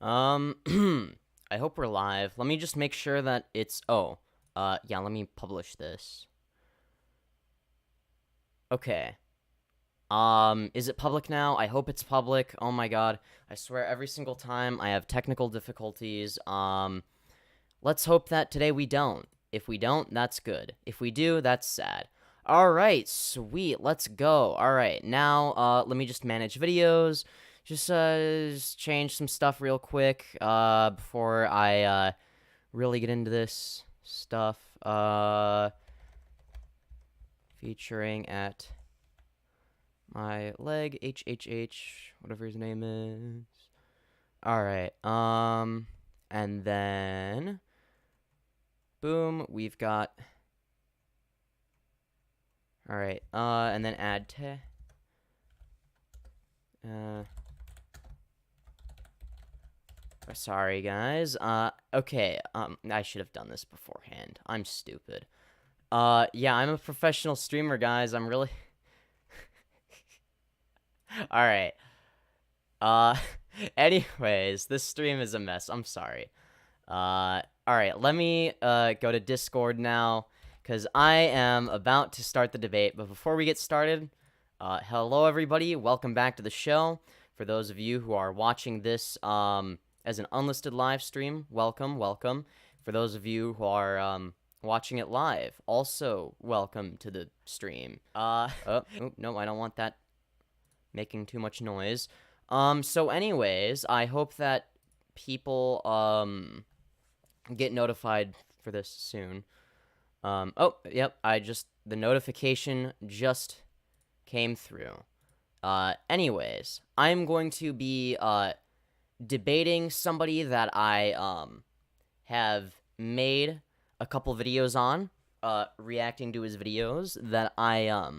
Um, I hope we're live. Let me just make sure that it's... yeah, let me publish this. Okay. Is it public now? I hope it's public. Oh my god. I swear every single time I have technical difficulties. Let's hope that today we don't. If we don't, that's good. If we do, that's sad. Alright, sweet. Let's go. Alright, now, let me just manage videos. Just change some stuff real quick, before I, really get into this stuff. Featuring at mylegghh, whatever his name is. Alright, and then, boom, we've got, alright, and then add sorry, guys. Okay, I should have done this beforehand. I'm stupid. Yeah, I'm a professional streamer, guys. I'm really... Alright. Anyways, this stream is a mess. I'm sorry. Alright, let me, go to Discord now, because I am about to start the debate. But before we get started, hello, everybody. Welcome back to the show. For those of you who are watching this, as an unlisted live stream, welcome. For those of you who are, watching it live, also welcome to the stream. No, I don't want that making too much noise. So anyways, I hope that people, get notified for this soon. Oh, yep, the notification just came through. Anyways, I'm going to be, debating somebody that I, have made a couple videos on, reacting to his videos that I,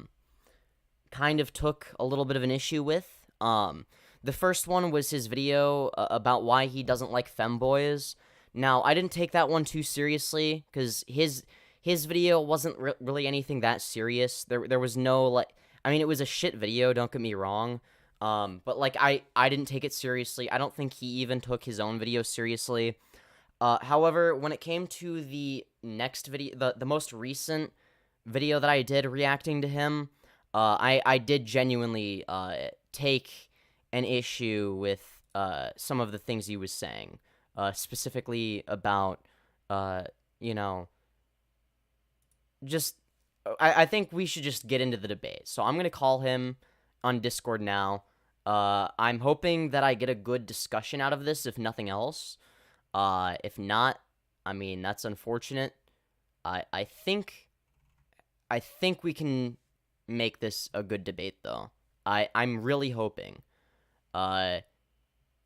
kind of took a little bit of an issue with. The first one was his video about why he doesn't like Femboys. Now, I didn't take that one too seriously, because his video wasn't really anything that serious. There was no, like, I mean, it was a shit video, don't get me wrong. But, like, I didn't take it seriously. I don't think he even took his own video seriously. However, when it came to the next video, the most recent video that I did reacting to him, I did genuinely, take an issue with, some of the things he was saying. Specifically about, you know, just, I think we should just get into the debate. So I'm gonna call him on Discord now. I'm hoping that I get a good discussion out of this, if nothing else. If not, I mean, that's unfortunate. I think we can make this a good debate, though. I'm really hoping.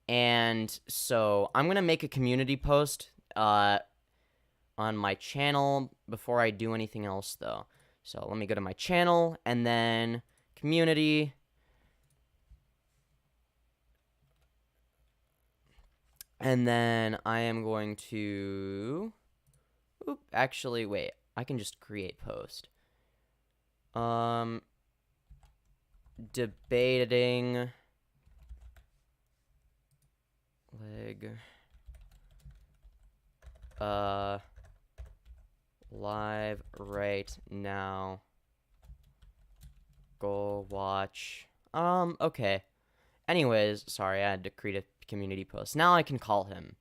And so I'm gonna make a community post, on my channel before I do anything else, though. So let me go to my channel, and then community. And then I am going to... actually, wait. I can just create post. Debating... live right now. Go watch. Okay. Anyways, sorry, I had to create a community post. Now I can call him.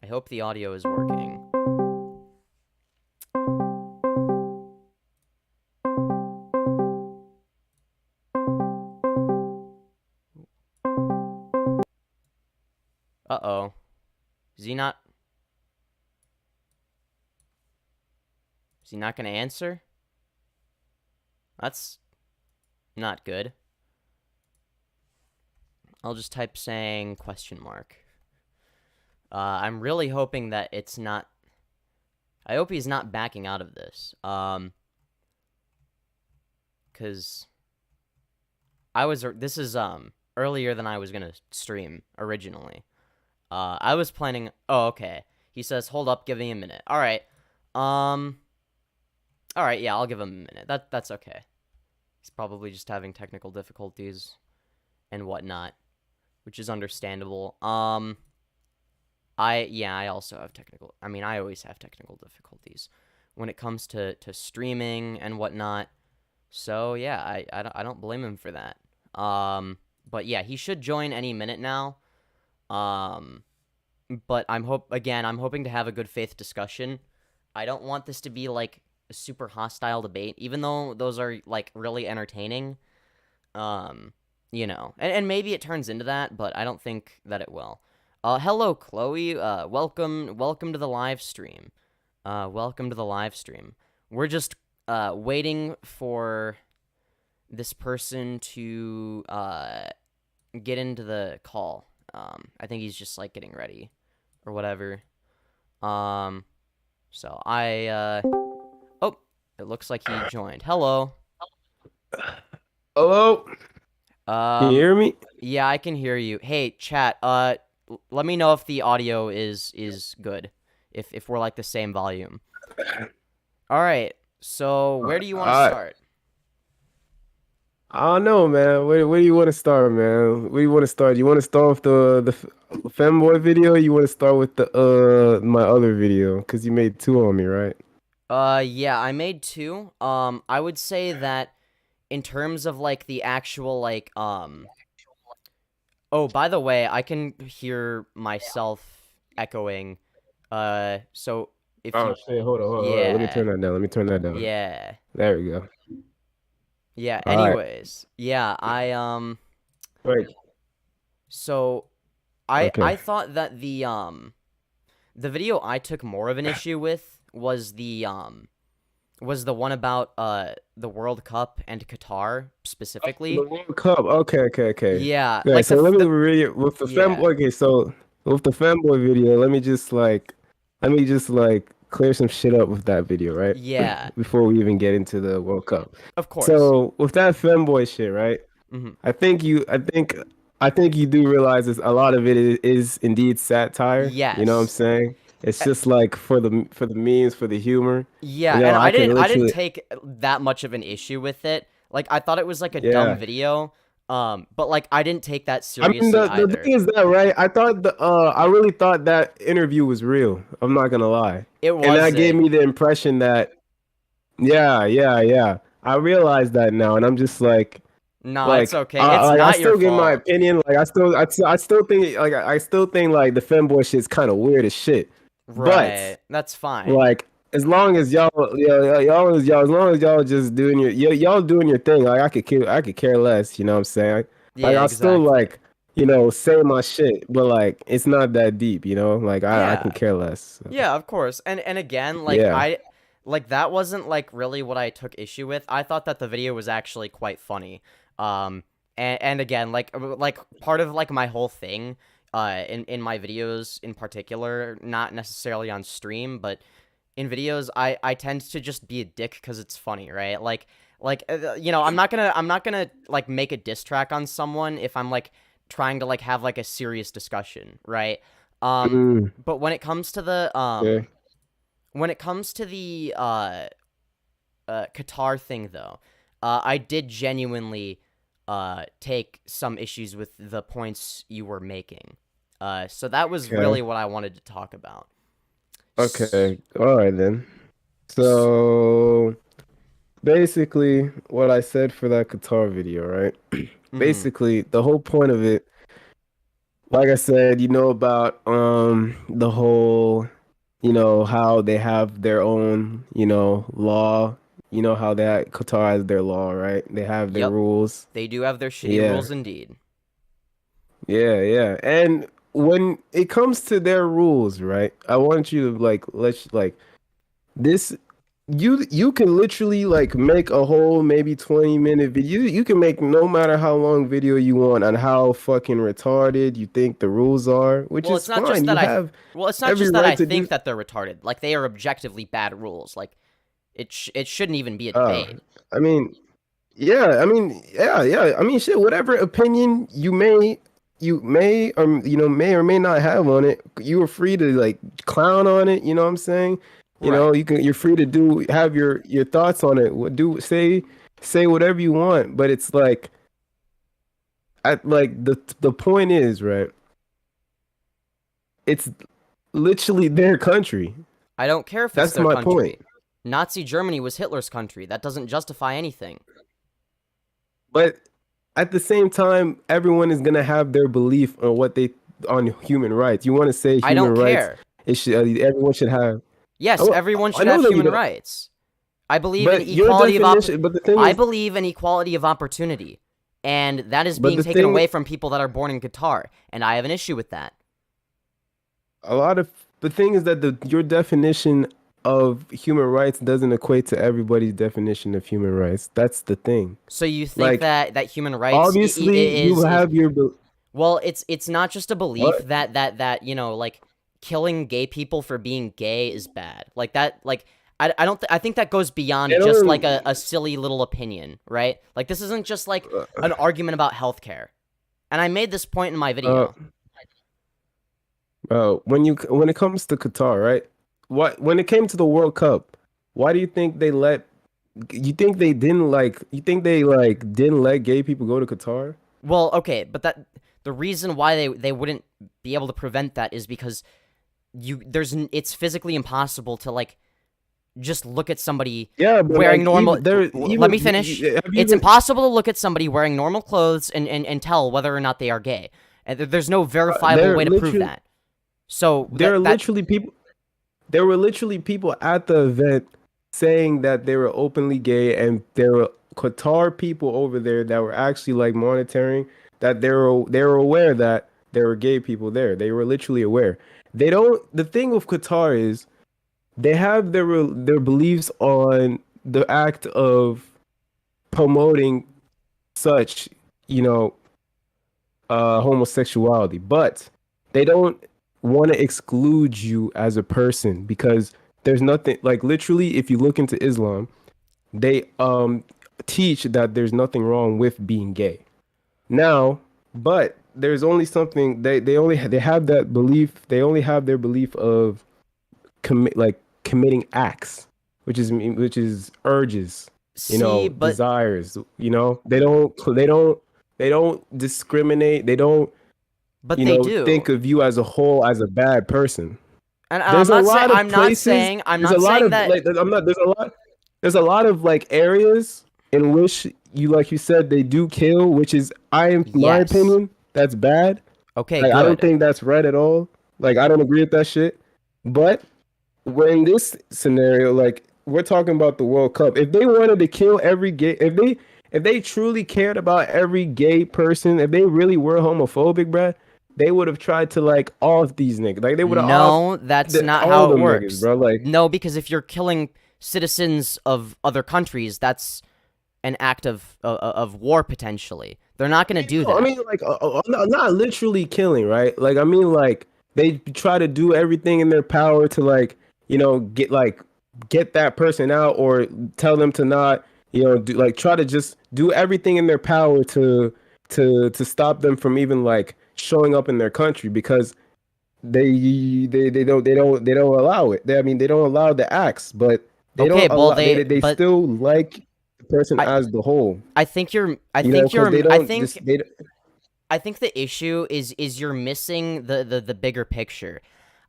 I hope the audio is working. Uh-oh. Is he not gonna answer? That's not good. I'll just type saying question mark. I'm really hoping that it's not... I hope he's not backing out of this. Because this is, earlier than I was gonna stream originally. I was planning... Oh, okay. He says, hold up, give me a minute. Alright. Alright, yeah, I'll give him a minute. That's okay. He's probably just having technical difficulties and whatnot. which is understandable. I also have technical. I mean, I always have technical difficulties when it comes to streaming and whatnot. So yeah, I don't blame him for that. But yeah, he should join any minute now. But I'm hoping to have a good faith discussion. I don't want this to be like a super hostile debate, even though those are like really entertaining. You know, and maybe it turns into that, but I don't think that it will. Hello, Chloe. Welcome to the live stream. Welcome to the live stream. We're just waiting for this person to get into the call. I think he's just like getting ready or whatever. So oh, it looks like he joined. Hello. Hello. Can you hear me? Yeah, I can hear you. Hey, chat. Let me know if the audio is good. If we're like the same volume. All right. So where do you want to start? I don't know, man. Where do you want to start, man? Where do you want to start? You want to start with the Femboy video? Or you want to start with the my other video? Cause you made two on me, right? Yeah, I made two. I would say that in terms of like the actual like Oh, by the way, I can hear myself echoing. So if you... shit, hold on. Yeah. Let me turn that down. Yeah. There we go. Yeah, All right. anyways. Yeah, Wait. So I thought that the video I took more of an issue with was the one about the World Cup and Qatar specifically. The World Cup. Okay. Yeah. Yeah, Like so let me read it with the Yeah. Femboy. Okay, so with the Femboy video, let me just like clear some shit up with that video, right? Yeah. Before we even get into the World Cup. Of course. So with that Femboy shit, right? Mhm. I think you do realize a lot of it is indeed satire. Yes. You know what I'm saying? It's just like for the memes, for the humor. Yeah, You know, and I didn't literally... take that much of an issue with it. Like I thought it was like a dumb video. But like I didn't take that seriously. I mean, the thing is that, right? I thought I really thought that interview was real. I'm not gonna lie. It was, and that gave me the impression that, yeah. I realized that now, and I'm just like, no, like, it's okay. It's not I still your give my fault. opinion. Like, I still think like the Femboy shit's kind of weird as shit. Right, But that's fine. like, as long as y'all just doing y'all doing your thing, like I could care less. You know what I'm saying? Yeah, Like, I'll exactly. still like, you know, say my shit, but like it's not that deep, you know? Like I can care less. So. Yeah, of course. And again, like that wasn't like really what I took issue with. I thought that the video was actually quite funny. And again, like part of like my whole thing in my videos in particular, not necessarily on stream, but in videos, I tend to just be a dick because it's funny, right? Like you know, I'm not gonna like make a diss track on someone if I'm like trying to like have like a serious discussion, right? But when it comes to the Qatar thing though, I did genuinely take some issues with the points you were making. So that was really what I wanted to talk about. Okay. All right then. So basically what I said for that Qatar video, right? Basically the whole point of it, like I said, you know about the whole, you know, how they have their own, you know, law. You know how that Qatar has their law, right? They have their rules. They do have their shitty rules indeed. Yeah. And when it comes to their rules, right? I want you to this. You can literally like make a whole maybe 20-minute video. You can make no matter how long video you want on how fucking retarded you think the rules are, which is fine. It's not just that I think that they're retarded. Like they are objectively bad rules. Like it shouldn't even be a debate. I mean, yeah. I mean, shit. Whatever opinion you may or may or may not have on it, you are free to like clown on it. You know what I'm saying? You know, you're free to have your thoughts on it. Say whatever you want, but it's like, like the point is, right? It's literally their country. I don't care if it's That's their my country. point. Nazi Germany was Hitler's country. That doesn't justify anything. But at the same time, everyone is gonna have their belief on human rights. You want to say I don't human rights? care. It should everyone should have. Yes, Oh, everyone I should know have that you human don't. rights. I believe But in your equality of definition. But the thing I is, believe in equality of opportunity, and that is But being the taken thing- away from people that are born in Qatar, and I have an issue with that. a lot of the thing is that your definition of human rights doesn't equate to everybody's definition of human rights. That's the thing. So you think Like, that human rights Obviously, you have your. well, it's not just a belief What? that you know, like, killing gay people for being gay is bad. Like that, like I think that goes beyond They just don't- like a silly little opinion, right? Like this isn't just like an argument about healthcare. And I made this point in my video. When it comes to Qatar, right? When it came to the World Cup, why do you think they let? You think they didn't like? You think they didn't let gay people go to Qatar? Well, okay, but the reason why they wouldn't be able to prevent that is because it's physically impossible to like just look at somebody But wearing normal. Even, let me finish. have you It's even- impossible to look at somebody wearing normal clothes and tell whether or not they are gay. And there's no verifiable they're way to prove literally- that. So There were literally people at the event saying that they were openly gay, and there were Qatar people over there that were actually like monitoring that they were aware that there were gay people there. They were literally aware. They don't. The thing with Qatar is they have their beliefs on the act of promoting such, homosexuality, but they don't want to exclude you as a person because there's nothing like literally if you look into Islam, they teach that there's nothing wrong with being gay. Now, but there's only something they have that belief. They only have their belief of committing acts, which is urges, but desires. They don't discriminate. They don't. but they do. Think of you as a whole as a bad person. And I'm not saying that. There's a lot of like areas in which like you said, they do kill, which is, my opinion, that's bad. Okay, like, good. I don't think that's right at all. Like, I don't agree with that shit. But when this scenario, like, we're talking about the World Cup, if they wanted to kill every gay, if they truly cared about every gay person, if they really were homophobic, bruh, they would have tried to like off these niggas. Like they would have. No, that's not how it works, niggas, bro. Like no, because if you're killing citizens of other countries, that's an act of war potentially. They're not going to do that. I mean, like, not literally killing, right? Like, I mean, like, they try to do everything in their power to, like, get that person out, or tell them to not, try to just do everything in their power to stop them from even like showing up in their country, because they don't allow it. They don't allow the acts, but they still like person as the whole. I think the issue is you're missing the bigger picture.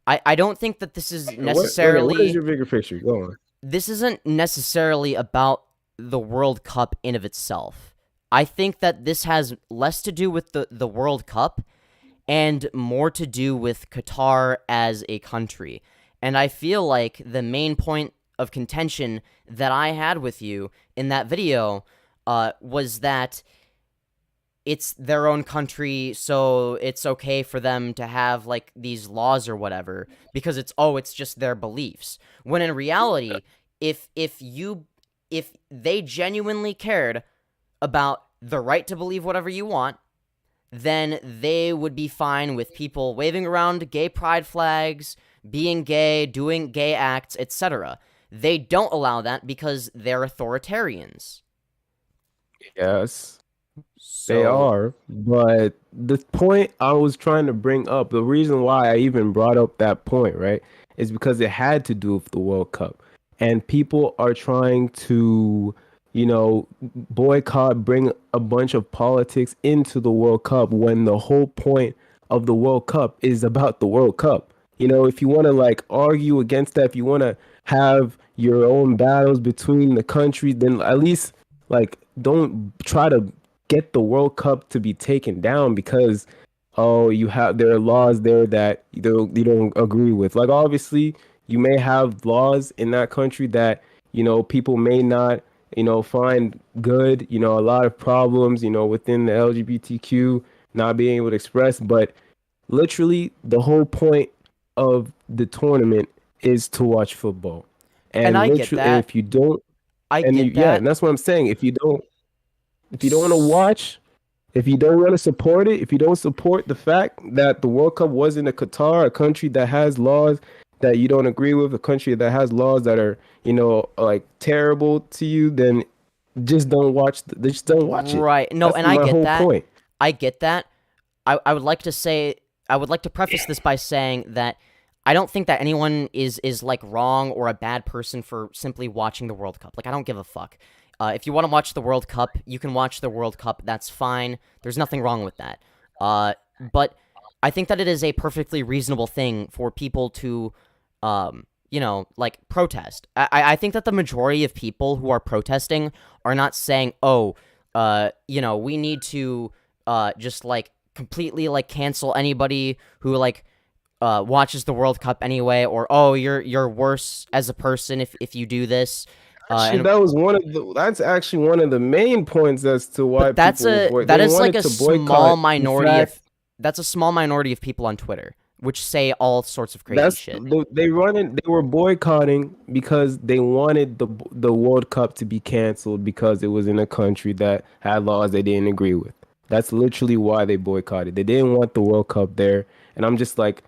I don't think that this is necessarily. What is your bigger picture? Go on. This isn't necessarily about the World Cup in of itself. I think that this has less to do with the World Cup and more to do with Qatar as a country. And I feel like the main point of contention that I had with you in that video was that it's their own country, so it's okay for them to have like these laws or whatever because it's just their beliefs. When in reality, if they genuinely cared about the right to believe whatever you want, then they would be fine with people waving around gay pride flags, being gay, doing gay acts, etc. They don't allow that because they're authoritarians. Yes, they are. But the point I was trying to bring up, the reason why I even brought up that point, right, is because it had to do with the World Cup. And people are trying to, boycott, bring a bunch of politics into the World Cup when the whole point of the World Cup is about the World Cup. If you want to like argue against that, if you want to have your own battles between the countries, then at least like don't try to get the World Cup to be taken down because there are laws there that you don't agree with. Like obviously you may have laws in that country that people may not find good, a lot of problems, within the LGBTQ not being able to express, but literally the whole point of the tournament is to watch football. And And I get literally, and that. if you don't, I and get yeah, that. and that's what I'm saying. If you don't want to watch, if you don't want to support it, if you don't support the fact that the World Cup was in Qatar, a country that has laws that you don't agree with, a country that has laws that are, like terrible to you, then just don't watch it. Right. No, That's and I my get whole that. point. I get that. I would like to say, I would like to preface this by saying that I don't think that anyone is like wrong or a bad person for simply watching the World Cup. Like, I don't give a fuck. If you want to watch the World Cup, you can watch the World Cup. That's fine. There's nothing wrong with that. But I think that it is a perfectly reasonable thing for people to, like protest. I think that the majority of people who are protesting are not saying, oh, we need to just like completely like cancel anybody who like watches the World Cup anyway, or oh, you're worse as a person if you do this. Actually, that's actually one of the main points as to why But that's people a avoid. that They is like wanted a to small boycott. In minority fact, of that's a small minority of people on Twitter which say all sorts of crazy that's shit. they were boycotting because they wanted the World Cup to be canceled because it was in a country that had laws they didn't agree with. That's literally why they boycotted. They didn't want the World Cup there, and I'm just like,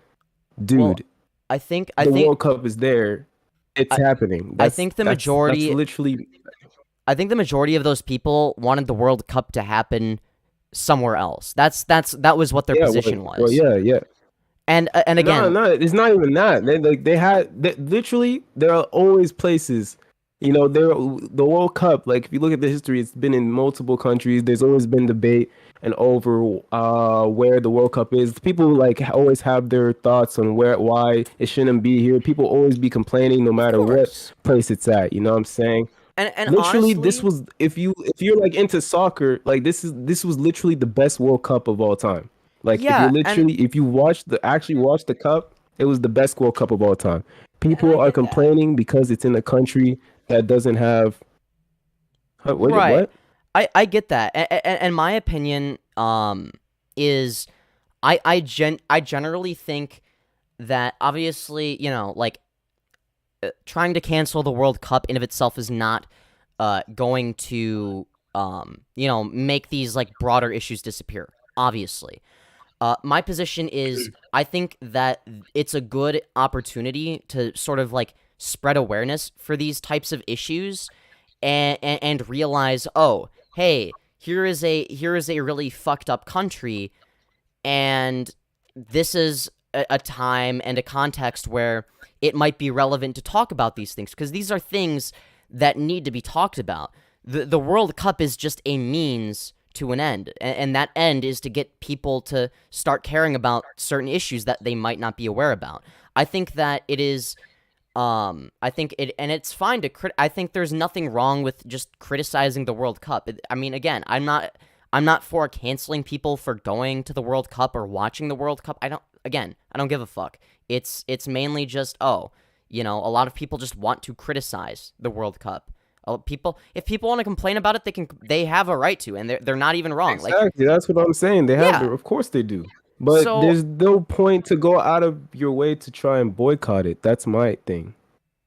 Well, dude, I think I the think World Cup is there. It's I, happening. I That's think the that's that's majority literally I think the majority of those people wanted the World Cup to happen somewhere else. That was what their yeah. position Well, was. yeah, yeah. And No, again, no, it's not even that. Literally there are always places. The World Cup. Like if you look at the history, it's been in multiple countries. There's always been debate and over where the World Cup is. People like always have their thoughts on why it shouldn't be here. People always be complaining no of matter what course. place it's at. You know what I'm saying? And Literally, this honestly, was if you're like into soccer, like this was literally the best World Cup of all time. Like yeah, if you actually watched the cup, it was the best World Cup of all time. and I People are get that. complaining because it's in a country that doesn't have Right. what? I get that. And my opinion is I generally think that obviously, like trying to cancel the World Cup in of itself is not going to make these like broader issues disappear, obviously. My position is I think that it's a good opportunity to sort of like spread awareness for these types of issues and realize, oh, hey, here is a really fucked up country, and this is a time and a context where it might be relevant to talk about these things, because these are things that need to be talked about. The World Cup is just a means to an end, and that end is to get people to start caring about certain issues that they might not be aware about. I think that it is I think it, and it's fine to I think there's nothing wrong with just criticizing the World Cup. I mean, again, I'm not for canceling people for going to the World Cup or watching the World Cup. I don't give a fuck. It's mainly just, a lot of people just want to criticize the World Cup. If people want to complain about it, they have a right to, and they're not even wrong. Exactly. That's what I'm saying. They have Yeah. the, of course they do. But So, there's no point to go out of your way to try and boycott it. That's my thing.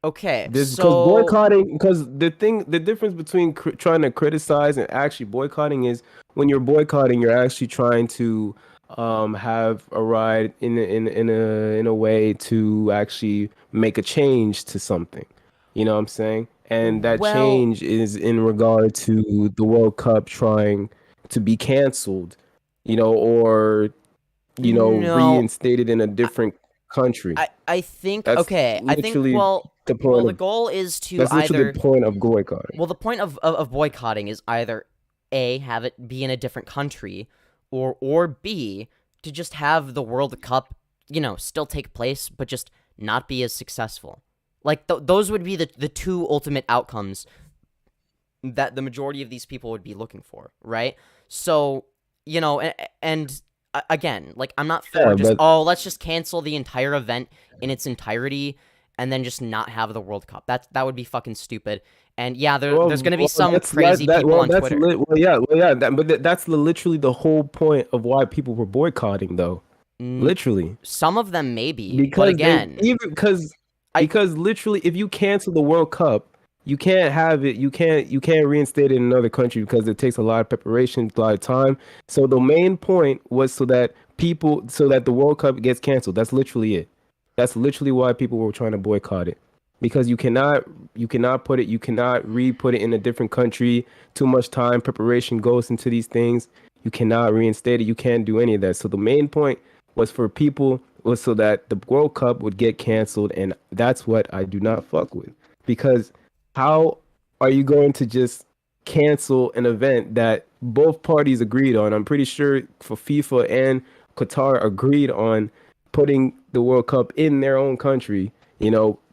okay. Because So, boycotting, because the difference between trying to criticize and actually boycotting is when you're boycotting, you're actually trying to have a ride in a way to actually make a change to something. You know what I'm saying? And that well, change is in regard to the World Cup trying to be canceled, or no. reinstated in a different country. I think That's okay. I think literally well, the point Well, the of goal is to that's literally either. the point of boycotting. Well, the point of boycotting is either A, have it be in a different country, or B, to just have the World Cup, still take place, but just not be as successful. Like, those would be the two ultimate outcomes that the majority of these people would be looking for, right? So, and again, like, I'm not for let's just cancel the entire event in its entirety and then just not have the World Cup. That would be fucking stupid. And yeah, there's going to be some crazy people on Twitter. That's literally the whole point of why people were boycotting, though. Literally. But because but again, because literally, if you cancel the World Cup, you can't have it. You can't reinstate it in another country because it takes a lot of preparation, a lot of time. So the main point was so that the World Cup gets canceled. That's literally it. That's literally why people were trying to boycott it, because you cannot re-put it in a different country. Too much time, preparation goes into these things. You cannot reinstate it. You can't do any of that. So the main point was so that the World Cup would get canceled, and that's what I do not fuck with. Because how are you going to just cancel an event that both parties agreed on? I'm pretty sure for FIFA and Qatar agreed on putting the World Cup in their own country,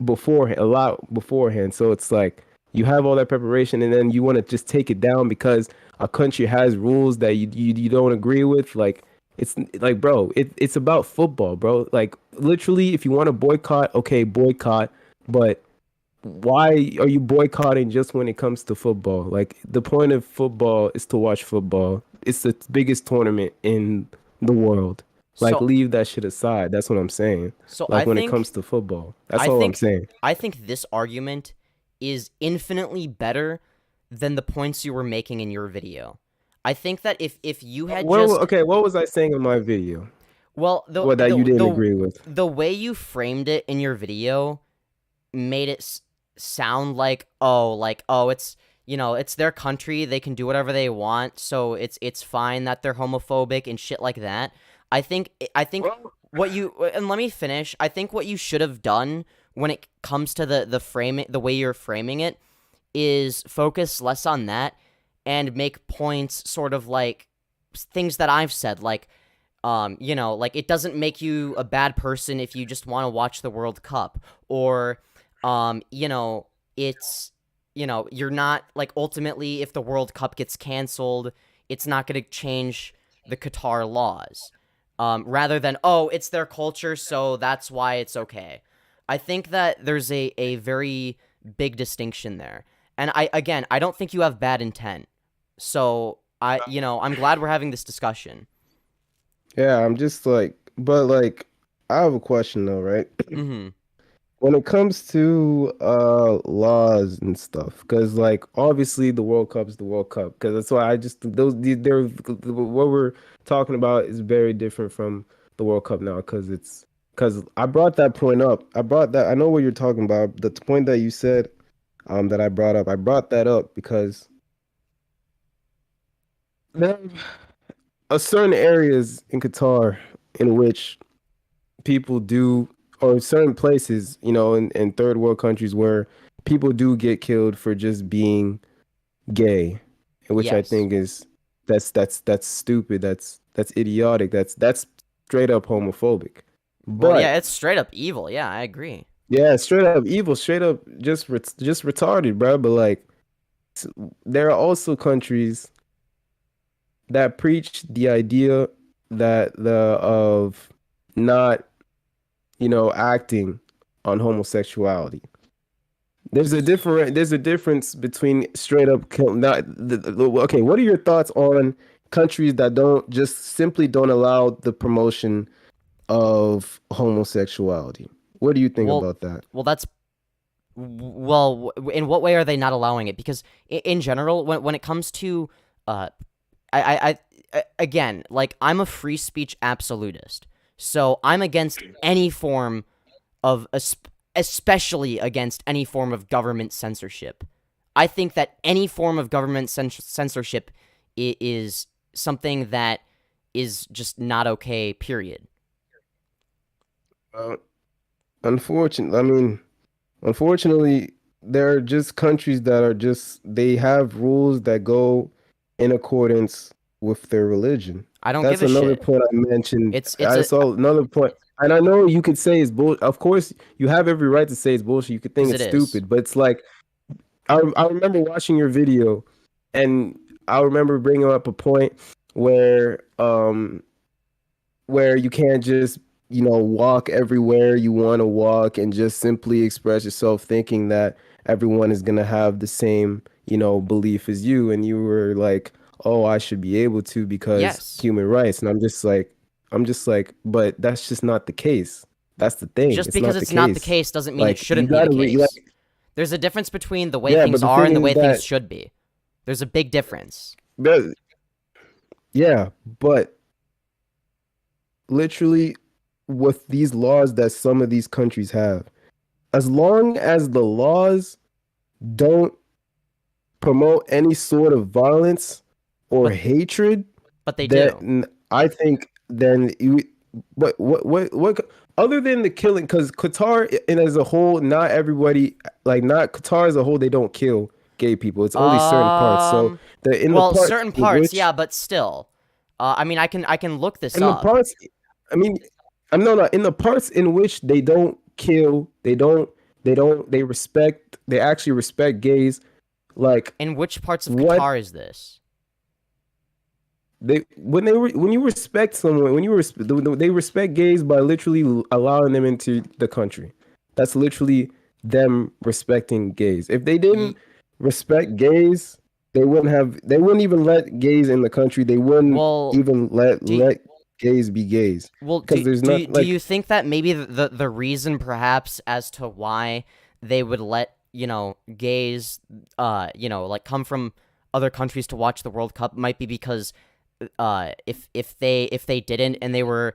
beforehand, a lot beforehand. So it's like you have all that preparation, and then you want to just take it down because a country has rules that you don't agree with. Like, it's like, bro, it's about football, bro. Like, literally, if you want to boycott, okay, boycott, but why are you boycotting just when it comes to football? Like, the point of football is to watch football. It's the biggest tournament in the world. Like, leave that shit aside. That's what I'm saying. So like, when it comes to football, that's all I'm saying. I think this argument is infinitely better than the points you were making in your video. I think that if you had okay, what was I saying in my video? Well, that you didn't agree with. The way you framed it in your video made it sound like it's it's their country, they can do whatever they want, so it's fine that they're homophobic and shit like that. I think what you, and let me finish. I think what you should have done when it comes to the way you're framing it is focus less on that and make points sort of like things that I've said, like like, it doesn't make you a bad person if you just want to watch the World Cup, or it's you're not, like, ultimately, if the World Cup gets canceled, it's not going to change the Qatar laws. Rather than, it's their culture, so that's why it's okay. I think that there's a very big distinction there. And I don't think you have bad intent. So I'm glad we're having this discussion. Yeah, I'm just like, but like, I have a question though, right? Mm-hmm. When it comes to laws and stuff, because like, obviously the World Cup is the World Cup, because that's why what we're talking about is very different from the World Cup now, because I brought that point up. I know what you're talking about. The point that you said that I brought that up because there are certain areas in Qatar in which people do, or certain places, in third world countries where people do get killed for just being gay, which yes. I think is that's stupid. That's idiotic. That's straight up homophobic. Well, yeah, it's straight up evil. Yeah, I agree. Yeah, straight up evil, straight up just retarded, bro. But like, there are also countries that preach the idea that of not, acting on homosexuality. There's a difference between straight up okay, what are your thoughts on countries that simply don't allow the promotion of homosexuality? What do you think about that? In what way are they not allowing it? Because in general, when it comes to again, like, I'm a free speech absolutist. So I'm against any form of, especially against any form of government censorship. I think that any form of government censorship is something that is just not okay, period. Unfortunately, I mean, Unfortunately, there are just countries that are just they have rules that go in accordance with their religion. I don't give That's a another shit. point I mentioned. It's I a saw another point. And I know you could say it's bull. Of course, you have every right to say it's bullshit. You could think 'cause it's it is. stupid, but it's like I remember watching your video, and I remember bringing up a point where where you can't just walk everywhere you want to walk and just simply express yourself, thinking that everyone is gonna have the same belief as you, and you were like, oh, I should be able to because Yes. human rights, and I'm just like, but that's just not the case. That's the thing. Just It's because not the it's not the case. case doesn't mean it Like you shouldn't be the gotta case. There's a difference between the way yeah, things but the are thing and the is way things that should be. There's a big difference. that- yeah, but literally with these laws that some of these countries have, as long as the laws don't promote any sort of violence or But hatred, but they do. then I think then you what other than the killing, because Qatar and as a whole, not everybody, like not Qatar as a whole, they don't kill gay people. It's only certain parts. So the in the Well, part certain in parts, which yeah, but still. I mean, I can look this in the up. parts, I mean, I'm no, in the parts in which they don't kill, they respect, they actually respect gays. Like In which parts of what Qatar is this? when you respect someone, they respect gays by literally allowing them into the country. That's literally them respecting gays. If they didn't respect gays, they wouldn't even let gays in the country. They wouldn't Well, even let do gays be gays. well Because there's do, not do like you think that maybe the reason perhaps as to why they would let gays like come from other countries to watch the World Cup might be because if they didn't and they were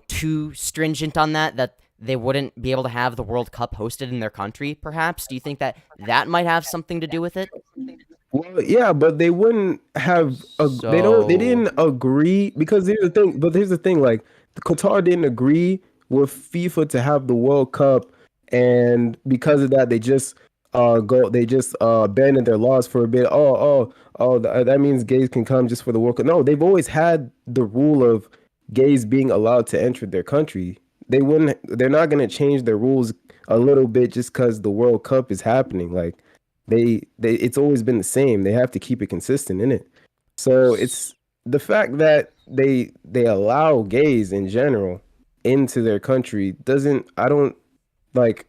too stringent on that they wouldn't be able to have the World Cup hosted in their country, perhaps? Do you think that might have something to do with it? well, yeah, but they wouldn't have they didn't agree, because here's the thing, like Qatar didn't agree with FIFA to have the World Cup, and because of that they just abandoned their laws for a bit. That means gays can come just for the World Cup. No, they've always had the rule of gays being allowed to enter their country. They're not going to change their rules a little bit just because the World Cup is happening. Like it's always been the same. They have to keep it consistent in it. So it's the fact that they allow gays in general into their country doesn't, I don't like,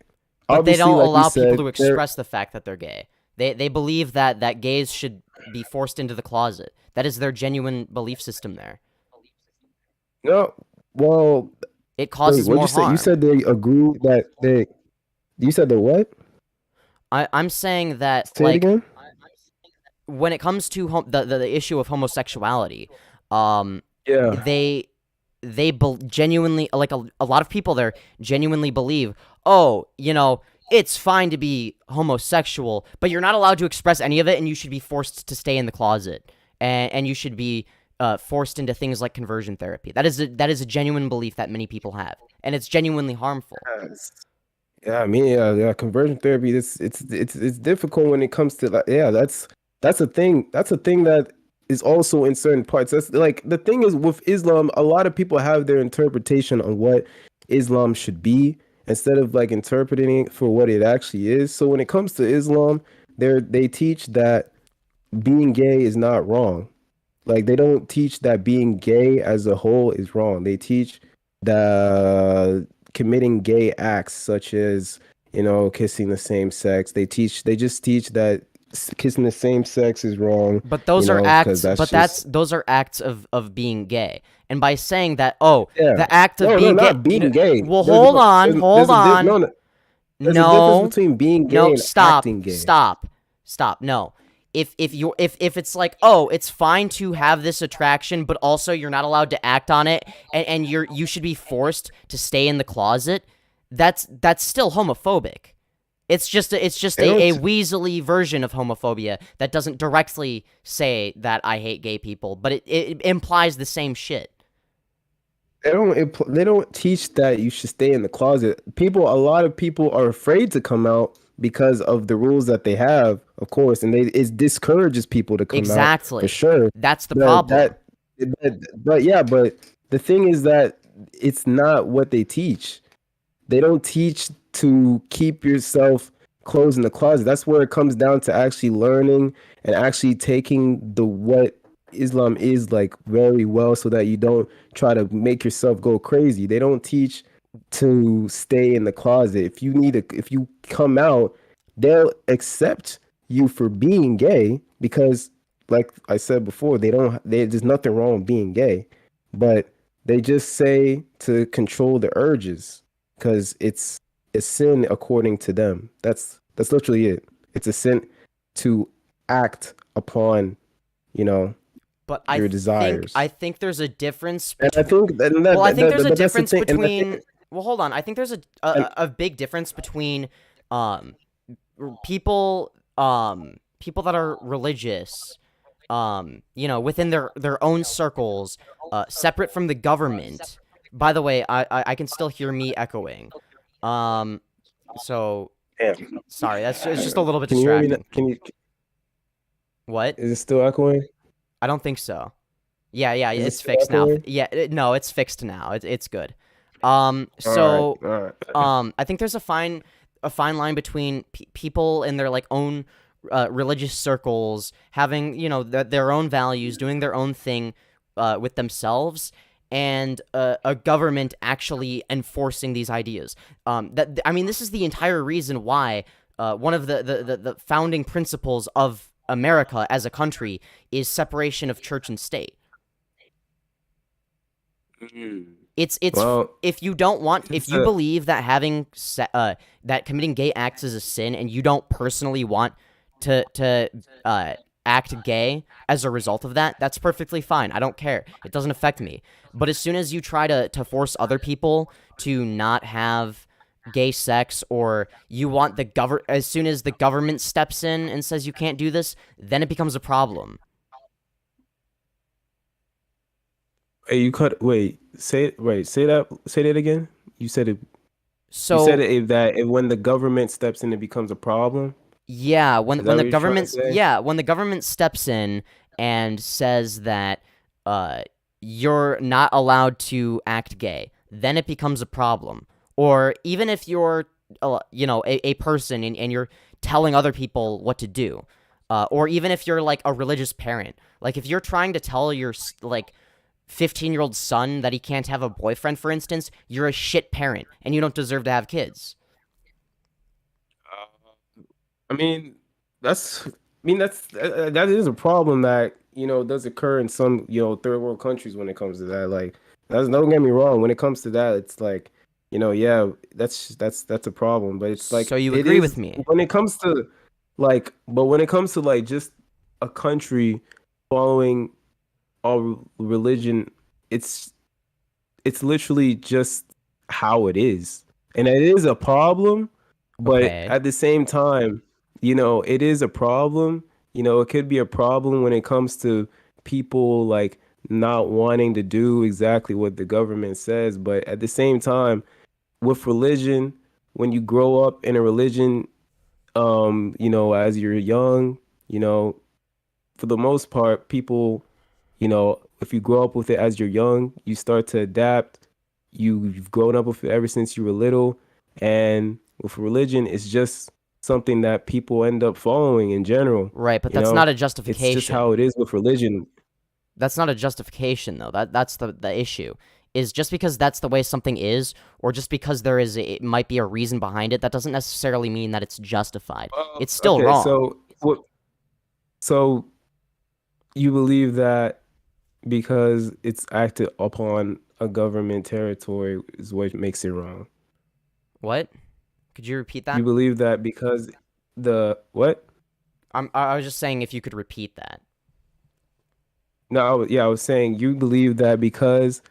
But they obviously, don't like we allow people said, to express the fact that they're gay. They believe that gays should be forced into the closet. That is their genuine belief system there. no, well, It wait, causes what'd more you say? harm. You said they agree that you said the what? I'm saying that, Say it like, again? when it comes to the issue of homosexuality, Yeah. they genuinely, like, a lot of people there genuinely believe, oh, it's fine to be homosexual, but you're not allowed to express any of it, and you should be forced to stay in the closet, and you should be forced into things like conversion therapy. That is a genuine belief that many people have, and it's genuinely harmful. Yes. Yeah, I mean, yeah, conversion therapy. It's difficult when it comes to that. Yeah, that's a thing. That's a thing that is also in certain parts. That's like the thing is with Islam. A lot of people have their interpretation on what Islam should be instead of like interpreting it for what it actually is. So when it comes to Islam, they teach that being gay is not wrong. Like they don't teach that being gay as a whole is wrong. They teach the committing gay acts such as kissing the same sex. They just teach that kissing the same sex is wrong. But those are acts. Those are acts of being gay. And by saying that, the act of being gay, not being gay. Well, hold on. There's a difference between being gay and acting gay. Stop. No. If it's like, oh, it's fine to have this attraction, but also you're not allowed to act on it, and you should be forced to stay in the closet, that's still homophobic. It's just a weaselly version of homophobia that doesn't directly say that I hate gay people, but it implies the same shit. they don't teach that you should stay in the closet. A lot of people are afraid to come out because of the rules that they have, of course, and it discourages people to come out for sure. That's the problem. But the thing is that it's not what they teach. They don't teach to keep yourself closed in the closet. That's where it comes down to actually learning and actually taking what Islam is like very well, so that you don't try to make yourself go crazy. They don't teach to stay in the closet. If you come out, they'll accept you for being gay, because like I said before, there's nothing wrong with being gay, but they just say to control the urges, because it's a sin according to them. That's literally it. It's a sin to act upon, but your desires. I think there's a difference. And I think there's a difference between. Well, hold on. I think there's a big difference between people that are religious, within their own circles, separate from the government. By the way, I can still hear me echoing. So Damn. Sorry, it's just a little bit distracting. What? Is it still echoing? I don't think so. Yeah, it's fixed echoing? now. Yeah, no, it's fixed now. It's good. All right. I think there's a fine line between people in their like own religious circles having their own values, doing their own thing with themselves, and a government actually enforcing these ideas. This is the entire reason why one of the founding principles of America as a country is separation of church and state. It's if you believe that that committing gay acts is a sin, and you don't personally want to act gay as a result of that, that's perfectly fine. I don't care. It doesn't affect me. But as soon as you try to force other people to not have gay sex, or you want as soon as the government steps in and says you can't do this, then it becomes a problem. Hey, say that again. You said it. So you said that when the government steps in, it becomes a problem. Yeah, when the government steps in and says that you're not allowed to act gay, then it becomes a problem. Or even if you're a person and you're telling other people what to do, or even if you're like a religious parent, like if you're trying to tell your 15-year-old son that he can't have a boyfriend, for instance, you're a shit parent and you don't deserve to have kids. That is a problem that does occur in some third world countries when it comes to that. Like, don't get me wrong, when it comes to that, it's like that's a problem. But it's like, so you agree with me when it comes to just a country following all religion, it's literally just how it is, and it is a problem. But at the same time, it is a problem. It could be a problem when it comes to people like not wanting to do exactly what the government says. But at the same time, with religion, when you grow up in a religion, as you're young, for the most part, people, if you grow up with it as you're young, you start to adapt. You've grown up with it ever since you were little. And with religion, it's just something that people end up following in general. Right, but that's not a justification. It's just how it is with religion. That's not a justification, though. That's the issue. Is just because that's the way something is, or just because it might be a reason behind it, that doesn't necessarily mean that it's justified. It's still wrong. So you believe that because it's acted upon a government territory is what makes it wrong? What? Could you repeat that? You believe that because what? I was just saying if you could repeat that. No, I was saying you believe that because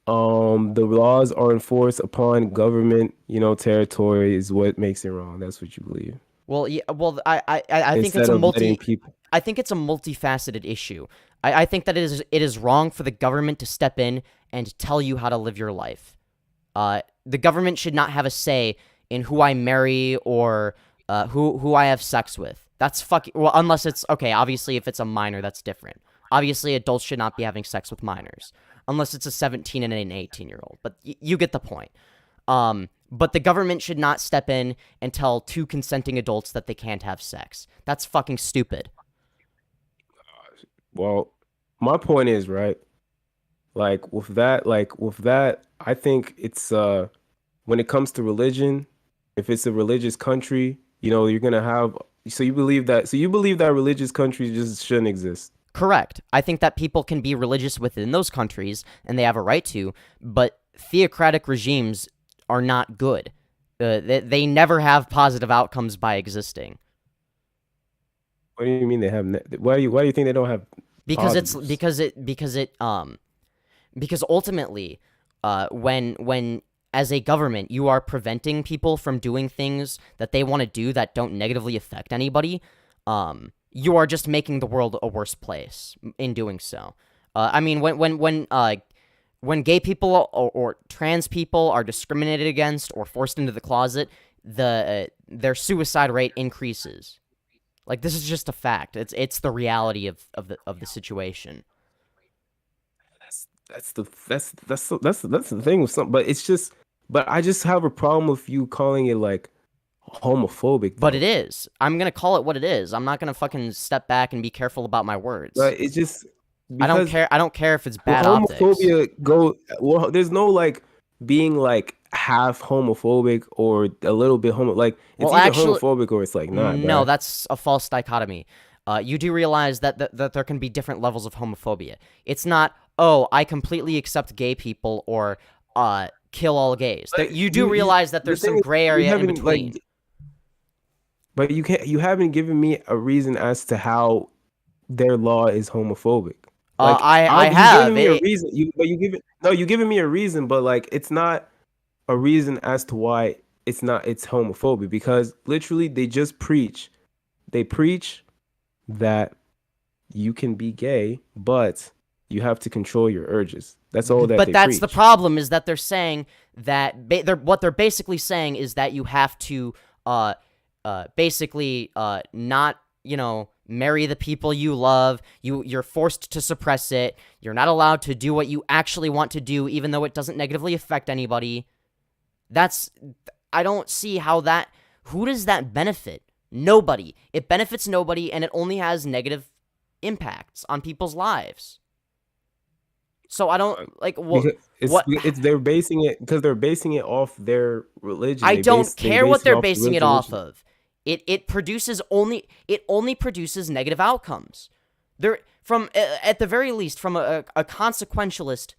the laws are enforced upon government, territory is what makes it wrong. That's what you believe. Well, yeah. Well, I think it's a multifaceted issue. I think that it is wrong for the government to step in and tell you how to live your life. The government should not have a say in who I marry or who I have sex with. That's fucking well, unless it's okay. Obviously, if it's a minor, that's different. Obviously, adults should not be having sex with minors unless it's a 17 and an 18-year-old. But you get the point. But the government should not step in and tell two consenting adults that they can't have sex. That's fucking stupid. Well, my point is, right, with that, I think it's when it comes to religion, if it's a religious country, you're gonna have. So you believe that religious countries just shouldn't exist. Correct. I think that people can be religious within those countries, and they have a right to, but theocratic regimes are not good. They never have positive outcomes by existing. What do you mean they have? Why do you think they don't have? Because positives? Because ultimately, when as a government you are preventing people from doing things that they want to do that don't negatively affect anybody, you are just making the world a worse place in doing so. I mean, when gay people or trans people are discriminated against or forced into the closet, their suicide rate increases. Like, this is just a fact. It's the reality of the situation. That's the thing with some, but I just have a problem with you calling it like homophobic. But it is. I'm gonna call it what it is. I'm not gonna fucking step back and be careful about my words. But it's just I don't care. I don't care if it's bad optics. There's no like being like half homophobic or a little bit it's either homophobic or it's like not. No, bro. that's a false dichotomy. You do realize that there can be different levels of homophobia. It's not, oh, I completely accept gay people or kill all gays. You do realize that there's some gray area in between. But you haven't given me a reason as to how their law is homophobic. I have. You've given me a reason, but like it's not a reason as to why it's homophobic, because literally they preach that you can be gay, but you have to control your urges. That's all that. But that's the problem, is that they're saying that what they're basically saying is that you have to basically not, marry the people you love. You're forced to suppress it. You're not allowed to do what you actually want to do, even though it doesn't negatively affect anybody. I don't see who does that benefit? Nobody. It benefits nobody, and it only has negative impacts on people's lives. So I don't like what they're basing it off their religion. I don't care what they're basing it off of. It only produces negative outcomes. At the very least, from a consequentialist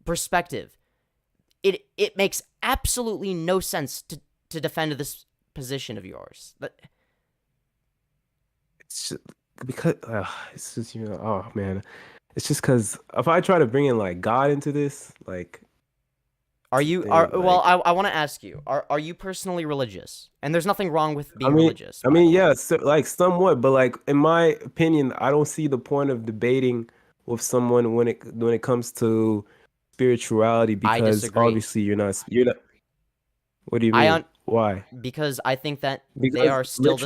perspective, it makes absolutely no sense to defend this position of yours. It's just because it's just oh man, it's just because if I try to bring in like God into this, like. I want to ask you, are you personally religious? And there's nothing wrong with being religious. I mean, yeah, so, like somewhat, but like in my opinion, I don't see the point of debating with someone when it comes to spirituality, because obviously you're not. What do you mean? Why? Because I think that they are still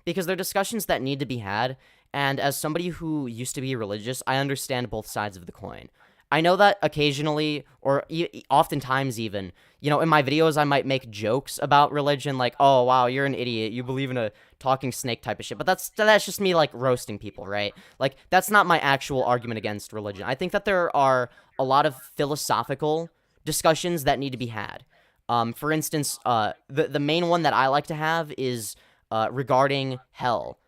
because they're discussions that need to be had, and as somebody who used to be religious, I understand both sides of the coin. I know that occasionally, or oftentimes even, in my videos I might make jokes about religion, like, oh, wow, you're an idiot, you believe in a talking snake type of shit, but that's just me, like, roasting people, right? Like, that's not my actual argument against religion. I think that there are a lot of philosophical discussions that need to be had. For instance, the main one that I like to have is regarding hell,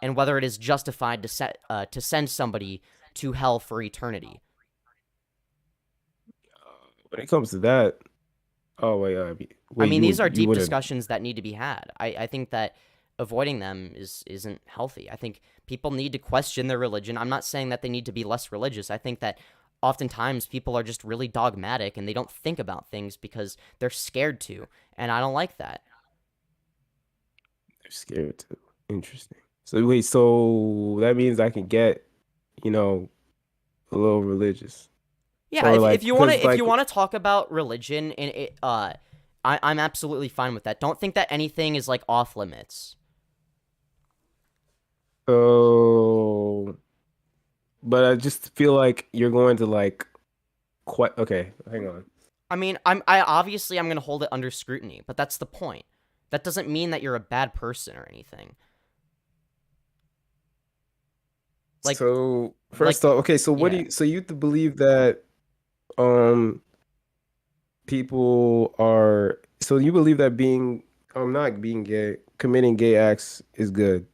and whether it is justified to send somebody to hell for eternity. When it comes to that, these are deep discussions that need to be had. I think that avoiding them isn't healthy. I think people need to question their religion. I'm not saying that they need to be less religious. I think that oftentimes people are just really dogmatic and they don't think about things because they're scared to, and I don't like that. They're scared to. Interesting. So wait, so that means I can get, a little religious. Yeah, Or if you want to talk about religion, and I'm absolutely fine with that. Don't think that anything is like off limits. So, but I just feel like you're going to like quite. Okay, hang on. I mean, I'm gonna hold it under scrutiny, but that's the point. That doesn't mean that you're a bad person or anything. Like, so first off, okay, so what yeah. do you? So you believe that people are. So you believe that being not being gay, committing gay acts is good.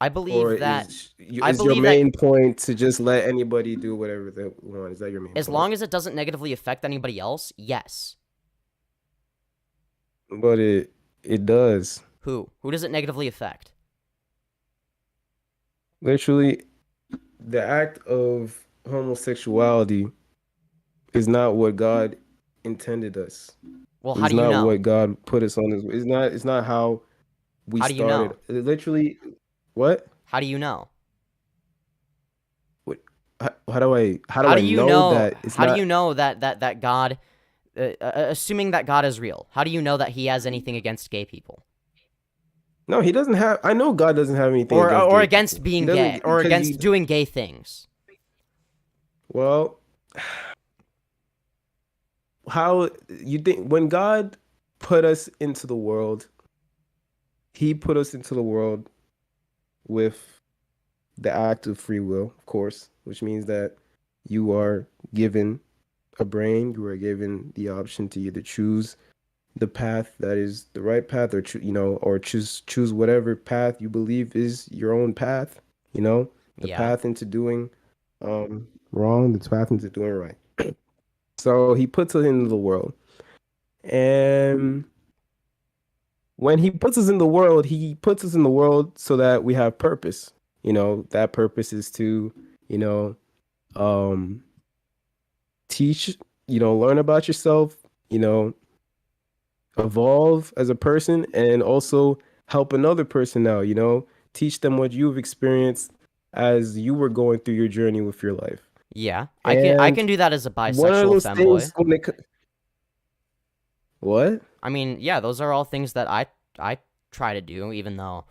I Or believe that is your main point to just let anybody do whatever they want? Is that your main point? As long as it doesn't negatively affect anybody else, yes. But it does. Who? Who does it negatively affect? Literally, the act of homosexuality is not what God intended us. Well, how do you know? It's not what God put us on this. It's not how we started. How do you know? Literally, what? How do you know? What? How do I know that it's how not... do you know that God, assuming that God is real, how do you know that he has anything against gay people? No, he doesn't have. I know God doesn't have anything against being gay, or against doing gay things. Well, how you think when God put us into the world, he put us into the world with the act of free will, of course, which means that you are given a brain, you are given the option to either choose the path that is the right path, or choose whatever path you believe is your own path, the path into doing wrong, the path into doing right. So he puts us into the world, and when he puts us in the world, he puts us in the world so that we have purpose. That purpose is to teach, learn about yourself, evolve as a person, and also help another person out, teach them what you've experienced as you were going through your journey with your life. Yeah, I can do that as a bisexual femboy. What? I mean, yeah, those are all things that I try to do, even though,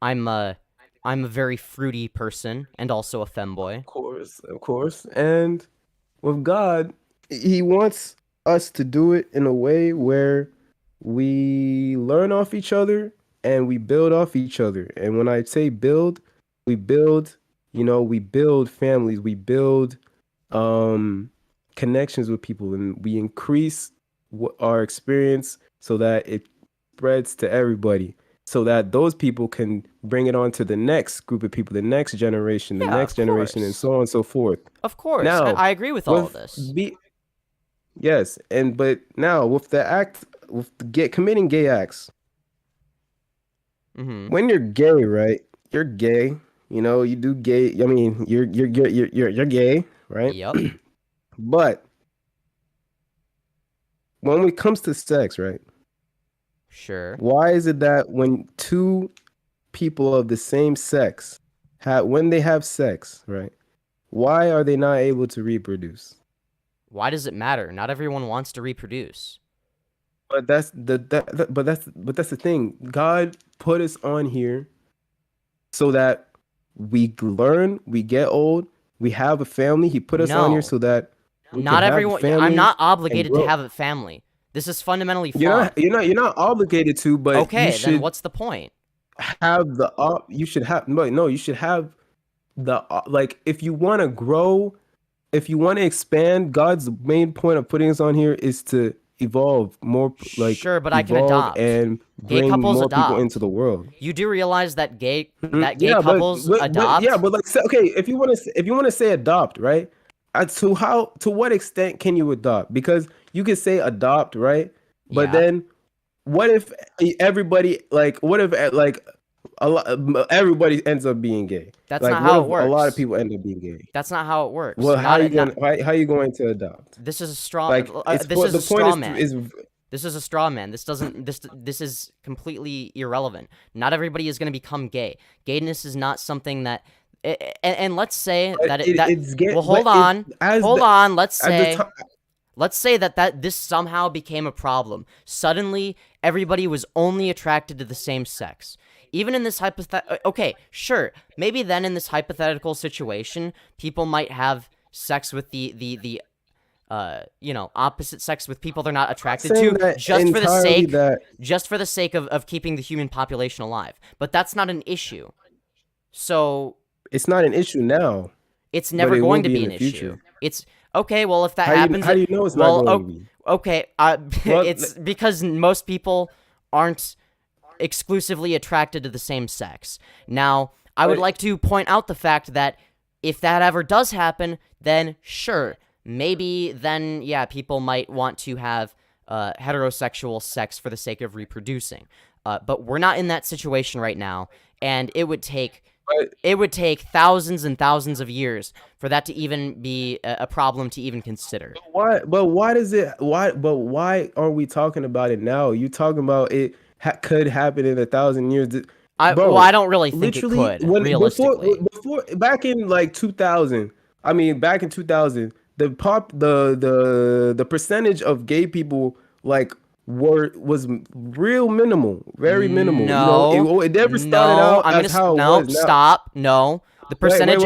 I'm a very fruity person and also a femboy. Of course. And with God, he wants us to do it in a way where we learn off each other and we build off each other. And when I say build, we build, we build families, we build connections with people, and we increase our experience so that it spreads to everybody, so that those people can bring it on to the next group of people, the next generation, and so on and so forth. Of course. Now, I agree with all of this. Yes, but now with the act, committing gay acts, when you're gay, right? You're gay. You do gay. I mean, you're gay, right? Yep. But when it comes to sex, right? Sure. Why is it that when two people of the same sex when they have sex, right? Why are they not able to reproduce? Why does it matter? Not everyone wants to reproduce. But that's the thing. God put us on here so that we learn, we get old, we have a family. He put us on here so that not everyone. I'm not obligated to have a family. This is fundamentally flawed. You're not obligated to, but okay, then what's the point? Have the you should have you should have the like, if you want to grow, if you want to expand, God's main point of putting us on here is to evolve more, like, sure, but I can adopt and bring more people into the world. You do realize that gay couples adopt? But like, okay, if you want to say adopt, right? To what extent can you adopt? Because you could say adopt, right? But then what if everybody, like, everybody ends up being gay? That's like, not how it works. A lot of people end up being gay. That's not how it works. Well, how are you going to adopt? This is a straw. This is a straw man. This is a straw man. This is completely irrelevant. Not everybody is going to become gay. Gayness is not something that and let's say But that it's well, hold on, let's at the say. time. Let's say that this somehow became a problem. Suddenly, everybody was only attracted to the same sex. Even in this okay, sure, maybe then in this hypothetical situation, people might have sex with the opposite sex with people they're not attracted to, just for the sake of keeping the human population alive. But that's not an issue. So it's not an issue now. It's never going to be an issue. It's okay. Well, if that happens, how do you know it's not going to be? Okay, it's because most people aren't exclusively attracted to the same sex. Now, I would like to point out the fact that if that ever does happen, then sure, maybe then, yeah, people might want to have heterosexual sex for the sake of reproducing. But we're not in that situation right now, and it would take thousands and thousands of years for that to even be a problem to even consider. Why aren't we talking about it now? You talking about it could happen in 1,000 years. Well, I don't really think it could, realistically. Before back in like 2000, back in 2000, the percentage of gay people was real minimal, very minimal. No, it never started out as how it was now. Stop. No, the percentage.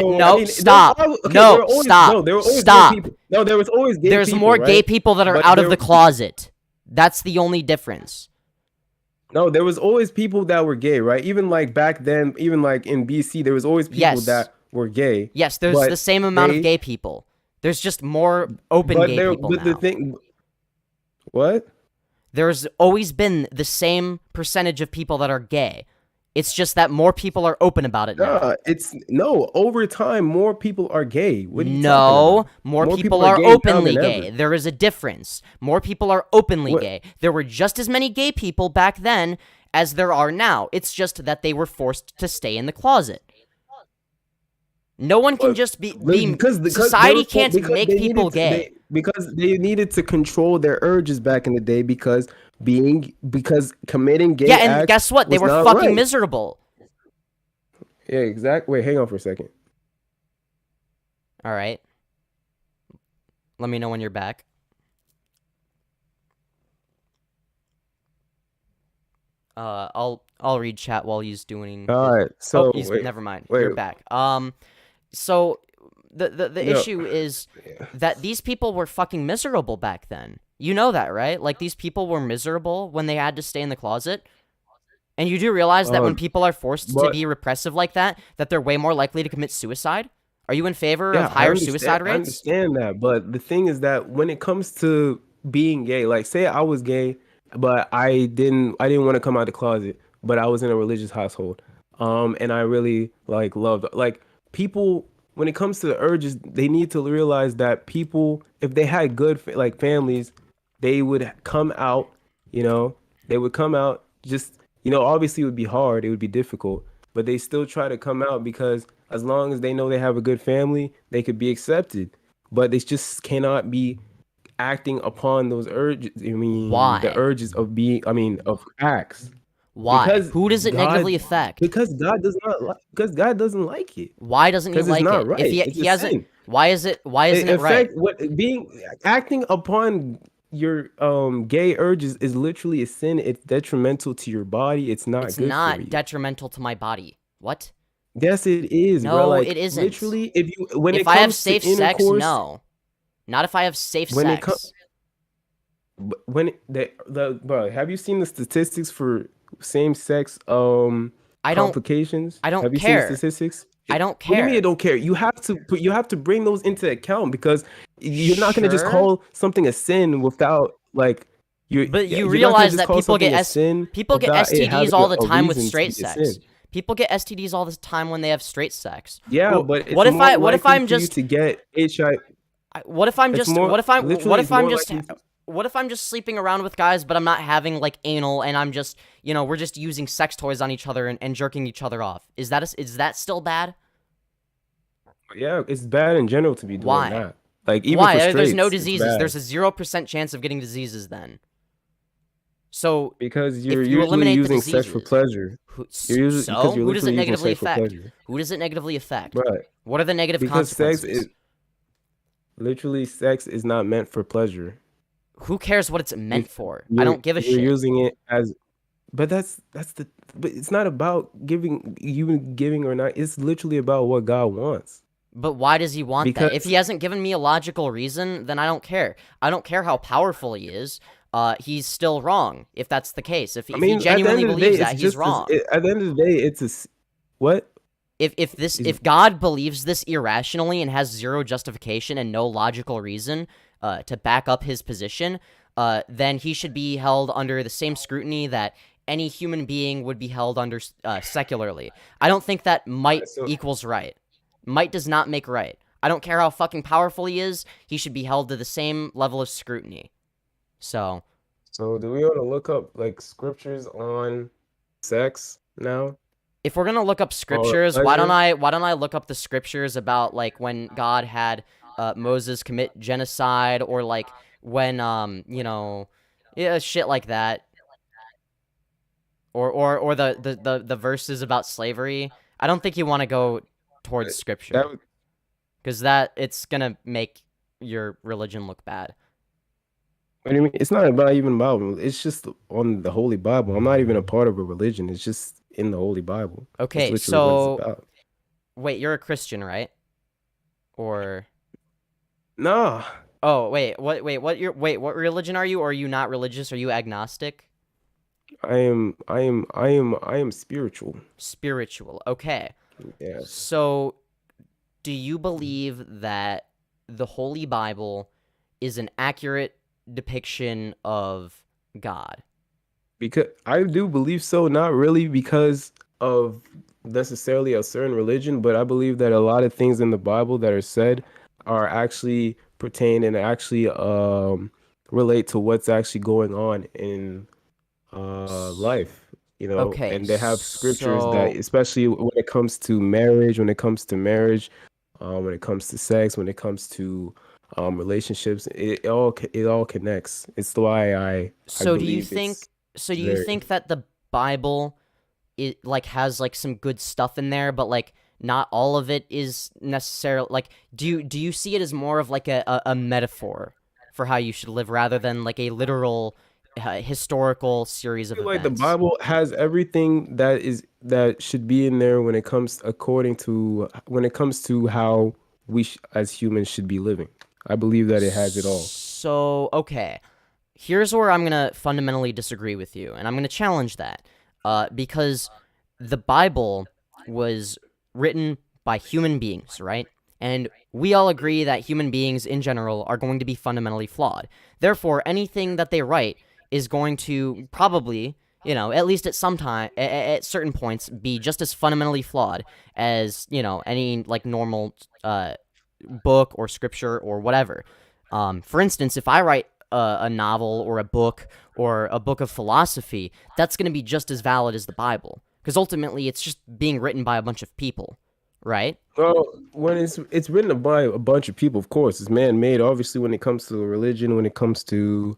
Stop. Stop. There were always Stop. Gay people. No, there was always gay There's people, more right? gay people that are out of the closet. That's the only difference. No, there was always people that were gay, right? Even like back then, even like in BC, there was always people that were gay. Yes, there's the same amount of gay people. There's just more open gay people now. What? There's always been the same percentage of people that are gay. It's just that more people are open about it now. Over time, more people are gay. What are you talking about? More people are openly gay. There is a difference. More people are openly gay. There were just as many gay people back then as there are now. It's just that they were forced to stay in the closet. No one can just be society can't make people gay. Because they needed to control their urges back in the day because committing gay acts and guess what? They were fucking miserable. Yeah, exactly. Wait, hang on for a second. All right. Let me know when you're back. I'll read chat while he's doing. All right. So never mind. You're back. So the issue is that these people were fucking miserable back then. You know that, right? Like, these people were miserable when they had to stay in the closet. And you do realize that when people are forced to be repressive like that they're way more likely to commit suicide? Are you in favor of higher suicide rates? I understand that, but the thing is that when it comes to being gay, like, say I was gay, but I didn't want to come out of the closet, but I was in a religious household, and I really loved people. When it comes to the urges, they need to realize that people, if they had good families, they would come out. They would come out. Just obviously it would be hard, it would be difficult, but they still try to come out because as long as they know they have a good family, they could be accepted. But they just cannot be acting upon those urges. Why? The urges of of acts. Why? Because who does it negatively affect? Because God does not like. Because God doesn't like it. Why doesn't he like it? Right. If he hasn't, why isn't it right? Acting upon your gay urges is literally a sin. It's detrimental to your body. It's not. It's good not for you. Detrimental to my body. What? Yes, it is. No, bro. it isn't. Literally, if I have safe sex, no. Not if I have safe sex. Bro, have you seen the statistics for same-sex complications? I don't have you care. seen the statistics? I don't What do care. you mean you don't care? You have to bring those into account because you're not going to just call something a sin without But you realize that people get STDs all the time with straight sex. People get STDs all the time when they have straight sex. Yeah, but what if I'm just to get HIV? What if I'm just sleeping around with guys, but I'm not having anal, and I'm just we're just using sex toys on each other and jerking each other off? Is that still bad? Yeah, it's bad in general to be doing that. Even why? for straights, There's no diseases. There's a 0% chance of getting diseases then. So Because you're if you usually eliminate the using sex for diseases, pleasure. Because you're who does it literally using negatively sex for affect? pleasure. Who does it negatively affect? Right. What are the negative Because consequences? sex is not meant for pleasure. Who cares what it's You, meant for? I you're don't give a you're shit. using it as, but but it's not about giving or not. It's literally about what God wants. But why does he want that? If Because he hasn't given me a logical reason, then I don't care. I don't care how powerful he is. He's still wrong if that's the case. If he at the genuinely end of the day, believes that, he's wrong. at the end of the day, what If God believes this irrationally and has zero justification and no logical reason to back up his position, then he should be held under the same scrutiny that any human being would be held under secularly. I don't think that might equals right. Might does not make right. I don't care how fucking powerful he is. He should be held to the same level of scrutiny. So do we want to look up like scriptures on sex now? if we're gonna look up scriptures, why don't I look up the scriptures about like when God had Moses commit genocide, or like when shit like that, or the verses about slavery. I don't think you want to go towards scripture because it's gonna make your religion look bad. What do you mean? It's not even about. It's just on the Holy Bible. I'm not even a part of a religion. It's just in the Holy Bible. Okay, That's literally what so it's about. wait, you're a Christian, right? Or Nah. oh what religion are you? Or are you not religious? Are you agnostic? I am spiritual. Spiritual. Okay. Yes. So, do you believe that the Holy Bible is an accurate depiction of God? Because I do believe so, not really because of necessarily a certain religion, but I believe that a lot of things in the Bible that are said are actually pertain and actually relate to what's actually going on in life, Okay, and they have scriptures that, so especially when it comes to marriage, when it comes to sex, when it comes to relationships, it all connects. It's why I do you believe think it's do you very. think that the Bible has like some good stuff in there, but like not all of it is necessarily like do you see it as more of like a metaphor for how you should live rather than like a literal historical series I of feel like the events? Bible has everything that should be in there when it comes to how we as humans should be living. I believe that it has it all. So, okay. Here's where I'm going to fundamentally disagree with you, and I'm going to challenge that. Because the Bible was written by human beings, right? And we all agree that human beings in general are going to be fundamentally flawed. Therefore, anything that they write is going to probably, at least at some time, at certain points, be just as fundamentally flawed as, any, like, normal book or scripture or whatever. For instance, if I write a novel or a book of philosophy, that's going to be just as valid as the Bible. Because ultimately, it's just being written by a bunch of people, right? Well, when it's written by a bunch of people, of course, it's man-made. Obviously, when it comes to religion, when it comes to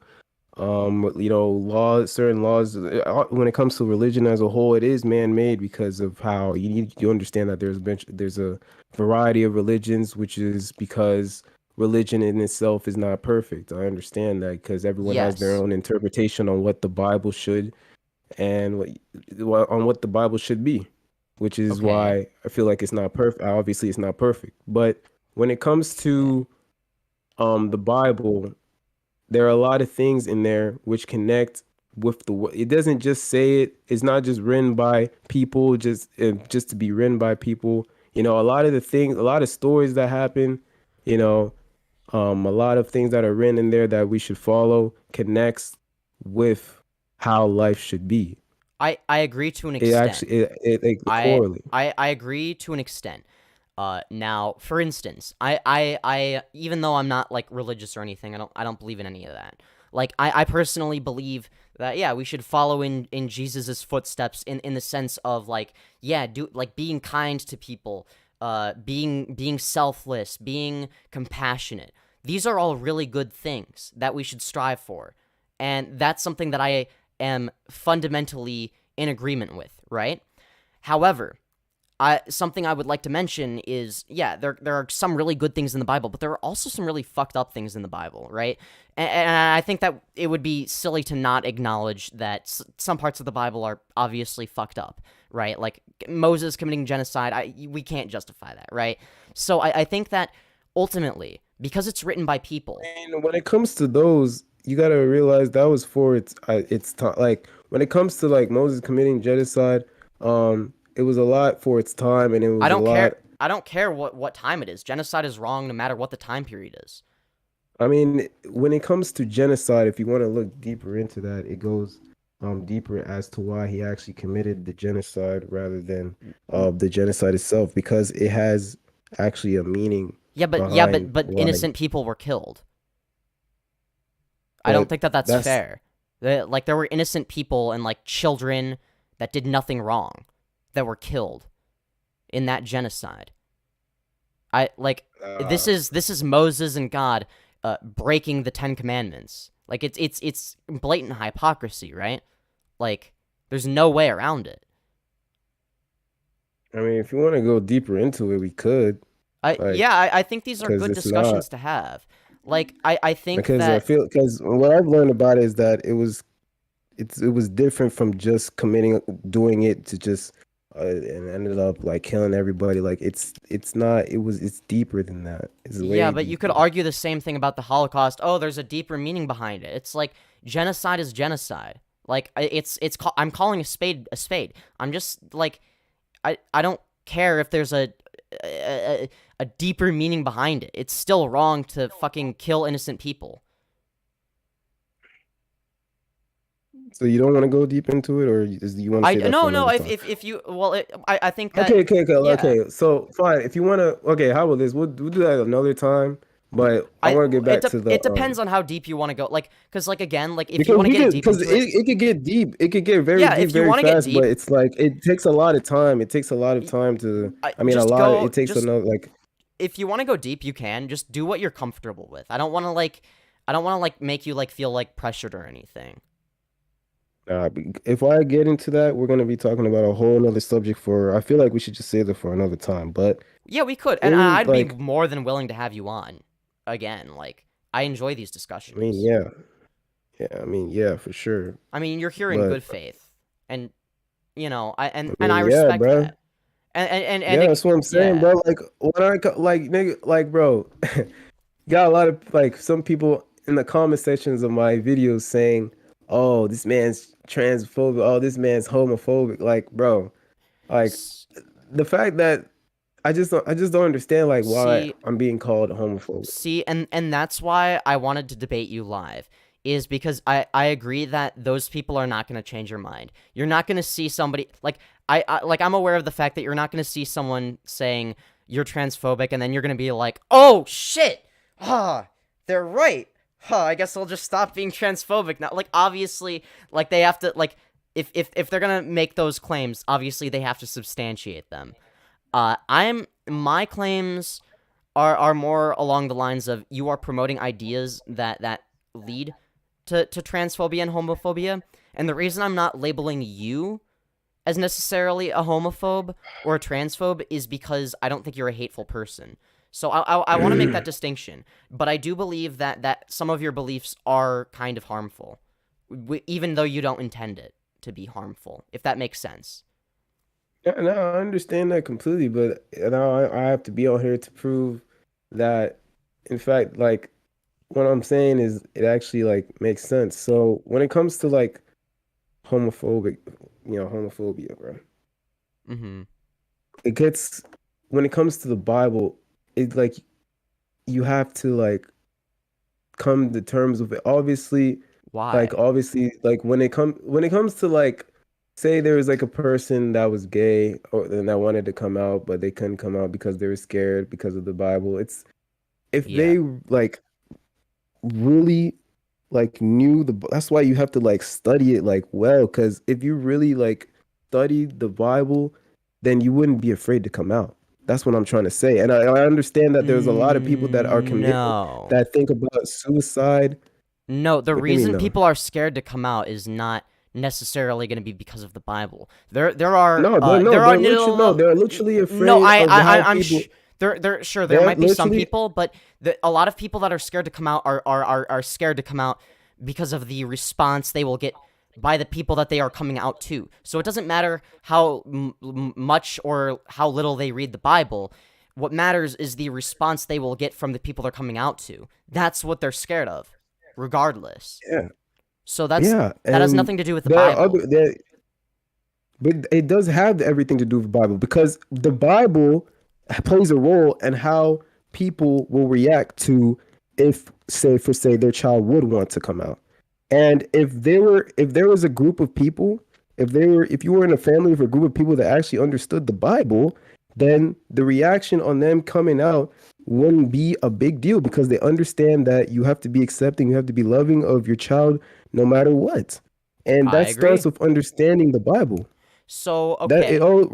certain laws, when it comes to religion as a whole, it is man-made because of how you understand that there's a variety of religions, which is because religion in itself is not perfect. I understand that because everyone has their Yes. own interpretation on what the Bible should and what the Bible should be, which is Okay. why I feel like it's not perfect. Obviously, it's not perfect, but when it comes to the Bible, there are a lot of things in there which connect with it doesn't just say it. It's not just written by people just to be written by people. A lot of stories that happen, a lot of things that are written in there that we should follow connects with how life should be. I agree to an It extent. actually it I correlates. I agree to an extent. Now, for instance, I even though I'm not like religious or anything, I don't believe in any of that. Like I personally believe that yeah, we should follow in Jesus's footsteps in the sense of like yeah, being kind to people, being selfless, being compassionate. These are all really good things that we should strive for. And that's something that I am fundamentally in agreement with, right? However, something I would like to mention is, yeah, there are some really good things in the Bible, but there are also some really fucked up things in the Bible, right? And I think that it would be silly to not acknowledge that some parts of the Bible are obviously fucked up, right? Like Moses committing genocide, we can't justify that, right? So I think that ultimately, because it's written by people, And when it comes to those, you gotta realize that was for its time. Like when it comes to like Moses committing genocide, it was a lot for its time, and it was I don't a lot. care. I don't care what time it is. Genocide is wrong no matter what the time period is. I mean, when it comes to genocide, if you want to look deeper into that, it goes deeper as to why he actually committed the genocide rather than the genocide itself, because it has actually a meaning. Yeah, but behind but why. innocent people were killed. I don't think that that's fair. Like there were innocent people and like children that did nothing wrong that were killed in that genocide. This is Moses and God breaking the 10 Commandments. Like it's blatant hypocrisy, right? Like there's no way around it. I mean, if you want to go deeper into it, we could. I think these are 'cause good it's discussions not. to have. Like I think Because I that feel, because what I've learned about it is that it was different from just doing it to just and ended up like killing everybody. Like it's not, it's deeper than that. It's way yeah, but you could deeper. argue the same thing about the Holocaust. Oh, there's a deeper meaning behind it. It's like genocide is genocide. Like I'm calling a spade a spade. I'm just like I don't care if there's a deeper meaning behind it. It's still wrong to fucking kill innocent people. So you don't want to go deep into it, or you want to say that for no. another time? If you I think that Okay. So fine. If you want to, okay, how about this? We'll do that another time. But I want to get back to the. It depends on how deep you want to go. Like, because like again, like if Because you want to get deep because into it, it could get deep. It could get very Yeah, deep if you very wanna get fast. deep- But it's like it takes a lot of time. It takes a lot of time to. I mean, a just lot. go- It takes just- another like. if you want to go deep, you can. Just do what you're comfortable with. I don't want to like make you like feel like pressured or anything. If I get into that, we're gonna be talking about a whole other subject for. I feel like we should just save it for another time. But Yeah, we could, and in, I'd be like, more than willing to have you on again. Like, I enjoy these discussions. I mean, yeah. I mean, yeah, for sure. I mean, you're here in But good faith, and you know, I mean, I yeah, respect bro. that. And Yeah, that's what I'm saying, yeah. bro. Like when like nigga, like bro, got a lot of like some people in the comment sections of my videos saying, "Oh, this man's transphobic. Oh, this man's homophobic." Like, bro, like the fact that I just don't understand like why See, I'm being called homophobic. See, and that's why I wanted to debate you live, is because I agree that those people are not going to change your mind. You're not going to see somebody like I'm aware of the fact that you're not going to see someone saying you're transphobic and then you're going to be like, "Oh shit. They're right. I guess I'll just stop being transphobic now." Like obviously, like they have to like if they're going to make those claims, obviously they have to substantiate them. My claims are more along the lines of you are promoting ideas that lead to transphobia and homophobia, and the reason I'm not labeling you as necessarily a homophobe or a transphobe is because I don't think you're a hateful person. So I want to make that distinction, but I do believe that some of your beliefs are kind of harmful, even though you don't intend it to be harmful, if that makes sense. Yeah, no, I understand that completely, but now I have to be on here to prove that, in fact, like what I'm saying is it actually like makes sense. So when it comes to like homophobic, homophobia, bro, Mm-hmm. it gets when it comes to the Bible, it like you have to like come to terms with it. Obviously, Why? like when it comes to like say there was like a person that was gay or and that wanted to come out but they couldn't come out because they were scared because of the Bible. It's if Yeah. they like really like knew that's why you have to like study it like well, because if you really like studied the Bible, then you wouldn't be afraid to come out. That's what I'm trying to say. And I understand that there's a lot of people that are committed No. that think about suicide. No, the What do you mean, reason no? people are scared to come out is not necessarily going to be because of the Bible. There are No, they're literally afraid no, of how I'm people. there might be some people, but a lot of people that are scared to come out are scared to come out because of the response they will get by the people that they are coming out to. So it doesn't matter how much or how little they read the Bible. What matters is the response they will get from the people they're coming out to. That's what they're scared of, regardless. Yeah. So that has nothing to do with the Bible. But it does have everything to do with the Bible, because the Bible plays a role in how people will react to if, say, their child would want to come out. And if there was a group of people, if you were in a family with a group of people that actually understood the Bible, then the reaction on them coming out wouldn't be a big deal, because they understand that you have to be accepting, you have to be loving of your child no matter what. And that starts with understanding the Bible. So, okay. That it all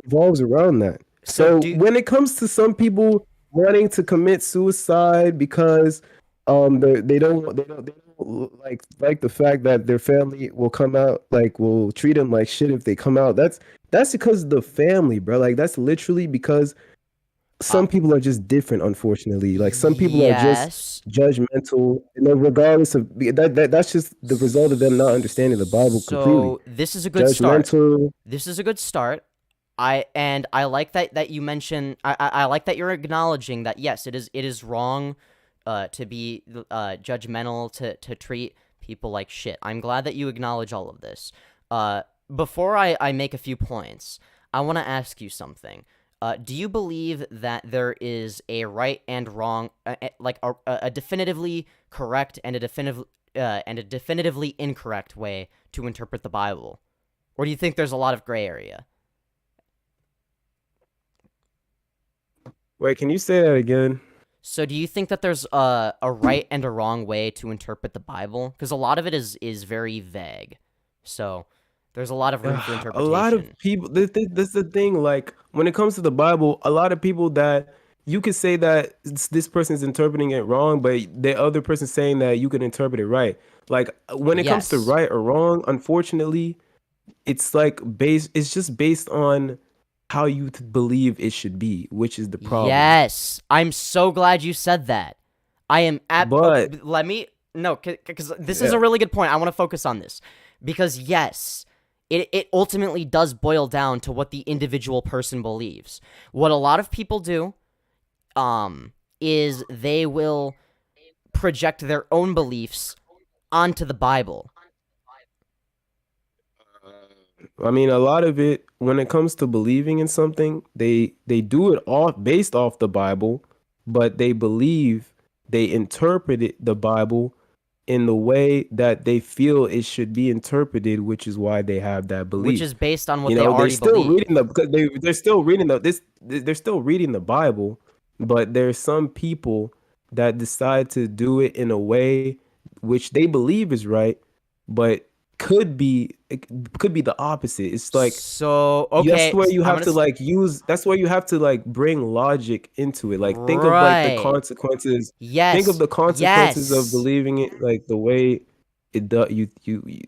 revolves around that. So when it comes to some people wanting to commit suicide because they don't like the fact that their family will come out, like, will treat them like shit if they come out, that's because of the family, bro. Like, that's literally because some people are just different, unfortunately. Like, some people are just judgmental, regardless of that's just the result of them not understanding the Bible completely. So this is a good start. This is a good start. I like that you mention. I like that you're acknowledging that, yes, it is wrong to be judgmental, to treat people like shit. I'm glad that you acknowledge all of this. Before I make a few points, I want to ask you something. Do you believe that there is a right and wrong, like a definitively correct and a definitively incorrect way to interpret the Bible? Or do you think there's a lot of gray area? Wait, can you say that again? So do you think that there's a right and a wrong way to interpret the Bible? Because a lot of it is very vague. So there's a lot of room for interpretation. A lot of people, this is the thing, like, when it comes to the Bible, a lot of people that you could say that this person is interpreting it wrong, but the other person saying that you can interpret it right. Like, when it comes to right or wrong, unfortunately, it's just based on how you believe it should be, which is the problem. Yes, I'm so glad you said that. I am because this is a really good point. I want to focus on this because, yes, it ultimately does boil down to what the individual person believes. What a lot of people do is they will project their own beliefs onto the Bible. I mean, a lot of it, when it comes to believing in something, they do it all based off the Bible, but they interpret the Bible in the way that they feel it should be interpreted, which is why they have that belief. Which is based on what they already believe. They're still reading the Bible, but there's some people that decide to do it in a way which they believe is right, but could be the opposite. It's like, so okay, that's where you have to that's where you have to bring logic into it. Like, think of like the consequences. Yes. Think of the consequences of believing it like the way it does. You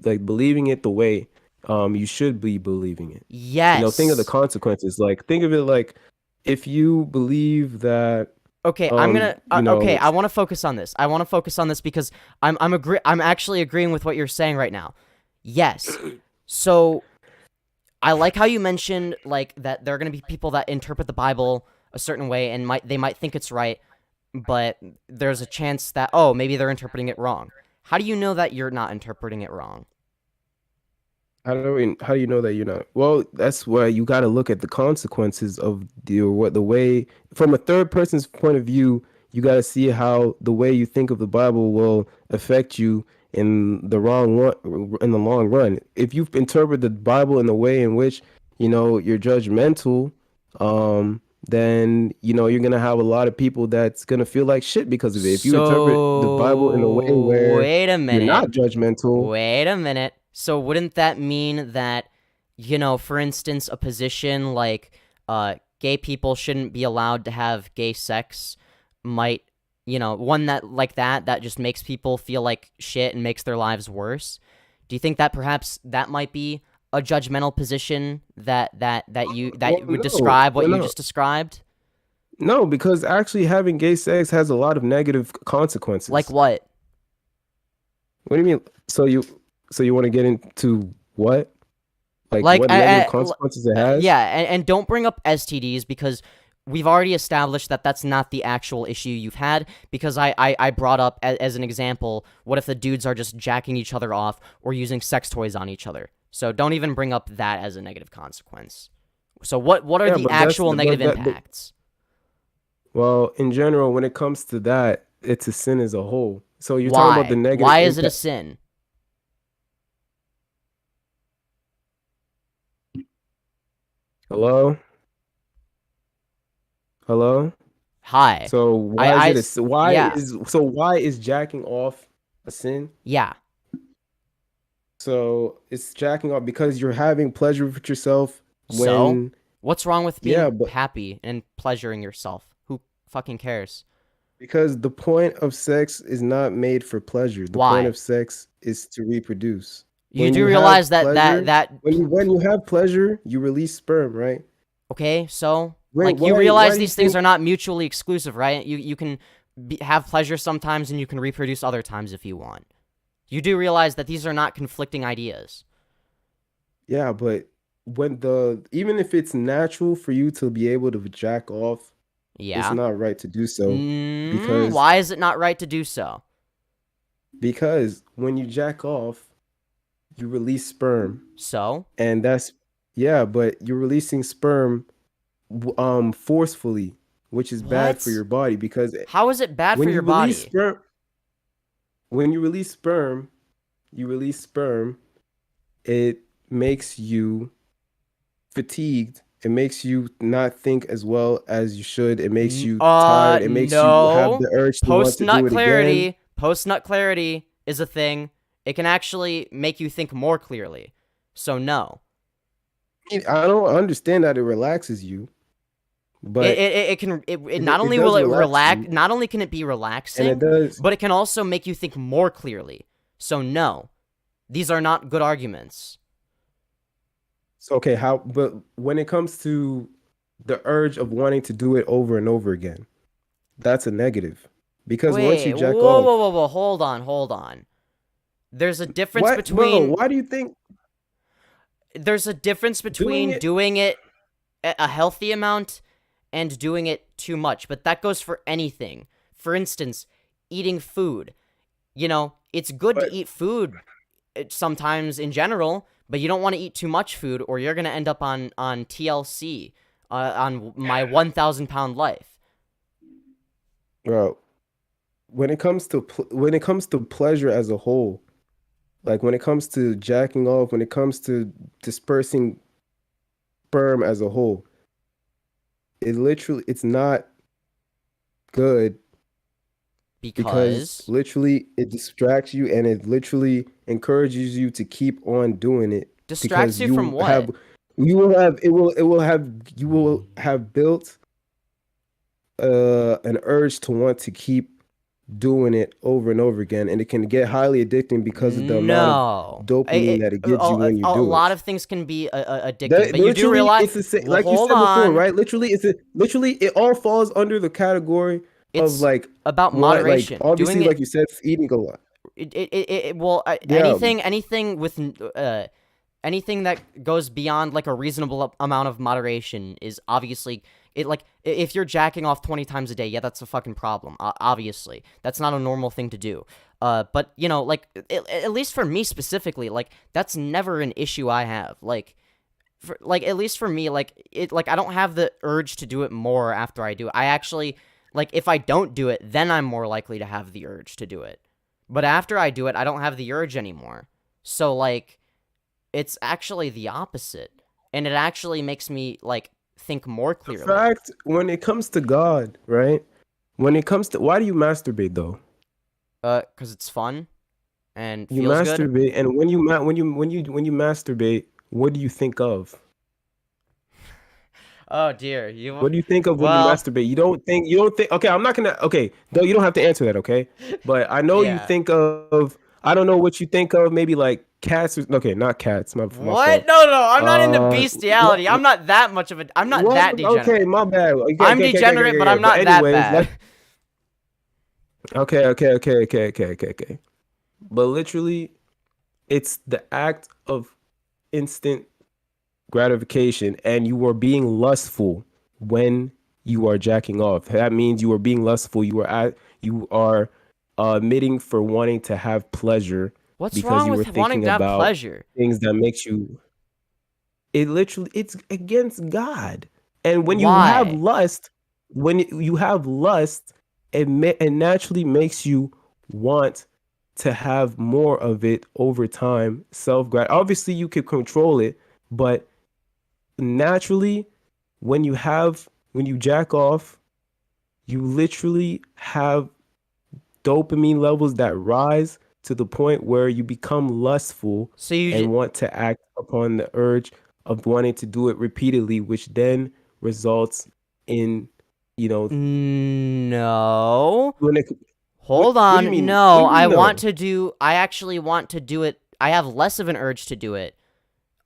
like believing it the way you should be believing it. Yes. Think of the consequences. Like, think of it like, if you believe that. Okay, I'm gonna. Okay, I want to focus on this. I want to focus on this because I'm actually agreeing with what you're saying right now. Yes. So I like how you mentioned like that there are going to be people that interpret the Bible a certain way and they might think it's right, but there's a chance that maybe they're interpreting it wrong. How do you know that you're not interpreting it wrong? How do you know that you're not? Well, that's where you got to look at the consequences of the way, from a third person's point of view. You got to see how the way you think of the Bible will affect you in the long run. If you interpret the Bible in a way in which you're judgmental, then you're gonna have a lot of people that's gonna feel like shit because of it. If you interpret the Bible in a way where you're not judgmental. Wait a minute. So wouldn't that mean that, for instance, a position like gay people shouldn't be allowed to have gay sex might, one that just makes people feel like shit and makes their lives worse? Do you think that perhaps that might be a judgmental position that would describe what you just described? No, because actually having gay sex has a lot of negative consequences. Like what? What do you mean? So you want to get into what? Like what negative consequences it has? Yeah, and don't bring up STDs because we've already established that that's not the actual issue you've had, because I brought up as an example, what if the dudes are just jacking each other off or using sex toys on each other? So don't even bring up that as a negative consequence. So what are the actual negative impacts? Well, in general, when it comes to that, it's a sin as a whole. So you're talking about the negative. Why is it a sin? Hello? Hello? Hi. So why is jacking off a sin? Yeah. So it's jacking off because you're having pleasure with yourself when... So? What's wrong with being happy and pleasuring yourself? Who fucking cares? Because the point of sex is not made for pleasure. The point of sex is to reproduce. You do realize that when you have pleasure, you release sperm, right? Okay, so you realize these things are not mutually exclusive, right? You can have pleasure sometimes and you can reproduce other times if you want. You do realize that these are not conflicting ideas. Yeah, but even if it's natural for you to be able to jack off, it's not right to do so. Because why is it not right to do so? Because when you jack off, you release sperm. So? And but you're releasing sperm forcefully, which is bad for your body. Because how is it bad for your body? When you release sperm, it makes you fatigued. It makes you not think as well as you should. It makes you tired. It makes you have the urge to want to do it again. Post-nut clarity is a thing. It can actually make you think more clearly. So no. I don't understand that it relaxes you. But not only will it relax, not only can it be relaxing, but it can also make you think more clearly. So no, these are not good arguments. So, okay, but when it comes to the urge of wanting to do it over and over again, that's a negative. Because once you jack off... Whoa, hold on. There's a difference between... Bro, why do you think... There's a difference between doing it a healthy amount and doing it too much, but that goes for anything. For instance, eating food. You know, it's good to eat food sometimes in general, but you don't want to eat too much food or you're going to end up on TLC, on my 1,000-pound life. Bro, when it comes to pleasure as a whole, like when it comes to jacking off, when it comes to dispersing sperm as a whole, it's not good because literally it distracts you and it literally encourages you to keep on doing it. Distracts you from what? You will have built an urge to want to keep doing it over and over again, and it can get highly addicting because of the amount of dopamine that it gives you when you do it. A lot of things can be addictive, but you do realize, it's the same, like you said before, right? Literally, it all falls under the category of like about moderation. Like, obviously, like you said, eating a lot. Anything with anything that goes beyond like a reasonable amount of moderation is obviously. If you're jacking off 20 times a day, yeah, that's a fucking problem. Obviously, that's not a normal thing to do. But you know, like at least for me specifically, like that's never an issue I have. At least for me, I don't have the urge to do it more after I do it. I actually if I don't do it, then I'm more likely to have the urge to do it. But after I do it, I don't have the urge anymore. So it's actually the opposite, and it actually makes me think more clearly. In fact, when it comes to God, right? When it comes to why do you masturbate though? Because it's fun and you feels masturbate, good. And when you masturbate, what do you think of? Oh dear, what do you think of when you masturbate? You don't think. Okay, I'm not gonna. Okay, though you don't have to answer that. Okay, but I know you think of. I don't know what you think of. Maybe like cats. Okay, not cats. My What? fault. No. I'm not into bestiality. What, I'm not that much of a. I'm not what? that degenerate. Okay, my bad. Okay, I'm degenerate, but I'm not that bad. Okay. But literally, it's the act of instant gratification, and you are being lustful when you are jacking off. That means you are being lustful. You are admitting for wanting to have pleasure. What's because wrong you were with thinking wanting to have about pleasure? things that makes you. It's against God. And when Why? you have lust, it naturally makes you want to have more of it over time. Obviously, you can control it, but naturally, when you jack off, you literally have dopamine levels that rise to the point where you become lustful and want to act upon the urge of wanting to do it repeatedly, which then results in, No. Hold on. No, I actually want to do it. I have less of an urge to do it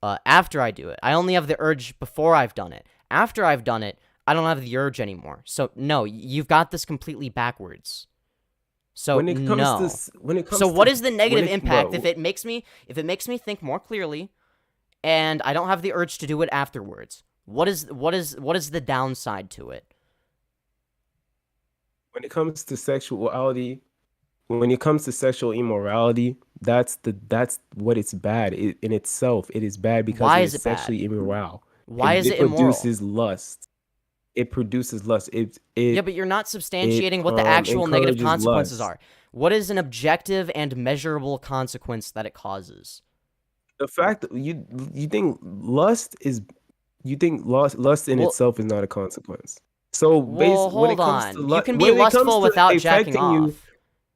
after I do it. I only have the urge before I've done it. After I've done it, I don't have the urge anymore. So no, you've got this completely backwards. So what is the negative impact if it makes me think more clearly, and I don't have the urge to do it afterwards? What is the downside to it? When it comes to sexuality, when it comes to sexual immorality, that's what it's bad in itself. It is bad because it is sexually immoral. Why is it immoral? It produces lust. Yeah, but you're not substantiating what the actual negative consequences are. What is an objective and measurable consequence that it causes? The fact that you think lust in itself is not a consequence. So hold on. You can be lustful without jacking off.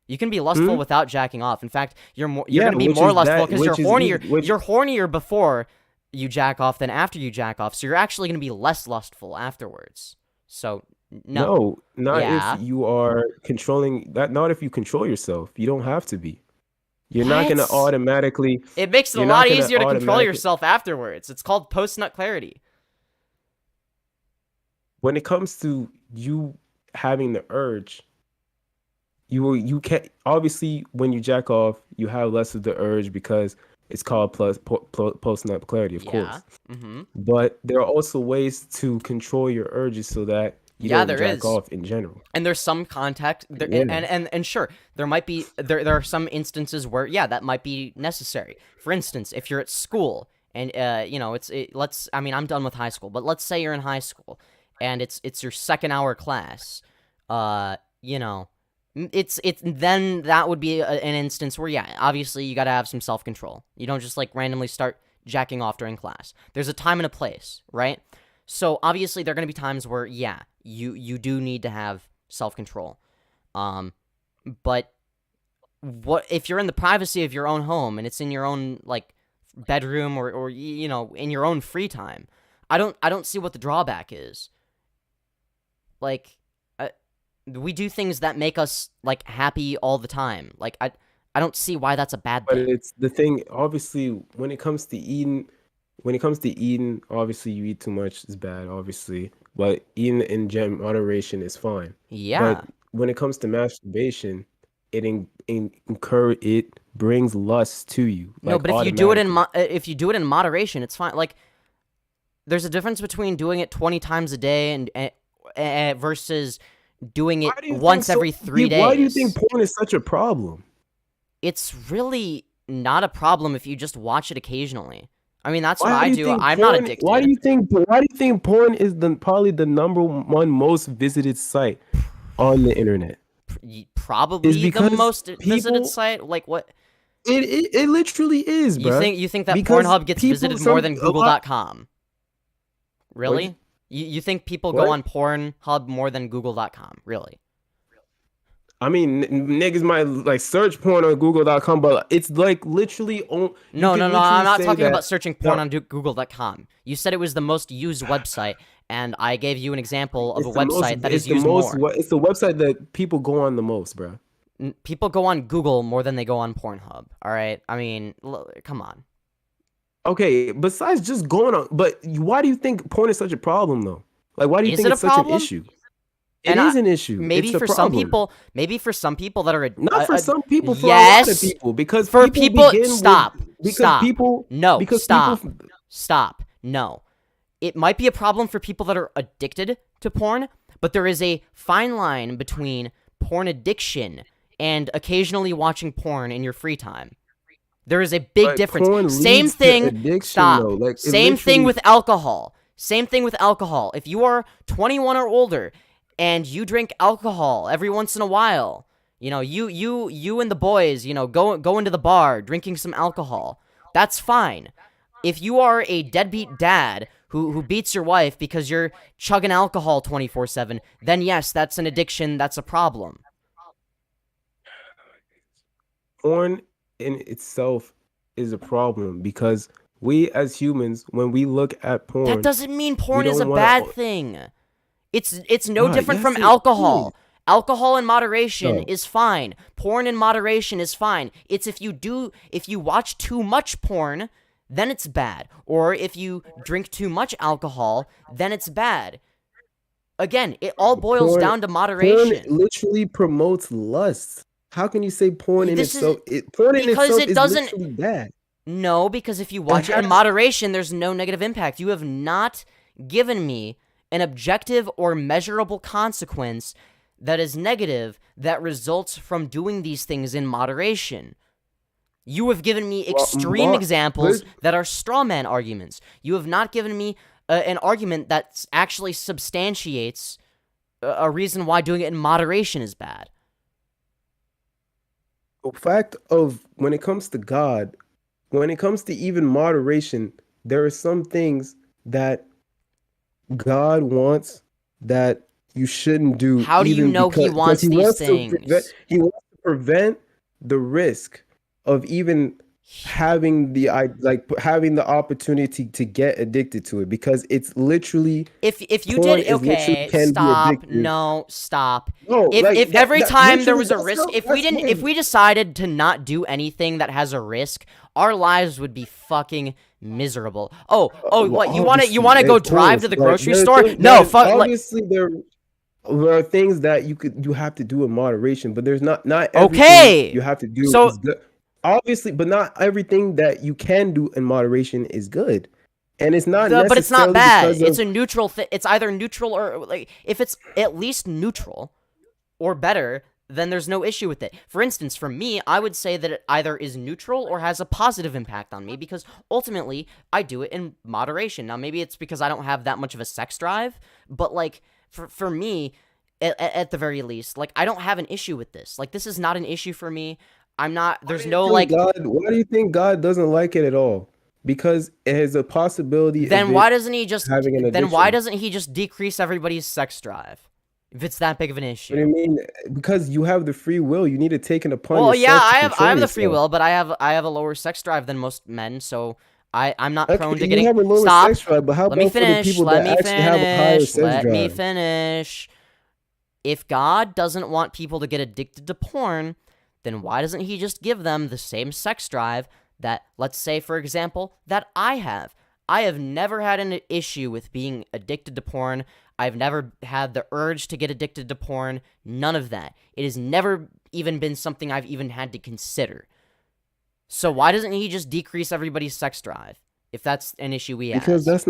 You can be lustful without jacking off. In fact, you're going to be more lustful because you're hornier. You're hornier before you jack off than after you jack off. So you're actually going to be less lustful afterwards. So no, if you are controlling that. Not if you control yourself. You don't have to be. You're not going to automatically. It makes it a lot easier to control yourself afterwards. It's called post-nut clarity. When it comes to you having the urge, you can't. Obviously, when you jack off, you have less of the urge because it's called post-nut clarity, of course. Mm-hmm. But there are also ways to control your urges so that you don't jack off in general. And there's some context, and sure, there are some instances where that might be necessary. For instance, if you're at school and I'm done with high school, but let's say you're in high school and it's your second hour class, then that would be an instance where obviously you got to have some self-control. You don't just randomly start jacking off during class. There's a time and a place, right? So obviously there are going to be times where you do need to have self-control. But what if you're in the privacy of your own home and it's in your own bedroom or in your own free time? I don't see what the drawback is. We do things that make us happy all the time. I don't see why that's a bad thing. But it's the thing. Obviously, when it comes to eating, obviously you eat too much is bad. Obviously, but eating in moderation is fine. Yeah. But when it comes to masturbation, it brings lust to you. No, but if you do it in moderation, it's fine. There's a difference between doing it 20 times a day and versus doing it once every 3 days. Why do you think porn is such a problem? It's really not a problem if you just watch it occasionally. I mean, that's what I do. I'm not addicted. Why do you think porn is probably the #1 most visited site on the internet? Probably the most visited site? What? It literally is, bro. You think that Pornhub gets visited more than Google.com? Really? You think people go on Pornhub more than Google.com? Really? I mean, niggas might search porn on Google.com, but it's literally. No. I'm not talking about searching porn on Google.com. You said it was the most used website, and I gave you an example of a website that is used more. It's the website that people go on the most, bro. People go on Google more than they go on Pornhub. All right, I mean, come on. Okay, besides just going on, but why do you think porn is such a problem though? Like, why do you think it's such an issue? It is an issue. Maybe for some people, that are not for some people, for yes, a lot of people, because for people, stop. No, it might be a problem for people that are addicted to porn, but there is a fine line between porn addiction and occasionally watching porn in your free time. There is a big difference. Same thing. Stop. Like, same thing with alcohol. Same thing with alcohol. If you are 21 or older and you drink alcohol every once in a while, you know, you and the boys, you know, go into the bar drinking some alcohol. That's fine. If you are a deadbeat dad who beats your wife because you're chugging alcohol 24/7, then yes, that's an addiction. That's a problem. Porn in itself is a problem because we as humans, when we look at porn, that doesn't mean porn is a bad thing. It's no different from alcohol. Alcohol in moderation is fine. Porn in moderation is fine. It's if you watch too much porn, then it's bad. Or if you drink too much alcohol, then it's bad. Again, it all boils down to moderation. Porn literally promotes lust. How can you say porn in itself? Porn in itself is literally bad. No, because if you watch it in moderation, there's no negative impact. You have not given me an objective or measurable consequence that is negative that results from doing these things in moderation. You have given me extreme examples that are straw man arguments. You have not given me an argument that actually substantiates a reason why doing it in moderation is bad. The fact of when it comes to God, when it comes to even moderation, there are some things that God wants that you shouldn't do. How do you know he wants these things? He wants to prevent the risk of even having the opportunity to get addicted to it, because it's literally if you did stop. If every time there was a risk, if we decided to not do anything that has a risk, our lives would be fucking miserable. What you want to go drive to the grocery store? No, fuck. Obviously, there are things that you have to do in moderation, but there's not everything okay. You have to do is good. Obviously, but not everything that you can do in moderation is good. And it's not but it's not bad. It's a neutral thing. It's either neutral or, like, if it's at least neutral or better, then there's no issue with it. For instance, for me, I would say that it either is neutral or has a positive impact on me, because ultimately I do it in moderation. Now, maybe it's because I don't have that much of a sex drive, but, like, for me, at the very least, like, I don't have an issue with this. Like, this is not an issue for me. I'm not, there's no, like... why do you think God doesn't like it at all? Because it has a possibility. Then why doesn't he just decrease everybody's sex drive? If it's that big of an issue. What do you mean? Because you have the free will. You need to take it upon yourself. Well, yeah, I have the free will, but I have a lower sex drive than most men, so I'm not prone to getting... You have a lower sex drive, but how about for the people that actually have a higher sex drive? Let me finish. If God doesn't want people to get addicted to porn, then why doesn't he just give them the same sex drive that, let's say, for example, that I have? I have never had an issue with being addicted to porn. I've never had the urge to get addicted to porn. None of that. It has never even been something I've even had to consider. So why doesn't he just decrease everybody's sex drive, if that's an issue we have? Because that's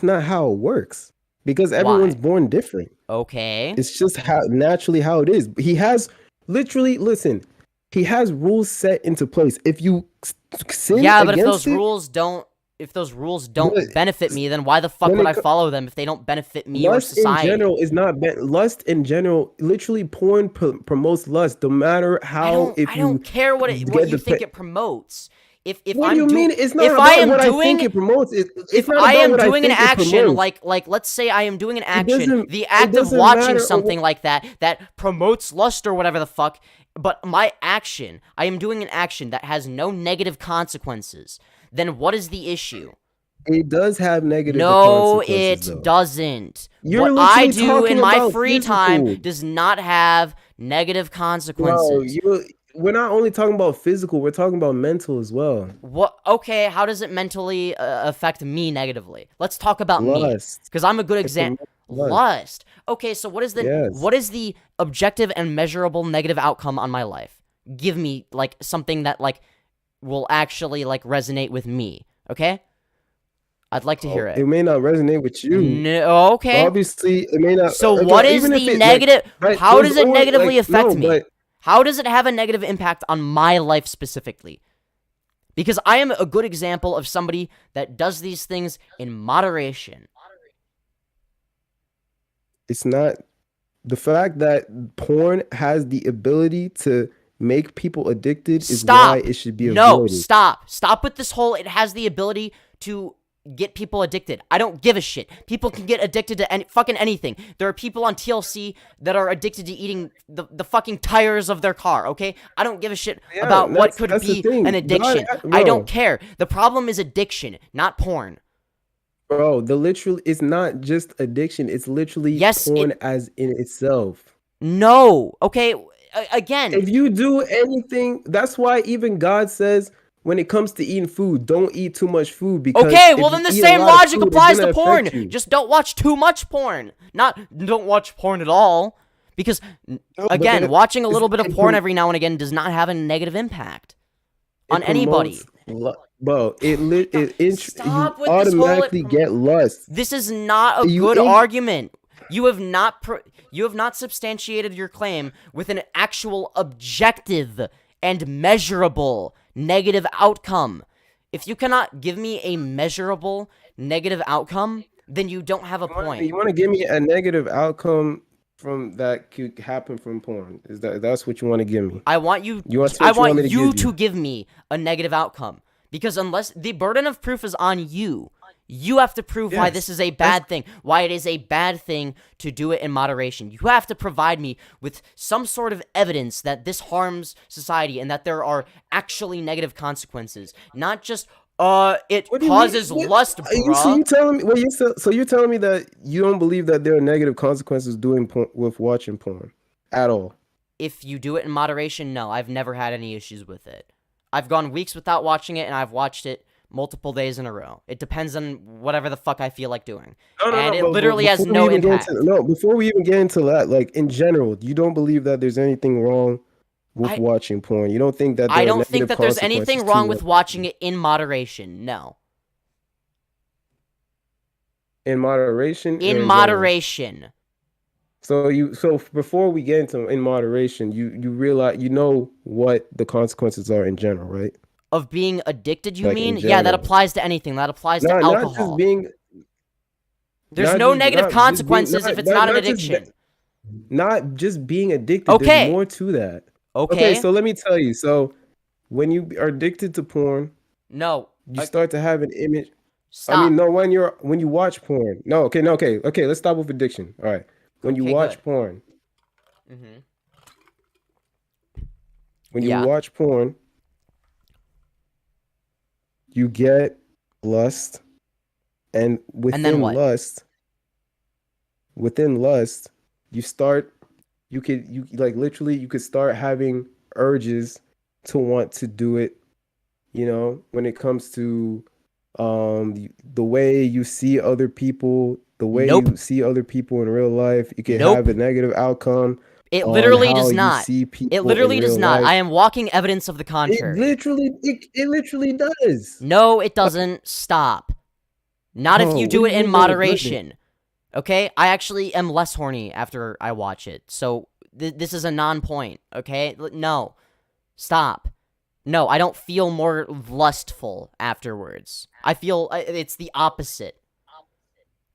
not how it works. Because everyone's born different. Okay. It's just naturally how it is. He has... Literally, listen, he has rules set into place. If you sin but if those rules don't benefit me, then why the fuck would I follow them if they don't benefit me or society? Lust in general, literally porn promotes lust, no matter how. I don't care what you think it promotes. What do you mean? It's not about what I think it promotes. If I am doing an action, like let's say I am doing an action, the act of watching something like that promotes lust or whatever the fuck, but my action, I am doing an action that has no negative consequences, then what is the issue? It does have negative consequences. No, it doesn't. What I do in my free time does not have negative Bro, consequences. we're not only talking about physical, we're talking about mental as well. What? Okay, how does it mentally affect me negatively? Let's talk about me, Lust. because I'm a good It's a example. lust. Lust. Okay, so what is Yes. the objective and measurable negative outcome on my life? Give me like something that like will actually like resonate with me. Okay, I'd like to hear it. It may not resonate with you. No, okay. Obviously, it may not. So okay, what is even if the it, negative? like, How there's does it always, negatively like, affect no, me? but- How does it have a negative impact on my life specifically? Because I am a good example of somebody that does these things in moderation. It's not the fact that porn has the ability to make people addicted is why it should be No, avoided. stop with this whole, it has the ability to get people addicted. I don't give a shit. People can get addicted to fucking anything. There are people on TLC that are addicted to eating the fucking tires of their car, okay? I don't give a shit about what could be an addiction. I don't care. The problem is addiction, not porn. Bro, it's not just addiction. It's literally porn as in itself. No, okay? Again, if you do anything, that's why even God says when it comes to eating food, don't eat too much food, because okay, well then the same logic applies to porn. You. Just don't watch too much porn. Not don't watch porn at all. Because again, watching a little bit of porn every now and again does not have a negative impact on anybody. Bro, you automatically get lust. This is not a good argument. You have not substantiated your claim with an actual objective and measurable negative outcome. If you cannot give me a measurable negative outcome, then you don't have a point. You want to give me a negative outcome from that could happen from porn? That's what you want to give me? I want you to give me a negative outcome, because unless the burden of proof is on you. You have to prove why this is a bad thing, why it is a bad thing to do it in moderation. You have to provide me with some sort of evidence that this harms society and that there are actually negative consequences, not just it causes lust, bro. So you telling me? So you're telling me that you don't believe that there are negative consequences with watching porn at all? If you do it in moderation, no. I've never had any issues with it. I've gone weeks without watching it, and I've watched it multiple days in a row. It depends on whatever the fuck I feel like doing. It literally has no impact. Before we even get into that, like in general, you don't believe that there's anything wrong with watching porn? You don't think that I don't think that there's anything wrong with watching it in moderation. No. In moderation? In moderation. So before we get into in moderation, you realize, you know what the consequences are in general, right? Of being addicted, you mean? Yeah, that applies to anything. That applies to alcohol. Not just being... There's no negative consequences if it's not an addiction. Not just being addicted. Okay. There's more to that. Okay. So let me tell you. So when you are addicted to porn... No. You start to have an image... Stop. I mean, no, when you watch porn... Okay, let's stop with addiction. All right. When you watch porn... Mm-hmm. When you watch porn... You get lust, and within lust, you could start having urges to want to do it. You know, when it comes to the way you see other people, you see other people in real life, you can have a negative outcome. It literally does not. It literally does not. I am walking evidence of the contrary. It literally does. No, it doesn't. Stop. Not if you do it in moderation. Okay? I actually am less horny after I watch it. So this is a non-point. Okay? No. Stop. No, I don't feel more lustful afterwards. I feel it's the opposite.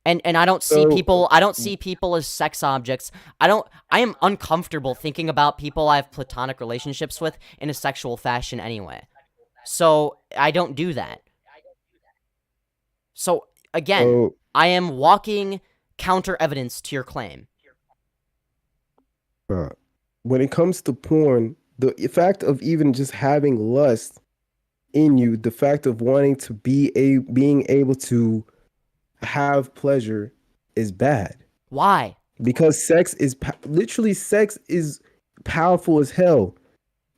And I don't see people as sex objects. I am uncomfortable thinking about people I have platonic relationships with in a sexual fashion anyway. So I don't do that. So again, I am walking counter evidence to your claim. When it comes to porn, the fact of even just having lust in you, the fact of wanting to being able to have pleasure is bad. Why? Because sex is powerful as hell.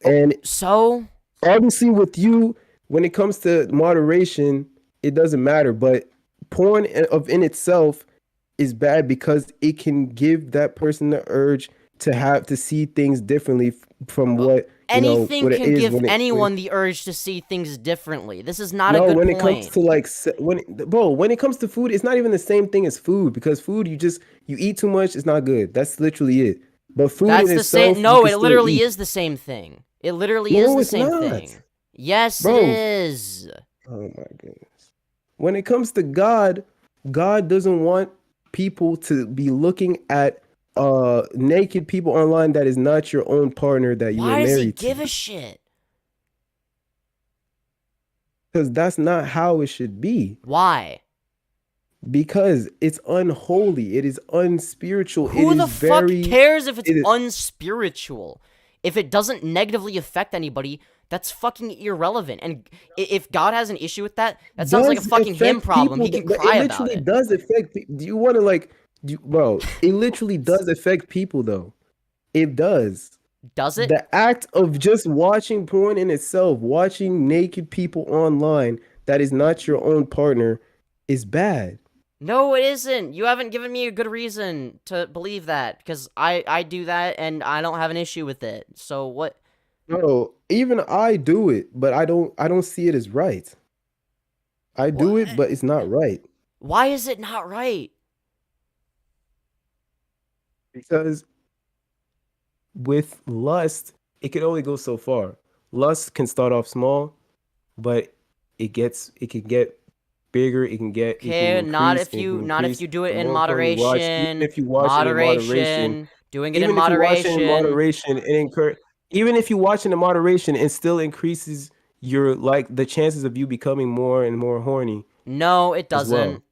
And So obviously with you, when it comes to moderation, it doesn't matter. But porn in itself is bad because it can give that person the urge to have to see things differently from what anything what it can is give when anyone the urge to see things differently. This is not a no, good when point. it comes to like when it comes to food, it's not even the same thing as food because food you eat too much, it's not good. That's literally it. But food That's in the itself, same. No, you it can literally still eat. is the same thing. It literally No, is the it's same not. thing. Yes, Bro. it is. Oh my goodness. When it comes to God, God doesn't want people to be looking at naked people online that is not your own partner that you Why were does he married give to. a shit? Because that's not how it should be. Why? Because it's unholy. It is unspiritual. Who it the is fuck very, cares if it's it is- unspiritual? If it doesn't negatively affect anybody, that's fucking irrelevant. And if God has an issue with that, that sounds like a does fucking him affect problem. people, He can but cry it about literally it. does affect. Do you want to bro? It literally does affect people, though. It does. Does it? The act of just watching porn in itself, watching naked people online that is not your own partner, is bad. No, it isn't. You haven't given me a good reason to believe that, because I do that and I don't have an issue with it. So what? No, even I do it, but I don't see it as right. I do it, but it's not right. Why is it not right? Because with lust, it can only go so far. Lust can start off small, but it can get bigger. It can get Okay, it can not increase, if you do it the in more porn you watch, moderation. even if you watch it in moderation, Doing it in even if you watch it in moderation. moderation, even if you watch it in moderation, it still increases your the chances of you becoming more and more horny. No, it as well. doesn't.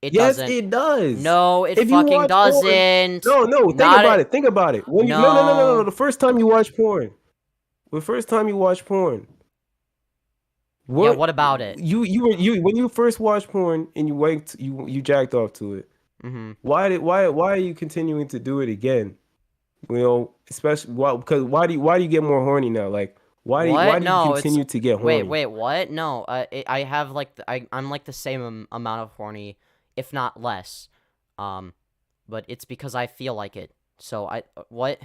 It Yes, doesn't. it does. No, it If you fucking watch porn- doesn't. No, think Not about it- it. Think about it. When no. The first time you watch porn. The first time you watch porn. Yeah, what about it? You when you first watched porn and you jacked off to it. Mm-hmm. Why are you continuing to do it again? Especially why do you get more horny now? Like why do you continue to get horny? Wait, what? No, I have I'm like the same amount of horny, if not less. But it's because I feel like it. So what?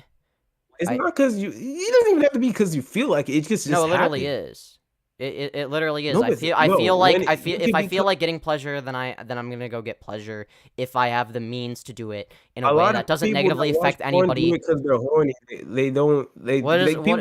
It's not because it doesn't even have to be because you feel like it. It's just no, it literally happened. is. It literally is. No, I feel like if I feel like getting pleasure, then I'm gonna go get pleasure if I have the means to do it in a way that doesn't negatively affect anybody. Because they're horny. People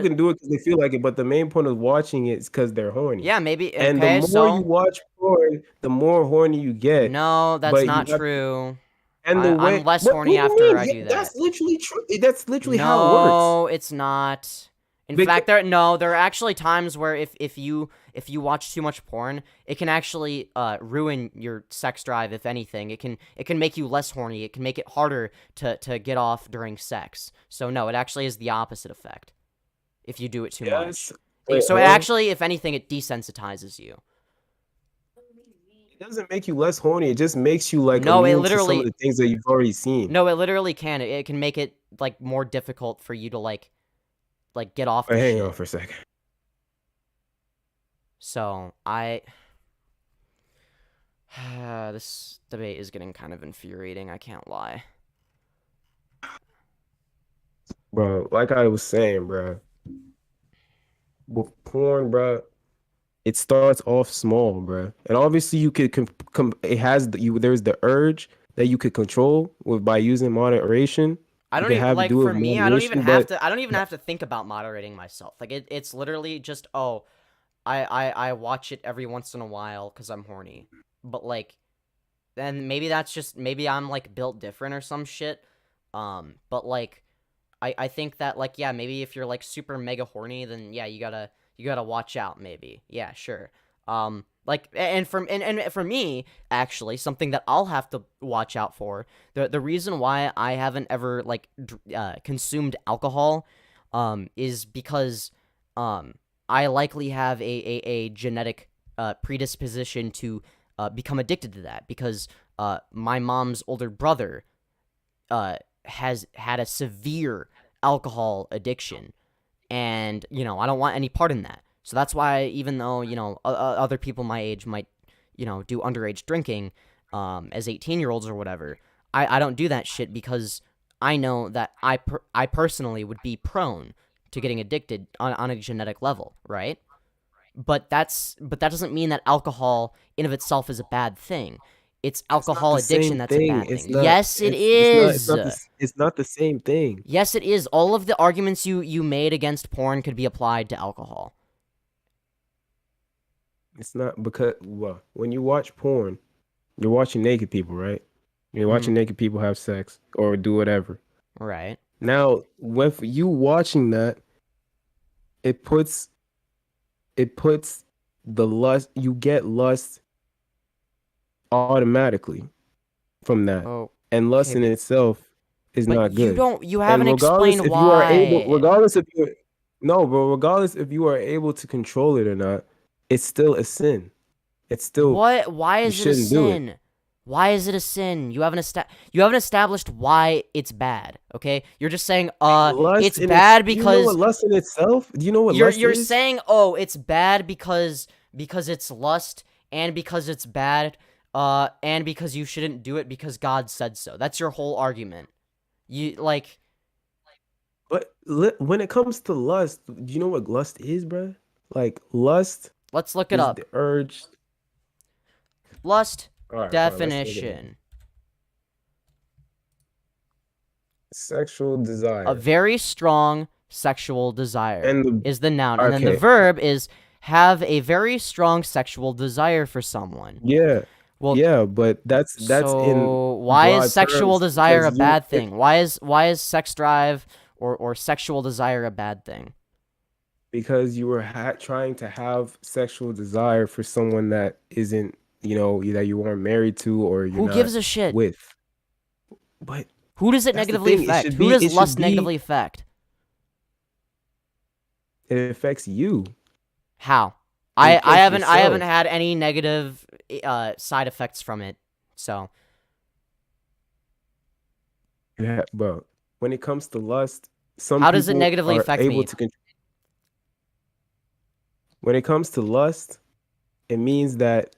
can do it because they feel like it, but the main point of watching it is because they're horny. Yeah, maybe. Okay, and the more you watch porn, the more horny you get. No, that's not true. And I'm less horny after I do that. That's literally true. That's literally how it works. No, it's not. In fact, there are actually times where if you watch too much porn, it can actually ruin your sex drive. If anything, it can make you less horny. It can make it harder to get off during sex. So no, it actually is the opposite effect if you do it too much. So it actually, if anything, it desensitizes you. It doesn't make you less horny. It just makes you immune to some of the things that you've already seen. No, it literally can. It can make it more difficult for you to get off. Hang on for a second. So this debate is getting kind of infuriating. I can't lie. Bro, like I was saying, bro, with porn, bro, it starts off small, bro, and obviously you could there's the urge that you could control by using moderation. I don't even for me. I don't even have to think about moderating myself. It's literally just I watch it every once in a while because I'm horny, but then maybe I'm built different or some shit. But I think that yeah, maybe if you're super mega horny, then yeah, you gotta watch out. Maybe yeah, sure. And for me, actually, something that I'll have to watch out for, the reason why I haven't ever consumed alcohol, is because I likely have a genetic predisposition to become addicted to that, because my mom's older brother has had a severe alcohol addiction. And, you know, I don't want any part in that. So that's why, even though, you know, other people my age might, you know, do underage drinking as 18-year-olds or whatever, I don't do that shit because I know that I personally would be prone to getting addicted on a genetic level, right? But that doesn't mean that alcohol in of itself is a bad thing. It's alcohol addiction that's a bad thing. Yes, it is. It's not the same thing. Yes, it is. All of the arguments you made against porn could be applied to alcohol. It's not because, well, when you watch porn, you're watching naked people, right? You're watching naked people have sex or do whatever. Right. Now, with you watching that, it puts the lust, you get lust automatically from that. Oh, and lust in itself is not good. You haven't explained why. Regardless if you are able to control it or not, it's still a sin. It's still why is it a sin? Why is it a sin? You haven't established why it's bad. Okay, you're just saying it's bad because. Do you know what lust in itself? Do you know what lust is? You're saying it's bad because it's lust and because it's bad and because you shouldn't do it because God said so. That's your whole argument. But when it comes to lust, do you know what lust is, bro? Like lust. Let's look it up. The urge. Lust definition. Sexual desire. A very strong sexual desire is the noun. And then the Okay. verb is have a very strong sexual desire for someone. Yeah. Well, yeah, but that's so in why broad is sexual terms, desire a because bad thing? Why is sex drive or sexual desire a bad thing? Because you were trying to have sexual desire for someone that isn't, you know, that you weren't married to or you're Who gives a shit? With. But who does it that's the negatively thing, affect? Who does lust negatively affect? It affects you. How? I haven't had any negative side effects from it. So Yeah, but when it comes to lust, how does it negatively affect me? When it comes to lust, it means that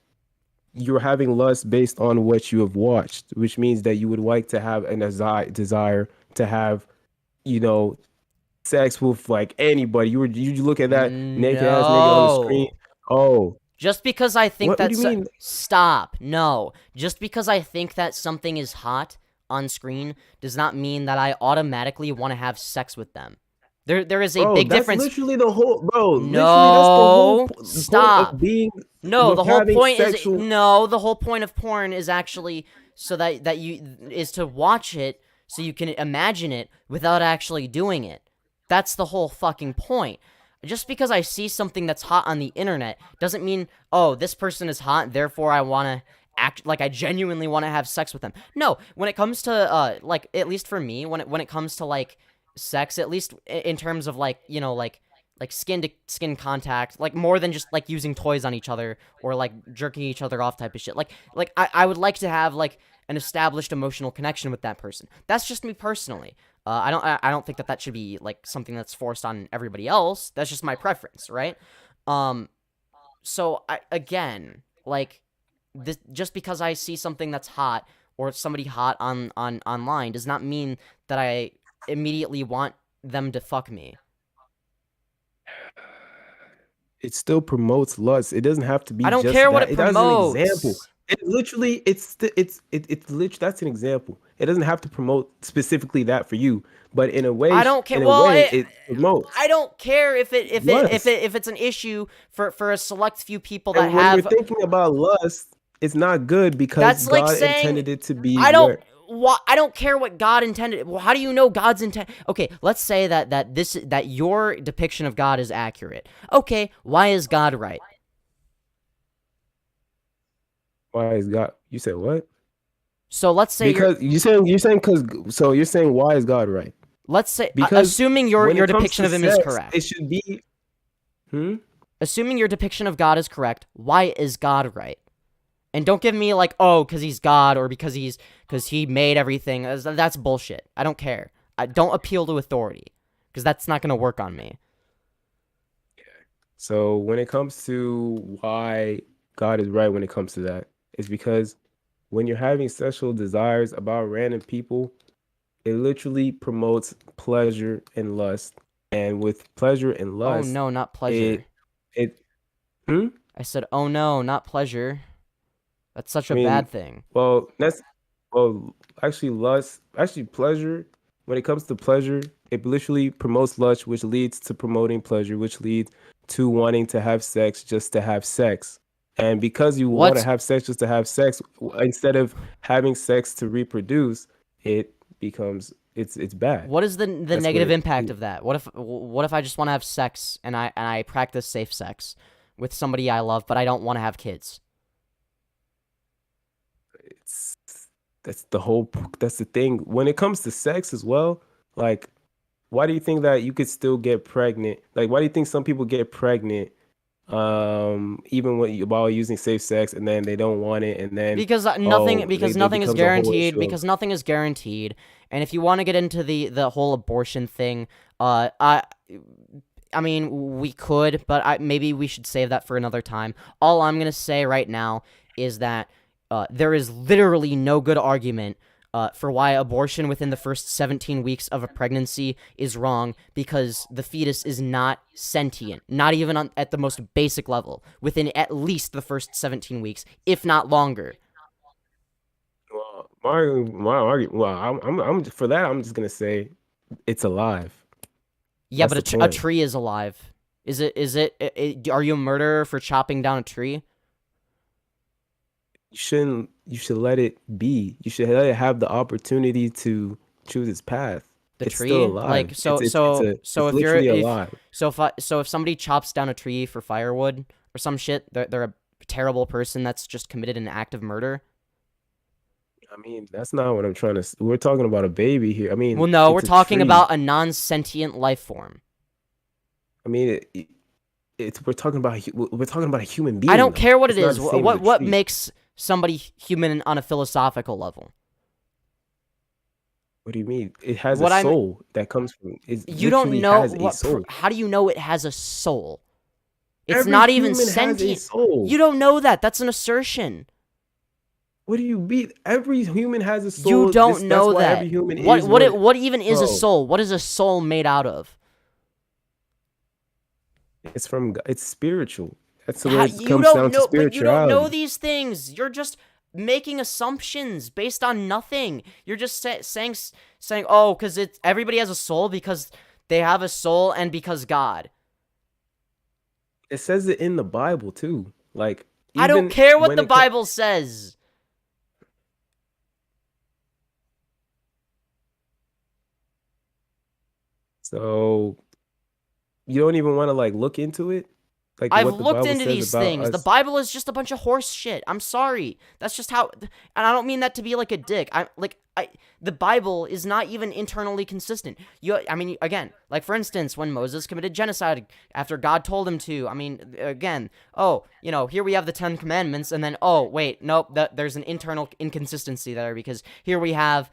you're having lust based on what you have watched, which means that you would like to have a desire to have, you know, sex with like anybody. You look at that naked ass nigga on the screen. Oh. Just because I think what do you mean? Stop. No. Just because I think that something is hot on screen does not mean that I automatically want to have sex with them. There is a big difference. That's literally the whole, bro. No, stop. The whole point is the whole point of porn is actually so that you is to watch it so you can imagine it without actually doing it. That's the whole fucking point. Just because I see something that's hot on the internet doesn't mean, oh, this person is hot, therefore I want to act like I genuinely want to have sex with them. No, when it comes to like, at least for me, when it comes to like sex, at least in terms of like, you know, like skin to skin contact, like more than just like using toys on each other or like jerking each other off type of shit. Like I would like to have like an established emotional connection with that person. That's just me personally. I don't think that should be like something that's forced on everybody else. That's just my preference, right? So again, like this, just because I see something that's hot or somebody hot on online does not mean that I immediately want them to fuck me. It still promotes lust. It doesn't have to be. I don't care what it promotes. That's an example. It literally, it's literally, that's an example. It doesn't have to promote specifically that for you, but in a way, I don't care. It promotes. I don't care if it's an issue for a select few people that have. When you're thinking about lust, it's not good because that's God like saying, intended it to be. I don't care what God intended. Well, how do you know God's intent? Okay, let's say that your depiction of God is accurate. Okay, why is God right? Why is God? You said what? So let's say you're saying why is God right? Let's say assuming your depiction of him is correct. It should be. Assuming your depiction of God is correct, why is God right? And don't give me like, oh, because he's God or because he made everything. That's bullshit. I don't care. don't appeal to authority, because that's not gonna work on me. So when it comes to why God is right when it comes to that, it's because when you're having sexual desires about random people, it literally promotes pleasure and lust. And with pleasure and lust, Oh no, not pleasure. It hmm? I said, oh no, not pleasure. That's such a bad thing. Well, actually pleasure, when it comes to pleasure, it literally promotes lust, which leads to promoting pleasure, which leads to wanting to have sex just to have sex. And because you want to have sex just to have sex, instead of having sex to reproduce, it becomes it's bad. What is the negative impact of that? What if I just want to have sex and I practice safe sex with somebody I love, but I don't want to have kids? That's the thing. When it comes to sex as well, like, why do you think that you could still get pregnant? Like, why do you think some people get pregnant even while using safe sex, and then they don't want it, and then because nothing is guaranteed, because nothing is guaranteed. And if you want to get into the whole abortion thing, I mean, we could, but maybe we should save that for another time. All I'm gonna say right now is that there is literally no good argument for why abortion within the first 17 weeks of a pregnancy is wrong, because the fetus is not sentient, not even at the most basic level, within at least the first 17 weeks, if not longer. Well, I'm for that. I'm just gonna say it's alive. Yeah, but a tree is alive. Is it? Are you a murderer for chopping down a tree? You should let it be. You should let it have the opportunity to choose its path. It's tree, still alive. Like if somebody chops down a tree for firewood or some shit, they're a terrible person that's just committed an act of murder. I mean, that's not what I'm trying to. We're talking about a baby here. I mean, well, no, we're talking about a non-sentient life form. I mean, we're talking about a human being. I don't care what it is. What makes somebody human on a philosophical level? What do you mean? It has a soul that comes from. You don't know how do you know it has a soul? It's not even sentient. You don't know that. That's an assertion. What do you mean? Every human has a soul. You don't know that. Every human what even is a soul? What is a soul made out of? It's spiritual. That's the way it comes down to spirituality. But you don't know these things. You're just making assumptions based on nothing. You're just saying, oh, because everybody has a soul because they have a soul and because God. It says it in the Bible too. Like, I don't care what the Bible says. So you don't even want to like look into it? Like, I've looked into these things. The Bible is just a bunch of horse shit. I'm sorry. That's just how, and I don't mean that to be like a dick. The Bible is not even internally consistent. I mean, again, like for instance, when Moses committed genocide after God told him to. I mean, again, here we have the 10 Commandments, and then wait, nope, there's an internal inconsistency there, because here we have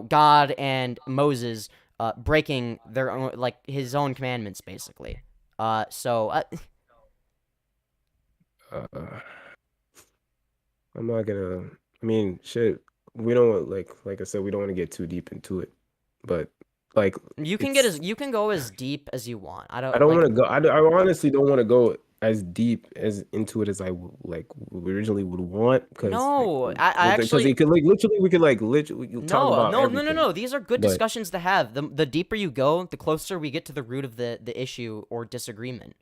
God and Moses breaking their own, like his own commandments, basically. I'm not gonna. I mean, shit. We don't like I said. We don't want to get too deep into it, but like you can go as deep as you want. I don't want to go. I honestly don't want to go as deep into it as I originally would want. No, because it could literally we could talk about everything. No. These are good discussions to have. The deeper you go, the closer we get to the root of the issue or disagreement.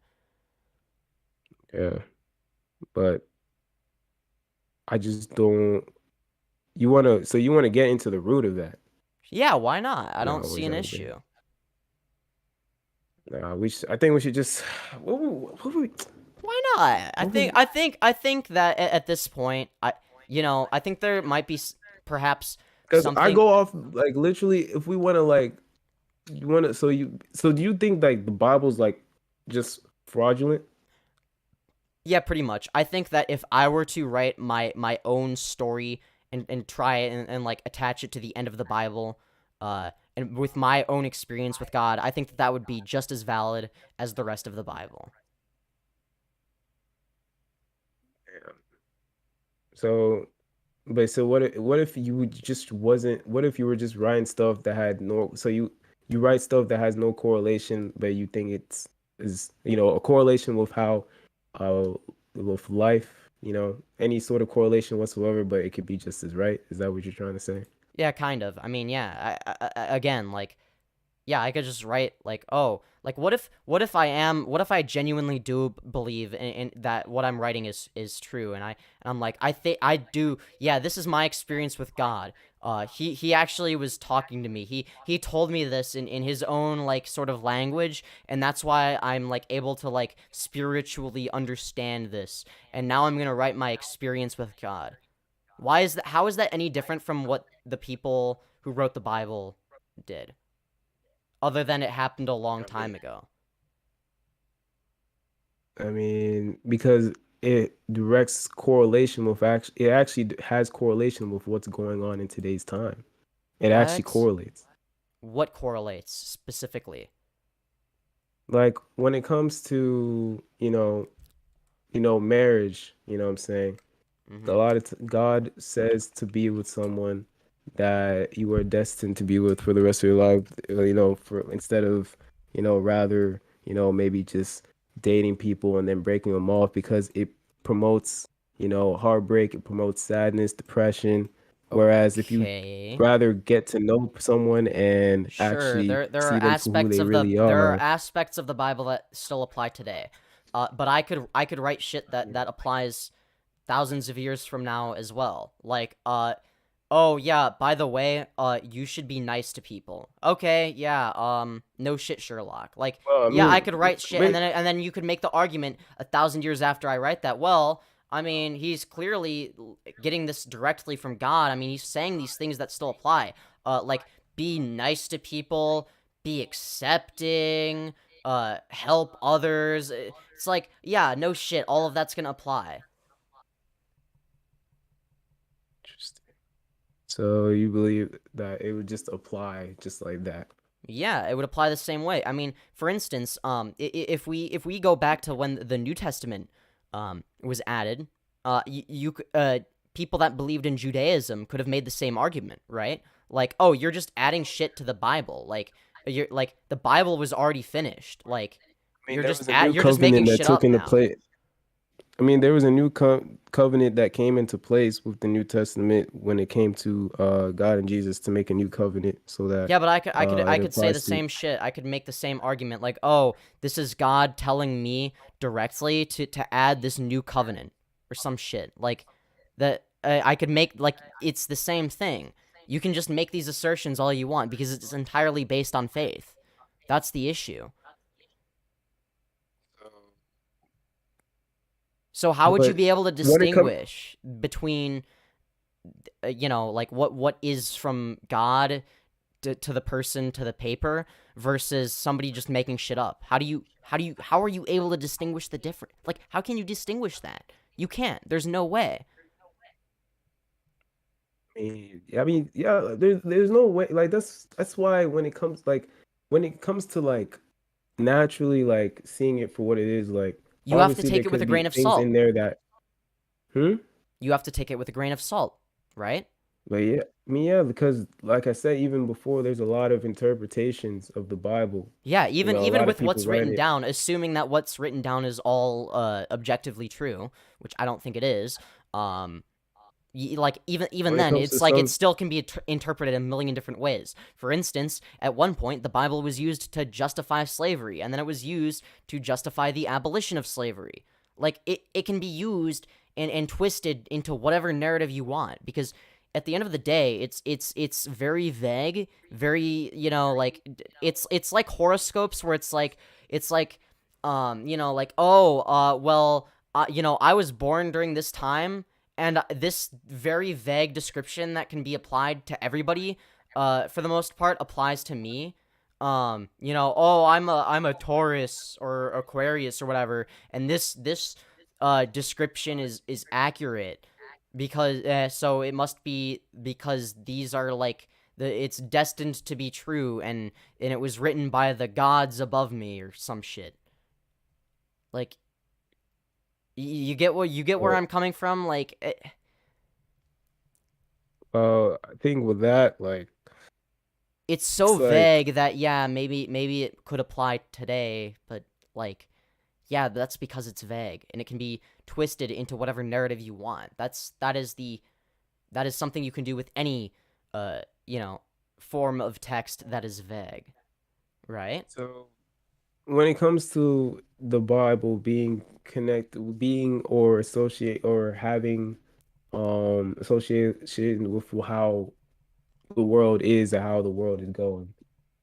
Yeah, but I just don't. You want to get into the root of that? Yeah, why not? I don't see an issue. Nah, I think we should just. Why not? I think that at this point, I think there might be perhaps because something. I go off like literally. If we want to so do you think like the Bible's like just fraudulent? Yeah, pretty much. I think that if I were to write my own story and try it and like attach it to the end of the Bible, and and with my own experience with God, I think that that would be just as valid as the rest of the Bible. Yeah. So, but so what if you just wasn't? What if you were just writing stuff that had no? So you write stuff that has no correlation, but you think it's is a correlation with how, uh, with life, any sort of correlation whatsoever, but it could be just as right. Is that what you're trying to say? Yeah, kind of. I mean, yeah. Again, like, yeah, I could just write like, oh, like what if I genuinely do believe in that what I'm writing is true, and I'm like, I think I do. Yeah, this is my experience with God. He actually was talking to me. He told me this in his own like sort of language, and that's why I'm like able to like spiritually understand this. And now I'm gonna write my experience with God. Why is that? How is that any different from what the people who wrote the Bible did? Other than it happened a long I mean, time ago. because it directs correlation with it actually has correlation with what's going on in today's time. It actually What? correlates. What correlates specifically? Like when it comes to, marriage, what I'm saying? A Mm-hmm. lot of God says to be with someone that you are destined to be with for the rest of your life, for instead of, rather, maybe just dating people and then breaking them off because it promotes, heartbreak, it promotes sadness, depression. Whereas if you Okay. rather get to know someone and Sure. actually There are see them for who aspects they of the really there are are, aspects of the Bible that still apply today. But I could write shit that applies thousands of years from now as well. Like, oh yeah, by the way, you should be nice to people. Okay, yeah, no shit, Sherlock. Like, well, yeah, I could write shit, and wait, then you could make the argument 1,000 years after I write that. Well, I mean, he's clearly getting this directly from God. I mean, he's saying these things that still apply. Like, be nice to people, be accepting, help others. It's like, yeah, no shit, all of that's gonna apply. interesting. So you believe that it would just apply just like that? Yeah, it would apply the same way. I mean, for instance, if we go back to when the New Testament was added, people that believed in Judaism could have made the same argument, right? Like, oh, you're just adding shit to the Bible. Like, you're like the Bible was already finished. Like, I mean, there was a new you're just making covenant that shit took up into now. place. I mean, there was a new covenant that came into place with the New Testament when it came to God and Jesus to make a new covenant so that Yeah, but I could I could it I could say the applies to. same shit. I could make the same argument like, "Oh, this is God telling me directly to add this new covenant or some shit." Like that I could make like it's the same thing. You can just make these assertions all you want because it's entirely based on faith. That's the issue. So how would you But be able to when it comes, distinguish between like what is from God to the person to the paper versus somebody just making shit up? How are you able to distinguish the difference? Like how can you distinguish that? You can't. There's no way. yeah, there's no way. Like that's why when it comes to like naturally like seeing it for what it is, like You have to obviously there take it with a could be grain of things in salt. there that. Hmm? You have to take it with a grain of salt, right? But yeah, yeah, because like I said, even before, there's a lot of interpretations of the Bible. Yeah, even A even lot of with people what's write written it. down, assuming that what's written down is all objectively true, which I don't think it is. Um like even When it then comes to it's like it some, still can be interpreted a million different ways. For instance, at one point the Bible was used to justify slavery, and then it was used to justify the abolition of slavery. Like it can be used and twisted into whatever narrative you want, because at the end of the day it's very vague, very like it's like horoscopes where it's like like, oh, well, I was born during this time, and this very vague description that can be applied to everybody, for the most part, applies to me. Oh, I'm a Taurus or Aquarius or whatever, and this description is accurate because so it must be because these are like it's destined to be true, and it was written by the gods above me or some shit. Like, you get where I'm coming from? Like, I think with that, like, it's so it's like, vague that, yeah, maybe it could apply today, but, like, yeah, that's because it's vague, and it can be twisted into whatever narrative you want. That is something you can do with any, form of text that is vague, right? so when it comes to the Bible being or associate or having association with how the world is and how the world is going,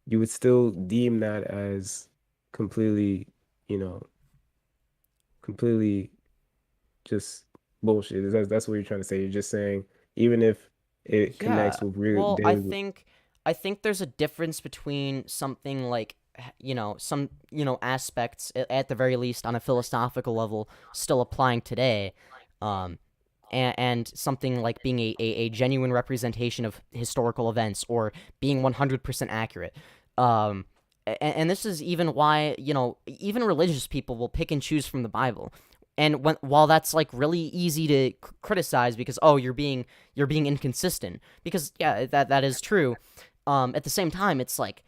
you would still deem that as completely, you know, completely just bullshit. That's what you're trying to say. You're just saying even if it Yeah. connects with real Well, daily. I think there's a difference between something like, some, aspects at the very least on a philosophical level still applying today, um and something like being a genuine representation of historical events or being 100% accurate. And this is even why, even religious people will pick and choose from the Bible. And while that's like really easy to criticize because, oh, you're being inconsistent, because yeah, that is true. At the same time, it's like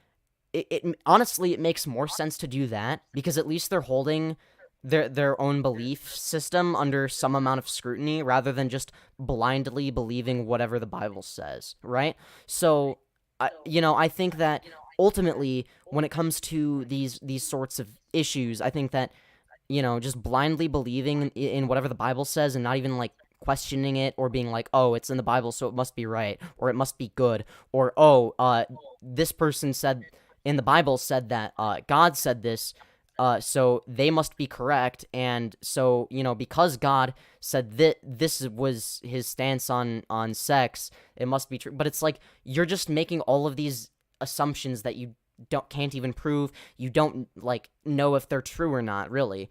it honestly, it makes more sense to do that because at least they're holding their own belief system under some amount of scrutiny rather than just blindly believing whatever the Bible says, right? So I think that ultimately when it comes to these sorts of issues, I think that, just blindly believing in whatever the Bible says and not even like questioning it or being like, oh, it's in the Bible, so it must be right or it must be good, or oh, this person said in the Bible said that God said this, so they must be correct, and so, because God said that this was his stance on sex, it must be true. But it's like you're just making all of these assumptions that you can't even prove. You don't like know if they're true or not. Really,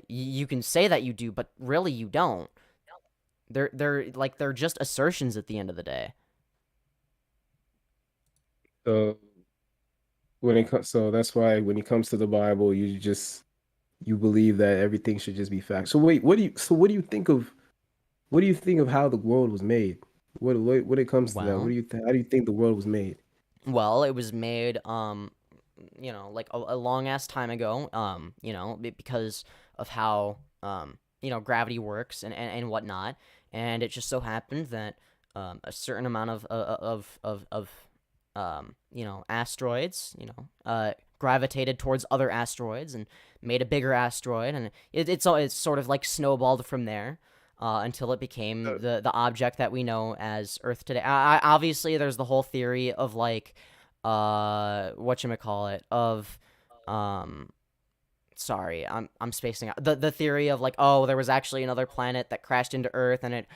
you can say that you do, but really you don't. They're just assertions at the end of the day. So so that's why when it comes to the Bible, you believe that everything should just be fact. So wait, what do you think of how the world was made? When it comes to that, Well, how do you think the world was made? Well, it was made, like a long ass time ago, because of how, gravity works and whatnot. And it just so happened that, a certain amount of asteroids, gravitated towards other asteroids and made a bigger asteroid. And it's sort of like snowballed from there. Until it became Uh, the object that we know as Earth today. Obviously, there's the whole theory of like, whatchamacallit, of, um, sorry, I'm spacing out. The theory of like, oh, there was actually another planet that crashed into Earth and it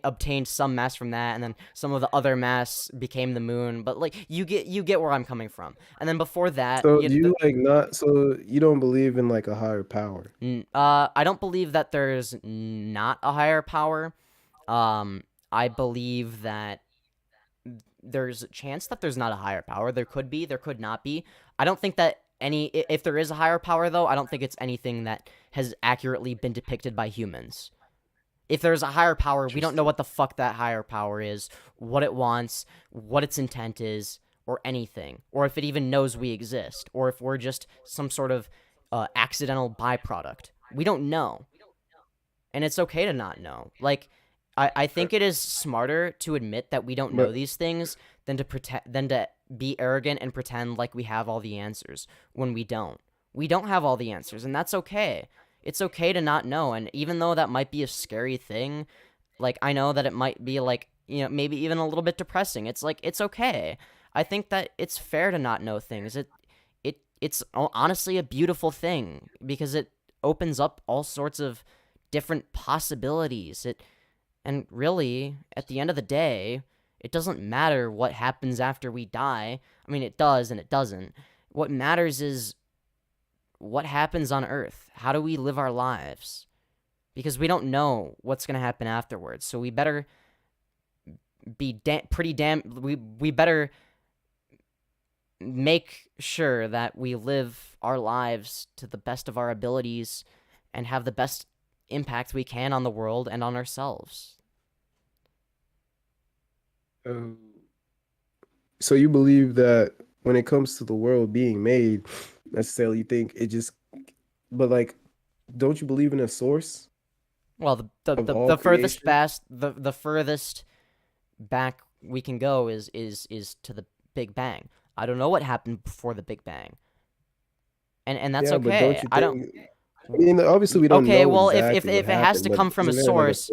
obtained some mass from that, and then some of the other mass became the moon. But like, you get where I'm coming from. And then before that, so do you like not so you don't believe in like a higher power? I don't believe that there's not a higher power. I believe that there's a chance that there's not a higher power. There could be, there could not be. I don't think that if there is a higher power, though, I don't think it's anything that has accurately been depicted by humans. If there's a higher power, we don't know Interesting. what the fuck that higher power is, what it wants, what its intent is, or anything. Or if it even knows we exist, or if we're just some sort of accidental byproduct. We don't know. And it's okay to not know. Like, I Uh, think it is smarter to admit that we don't know But these things than to be arrogant and pretend like we have all the answers when we don't. We don't have all the answers, and that's okay. It's okay to not know, and even though that might be a scary thing, like, I know that it might be like, maybe even a little bit depressing. It's like, it's okay. I think that it's fair to not know things. It's honestly a beautiful thing because it opens up all sorts of different possibilities. And really, at the end of the day, it doesn't matter what happens after we die. I mean, it does and it doesn't. What matters is what happens on Earth. How do we live our lives? Because we don't know what's going to happen afterwards. So we better be pretty damn. We better make sure that we live our lives to the best of our abilities and have the best impact we can on the world and on ourselves. So you believe that when it comes to the world being made, necessarily you think it just, but like, don't you believe in a source? Well, the furthest back we can go is to the Big Bang. I don't know what happened before the Big Bang, and that's okay. I mean, obviously we don't know. Okay, well, exactly if it has to come from a source,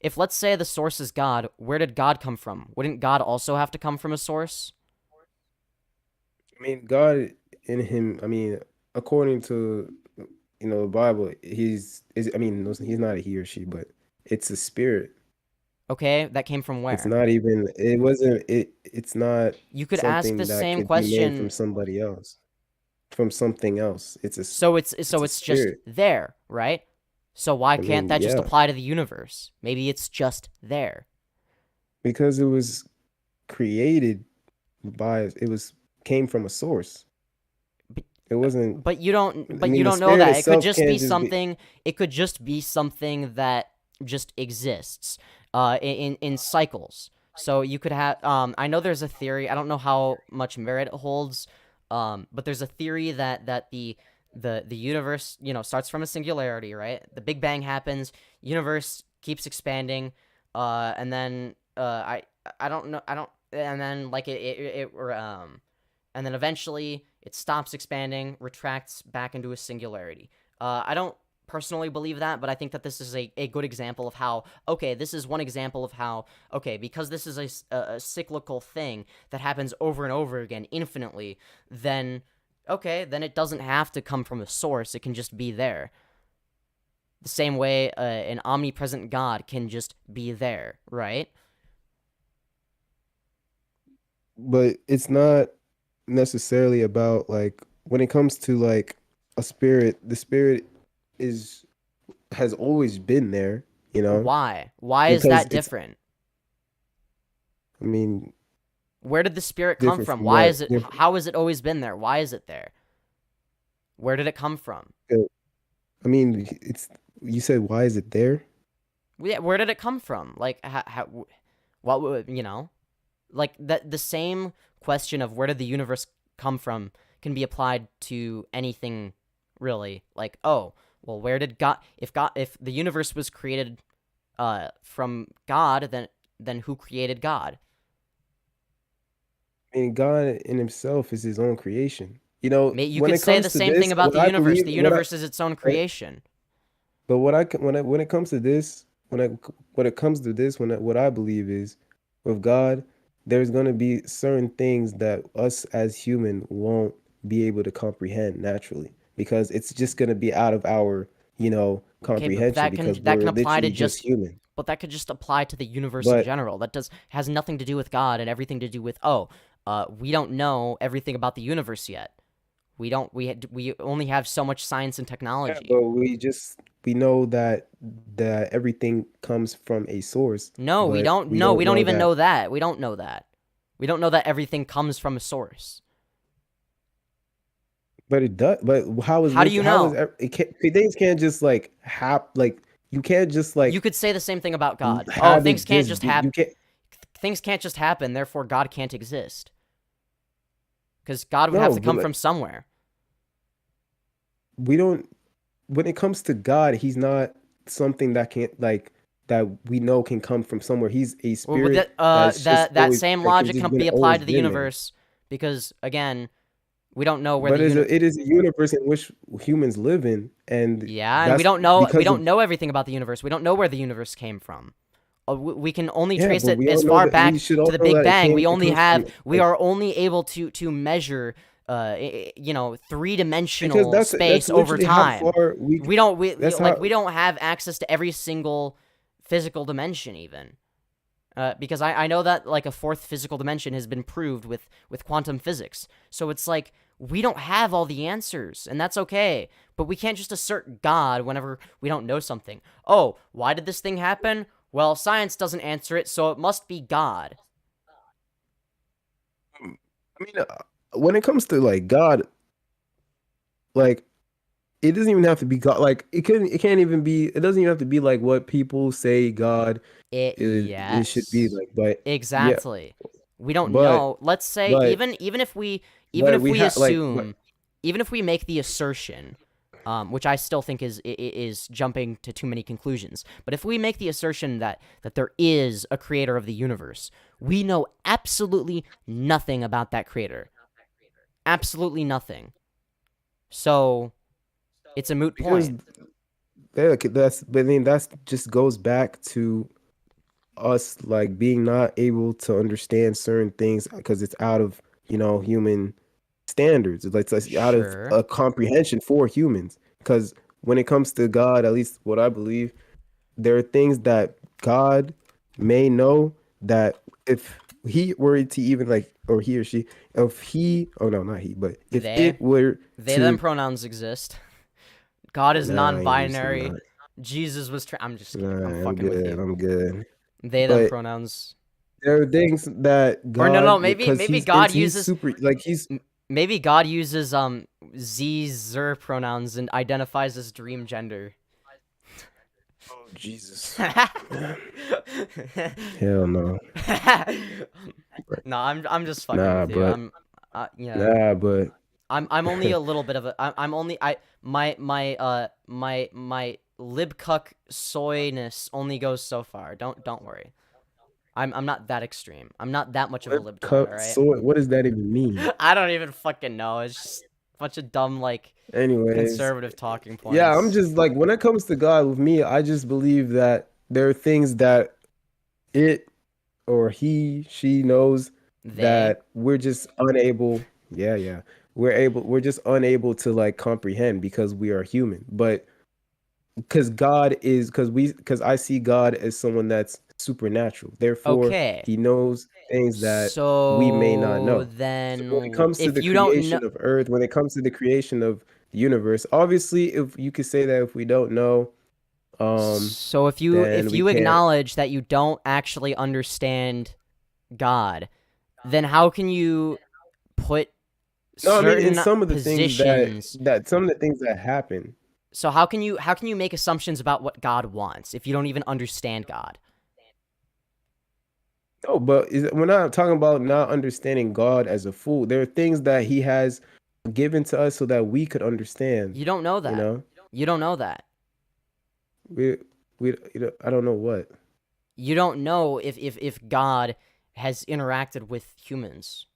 if let's say the source is God, where did God come from? Wouldn't God also have to come from a source? I mean, God in him. I mean, according to the Bible, he's not a he or she, but it's a spirit. Okay, that came from where? It's not even. It wasn't. It's not. You could ask the same question from somebody else, from something else. It's a. So it's just there, right? So why can't that just apply to the universe? Maybe it's just there. Because it was created by. Came from a source. It wasn't. But you don't. But you don't know that. It could just be something. It could just be something that just exists. In cycles. So you could have I know there's a theory, I don't know how much merit it holds, but there's a theory that the universe, starts from a singularity, right? The Big Bang happens, universe keeps expanding, and then I don't know, and then like and then eventually it stops expanding, retracts back into a singularity. I don't personally believe that, but I think that this is a good example of how, okay, this is one example of how, okay, because this is a cyclical thing that happens over and over again infinitely, then, okay, then it doesn't have to come from a source, it can just be there. The same way an omnipresent God can just be there, right? But it's not necessarily about, like, when it comes to, like, a spirit, the spirit has always been there, Why? Why is that different? I mean, where did the spirit come from? Why is it? How has it always been there? Why is it there? Where did it come from? I mean, you said, why is it there? Yeah, where did it come from? Like, what would like that? The same question of where did the universe come from can be applied to anything, really. Like, oh, well, where did God? If the universe was created from God, then who created God? I mean, God in himself is his own creation. You could say the same thing about the universe. The universe is its own creation. But when it comes to this, what I believe is, with God, there's going to be certain things that us as human won't be able to comprehend naturally, because it's just going to be out of our, comprehension, because we're literally just human. But that could just apply to the universe in general. That has nothing to do with God and everything to do with, we don't know everything about the universe yet. We only have so much science and technology. Yeah, but we know that everything comes from a source. No, we don't. No, we don't even know that. We don't know that. We don't know that everything comes from a source. But it does. But how do you know? Things can't just you can't just You could say the same thing about God. Things can't just happen. Things can't just happen. Therefore, God can't exist. Because God would have to come from somewhere. We don't. When it comes to God, he's not something that can't that we know can come from somewhere. He's a spirit. That same logic can be applied to the universe, because again, we don't know where. But it is a universe in which humans live in, and and we don't know everything about the universe. We don't know where the universe came from. We can only trace it as far back to the Big Bang. We are only able to measure three-dimensional space over time. We don't have access to every single physical dimension even. Because I know that like a fourth physical dimension has been proved with quantum physics. So it's like we don't have all the answers, and that's okay. But we can't just assert God whenever we don't know something. Oh, why did this thing happen? Well, science doesn't answer it, so it must be God. I mean, when it comes to like God, like it doesn't even have to be God. Like it can't even be. It doesn't even have to be like what people say God it should be Yes. like. But yeah, Exactly. We don't but know. Let's say but even if we but we have like assume, even if we make the assertion, which I still think is jumping to too many conclusions. But if we make the assertion that there is a creator of the universe, we know absolutely nothing about that creator. Absolutely nothing. So it's a moot point. that's just goes back to us like being not able to understand certain things because it's out of human standards. It's out of Sure. a comprehension for humans. Because when it comes to God, at least what I believe, there are things that God may know that if he were to even like, or he or she, if he, oh no, not he, but if it were they to, them pronouns exist. God is nah, non-binary. Jesus was. I'm just kidding. I'm fucking with you. I'm good. They them But pronouns. there are things that Or no, God, maybe because God he's uses super, like he's, maybe God uses z zer pronouns and identifies as dream gender. oh Jesus, Hell hell no. No, I'm just fucking Nah, with you. but Yeah. nah, but I'm only a little bit of a I'm only my libcuck soyness only goes so far. Don't worry. I'm not that extreme. I'm not that much of a libcuck, all right? so what does that even mean? I don't even fucking know. It's just a bunch of dumb like Anyways, conservative talking points. yeah, I'm just like when it comes to God with me, I just believe that there are things that it or she knows that we're just unable. Yeah. We're just unable to like comprehend because we are human. But because I see God as someone that's supernatural. Therefore, okay. he knows things that So we may not know. then So when it comes to if the you don't know, creation of Earth, when it comes to the creation of the universe, obviously, if you could say that if we don't know, so if then we you can't. acknowledge that you don't actually understand God, then how can you put No, I mean in certain some of the things positions? that some of the things that happen. So how can you make assumptions about what God wants if you don't even understand God? No, but we're not talking about not understanding God as a fool. There are things that He has given to us so that we could understand. You don't know that. You know, you don't know that. we I don't know what. You don't know if God has interacted with humans.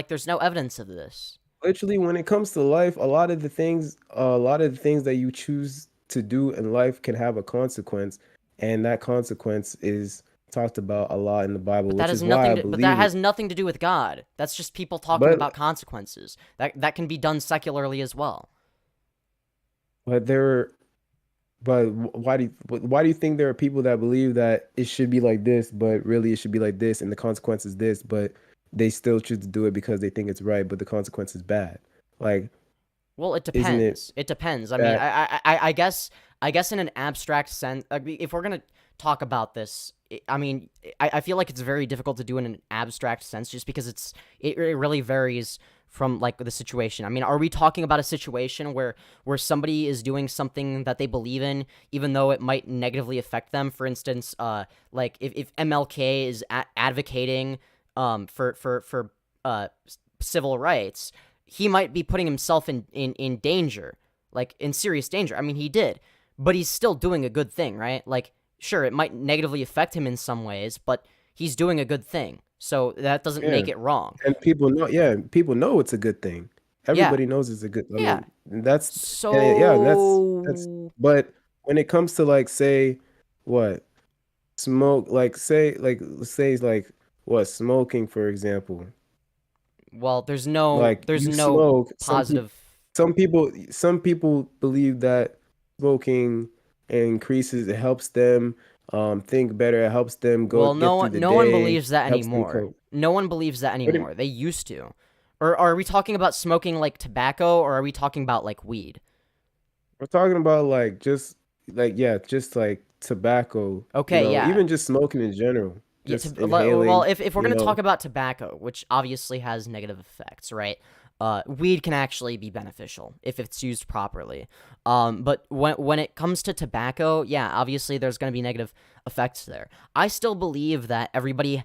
There's no evidence of this. Literally, when it comes to life, a lot of the things that you choose to do in life can have a consequence, and that consequence is talked about a lot in the Bible, But that which has is why I nothing to, but that believe it. has nothing to do with God. That's just people talking But about consequences. That can be done secularly as well. but there, but why do you think there are people that believe that it should be like this, but really it should be like this, and the consequence is this, but they still choose to do it because they think it's right, but the consequence is bad. Like, Well, it isn't it depends. It depends. I mean, that I guess in an abstract sense, if we're gonna talk about this, I mean, I feel like it's very difficult to do in an abstract sense, just because it really varies from like the situation. I mean, are we talking about a situation where somebody is doing something that they believe in, even though it might negatively affect them? For instance, like if MLK is advocating for civil rights, he might be putting himself in danger, like in serious danger. I mean, he did, but he's still doing a good thing, right? Like, sure, it might negatively affect him in some ways, but he's doing a good thing. So that doesn't yeah, make it wrong. and people know it's a good thing. Yeah, Everybody knows it's a good. I yeah. mean, that's yeah, and that's. So, But when it comes to like say what smoke, say like what smoking, for example, well, there's no like you smoke. positive. Some people believe that smoking increases, it helps them think better, it helps them Well, get through the no one day, believes that helps them anymore. cope. No one believes that What do you- anymore. They used to. Or are we talking about smoking like tobacco, or are we talking about like weed? we're talking about like just like tobacco, Okay, yeah. even just smoking in general, Yeah, just well, inhaling, if we're gonna talk about tobacco, which obviously has negative effects, right? Weed can actually be beneficial if it's used properly. But when it comes to tobacco, yeah, obviously there's gonna be negative effects there. I still believe that everybody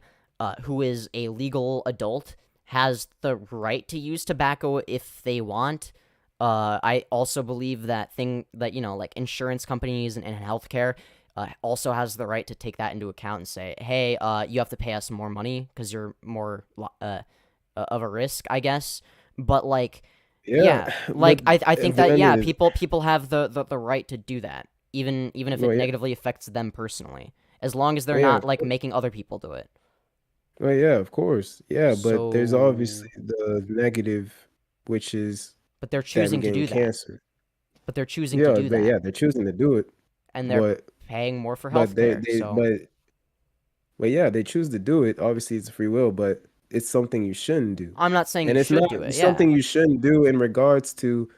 who is a legal adult has the right to use tobacco if they want. I also believe that like insurance companies and healthcare also has the right to take that into account and say, hey, you have to pay us more money because you're more of a risk, I guess. But like, yeah, yeah, like but I think that then yeah, it, people have the right to do that, even if it well, yeah, negatively affects them personally, as long as they're well, yeah, not like making other people do it. well, yeah, of course, yeah, but there's obviously So, the negative, which is but they're that we're choosing to getting do that. cancer. But they're choosing to Yeah, do but that, yeah, they're choosing to do it, and they're but paying more for but they healthcare. they So but yeah, they choose to do it. Obviously, it's free will, but it's something you shouldn't do. I'm not saying you And it's should not do it. Yeah, something you shouldn't do in regards to,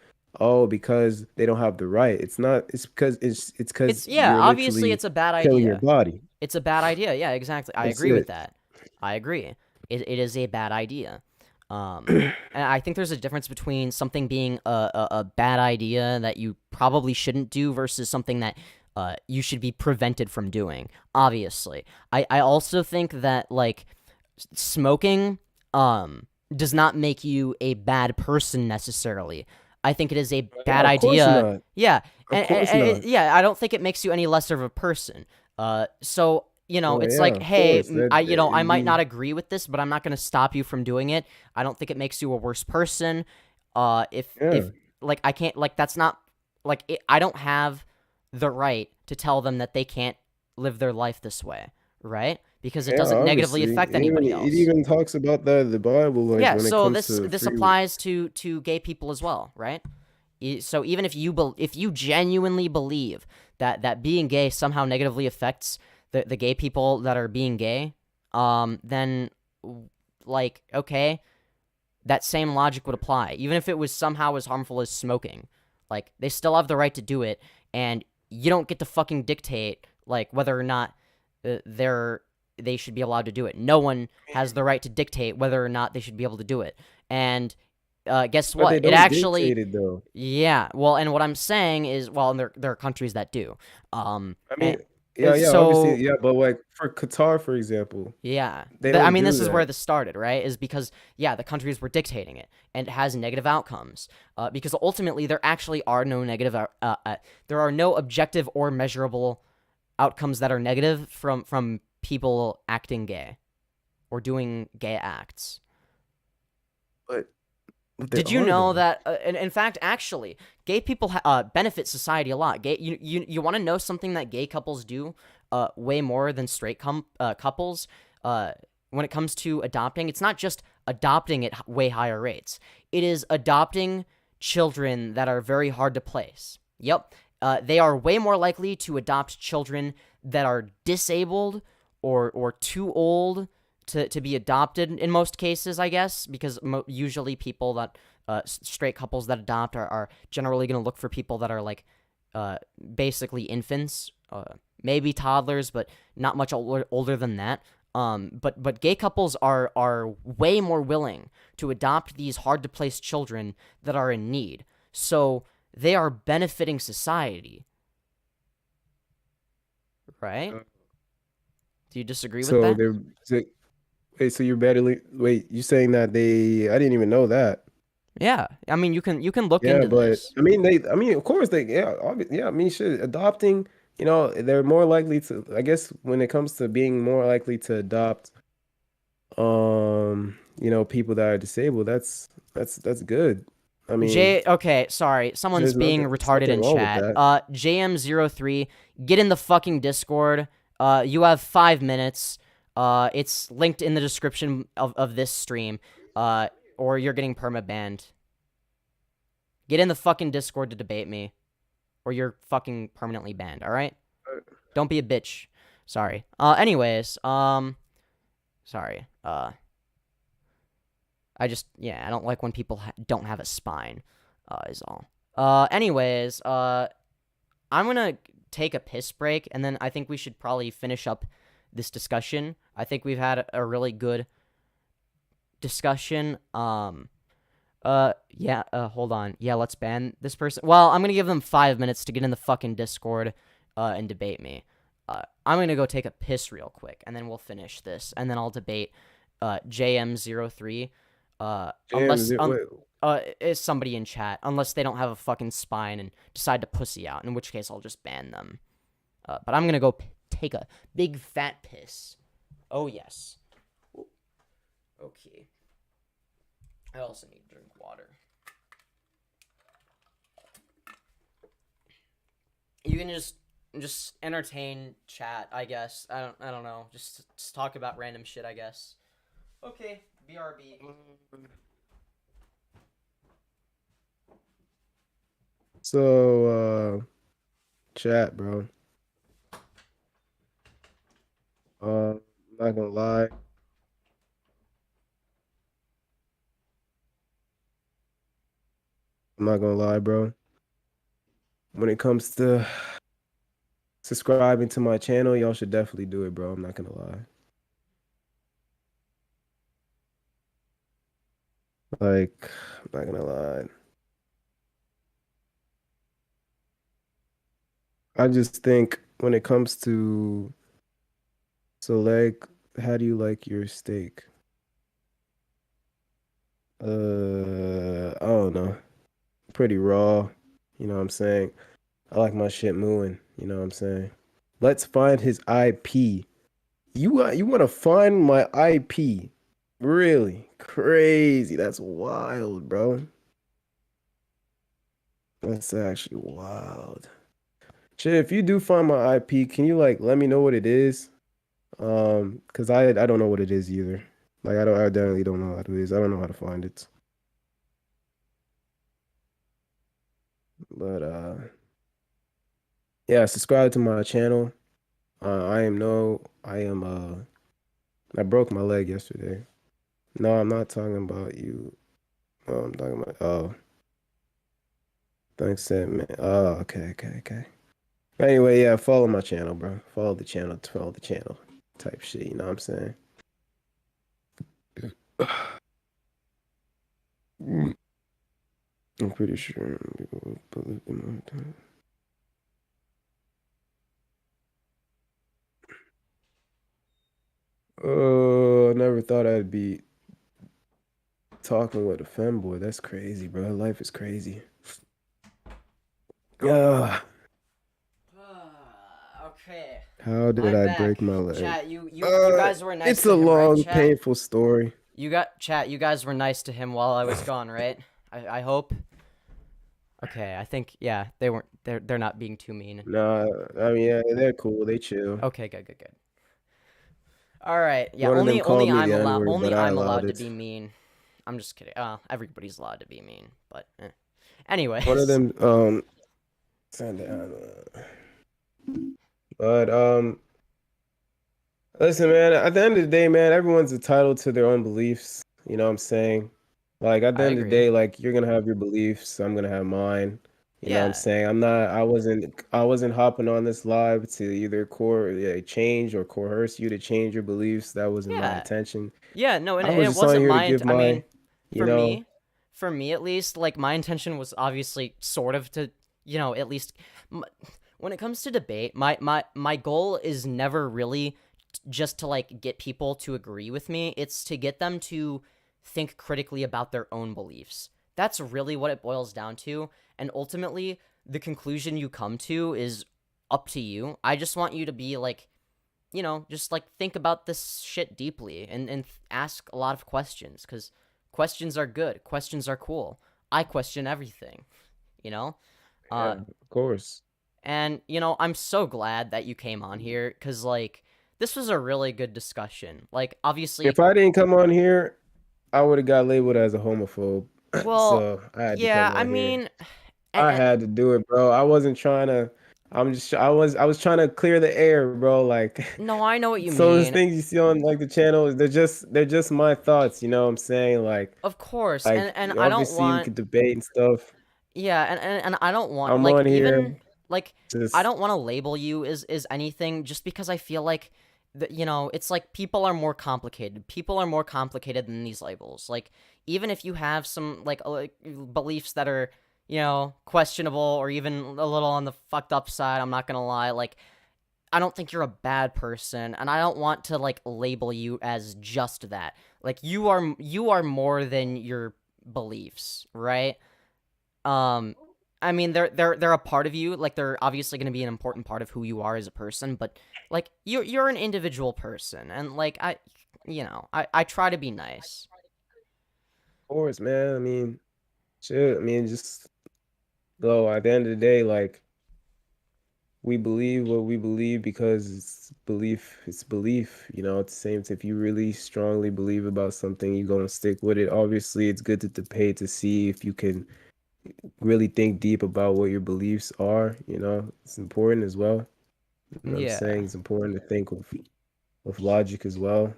oh, because they don't have the right. It's not. It's because it's because yeah. you're Obviously, literally it's a bad killing your idea. body. It's a bad idea. Yeah, exactly. I That's agree with it. that. I agree. It is a bad idea. And I think there's a difference between something being a bad idea that you probably shouldn't do versus something that you should be prevented from doing. Obviously, I also think that like smoking does not make you a bad person necessarily. I think it is a bad Yeah, of course idea. not. Yeah, Of course not. yeah, I don't think it makes you any lesser of a person. So Well, it's yeah, like, of hey, course. That I it'd might be. not agree with this, but I'm not gonna stop you from doing it. I don't think it makes you a worse person. If Yeah, like I can't like that's not like I don't have the right to tell them that they can't live their life this way, right? Because it yeah. doesn't negatively Obviously, affect even anybody it else. even talks about that in the Bible, like Yeah, when it so comes this to this free. applies to gay people as well, right? So even if if you genuinely believe that being gay somehow negatively affects the gay people that are being gay, then like okay, that same logic would apply. Even if it was somehow as harmful as smoking, like they still have the right to do it, and you don't get to fucking dictate like whether or not they should be allowed to do it. No one has the right to dictate whether or not they should be able to do it. And guess But what? they It don't actually, dictate it though. yeah. Well, and what I'm saying is, well, and there are countries that do. I And mean, yeah, yeah, obviously, so yeah, but like for Qatar, for example, yeah. they I don't mean, do this is where that. this started, right? Is because, yeah, the countries were dictating it, and it has negative outcomes. Because ultimately, there actually are no negative, there are no objective or measurable outcomes that are negative from people acting gay or doing gay acts. But there Did you are know though. that? In fact, actually, gay people benefit society a lot. You want to know something that gay couples do way more than straight couples when it comes to adopting? It's not just adopting at way higher rates. It is adopting children that are very hard to place. Yep, they are way more likely to adopt children that are disabled or too old to be adopted in most cases, I guess, because usually people that straight couples that adopt are generally going to look for people that are like basically infants, maybe toddlers, but not much older than that. But gay couples are way more willing to adopt these hard to place children that are in need. So they are benefiting society, right? Uh, Do you disagree with So that? they're so, wait, so you're battling. Wait, you saying that they? I didn't even know that. Yeah, I mean you can look Yeah, into but this. I mean they. I mean, of course they. Yeah, yeah. I mean, shit. Adopting. They're more likely to. I guess when it comes to being more likely to adopt, people that are disabled. That's good. I mean, Okay, sorry. Someone's there's being nothing. There's retarded nothing in wrong with chat. that. JM03, get in the fucking Discord. You have 5 minutes. It's linked in the description of this stream. Or you're getting perma banned. Get in the fucking Discord to debate me, or you're fucking permanently banned. All right? Don't be a bitch. Sorry. Anyways, sorry. I don't like when people don't have a spine. Is all. Anyways, I'm gonna take a piss break, and then I think we should probably finish up this discussion. I think we've had a really good discussion. Hold on. Yeah, let's ban this person. Well, I'm gonna give them 5 minutes to get in the fucking Discord, and debate me. I'm gonna go take a piss real quick, and then we'll finish this, and then I'll debate, JM03. Is somebody in chat, unless they don't have a fucking spine and decide to pussy out, in which case I'll just ban them. But I'm gonna go take a big fat piss. Oh, yes. Ooh. Okay. I also need to drink water. You can just entertain chat, I guess. I don't know. Just talk about random shit, I guess. Okay, BRB. So, chat, bro. I'm not gonna lie. I'm not gonna lie, bro. When it comes to subscribing to my channel, y'all should definitely do it, bro. I'm not gonna lie. Like, I'm not gonna lie. I just think when it comes to, so like, how do you like your steak? I don't know. Pretty raw, you know what I'm saying? I like my shit mooing, you know what I'm saying? Let's find his IP. You want to find my IP? Really? Crazy. That's wild, bro. That's actually wild. Shit, if you do find my IP, can you like let me know what it is? Cause I don't know what it is either. Like I definitely don't know what it is. I don't know how to find it. But yeah, subscribe to my channel. I broke my leg yesterday. No, I'm not talking about you. Oh, I'm talking about thanks, man. Oh, okay. Anyway, yeah, follow my channel, bro. Follow the channel type shit, you know what I'm saying? I'm pretty sure. Oh, I never thought I'd be talking with a femboy. That's crazy, bro. Life is crazy. Okay. How did I break my leg? Chat, you guys were nice it's to a him, long, right, chat? painful story. You guys were nice to him while I was gone, right? I hope. Okay, I think, yeah, they're not being too mean. Nah, I mean, yeah, they're cool. They chill. Okay, good. All right, yeah, One of them called me the N-word, only but I I'm allowed allowed to it. be mean. I'm just kidding. Everybody's allowed to be mean, but anyways. One of them, but listen, man. At the end of the day, man, everyone's entitled to their own beliefs. You know what I'm saying? Like at the end of the day, like you're gonna have your beliefs, I'm gonna have mine. You know what I'm saying? I wasn't hopping on this live to either change or coerce you to change your beliefs. That wasn't my intention. Yeah, no, and I was it just on wasn't here to my. give I mean, my, you know, for me at least, like my intention was obviously sort of to, at least when it comes to debate, my goal is never really just to like get people to agree with me. It's to get them to think critically about their own beliefs. That's really what it boils down to. And ultimately, the conclusion you come to is up to you. I just want you to be like, just like think about this shit deeply and ask a lot of questions, because questions are good. Questions are cool. I question everything, Yeah, of course. And, I'm so glad that you came on here, because, like, this was a really good discussion. Like, obviously... If I didn't come on here, I would have got labeled as a homophobe. Well, so I had to come on here. I I had to do it, bro. I wasn't trying to. I was trying to clear the air, bro. Like, no, I know what you mean. So those things you see on like the channel, they're just my thoughts. You know what I'm saying? Like, of course, like, and I don't want. We could debate and stuff. Yeah, and I don't want. I'm like, on even here. like I Just don't want to label you as anything just because I feel like you know, it's like people are more complicated. People are more complicated than these labels. Like even if you have some like beliefs that are, you know, questionable or even a little on the fucked up side, I'm not going to lie, like I don't think you're a bad person, and I don't want to like label you as just that. Like you are more than your beliefs, right? Um I mean they're a part of you, like they're obviously going to be an important part of who you are as a person, but like you're an individual person, and like I try to be nice. of course, man. I mean, shit. I mean, just though at the end of the day, like we believe what we believe because it's belief. It's belief. You know, it's the same. If you really strongly believe about something, you're gonna stick with it. Obviously, it's good to debate to see if you can really think deep about what your beliefs are. You know, it's important as well. You know what I'm Yeah. saying? It's important to think with logic as well,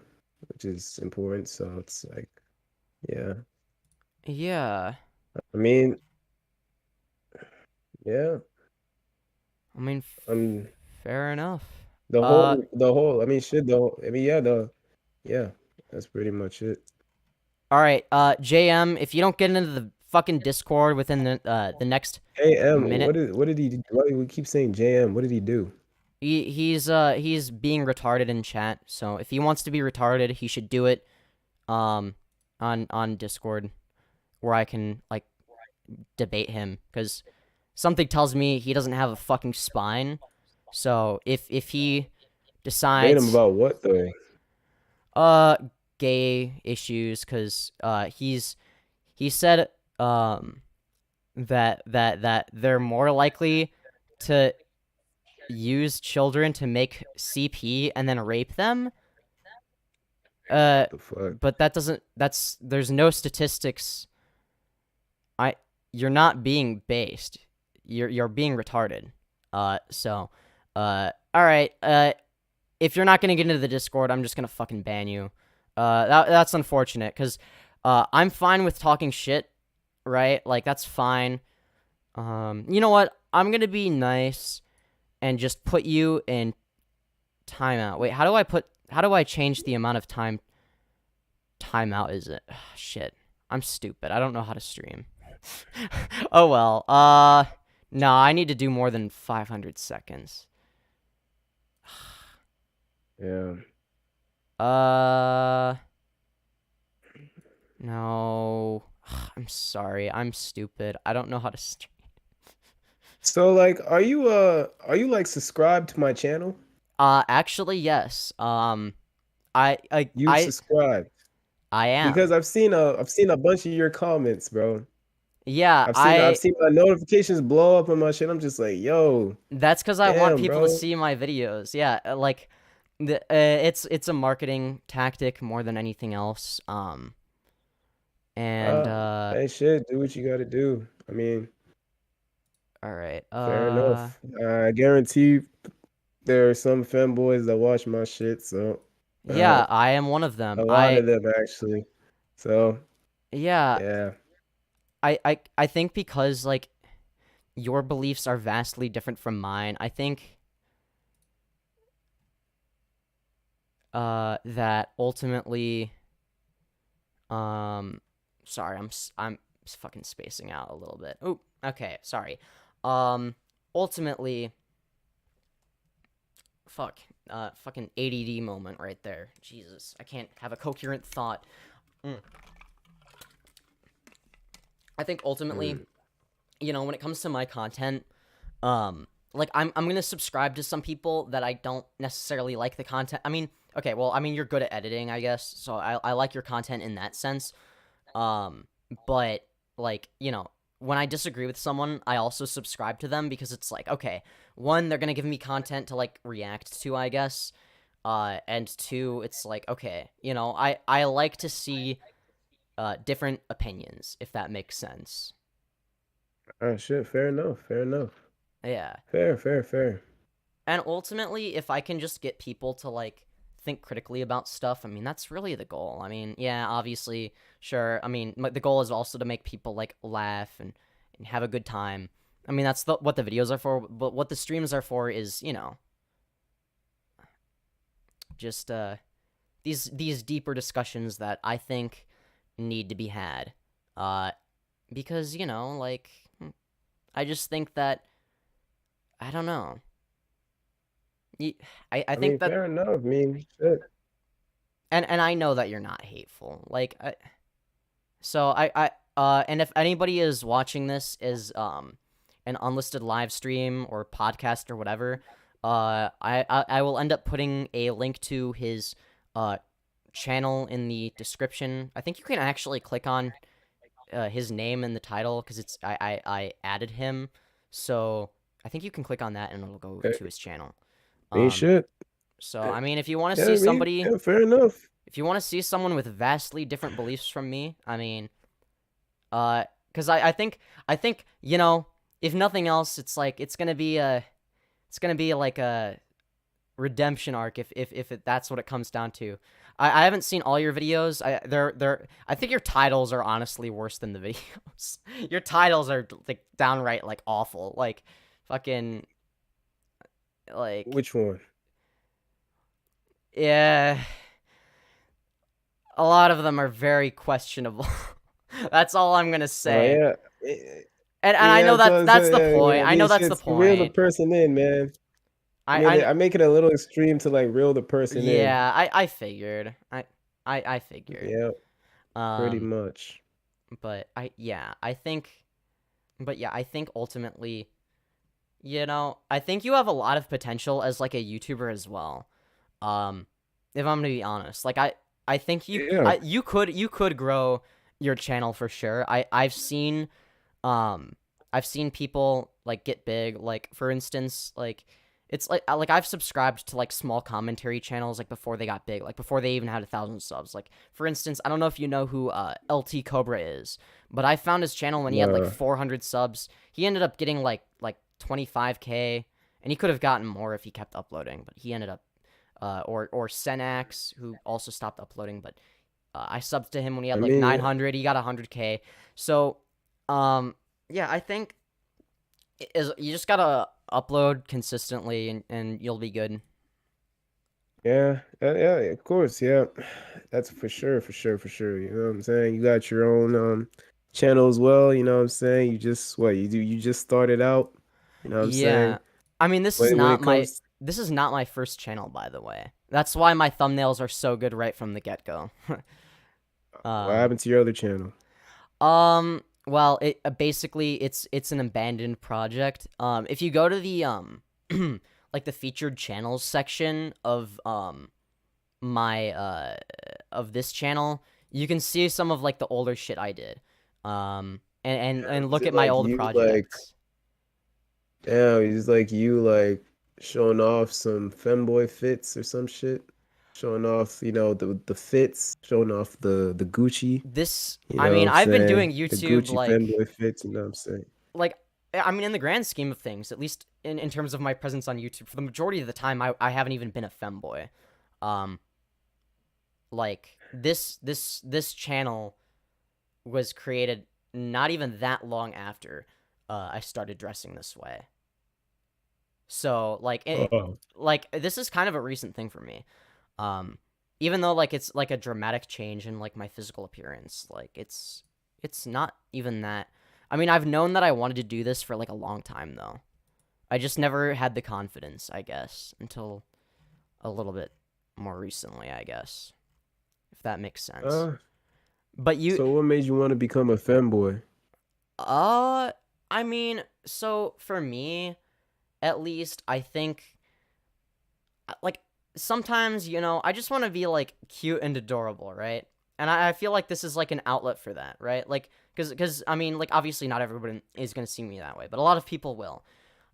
which is important. So it's like, yeah. Yeah. I mean, yeah. I mean Um, fair enough. I mean, shit, I mean, yeah, that's pretty much it. All right, JM, if you don't get into the fucking Discord within the next JM, minute, what did he do? Why do we keep saying JM? What did he do? he's being retarded in chat. So if he wants to be retarded, he should do it um on Discord where I can like debate him, cuz something tells me he doesn't have a fucking spine. So if he Made him decides about what though? uh gay issues, cuz he said that they're more likely to use children to make CP and then rape them. The fuck? But that doesn't. There's no statistics. You're not being based. You're being retarded. All right. If you're not gonna get into the Discord, I'm just gonna fucking ban you. That's unfortunate, cause I'm fine with talking shit, right? Like that's fine. You know what? I'm gonna be nice and just put you in timeout. Wait, how do I change the amount of time timeout is it? Shit. I'm stupid. I don't know how to stream. Oh well. No, I need to do more than 500 seconds. Yeah. No. I'm sorry. I'm stupid. I don't know how to stream. So like, are you like subscribed to my channel? Actually, yes. I I You I subscribed I am. because I've seen a bunch of your comments, bro. Yeah, I've seen my notifications blow up on my shit. I'm just like, yo, that's because I want damn, people to bro. see my videos. Yeah, like it's a marketing tactic more than anything else. And Hey, shit, do what you gotta do. I mean, all right. fair enough. I guarantee there are some femboys that watch my shit, so Yeah, I am one of them. a lot of them actually. So Yeah, yeah, I think because like your beliefs are vastly different from mine, I think that ultimately sorry, I'm fucking spacing out a little bit. Oh, okay, sorry. Ultimately fucking ADD moment right there. Jesus, I can't have a coherent thought. I think ultimately, you know, when it comes to my content, like I'm gonna subscribe to some people that I don't necessarily like the content. I mean, okay, well, I mean you're good at editing, I guess, so I like your content in that sense. But like, you know, when I disagree with someone, I also subscribe to them because it's like, okay, one, they're gonna give me content to like react to, I guess. And two, it's like, okay, you know, I like to see different opinions, if that makes sense. shit, fair enough, fair enough, Yeah. fair. And ultimately, if I can just get people to like think critically about stuff, I mean, that's really the goal. I mean, yeah, obviously, sure. I mean, the goal is also to make people like laugh and have a good time. I mean, that's what the videos are for, but what the streams are for is, you know, just these deeper discussions that I think need to be had. Because, you know, like, I just think that, I don't know. I think mean, that, fair enough. I mean, shit. and I know that you're not hateful. Like, and if anybody is watching this is an unlisted live stream or podcast or whatever, I will end up putting a link to his channel in the description. I think you can actually click on his name in the title because it's I added him, so I think you can click on that and it'll go to his channel. I mean, shit. So I mean, if you want to Yeah, see I mean, somebody, yeah, fair enough. if you want to see someone with vastly different beliefs from me, I mean, because I think you know, if nothing else, it's like it's gonna be like a redemption arc if that's what it comes down to. I haven't seen all your videos. I think your titles are honestly worse than the videos. Your titles are like downright like awful. Like fucking like Which one? yeah. A lot of them are very questionable. That's all I'm gonna say. Oh, yeah. And Yeah, I know that's the yeah, point. yeah, I know these that's the shits reel the point. person in, man. I I make it a little extreme to like reel the person in. yeah, I figured. I figured. Yeah, pretty Um, much. but I think ultimately, you know, I think you have a lot of potential as like a YouTuber as well. If I'm gonna be honest, like I think Yeah. you could grow your channel for sure. I've seen people like get big, like for instance, like it's like I've subscribed to like small commentary channels like before they got big, like before they even had 1,000 subs. Like for instance, I don't know if you know who LT Cobra is, but I found his channel when he had like 400 subs. He ended up getting like 25K, and he could have gotten more if he kept uploading, but he ended up or Senax, who also stopped uploading, but I subbed to him when he had like 900. He got 100K. So, yeah, I think you just gotta upload consistently, and you'll be good. Yeah, yeah, of course, yeah. That's for sure, for sure, for sure. You know what I'm saying? You got your own channel as well, you know what I'm saying? You just you just started out, you know what I'm saying? Yeah, I mean this is not my first channel, by the way. That's why my thumbnails are so good right from the get-go. What happened to your other channel? Well, it basically it's an abandoned project. If you go to the like the featured channels section of my of this channel, you can see some of like the older shit I did. And look Is it at my like old you projects. damn, it's like you like showing off some femboy fits or some shit? Showing off, you know, the fits, showing off the Gucci, you I know what mean, I'm I've been saying? doing The YouTube Gucci like femboy fits, you know what I'm saying? like I mean in the grand scheme of things, at least in terms of my presence on YouTube, for the majority of the time I haven't even been a femboy. Like this channel was created not even that long after I started dressing this way. So like like this is kind of a recent thing for me. Even though like it's like a dramatic change in like my physical appearance, like it's not even that. I mean, I've known that I wanted to do this for like a long time though. I just never had the confidence, I guess, until a little bit more recently, I guess. If that makes sense. But So what made you want to become a femboy? I mean, so for me, at least, I think like sometimes, you know, I just want to be like cute and adorable, right? And I feel like this is like an outlet for that, right? Like, because I mean, like obviously not everybody is gonna see me that way, but a lot of people will.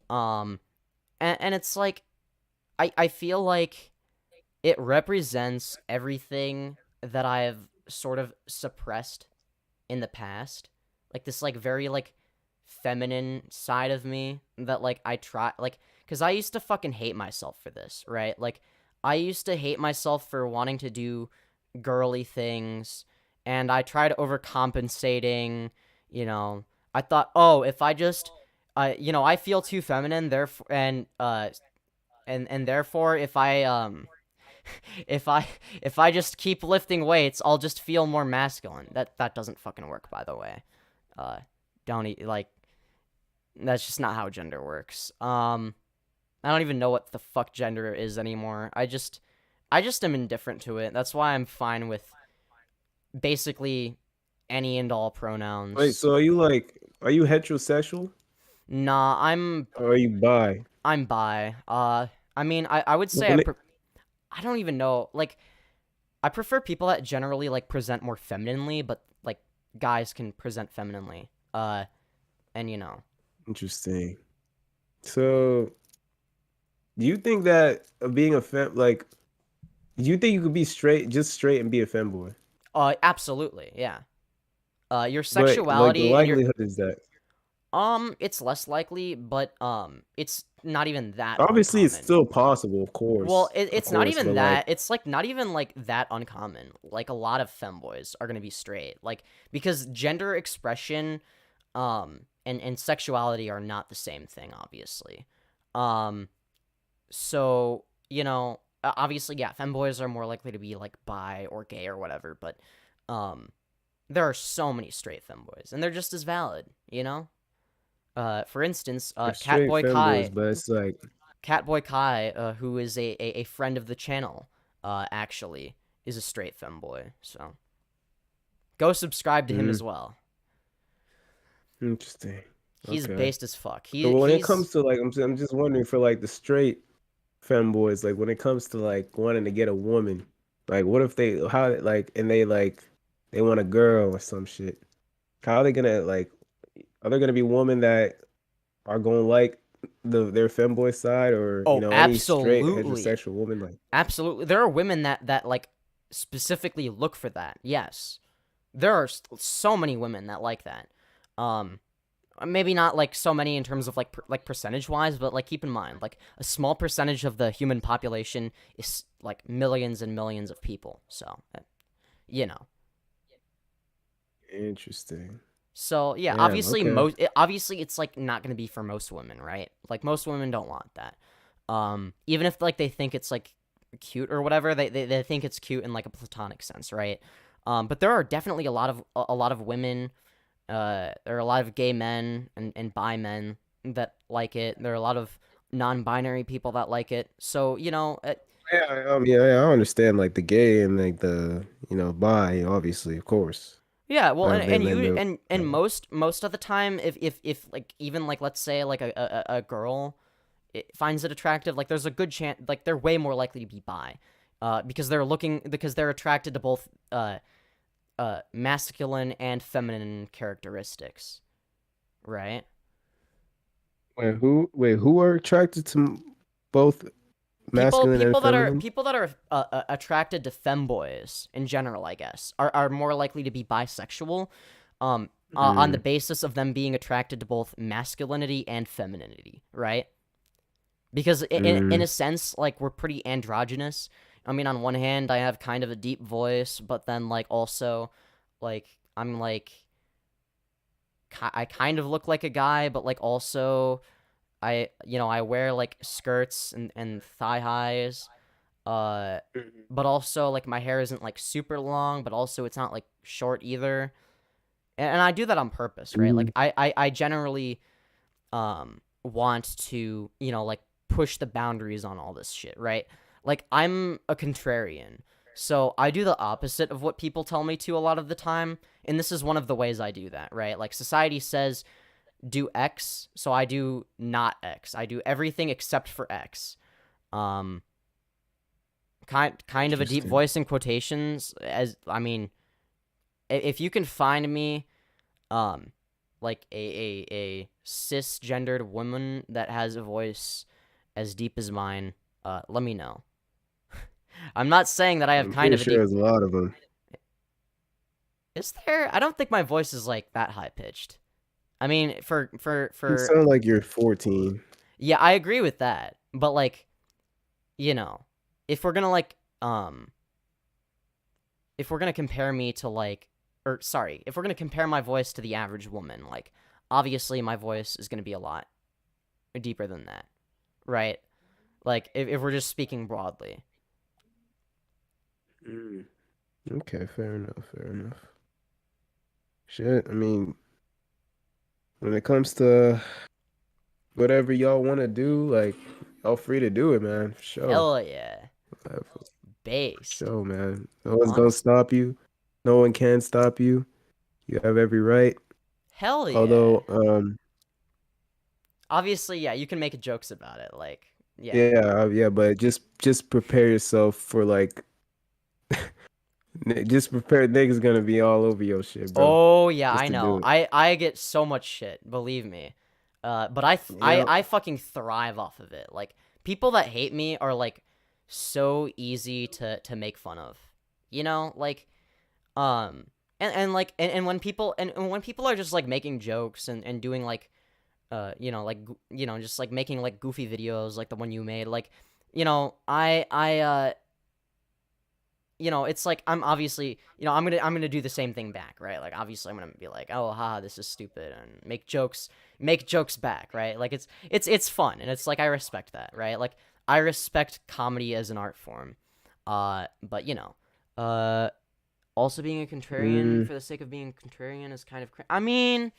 And it's like, I feel like it represents everything that I've sort of suppressed in the past, like this like very like feminine side of me that like I try like because I used to fucking hate myself for this, right? Like I used to hate myself for wanting to do girly things, and I tried overcompensating, you know. I thought, oh, if I just I feel too feminine, therefore, and therefore, if I if I just keep lifting weights, I'll just feel more masculine. That doesn't fucking work, by the way. Don't like that's just not how gender works. I don't even know what the fuck gender is anymore. I just am indifferent to it. That's why I'm fine with basically any and all pronouns. Wait, so are you heterosexual? Nah, Or are you bi? I'm bi. I mean, I would say I don't even know. Like, I prefer people that generally like present more femininely, but like guys can present femininely. And Interesting. So, do you think that being a do you think you could be just straight and be a femboy? Absolutely, yeah. Your But like the sexuality and your likelihood is that it's less likely, but it's not even that obviously it's uncommon. still possible, of course. Well, it's not even that. Like, It's like not even like that uncommon. Like a lot of femboys are gonna be straight, like because gender expression, and sexuality are not the same thing, obviously. So obviously, yeah, femboys are more likely to be like bi or gay or whatever, but there are so many straight femboys, and they're just as valid, For instance, they're straight CatboyKai, femboys, but it's like CatboyKai, who is a friend of the channel, actually is a straight femboy. So go subscribe to him as well. interesting. He's Okay. based as fuck. So when it comes to like, I'm just wondering for like the straight femboys, like when it comes to like wanting to get a woman, like what if they they want a girl or some shit? How are they gonna like? Are there gonna be women that are gonna like their femboy side, or any straight absolutely. heterosexual woman like? Absolutely, there are women that like specifically look for that. Yes, there are so many women that like that. Maybe not like so many in terms of like percentage wise, but like keep in mind like a small percentage of the human population is like millions and millions of people. So, Interesting. So yeah, Damn, obviously okay. obviously it's like not gonna be for most women, right? Like most women don't want that. Even if like they think it's like cute or whatever, they think it's cute in like a platonic sense, right? But there are definitely a lot of women. There are a lot of gay men and bi men that like it. There are a lot of non-binary people that like it. So Yeah, I understand like the gay and like the bi, obviously, of course. yeah. Well, and Then you the and most of the time, if like even like let's say like a girl finds it attractive, like there's a good chance like they're way more likely to be bi, because they're attracted to both masculine and feminine characteristics, right? Wait, who are attracted to both masculine and feminine? People that are attracted to femboys in general, I guess, are more likely to be bisexual, on the basis of them being attracted to both masculinity and femininity, right? Because in a sense, like we're pretty androgynous. I mean, on one hand, I have kind of a deep voice, but then like also, like I'm like I kind of look like a guy, but like also I wear like skirts and thigh highs, but also like my hair isn't like super long, but also it's not like short either, and I do that on purpose, right? Like I generally want to like push the boundaries on all this shit, right? Like I'm a contrarian, so I do the opposite of what people tell me to a lot of the time, and this is one of the ways I do that, right? Like society says do X, so I do not X. I do everything except for X. Kind of a deep voice in quotations, as I mean, if you can find me like a cisgendered woman that has a voice as deep as mine, let me know. I'm not saying that I have kind of a deep... there's a lot of them. Is there? I don't think my voice is like that high pitched. I mean, for You sound like you're 14. Yeah, I agree with that. But like, if we're gonna like if we're gonna compare me to like, or sorry, if we're gonna compare my voice to the average woman, like obviously my voice is going to be a lot deeper than that, right? Like, if we're just speaking broadly. Okay, fair enough, fair enough. Shit, I mean, when it comes to whatever y'all want to do, like, y'all free to do it, man. For sure. Hell yeah. For Based. sure, man. No one's gonna stop you. No one can stop you. You have every right. Hell yeah. Although, obviously, yeah, you can make jokes about it, like, yeah. Yeah, but just prepare yourself for like, just prepare. Niggas gonna be all over your shit, bro. Oh yeah, Just I to know. do it. I get so much shit, believe me. But I fucking thrive off of it. Like, people that hate me are like so easy to make fun of. You know, like, and when people are just like making jokes and doing like, you know, like, you know, just like making like goofy videos like the one you made, like, you know, you know, it's like, I'm obviously, you know, I'm gonna do the same thing back, right? Like, obviously I'm gonna be like, oh, haha, this is stupid, and make jokes back, right? Like, it's fun, and it's like, I respect that, right? Like, I respect comedy as an art form. But you know, also being a contrarian for the sake of being a contrarian is kind of I mean,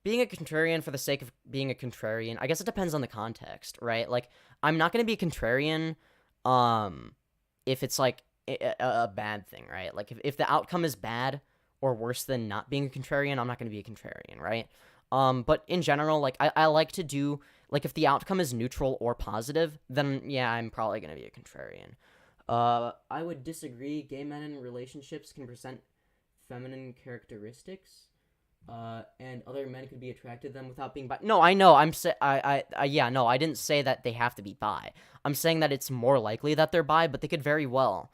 being a contrarian for the sake of being a contrarian, I guess it depends on the context, right? Like, I'm not gonna be a contrarian if it's like a bad thing, right? Like, if the outcome is bad or worse than not being a contrarian, I'm not going to be a contrarian, right? But in general, like, I like to do, like, if the outcome is neutral or positive, then yeah, I'm probably going to be a contrarian. I would disagree. Gay men in relationships can present feminine characteristics, and other men could be attracted to them without being bi. No, I know. Yeah, no, I didn't say that they have to be bi. I'm saying that it's more likely that they're bi, but they could very well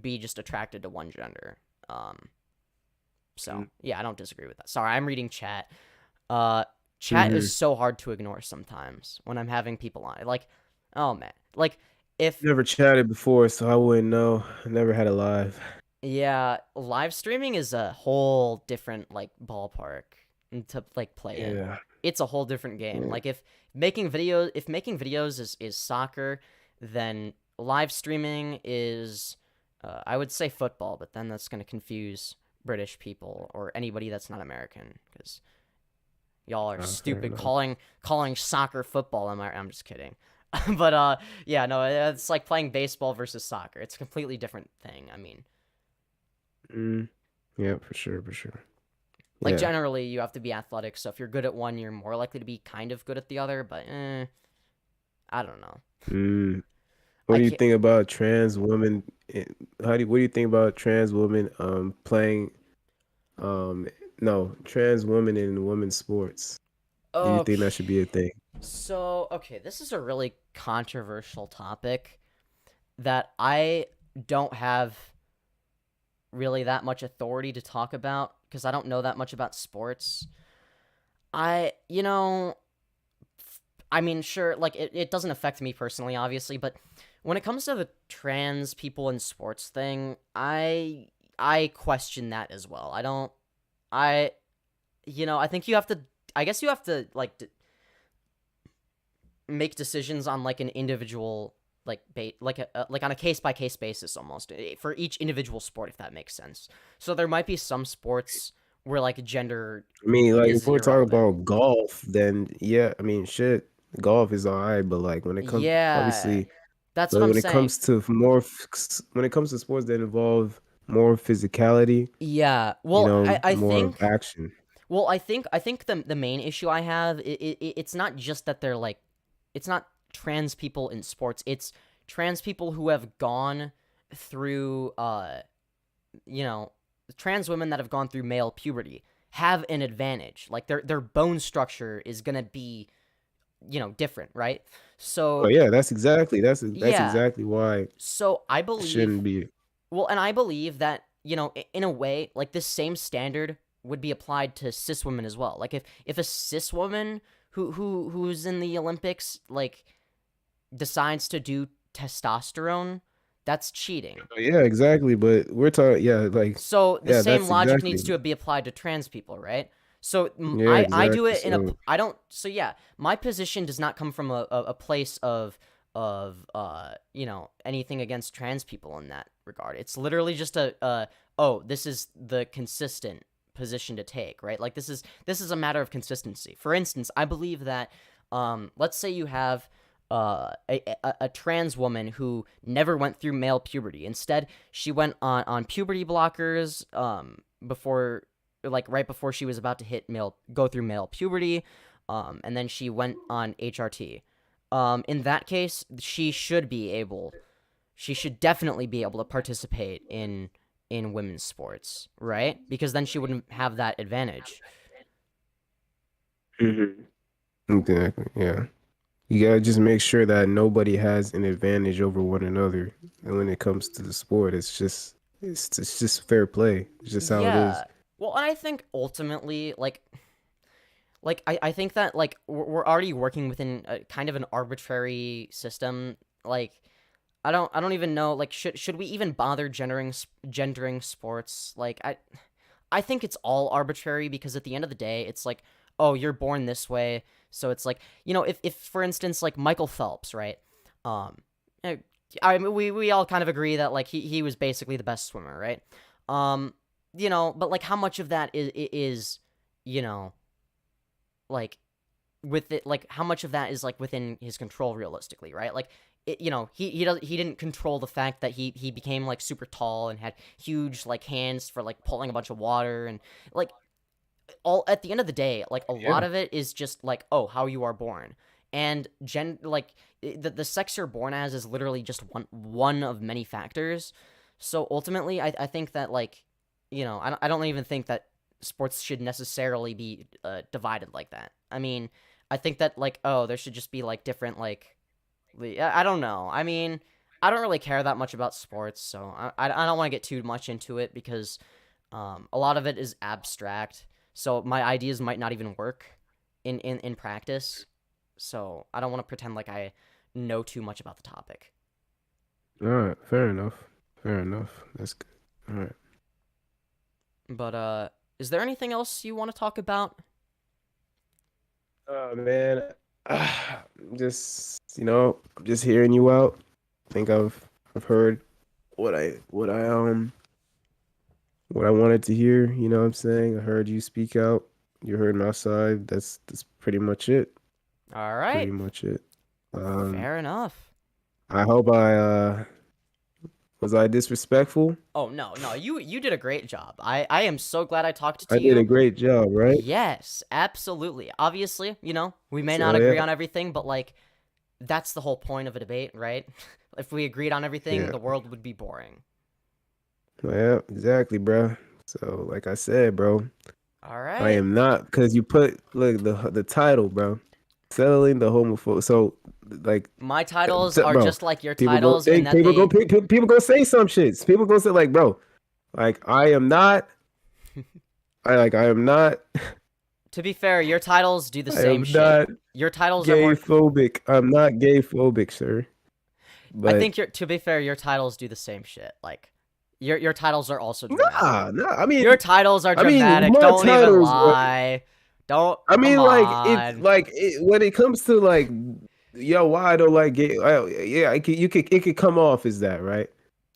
be just attracted to one gender. So yeah, I don't disagree with that. Sorry, I'm reading chat. Chat is so hard to ignore sometimes when I'm having people on. Like, oh man, like, if Never chatted before, so I wouldn't know. I never had a live. Yeah, live streaming is a whole different like ballpark to like play in. It's a whole different game. Yeah. Like, if making videos is soccer, then live streaming is I would say football, but then that's going to confuse British people or anybody that's not American, because y'all are stupid calling soccer football. I'm just kidding. But yeah, no, it's like playing baseball versus soccer. It's a completely different thing. I mean, yeah, for sure. Like, generally, you have to be athletic, so if you're good at one, you're more likely to be kind of good at the other, but I don't know. What do you think about trans women? What do you think about trans women playing trans women in women's sports? Do you think that should be a thing? So, okay, this is a really controversial topic that I don't have really that much authority to talk about, because I don't know that much about sports. You know, I mean, sure, like, it doesn't affect me personally, obviously, but when it comes to the trans people in sports thing, I question that as well. I think you have to, I guess you have to, like, make decisions on, like, an individual, like, like on a case-by-case basis, almost, for each individual sport, if that makes sense. So there might be some sports where, like, gender, I mean, like, is if we're talking irrelevant. about golf, then yeah, I mean, shit, golf is all right, but like when it comes, Yeah, obviously, that's but what I'm when it saying. comes to when it comes to sports that involve more physicality, Yeah, well, I more think, of action. well, I think the main issue I have, it's not just that they're like, it's not trans people in sports. It's trans people who have gone through, trans women that have gone through male puberty have an advantage. Like, their bone structure is gonna be, different, right? Oh So yeah, that's exactly yeah, why so I it believe, shouldn't be. well, and I believe that, in a way, like, this same standard would be applied to cis women as well. Like, if a cis woman who's in the Olympics, like, decides to do testosterone, that's cheating. Yeah, exactly. But we're talking, yeah, like, So the yeah, same that's logic needs exactly. to be applied to trans people, right? So Yeah, I do exactly. it in a So, I don't so yeah, my position does not come from a place of anything against trans people in that regard. It's literally just oh, this is the consistent position to take, right? Like this is a matter of consistency. For instance, I believe that let's say you have a trans woman who never went through male puberty. Instead, she went on puberty blockers before, like right before she was about to go through male puberty, and then she went on HRT. In that case, she should definitely be able to participate in women's sports, right? Because then she wouldn't have that advantage. exactly. Yeah. You gotta just make sure that nobody has an advantage over one another. And when it comes to the sport, it's just fair play. It's just how it is. Yeah. Well, and I think ultimately, I think that like we're already working within a, kind of an arbitrary system. Like I don't even know, like should we even bother gendering sports? Like I think it's all arbitrary because at the end of the day, it's like, oh, you're born this way, so it's like, if for instance like Michael Phelps, right? Um, eh, I mean, we all kind of agree that like he was basically the best swimmer, right? But like how much of that is you know like with it, like how much of that is like within his control realistically, right? Like he didn't control the fact that he became like super tall and had huge like hands for like pulling a bunch of water, and like all at the end of the day, like a lot Yeah. of it is just like, oh, how you are born. And like the sex you're born as is literally just one of many factors. So ultimately, I think that like, I don't even think that sports should necessarily be divided like that. I mean, I think that like, oh, there should just be like different like, I don't know. I mean, I don't really care that much about sports, so I don't want to get too much into it because a lot of it is abstract. So my ideas might not even work in practice. So I don't want to pretend like I know too much about the topic. All right. Fair enough. Fair enough. That's good. All right. But is there anything else you want to talk about? Oh man, just I'm just hearing you out. I think I've heard what I wanted to hear. You know what I'm saying? I heard you speak out. You heard my side. That's pretty much it. All Pretty right. much it. Um, Fair enough. I hope I was I disrespectful? Oh no, you did a great job. I am so glad I talked to I did a you. great job, right? Yes, absolutely. Obviously, we may not So agree yeah, on everything, but like that's the whole point of a debate, right? If we agreed on everything, yeah, the world would be boring. yeah, exactly, bro. So like I said, bro, All I right. am not because you put look the title, bro. Settling the homophobe. So like, My titles are bro, just like your people go titles in think that they people go say some shits. People go say like, bro, like I am not. I am not. To be fair, your titles do the I same am shit. not Your titles are gay more phobic. I'm not gay phobic, sir. I But think to be fair, your titles do the same shit. Like your titles are also dramatic. nah. Your titles are I mean, dramatic. my Don't even titles. lie. Don't I come mean, like it's on. like when it comes to like, yo, why I don't like gay. Yeah, it could come off as that, right?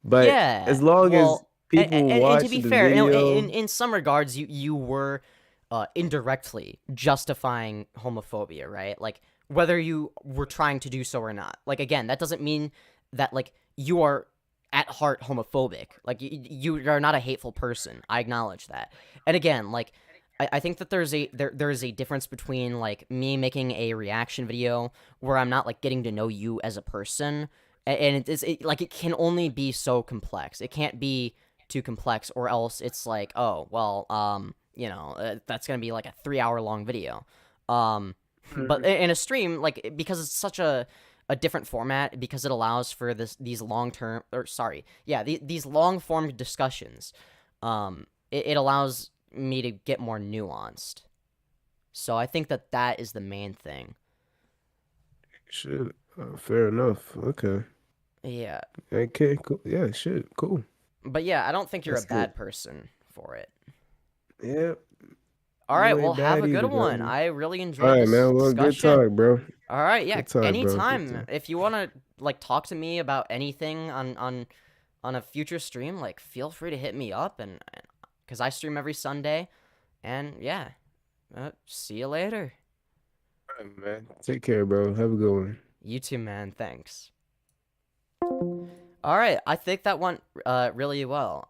But Yeah. as long as Well, people and to watch be the fair, video, in some regards, you were indirectly justifying homophobia, right? Like whether you were trying to do so or not. Like again, that doesn't mean that like you are at heart homophobic. Like you are not a hateful person. I acknowledge that. And again, like I think that there is a difference between like me making a reaction video where I'm not like getting to know you as a person, and like it can only be so complex. It can't be too complex, or else it's like, oh well, that's gonna be like a 3 hour long video. Um, but Mhm. in a stream, like because it's such a different format, because it allows for these long term, or sorry, yeah, these long form discussions. It allows me to get more nuanced. So I think that that is the main thing. Shit, fair enough. Okay, Yeah. okay, cool. Yeah, shit, cool. But yeah, I don't think you're a That's good. bad person for it. Yeah, All You right, well, ain't have bad a good either, one. though. I really All enjoyed right, this man. Well, good discussion. talk, bro. All right, yeah, Good talk, bro. Good anytime. talk. If you want to like talk to me about anything on a future stream, like feel free to hit me up and cuz I stream every Sunday and yeah. See you later. All right, man. Take care, bro. Have a good one. You too, man. Thanks. All right, I think that went really well.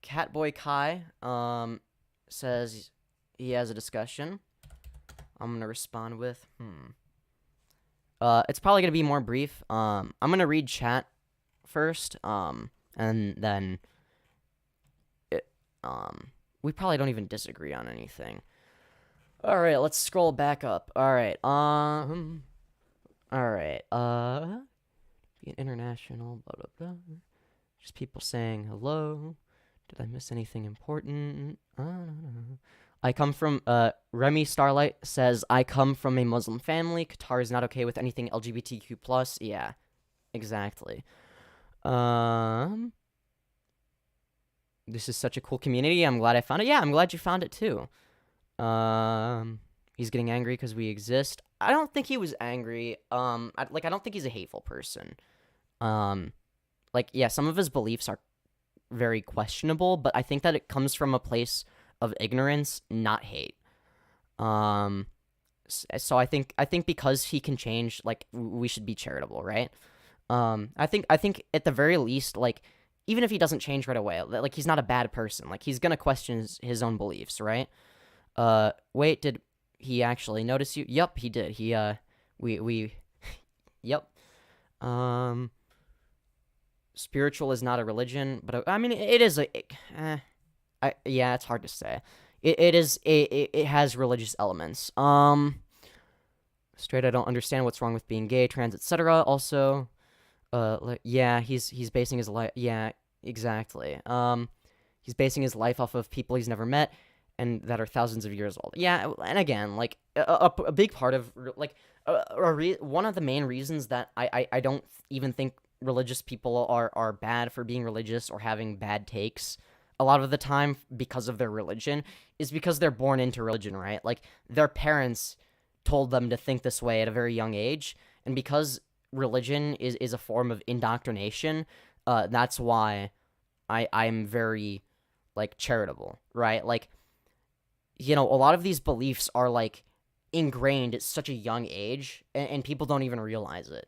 CatboyKai says he has a discussion. I'm gonna respond with it's probably gonna be more brief. I'm gonna read chat first. And then we probably don't even disagree on anything. All right, let's scroll back up. All right. All right. Be an international. Blah blah blah. Just people saying hello. Did I miss anything important? I come from, Remy Starlight says, I come from a Muslim family. Qatar is not okay with anything LGBTQ+. Yeah, exactly. This is such a cool community. I'm glad I found it. Yeah, I'm glad you found it too. He's getting angry because we exist. I don't think he was angry. I don't think he's a hateful person. Yeah, some of his beliefs are very questionable, but I think that it comes from a place of ignorance, not hate. So I think because he can change, like, we should be charitable, right? I think at the very least, like, even if he doesn't change right away, like, he's not a bad person. Like, he's gonna question his own beliefs, right? Wait, did he actually notice you? Yup, he did. Yep. Spiritual is not a religion, but I mean, it is yeah, it's hard to say. It has religious elements. Straight, I don't understand what's wrong with being gay, trans, etc. Also, yeah, he's basing his life. Yeah, exactly. He's basing his life off of people he's never met and that are thousands of years old. Yeah, and again, like a big part of like one of the main reasons that I don't even think religious people are bad for being religious or having bad takes a lot of the time because of their religion is because they're born into religion, right? Like, their parents told them to think this way at a very young age, and because religion is a form of indoctrination, that's why I'm very, like, charitable, right? Like, you know, a lot of these beliefs are, like, ingrained at such a young age, and people don't even realize it.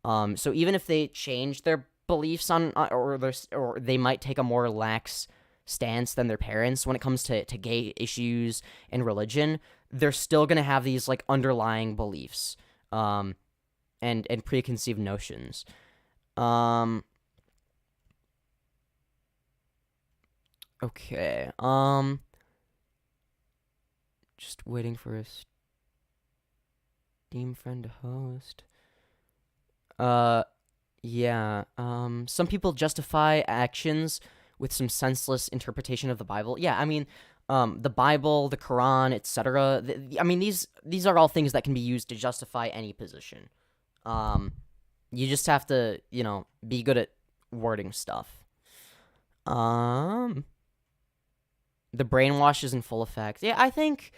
So even if they change their beliefs or they might take a more lax stance than their parents when it comes to gay issues and religion, they're still gonna have these, like, underlying beliefs, and preconceived notions. Okay. Just waiting for a Steam friend to host. Yeah. Some people justify actions with some senseless interpretation of the Bible. Yeah, I mean, the Bible, the Quran, etc. I mean, these are all things that can be used to justify any position. You just have to, you know, be good at wording stuff. The brainwash is in full effect. Yeah, I think,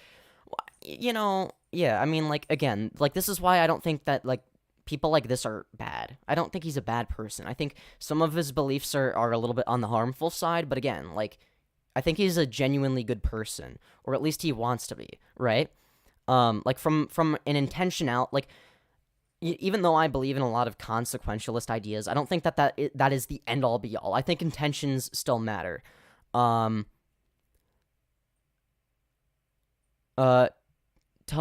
you know, yeah, I mean, like, again, like, this is why I don't think that, like, people like this are bad. I don't think he's a bad person. I think some of his beliefs are a little bit on the harmful side, but again, like, I think he's a genuinely good person, or at least he wants to be, right? Like, from an intentional, like, even though I believe in a lot of consequentialist ideas, I don't think that is the end-all be-all. I think intentions still matter. Tell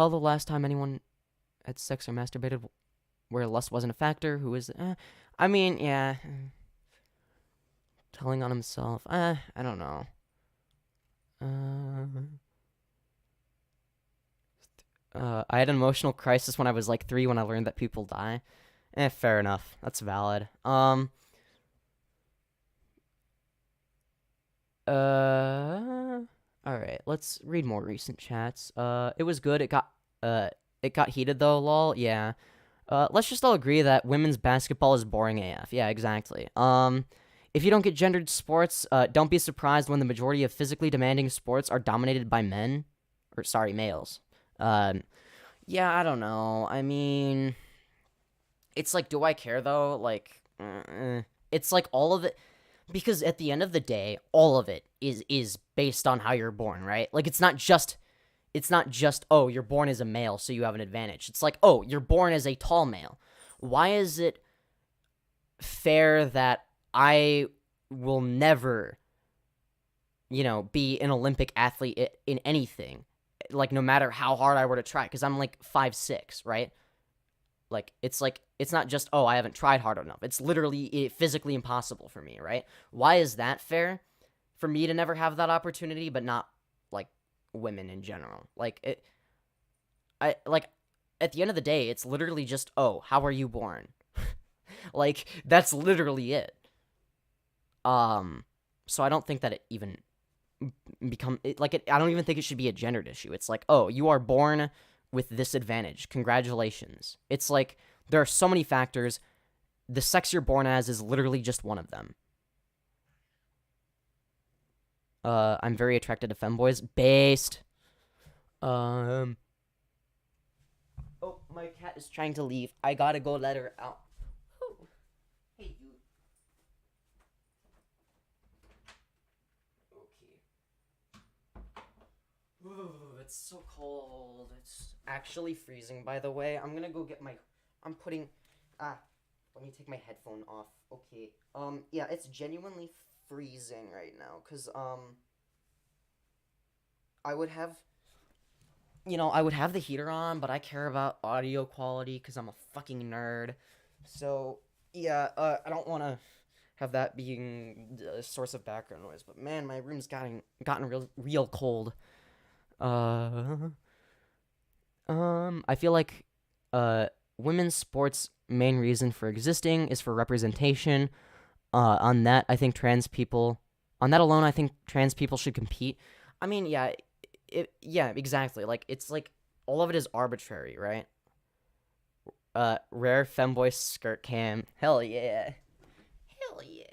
the last time anyone had sex or masturbated where lust wasn't a factor. Who is I mean, yeah. Telling on himself. I don't know. I had an emotional crisis when I was like 3 when I learned that people die. Fair enough. That's valid. Alright, let's read more recent chats. It was good. It got heated though, lol. Yeah. Let's just all agree that women's basketball is boring AF. Yeah, exactly. If you don't get gendered sports, don't be surprised when the majority of physically demanding sports are dominated by men. Or, sorry, males. Yeah, I don't know. I mean, it's like, do I care, though? Like, it's like all of it. Because at the end of the day, all of it is based on how you're born, right? Like, it's not just, oh, you're born as a male, so you have an advantage. It's like, oh, you're born as a tall male. Why is it fair that I will never, be an Olympic athlete in anything? Like, no matter how hard I were to try, because I'm like 5'6", right? Like, it's not just, oh, I haven't tried hard enough. It's literally physically impossible for me, right? Why is that fair? For me to never have that opportunity, but not, like, women in general. Like, at the end of the day, it's literally just, oh, how are you born? Like, that's literally it. So I don't think that it even I don't even think it should be a gendered issue. It's like, oh, you are born with this advantage. Congratulations. It's like, there are so many factors. The sex you're born as is literally just one of them. I'm very attracted to femboys. Based. Oh, my cat is trying to leave. I gotta go let her out. Ooh. Hey, you. Okay. Ooh, it's so cold. It's actually freezing, by the way. I'm gonna go get my... let me take my headphone off. Okay. Yeah, it's genuinely freezing right now, because, I would have the heater on, but I care about audio quality, because I'm a fucking nerd. So, yeah, I don't want to have that being a source of background noise, but man, my room's gotten real cold. I feel like, women's sports' main reason for existing is for representation. On that alone, I think trans people should compete. I mean, yeah, exactly. Like, it's like, all of it is arbitrary, right? Rare femboy skirt cam. Hell yeah. Hell yeah.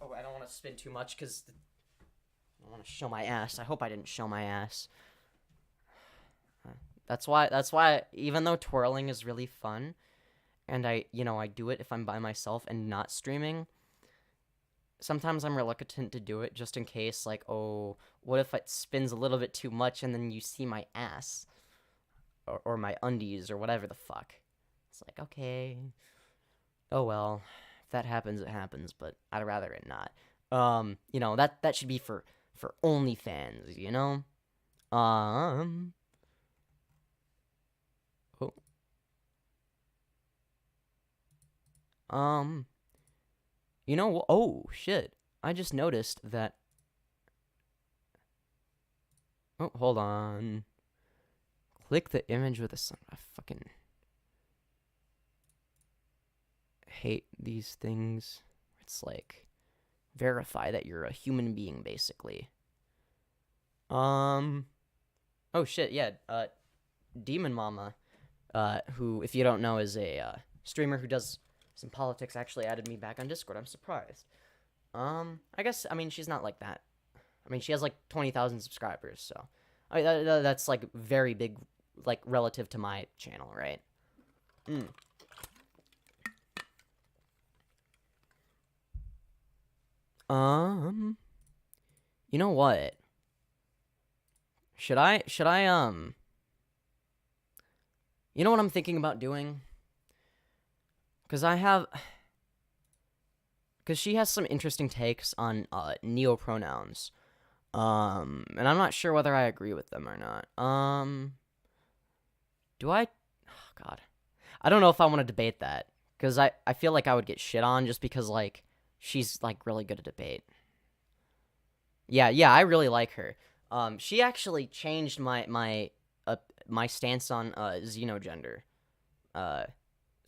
Oh, I don't want to spin too much, because I don't want to show my ass. I hope I didn't show my ass. That's why, even though twirling is really fun, and I do it if I'm by myself and not streaming, sometimes I'm reluctant to do it just in case, like, oh, what if it spins a little bit too much and then you see my ass? Or my undies, or whatever the fuck. It's like, okay. Oh well. If that happens, it happens, but I'd rather it not. That should be for OnlyFans, you know? Oh. Oh, shit. I just noticed that... Oh, hold on. Click the image with the sun. I fucking hate these things. It's like, verify that you're a human being, basically. Oh, shit, yeah. DemonMama, who, if you don't know, is a streamer who does some politics, actually added me back on Discord. I'm surprised. I mean, she's not like that. I mean, she has like 20,000 subscribers, so that's like very big, like, relative to my channel, right? You know what? Should I you know what I'm thinking about doing? Because she has some interesting takes on neopronouns. And I'm not sure whether I agree with them or not. Do I? Oh, God. I don't know if I want to debate that. Because I feel like I would get shit on just because, like, she's, like, really good at debate. Yeah, I really like her. She actually changed my stance on xenogender.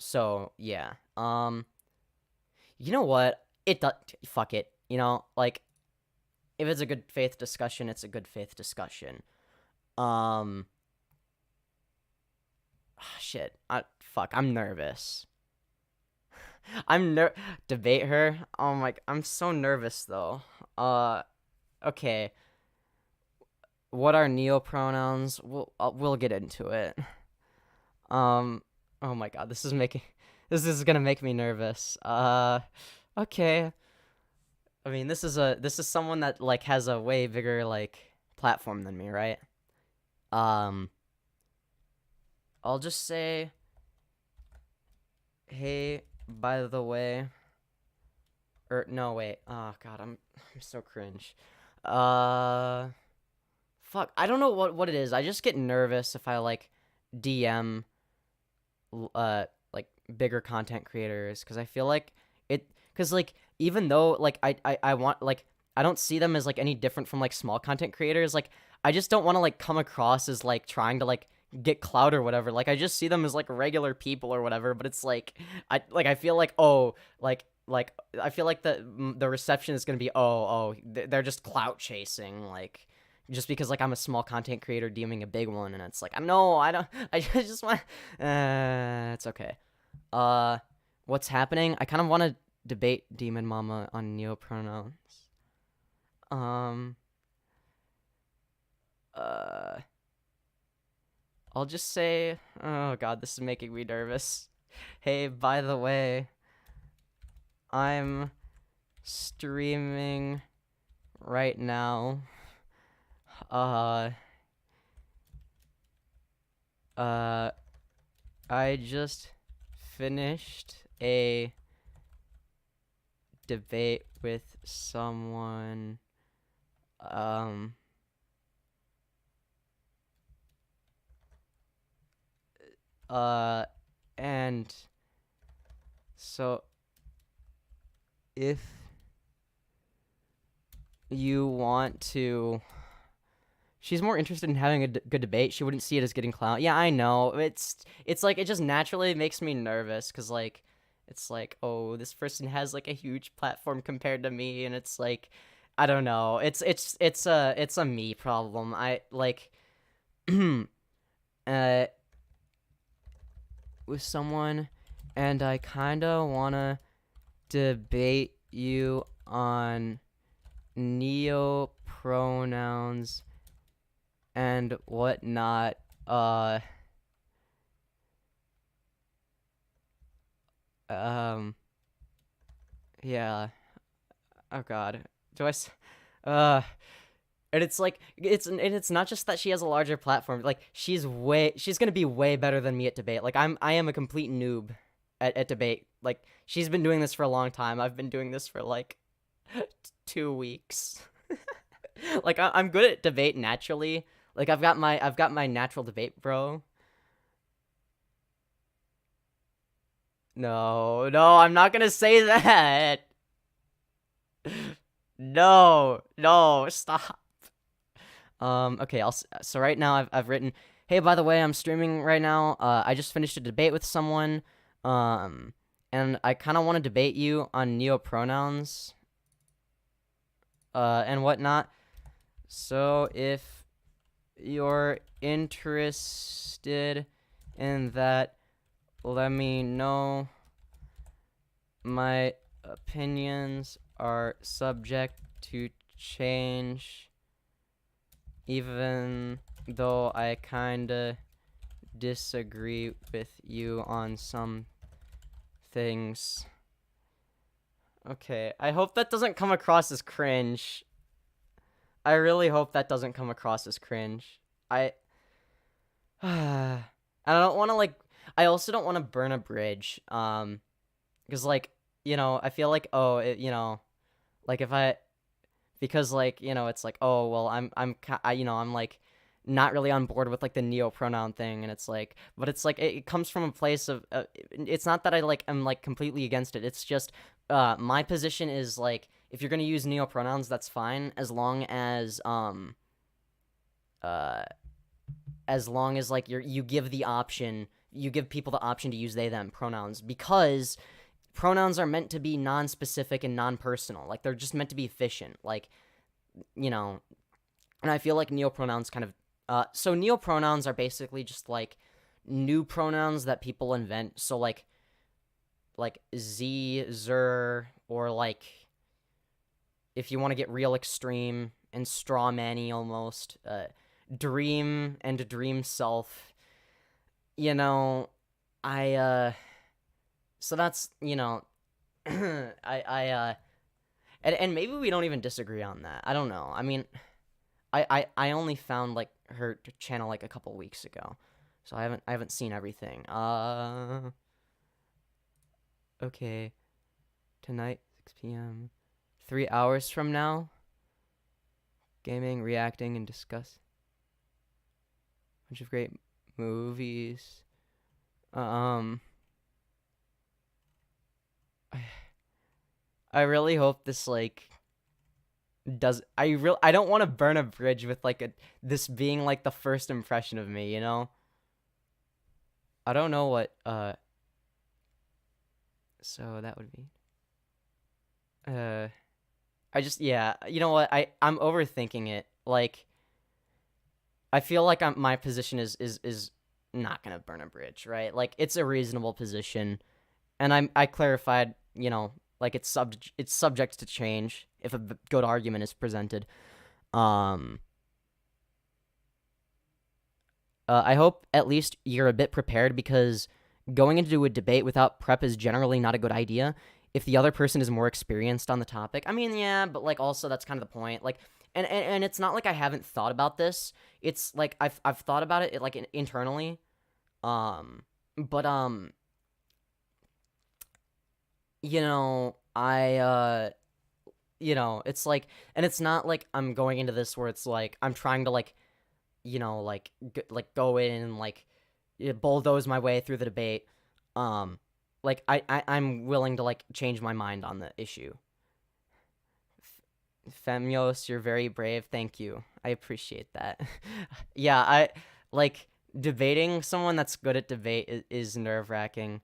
So, yeah. You know what? Fuck it. Like, if it's a good faith discussion, it's a good faith discussion. Shit. Fuck, I'm nervous. Debate her. Oh my, I'm so nervous though. Okay. What are neopronouns? We'll get into it. Oh my god, this is gonna make me nervous. Okay. I mean, this is someone that like has a way bigger like platform than me, right? I'll just say, hey, by the way, or no, wait. Oh god, I'm so cringe. Fuck, I don't know what it is. I just get nervous if I like DM like bigger content creators because I feel like because like even though like I want like I don't see them as like any different from like small content creators, like I just don't want to like come across as like trying to like get clout or whatever. Like I just see them as like regular people or whatever, but it's like I feel like like I feel like the reception is going to be they're just clout chasing, like just because like I'm a small content creator DMing a big one, and it's like no, I don't. I just want. It's okay. What's happening? I kind of want to debate DemonMama on neopronouns. I'll just say, oh god, this is making me nervous. Hey, by the way, I'm streaming right now. I just finished a debate with someone. And so if you want to, she's more interested in having a good debate. She wouldn't see it as getting clout. Yeah, I know. It's like it just naturally makes me nervous because like it's like, oh, this person has like a huge platform compared to me, and it's like I don't know. It's a me problem. I like with someone, and I kind of want to debate you on neopronouns and whatnot. Yeah. Oh god. And it's like it's not just that she has a larger platform. Like she's gonna be way better than me at debate. Like I am a complete noob at debate. Like she's been doing this for a long time. I've been doing this for like 2 weeks. Like I'm good at debate naturally. Like I've got my natural debate bro. No, I'm not gonna say that. No, stop. Okay, so right now I've written, hey, by the way, I'm streaming right now. I just finished a debate with someone. And I kind of want to debate you on neopronouns. And whatnot. So if you're interested in that, let me know. My opinions are subject to change, even though I kinda disagree with you on some things. Okay, I hope that doesn't come across as cringe. I really hope that doesn't come across as cringe. I don't want to like. I also don't want to burn a bridge. Because like I feel like like if I, because like it's like oh well I'm like not really on board with like the neopronoun thing, and it's like but it's like it comes from a place of it's not that I'm like completely against it. It's just my position is like if you're gonna use neopronouns, that's fine as long as like you give people the option to use they them pronouns, because pronouns are meant to be non-specific and non-personal. Like they're just meant to be efficient, like and I feel like neopronouns kind of so neopronouns are basically just like new pronouns that people invent. So like like Zer, or like if you want to get real extreme and straw manny almost, Dream and Dream Self. You know, so that's, and maybe we don't even disagree on that. I don't know. I mean, I only found like her channel like a couple weeks ago, so I haven't seen everything. Okay, tonight 6 p.m. 3 hours from now. Gaming, reacting, and discuss. Bunch of great movies. I really hope this like does. I don't want to burn a bridge with like this being like the first impression of me, you know? I don't know what so that would be I just, yeah, you know what? I'm overthinking it. Like, I feel like my position is not gonna burn a bridge, right? Like, it's a reasonable position, and I clarified, like it's subject to change if a good argument is presented. I hope at least you're a bit prepared, because going into a debate without prep is generally not a good idea if the other person is more experienced on the topic. I mean, yeah, but like also that's kind of the point. Like, and it's not like I haven't thought about this. It's like I've thought about it like internally. But it's like, and it's not like I'm going into this where it's like I'm trying to like, like go in and like bulldoze my way through the debate. Like I'm willing to like change my mind on the issue. Femyoz, you're very brave. Thank you. I appreciate that. Yeah, I like debating someone that's good at debate is nerve-wracking.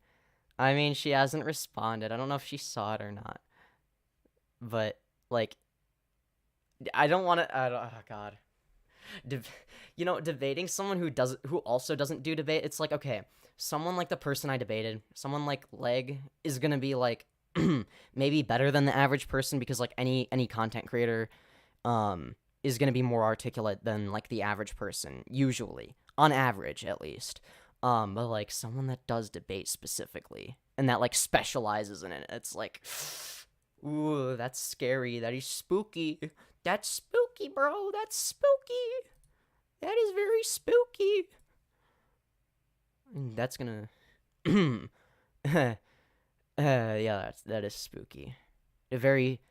I mean, she hasn't responded. I don't know if she saw it or not. But like I don't want to oh god. Debating someone who also doesn't do debate, it's like, okay, someone like the person I debated, someone like Legg is gonna be like maybe better than the average person, because like any content creator is gonna be more articulate than like the average person, usually, on average at least. But like someone that does debate specifically and that like specializes in it, it's like, ooh, that's scary. That is spooky. That's spooky, bro. That's spooky. That is very spooky. And that's gonna yeah, that is spooky. Very,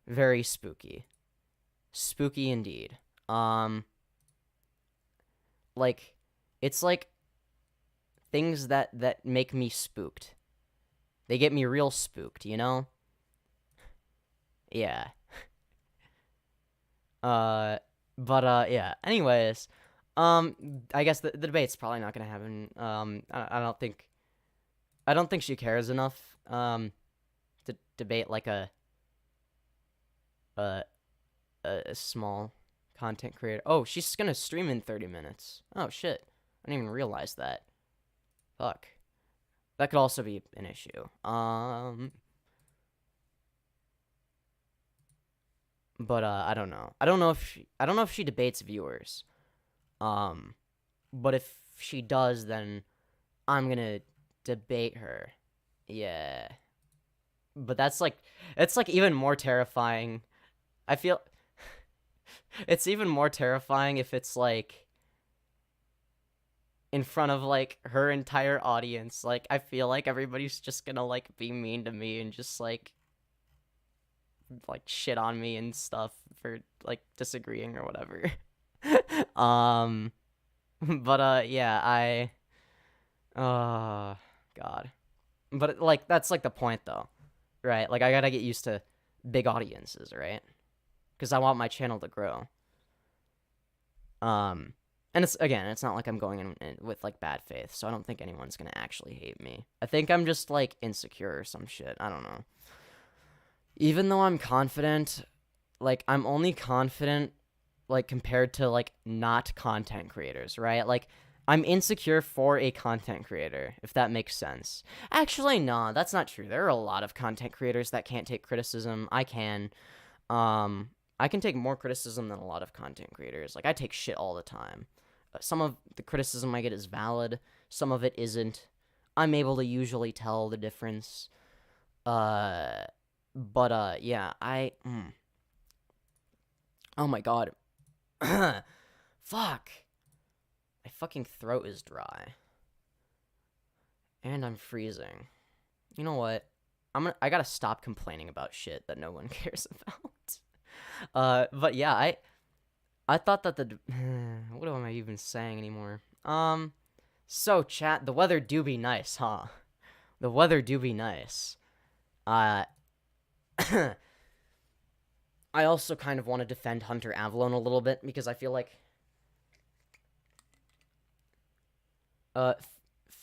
very spooky. Spooky indeed. Like, it's like things that make me spooked. They get me real spooked, you know? Yeah. Yeah. Anyways, I guess the debate's probably not gonna happen. I don't think she cares enough to debate like a small content creator. Oh, she's gonna stream in 30 minutes. Oh shit, I didn't even realize that. Fuck, that could also be an issue. But I don't know. I don't know if she debates viewers. But if she does, then I'm gonna debate her. Yeah. But it's like even more terrifying. I feel it's even more terrifying if it's like in front of like her entire audience. Like I feel like everybody's just gonna like be mean to me and just like shit on me and stuff for like disagreeing or whatever. But yeah, oh god. But like that's like the point though, right? Like I gotta get used to big audiences, right? Because I want my channel to grow. And it's not like I'm going in with like bad faith, so I don't think anyone's gonna actually hate me. I think I'm just like insecure or some shit. I don't know. Even though I'm confident, like I'm only confident like compared to like not content creators, right? Like I'm insecure for a content creator, if that makes sense. Actually, no, that's not true. There are a lot of content creators that can't take criticism. I can. I can take more criticism than a lot of content creators. Like, I take shit all the time. Some of the criticism I get is valid. Some of it isn't. I'm able to usually tell the difference. Yeah, Oh my god. Fuck. My fucking throat is dry. And I'm freezing. You know what? I gotta stop complaining about shit that no one cares about. But yeah, I thought that what am I even saying anymore? So chat, the weather do be nice, huh? The weather do be nice. I also kind of want to defend Hunter Avallone a little bit because I feel like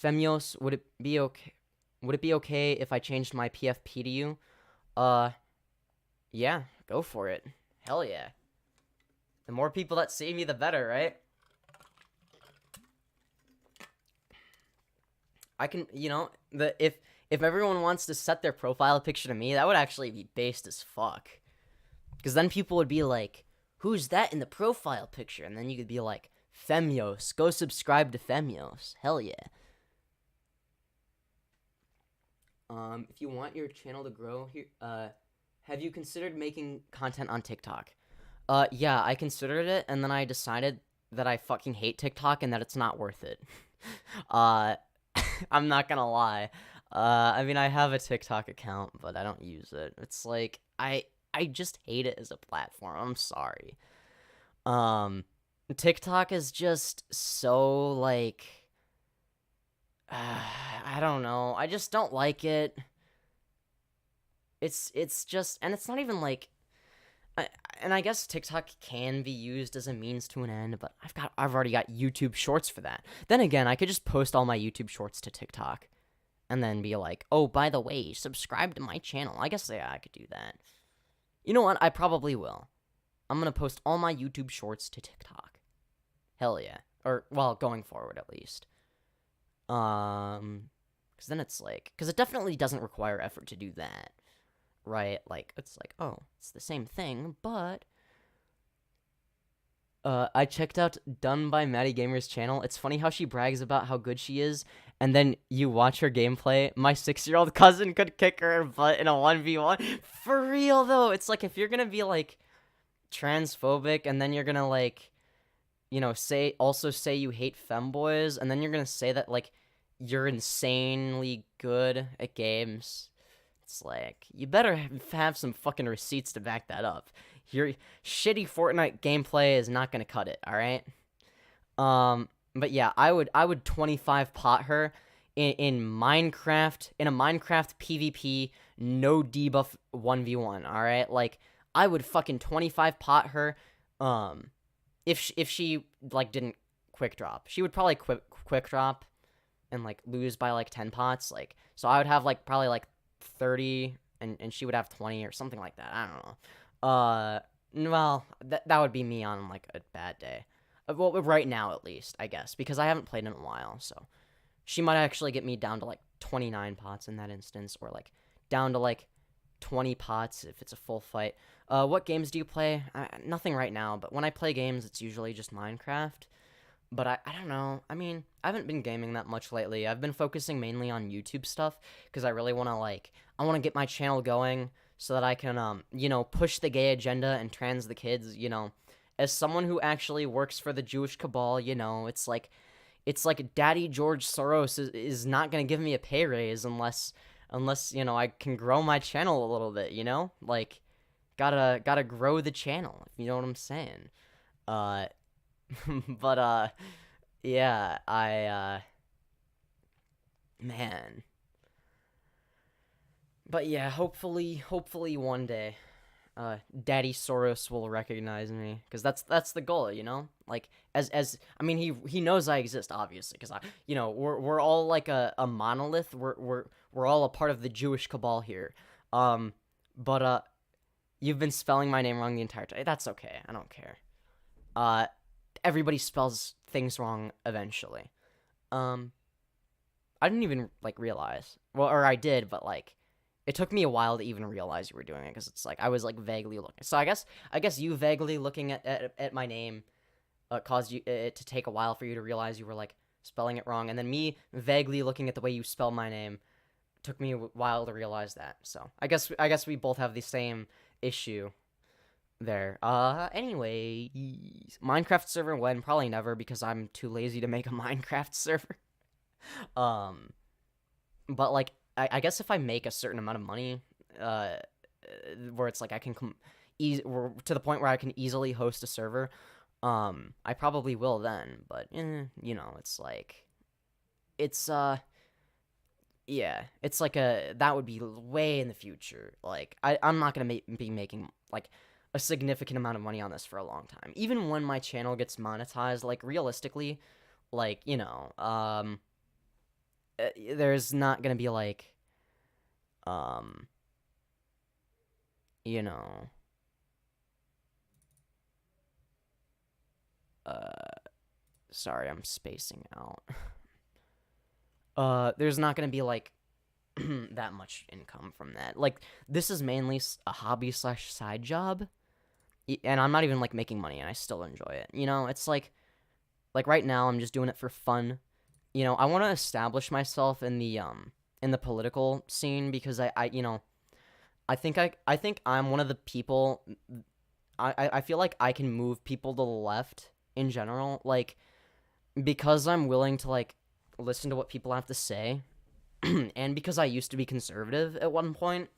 Femyoz, would it be okay if I changed my PFP to you? Yeah, go for it. Hell yeah. The more people that see me, the better, right? I can, if everyone wants to set their profile picture to me, that would actually be based as fuck. Because then people would be like, who's that in the profile picture? And then you could be like, Femyoz. Go subscribe to Femyoz. Hell yeah. If you want your channel to grow here, have you considered making content on TikTok? Yeah, I considered it, and then I decided that I fucking hate TikTok and that it's not worth it. I'm not gonna lie. I mean, I have a TikTok account, but I don't use it. It's like, I just hate it as a platform. I'm sorry. TikTok is just so, like, I don't know. I just don't like it. It's just, and it's not even like, and I guess TikTok can be used as a means to an end, but I've already got YouTube Shorts for that. Then again, I could just post all my YouTube Shorts to TikTok, and then be like, oh, by the way, subscribe to my channel. I guess, yeah, I could do that. You know what? I probably will. I'm gonna post all my YouTube Shorts to TikTok. Hell yeah. Or, well, going forward, at least. Because then it's like, because it definitely doesn't require effort to do that. Right? Like, it's like, oh, it's the same thing, but I checked out Done by Maddie Gamer's channel. It's funny how she brags about how good she is, and then you watch her gameplay. My 6-year-old cousin could kick her butt in a 1v1. For real, though. It's like, if you're gonna be, like, transphobic, and then you're gonna, like, say you hate femboys, and then you're gonna say that, like, you're insanely good at games. It's like, you better have some fucking receipts to back that up. Your shitty Fortnite gameplay is not gonna cut it, alright? But yeah, I would 25 pot her in Minecraft, in a Minecraft PvP, no debuff 1v1, alright? Like, I would fucking 25 pot her, if she like, didn't quick drop. She would probably quick drop and, like, lose by, like, 10 pots, like, so I would have, like, probably, like, 30, and she would have 20 or something like that. I don't know. Well, that would be me on, like, a bad day. Well, right now, at least, I guess, because I haven't played in a while, so she might actually get me down to, like, 29 pots in that instance, or, like, down to, like, 20 pots if it's a full fight. What games do you play? Nothing right now, but when I play games, it's usually just Minecraft. But I don't know. I mean, I haven't been gaming that much lately. I've been focusing mainly on YouTube stuff because I really want to, like, I want to get my channel going so that I can, push the gay agenda and trans the kids, As someone who actually works for the Jewish cabal, it's like Daddy George Soros is not going to give me a pay raise unless, I can grow my channel a little bit, Like, gotta grow the channel, if you know what I'm saying. But, yeah, man. But yeah, hopefully one day, Daddy Soros will recognize me, because that's the goal, Like, as I mean, he knows I exist, obviously, because we're all like a monolith. We're all a part of the Jewish cabal here. But you've been spelling my name wrong the entire time. That's okay. I don't care. everybody spells things wrong eventually. I didn't even like realize. Well, or I did, but like it took me a while to even realize you were doing it because it's like I was like vaguely looking. So I guess you vaguely looking at my name caused you it to take a while for you to realize you were like spelling it wrong, and then me vaguely looking at the way you spell my name took me a while to realize that. So I guess we both have the same issue there. Anyway, Minecraft server when? Probably never because I'm too lazy to make a Minecraft server. But like I guess if I make a certain amount of money, where it's like I can to the point where I can easily host a server, I probably will then. But you know, it's like it's yeah, it's like that would be way in the future. Like I'm not gonna be making like a significant amount of money on this for a long time. Even when my channel gets monetized, like realistically, like you know, there's not gonna be like, you know, sorry, I'm spacing out. There's not gonna be like that much income from that. Like this is mainly a hobby / side job, and I'm not even like making money, and I still enjoy it. You know, it's like right now I'm just doing it for fun. You know, I want to establish myself in the political scene because I you know, I think I'm one of the people. I feel like I can move people to the left in general, like because I'm willing to like listen to what people have to say, and because I used to be conservative at one point.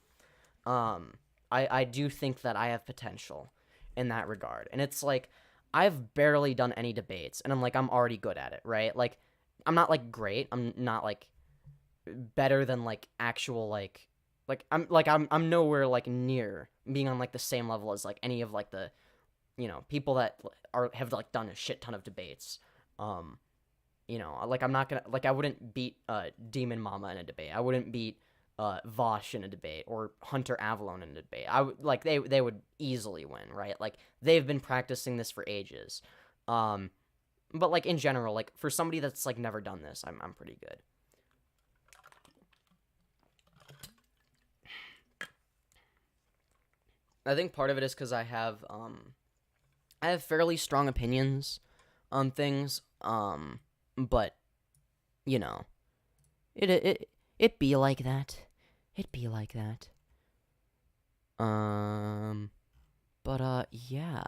I do think that I have potential in that regard, and it's like I've barely done any debates, and I'm already good at it, right? Like I'm not like great. I'm not like better than like actual I'm nowhere like near being on like the same level as like any of like the, you know, people that have like done a shit ton of debates. You know, like I'm not gonna like I wouldn't beat DemonMama in a debate. I wouldn't beat Vaush in a debate or Hunter Avallone in a debate. I would like they would easily win, right? Like they've been practicing this for ages. But like in general, like for somebody that's like never done this, I'm pretty good. I think part of it is because I have fairly strong opinions on things. But you know, it be like that. It be like that. But yeah.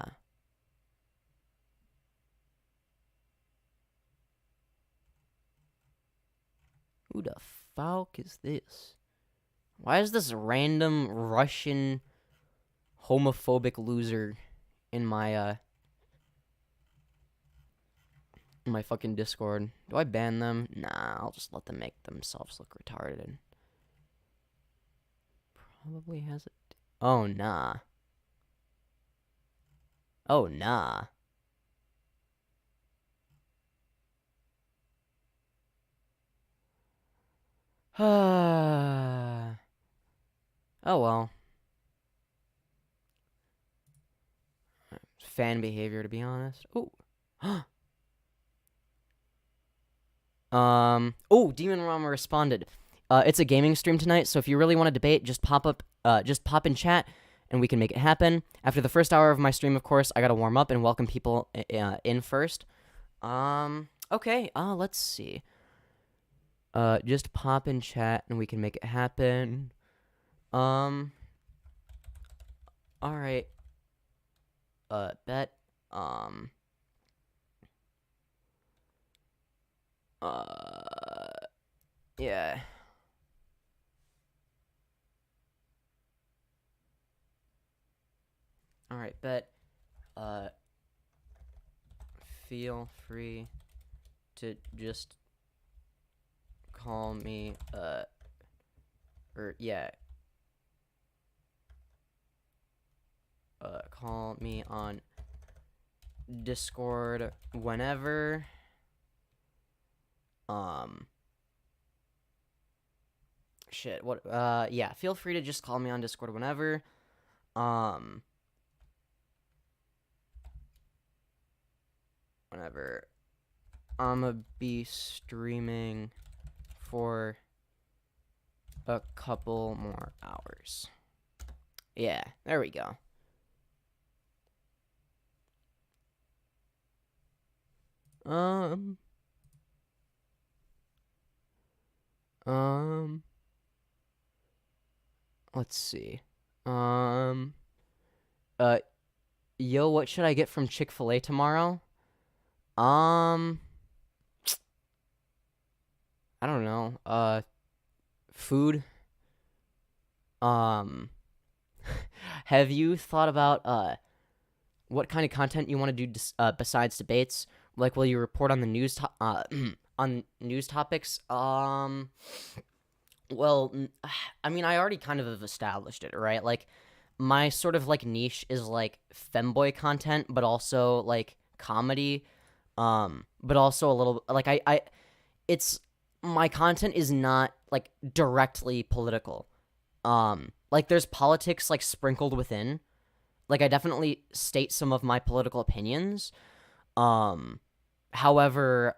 Who the fuck is this? Why is this random Russian homophobic loser in my fucking Discord? Do I ban them? Nah, I'll just let them make themselves look retarded. Probably has it. Oh, nah. Oh, nah. Oh, well. Fan behavior, to be honest. Ooh. Oh, DemonMama responded. It's a gaming stream tonight, so if you really want to debate, just pop in chat, and we can make it happen. After the first hour of my stream, of course, I gotta warm up and welcome people in first. Okay, let's see. Just pop in chat, and we can make it happen. Alright. Bet. Yeah. Alright, bet. Feel free to just call me, call me on Discord whenever. Shit, what, yeah, feel free to just call me on Discord whenever. whenever. I'ma be streaming for a couple more hours. Yeah, there we go. Let's see. Yo, what should I get from Chick-fil-A tomorrow? I don't know. Food. Have you thought about, what kind of content you want to do besides debates? Like, will you report on the news on news topics? Well, I mean, I already kind of have established it, right? Like, my sort of like niche is like femboy content, but also like comedy, but also a little like it's my content is not like directly political. Like there's politics like sprinkled within. Like I definitely state some of my political opinions. However,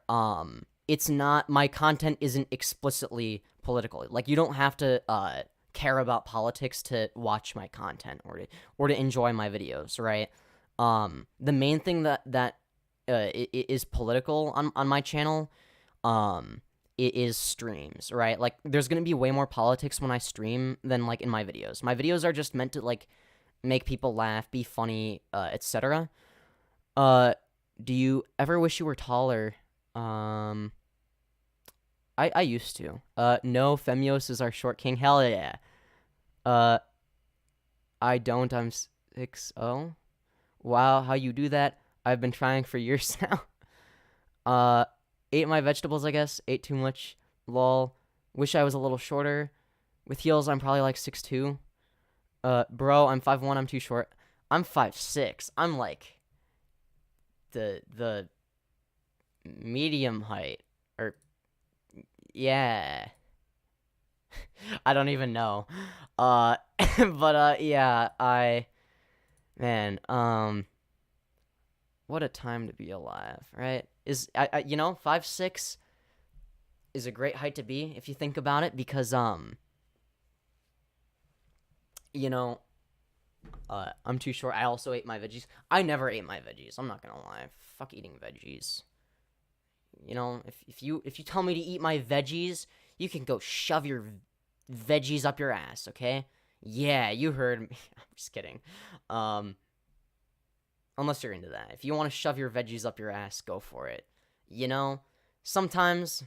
it's not, my content isn't explicitly political. Like you don't have to care about politics to watch my content or to enjoy my videos, right? The main thing that is political on my channel it is streams, right? Like there's going to be way more politics when I stream than like in my videos. My videos are just meant to like make people laugh, be funny, etc. Do you ever wish you were taller? I used to. No, Femyoz is our short king. Hell yeah. I don't. I'm 6'0". Wow, how you do that? I've been trying for years now. Ate my vegetables, I guess. Ate too much. Lol. Wish I was a little shorter. With heels, I'm probably like 6'2". Bro, I'm 5'1". I'm too short. I'm 5'6". I'm like the medium height. Or yeah. I don't even know. But yeah, man, what a time to be alive, right? I 5'6" is a great height to be if you think about it, because I'm too short. I also ate my veggies. I never ate my veggies. I'm not gonna lie. Fuck eating veggies. If you tell me to eat my veggies, you can go shove your veggies up your ass, okay? Yeah, you heard me. I'm just kidding. Unless you're into that. If you want to shove your veggies up your ass, go for it. Sometimes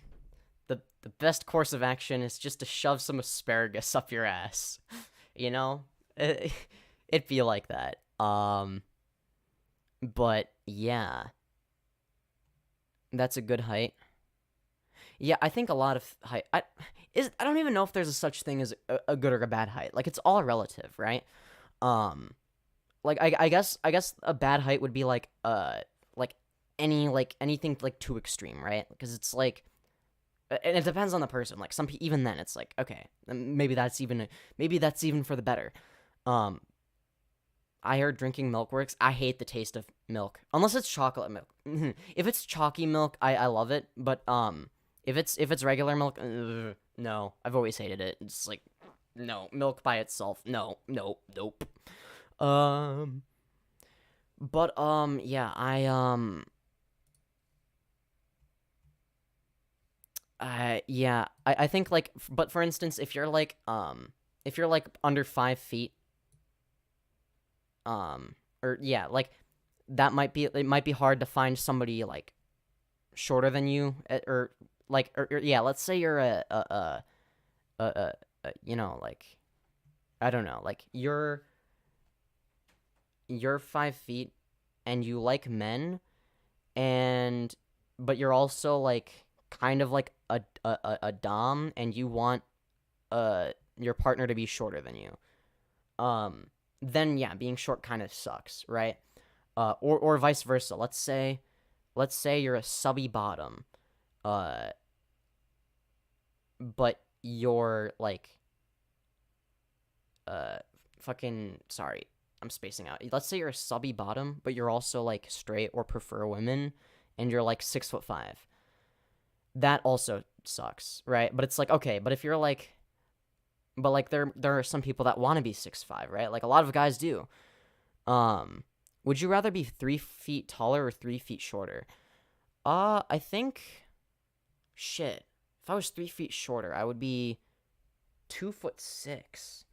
the best course of action is just to shove some asparagus up your ass. It'd be like that. But yeah. That's a good height. Yeah, I think a lot of height I don't even know if there's a such thing as a good or a bad height. Like it's all relative, right? Like I guess a bad height would be like anything like too extreme, right? Because it's like, and it depends on the person. Like some people, even then it's like, okay, maybe that's even for the better. I heard drinking milk works. I hate the taste of milk unless it's chocolate milk. If it's chalky milk, I love it. But if it's regular milk, no, I've always hated it. It's like, no, milk by itself, no, nope. But yeah, I think like, but for instance, if you're like under 5 feet, or yeah, like that it might be hard to find somebody like shorter than you, or yeah, let's say you're like, I don't know, like you're 5 feet and you like men, but you're also like kind of like a dom, and you want your partner to be shorter than you, then yeah, being short kind of sucks, right? Or vice versa. Let's say you're a subby bottom, but you're like fucking sorry, I'm spacing out. Let's say you're a subby bottom, but you're also like straight or prefer women, and you're like 6'5", that also sucks, right? But it's like, okay, but if you're like, but like there are some people that want to be 6'5", right? Like a lot of guys do. Would you rather be 3 feet taller or 3 feet shorter? I think, shit. If I was 3 feet shorter, I would be 2'6".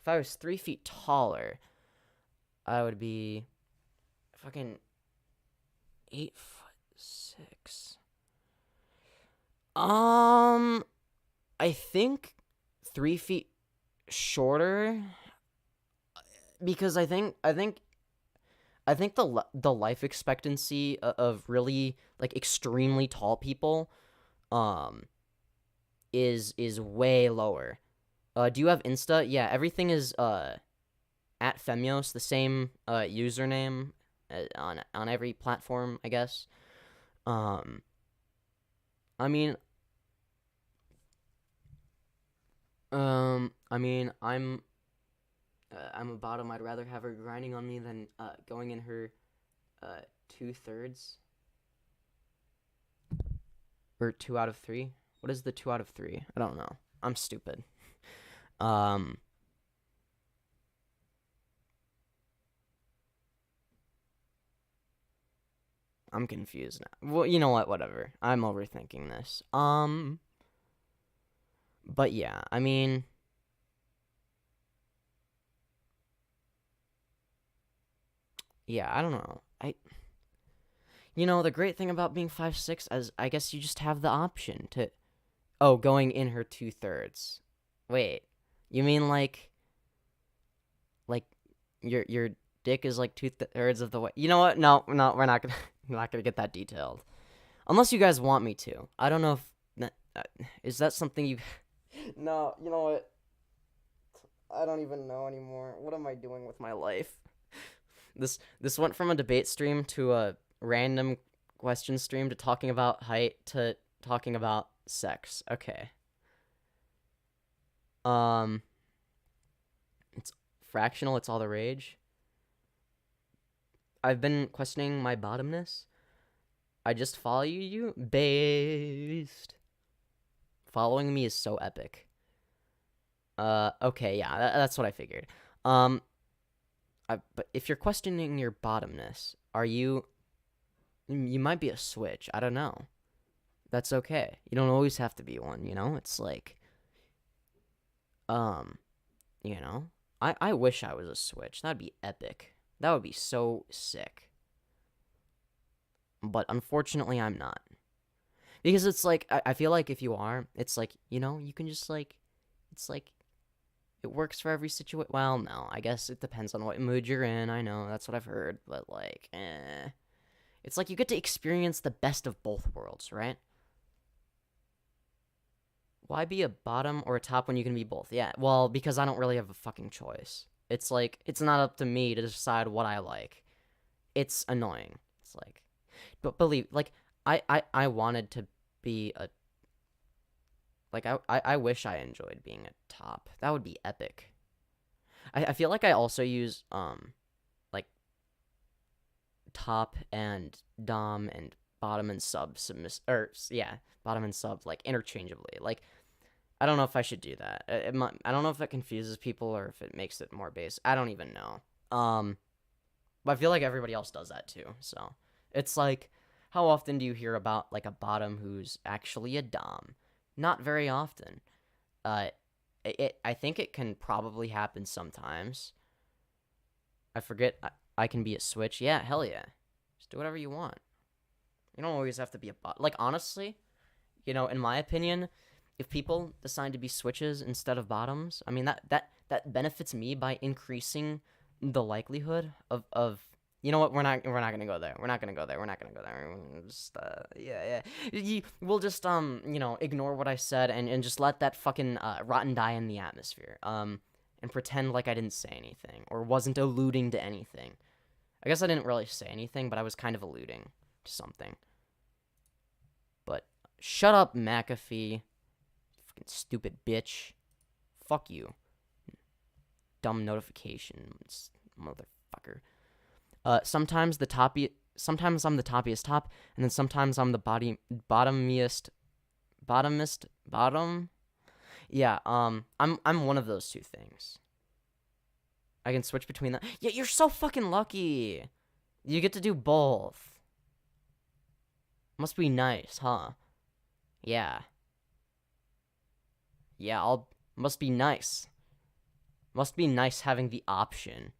If I was 3 feet taller, I would be fucking 8'6". I think 3 feet shorter, because I think the life expectancy of really like extremely tall people is way lower. Do you have Insta? Yeah, everything is at Femyoz, the same username on every platform, I guess. I mean, I'm a bottom. I'd rather have her grinding on me than going in her 2/3 or 2 out of 3. What is the 2 out of 3? I don't know. I'm stupid. I'm confused now. Well, you know what? Whatever. I'm overthinking this. But yeah, I mean, yeah, I don't know. The great thing about being 5'6" is I guess you just have the option to, going in her 2/3. Wait, you mean like your dick is like 2/3 of the way? You know what? No, we're not gonna get that detailed, unless you guys want me to. I don't know if is that something you. No, you know what? I don't even know anymore. What am I doing with my life? This went from a debate stream to a random question stream to talking about height to talking about sex. Okay. It's fractional, it's all the rage. I've been questioning my bottomness. I just follow you based. Following me is so epic. Okay, yeah, that's what I figured. But if you're questioning your bottomness, you might be a switch. I don't know. That's okay. You don't always have to be one, It's like, I wish I was a switch. That'd be epic. That would be so sick. But unfortunately, I'm not. Because it's like, I feel like if you are, it's like, you can just like, it's like, it works for every situation. Well, no, I guess it depends on what mood you're in. I know, that's what I've heard. But like, It's like you get to experience the best of both worlds, right? Why be a bottom or a top when you can be both? Yeah, well, because I don't really have a fucking choice. It's like, it's not up to me to decide what I like. It's annoying. It's like, but believe, like, I wanted to be a, like, I wish I enjoyed being a top. That would be epic. I feel like I also use, like, top and dom and bottom and sub bottom and sub, like, interchangeably. Like, I don't know if I should do that. I don't know if that confuses people or if it makes it more base. I don't even know. But I feel like everybody else does that too. So it's like, how often do you hear about like a bottom who's actually a dom? Not very often. I think it can probably happen sometimes. I forget. I can be a switch. Yeah, hell yeah. Just do whatever you want. You don't always have to be a bot. Like, honestly, in my opinion, if people decide to be switches instead of bottoms, I mean, that benefits me by increasing the likelihood of you know what, we're not gonna go there. We're not gonna go there. Just, yeah. We'll just ignore what I said and just let that fucking rotten die in the atmosphere. And pretend like I didn't say anything or wasn't alluding to anything. I guess I didn't really say anything, but I was kind of alluding to something. But shut up, McAfee. Fucking stupid bitch. Fuck you. Dumb notifications, motherfucker. Sometimes the sometimes I'm the toppiest top, and then sometimes I'm the bottomest bottom. Yeah, I'm one of those two things. I can switch between that. Yeah, you're so fucking lucky. You get to do both. Must be nice, huh? Yeah. Yeah, must be nice. Must be nice having the option.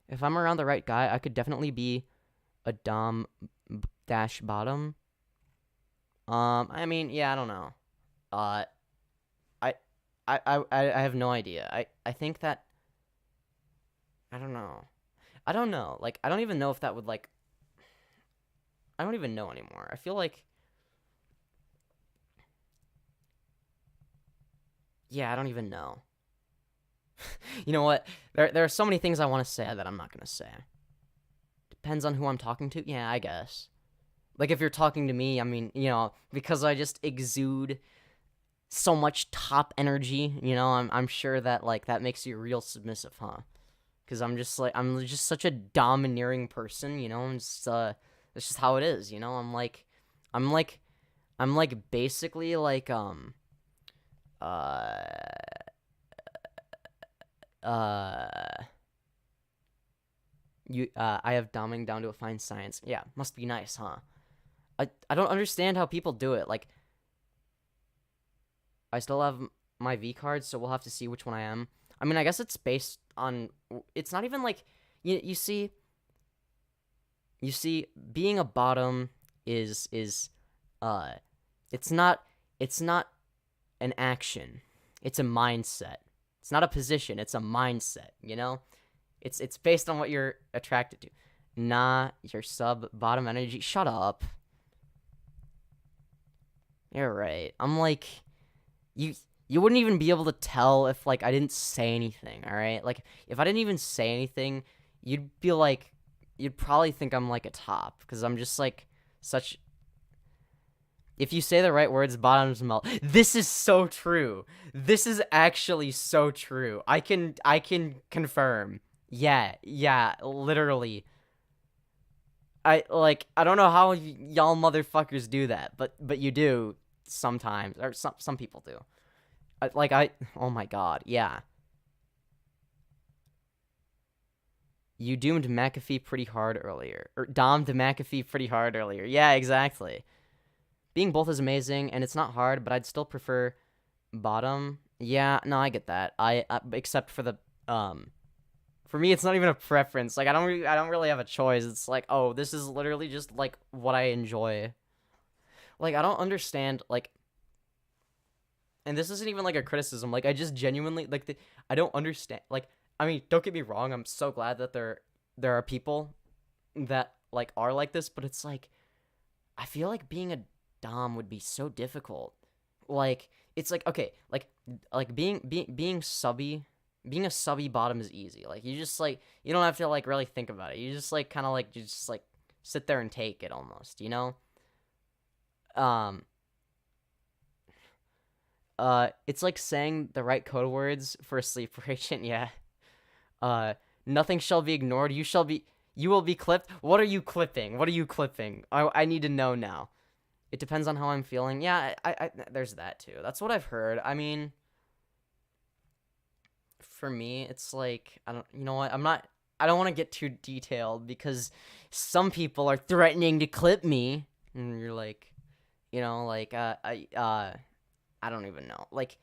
If I'm around the right guy, I could definitely be a dom dash bottom. I mean, yeah, I don't know. I have no idea. I think that, I don't know. I don't know. Like, I don't even know if that would, like, I don't even know anymore. I feel like, yeah, I don't even know. You know what? There are so many things I want to say that I'm not going to say. Depends on who I'm talking to. Yeah, I guess. Like, if you're talking to me, I mean, you know, because I just exude so much top energy, you know, I'm sure that, like, that makes you real submissive, huh? Because I'm just such a domineering person, you know, and just, it's just how it is, you know. I'm basically like, I have doming down to a fine science. Yeah, must be nice, huh? I don't understand how people do it. Like, I still have my V card, so we'll have to see which one I am. I mean, I guess it's based on, it's not even like, you see, being a bottom is it's not an action. It's a mindset. It's not a position, it's a mindset, you know? It's based on what you're attracted to. Nah, your bottom energy. Shut up. You're right. I'm like, you wouldn't even be able to tell if, like, I didn't say anything, all right? Like, if I didn't even say anything, you'd probably think I'm, like, a top, because I'm just, like, such... If you say the right words, bottoms melt. This is so true. This is actually so true. I can confirm. Yeah, literally. I don't know how y'all motherfuckers do that, but you do sometimes, or some people do. Oh my god, yeah. You doomed McAfee pretty hard earlier. Or domed McAfee pretty hard earlier. Yeah, exactly. Being both is amazing, and it's not hard, but I'd still prefer bottom. Yeah, no, I get that. Except for the, for me, it's not even a preference. Like, I don't really have a choice. It's like, oh, this is literally just, like, what I enjoy. Like, I don't understand, like, and this isn't even, like, a criticism. Like, I just genuinely, like, I don't understand. Like, I mean, don't get me wrong. I'm so glad that there are people that, like, are like this, but it's, like, I feel like being a dom would be so difficult. Like, it's like, okay, like being subby, being a subby bottom is easy. Like, you just, like, you don't have to, like, really think about it. You just, like, kind of, like, you just, like, sit there and take it almost, you know? It's like saying the right code words for a sleeper agent. Yeah. Nothing shall be ignored. You will be clipped. What are you clipping? I need to know now. It depends on how I'm feeling. Yeah, I there's that too. That's what I've heard. I mean, for me, it's like, you know what? I don't want to get too detailed because some people are threatening to clip me, and you're like, you know, like, I don't even know. Like,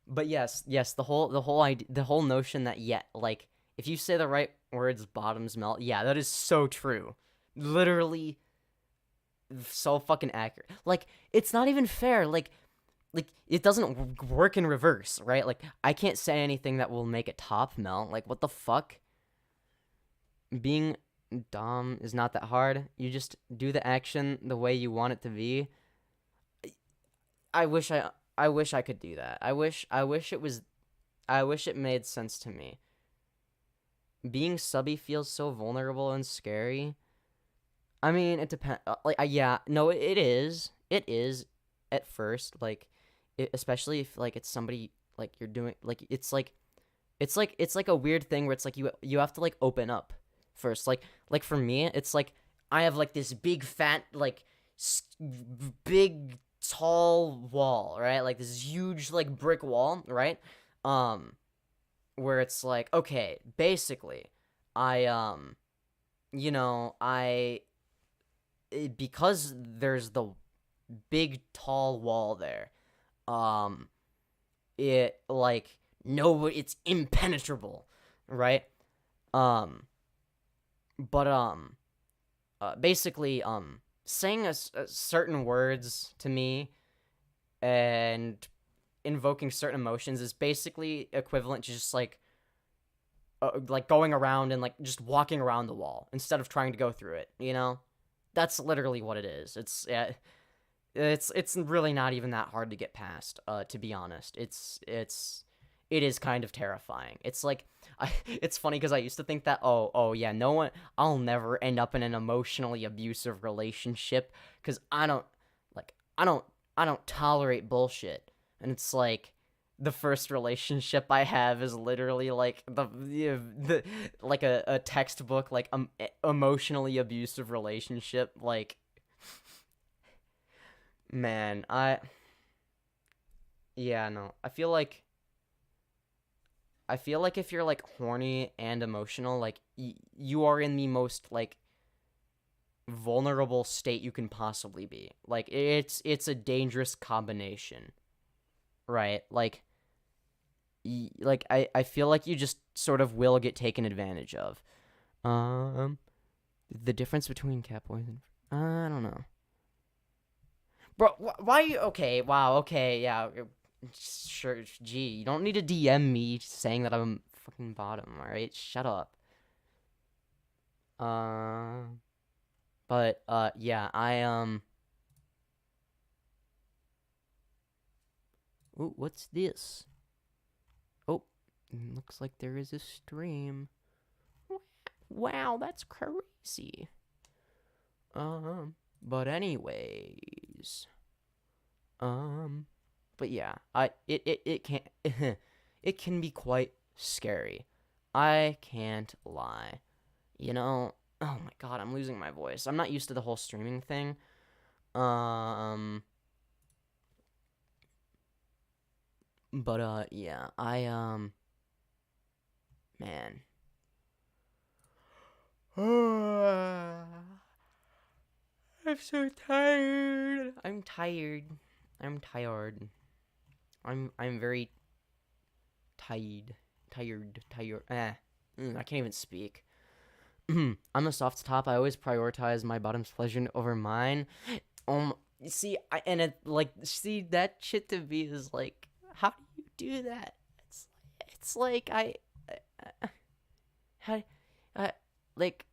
but yes, the whole notion that, yeah, like, if you say the right words, bottoms melt. Yeah, that is so true. Literally so fucking accurate. Like, it's not even fair. Like it doesn't work in reverse, right? Like, I can't say anything that will make a top melt. Like, what the fuck? Being dom is not that hard. You just do the action the way you want it to be. I wish I could do that. I wish it made sense to me. Being subby feels so vulnerable and scary. I mean, it depends. Like, yeah, no, it is. It is at first, like, especially if, like, it's somebody, like, you're doing, like, it's like a weird thing where it's like you have to, like, open up. first. Like for me, it's like I have like this big fat like big tall wall, right? Like this huge like brick wall, right? Where it's like, okay, basically, I you know, because there's the big tall wall there, it like no, it's impenetrable, right? Um, but basically, saying a certain words to me and invoking certain emotions is basically equivalent to just like going around and like just walking around the wall instead of trying to go through it. You know, that's literally what it is. It's really not even that hard to get past. To be honest, it is kind of terrifying. It's like it's funny because I used to think that oh yeah, I'll never end up in an emotionally abusive relationship because I don't tolerate bullshit. And it's like the first relationship I have is literally like the like a textbook like emotionally abusive relationship. Like, man, yeah, no. I feel like if you're like horny and emotional, like you are in the most like vulnerable state you can possibly be. Like it's a dangerous combination, right? Like I feel like you just sort of will get taken advantage of. The difference between Catboys and I don't know, bro. Why? Okay, wow. Okay, yeah. Sure. Gee, you don't need to DM me saying that I'm fucking bottom. All right, shut up. But yeah, Ooh, what's this? Oh, looks like there is a stream. Wow, that's crazy. But anyways, but yeah, it can it can be quite scary. I can't lie. You know, oh my god, I'm losing my voice. I'm not used to the whole streaming thing. But yeah, man. I'm so tired. I'm tired. I'm tired. I'm very tired. I can't even speak. I'm a soft top. I always prioritize my bottom's pleasure over mine. See, see that shit to me is like, how do you do that? It's like how, like,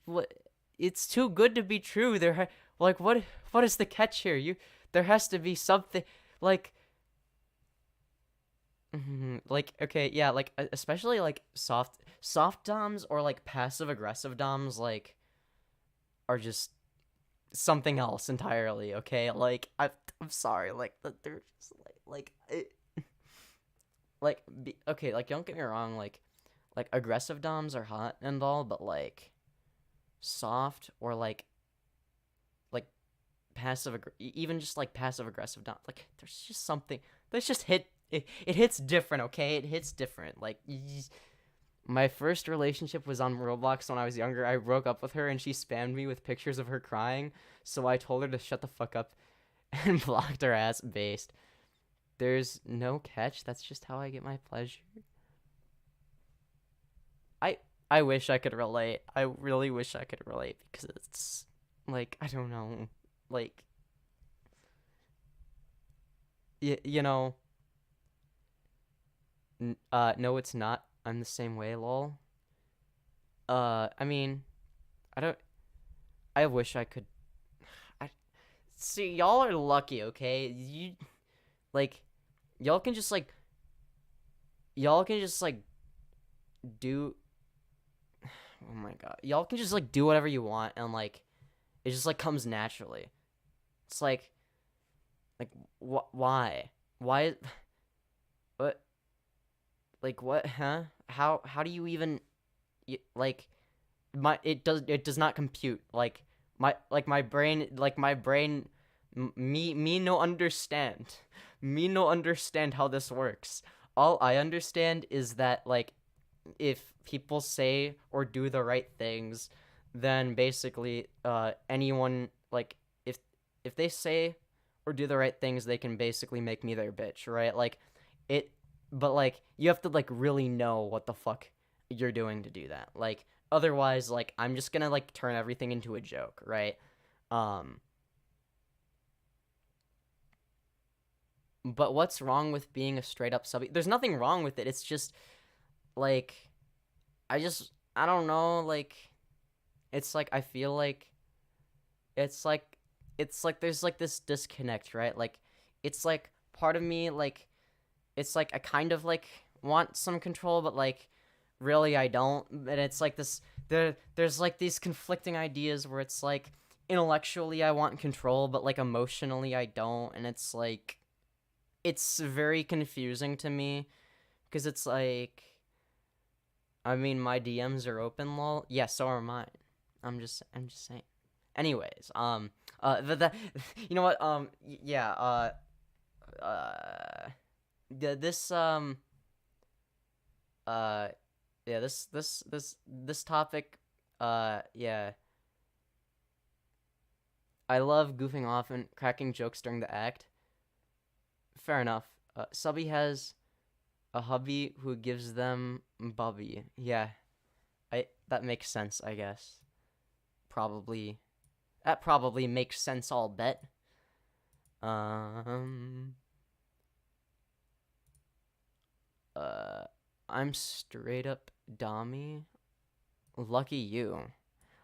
what? It's too good to be true. What is the catch here? There has to be something, like, like, okay, yeah, like, especially like soft doms or like passive aggressive doms, like, are just something else entirely. Okay, like, I'm sorry, like, they're just okay, like, don't get me wrong, like aggressive doms are hot and all, but like soft or like even just like passive aggressive dom, like, there's just something that's just it hits different. Okay, it hits different. Like, my first relationship was on Roblox when I was younger. I broke up with her and she spammed me with pictures of her crying, so I told her to shut the fuck up and blocked her ass. Based, there's no catch. That's just how I get my pleasure. I wish I could relate. I really wish I could relate, because it's like, I don't know, like, you know, no, it's not. I'm the same way, lol. I mean, I don't. I wish I could. I see, y'all are lucky, okay? Like, y'all can just like, do. Oh my god, y'all can just like do whatever you want, and like, it just like comes naturally. It's like why? What? Like, what? Huh? How do you even like it does not compute. Like my brain me no understand. Me no understand how this works. All I understand is that like if people say or do the right things, then basically anyone like if they say or do the right things, they can basically make me their bitch, right? Like it but like you have to like really know what the fuck you're doing to do that. Like otherwise like I'm just going to like turn everything into a joke, right? But what's wrong with being a straight up subby? There's nothing wrong with it. It's just like I don't know, like it's like I feel like it's like there's like this disconnect, right? Like it's like part of me like it's like I kind of like want some control, but like really I don't. And it's like this there's like these conflicting ideas where it's like intellectually I want control, but like emotionally I don't, and it's like it's very confusing to me because it's like I mean my DMs are open, lol. Yeah, so are mine. I'm just saying. Anyways, the you know what? Yeah, this yeah, this topic, yeah. I love goofing off and cracking jokes during the act. Fair enough. Subby has a hubby who gives them bubby. Yeah, that makes sense, I guess. That probably makes sense, I'll bet. I'm straight up Dommy. Lucky you.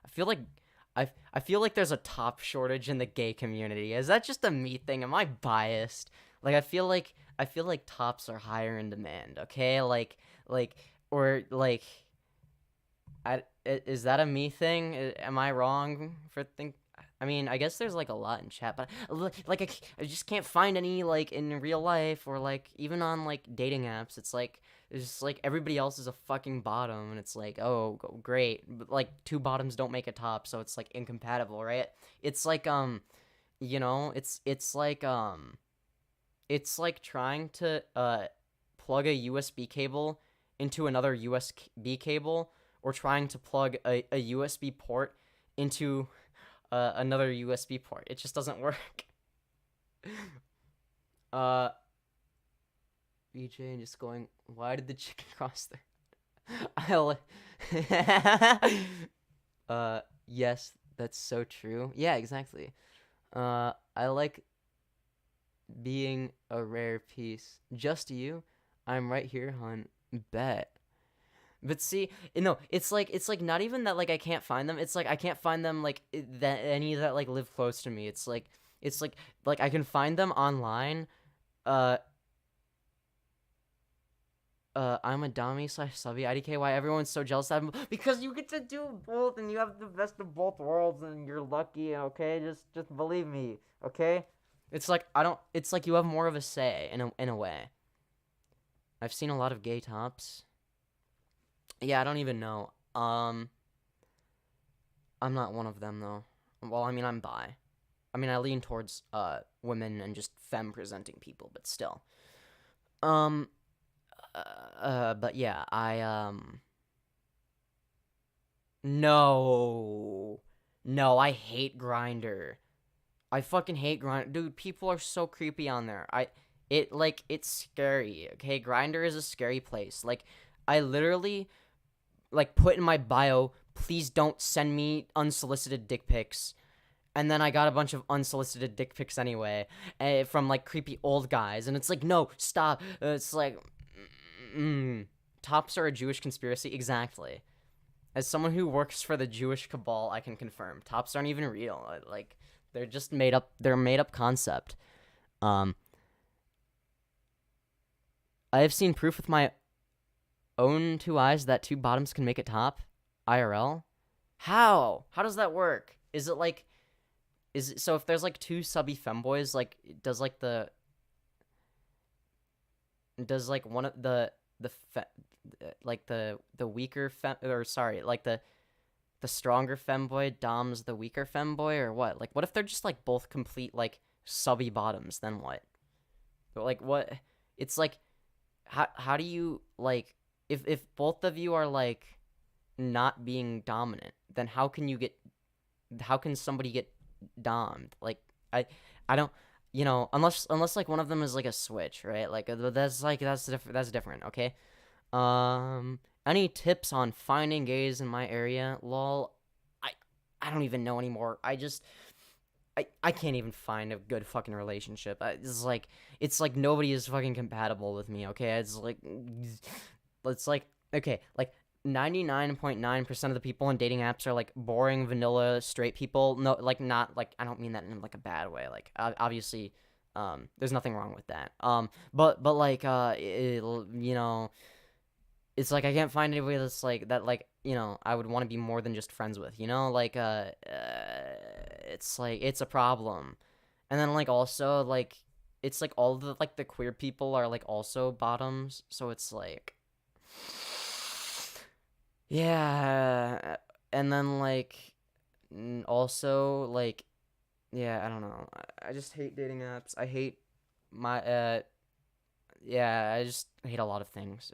I feel like I feel like there's a top shortage in the gay community. Is that just a me thing? Am I biased? Like I feel like tops are higher in demand. Okay, or like is that a me thing? Am I wrong for think? I mean, I guess there's like a lot in chat, but like I just can't find any like in real life or like even on like dating apps. It's like it's just like everybody else is a fucking bottom, and it's like oh great, but like two bottoms don't make a top, so it's like incompatible, right? It's like you know, it's like trying to plug a USB cable into another USB cable, or trying to plug a USB port into another USB port. It just doesn't work. BJ just going, why did the chicken cross there? Yes, that's so true. Yeah, exactly. I like being a rare piece. Just you? I'm right here, hun. Bet. But see, no, it's like not even that like I can't find them. It's like I can't find them like that any that like live close to me. It's like I can find them online. I'm a dummy / subby IDK. Why everyone's so jealous of him? Because you get to do both, and you have the best of both worlds, and you're lucky. Okay, just believe me. Okay, it's like I don't. It's like you have more of a say in a way. I've seen a lot of gay tops. Yeah, I don't even know. I'm not one of them though. Well, I mean, I'm bi. I mean, I lean towards women and just femme presenting people, but still. But yeah, no, I hate Grindr. I fucking hate Grindr, dude. People are so creepy on there. It's scary. Okay, Grindr is a scary place. Like, I literally like put in my bio, please don't send me unsolicited dick pics. And then I got a bunch of unsolicited dick pics anyway, from like creepy old guys. And it's like, no, stop. It's like, tops are a Jewish conspiracy. Exactly. As someone who works for the Jewish cabal, I can confirm tops aren't even real. Like, they're just made up. They're a made up concept. I have seen proof with my own two eyes that two bottoms can make a top. IRL. How does that work? Is it like, so if there's like two subby femboys, like does like one of the the weaker the stronger femboy doms the weaker femboy, or what? Like, what if they're just like both complete like subby bottoms? Then what? But like, what? It's like, how do you like if both of you are like not being dominant, then how can somebody get dommed? Like, I don't, unless like one of them is like a switch, right? Like that's different, okay? Any tips on finding gays in my area? Lol, I don't even know anymore. I can't even find a good fucking relationship. It's like nobody is fucking compatible with me, okay? It's like okay, like 99.9% of the people in dating apps are like boring vanilla straight people. No, like not like, I don't mean that in like a bad way. Like obviously there's nothing wrong with that. But like it's like I can't find anybody that's like that, like, I would want to be more than just friends with, like it's like it's a problem. And then like also like it's like all the like the queer people are like also bottoms, so it's like, yeah. And then like also like, yeah, I don't know. I just hate dating apps. I hate my yeah, I just hate a lot of things.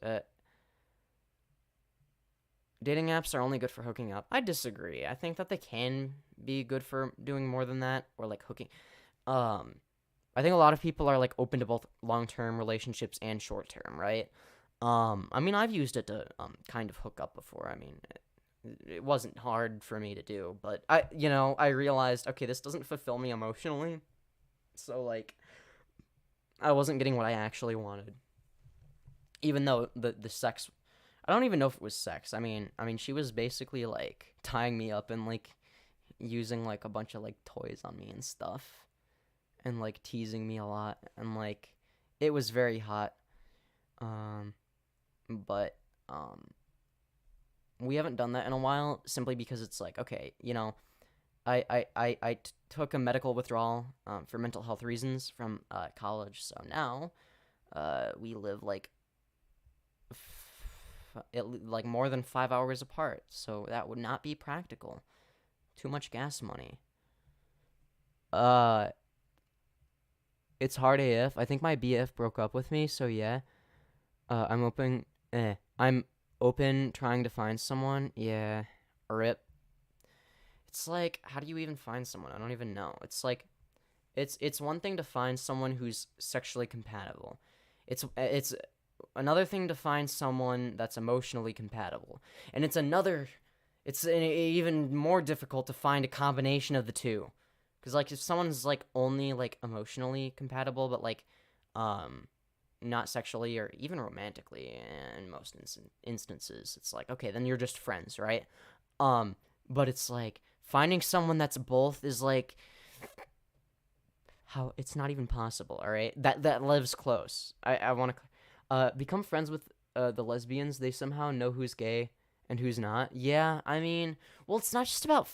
Dating apps are only good for hooking up. I disagree. I think that they can be good for doing more than that, or like hooking. I think a lot of people are like open to both long-term relationships and short-term, right? I mean, I've used it to kind of hook up before. I mean, it wasn't hard for me to do, but I realized, okay, this doesn't fulfill me emotionally. So like I wasn't getting what I actually wanted. Even though the sex, I don't even know if it was sex. I mean, she was basically like tying me up and like using like a bunch of like toys on me and stuff, and like teasing me a lot, and like it was very hot. But we haven't done that in a while, simply because it's like, okay, I took a medical withdrawal for mental health reasons from college, so now we live like like more than 5 hours apart, so that would not be practical. Too much gas money. It's hard AF. I think my BF broke up with me, so yeah. I'm open trying to find someone. Yeah. RIP. It's like, how do you even find someone? I don't even know. It's like, it's one thing to find someone who's sexually compatible. It's another thing to find someone that's emotionally compatible. And it's even more difficult to find a combination of the two. Because like if someone's like only like emotionally compatible, but like not sexually or even romantically in most instances, it's like, okay, then you're just friends, right? But it's like finding someone that's both is like, how it's not even possible. All right, that lives close. I want to become friends with the lesbians. They somehow know who's gay and who's not. Yeah, I mean, well, it's not just about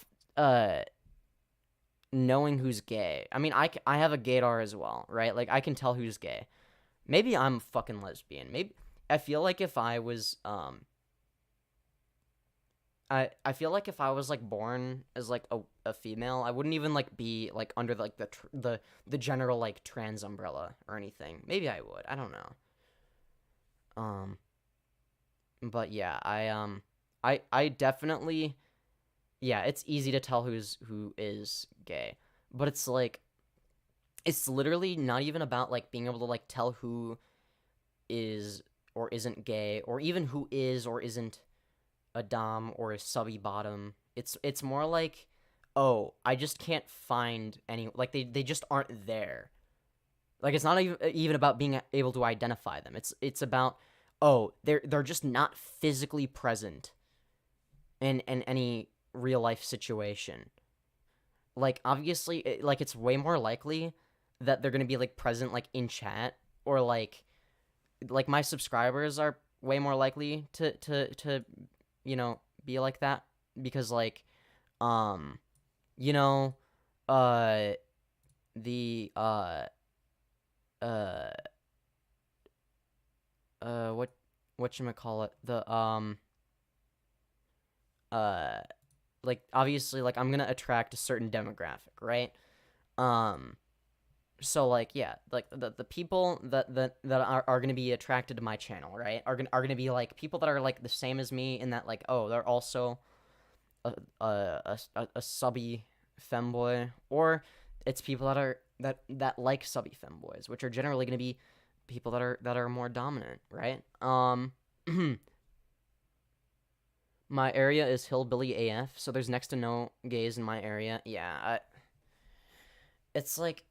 knowing who's gay. I mean, I have a gaydar as well, right? Like I can tell who's gay. Maybe I'm fucking lesbian. Maybe I feel like if I was I feel like if I was like born as like a female, I wouldn't even like be like under like the general like trans umbrella or anything. Maybe I would. I don't know. But yeah, I definitely, yeah, it's easy to tell who is gay. But it's like, it's literally not even about like being able to like tell who is or isn't gay, or even who is or isn't a dom or a subby bottom. It's more like, oh, I just can't find any, like they just aren't there. Like it's not even about being able to identify them. It's about, oh, they're just not physically present in any real life situation. Like obviously, like it's way more likely that they're gonna be like present like in chat, or like my subscribers are way more likely to be like that, because like you know the what whatchamacallit, like, obviously, like, I'm gonna attract a certain demographic, right? So, like, yeah, like, the people that are gonna be attracted to my channel, right, are gonna be, like, people that are, like, the same as me in that, like, oh, they're also a subby femboy, or it's people that like subby femboys, which are generally gonna be people that are more dominant, right? My area is hillbilly AF, so there's next to no gays in my area. Yeah, it's like,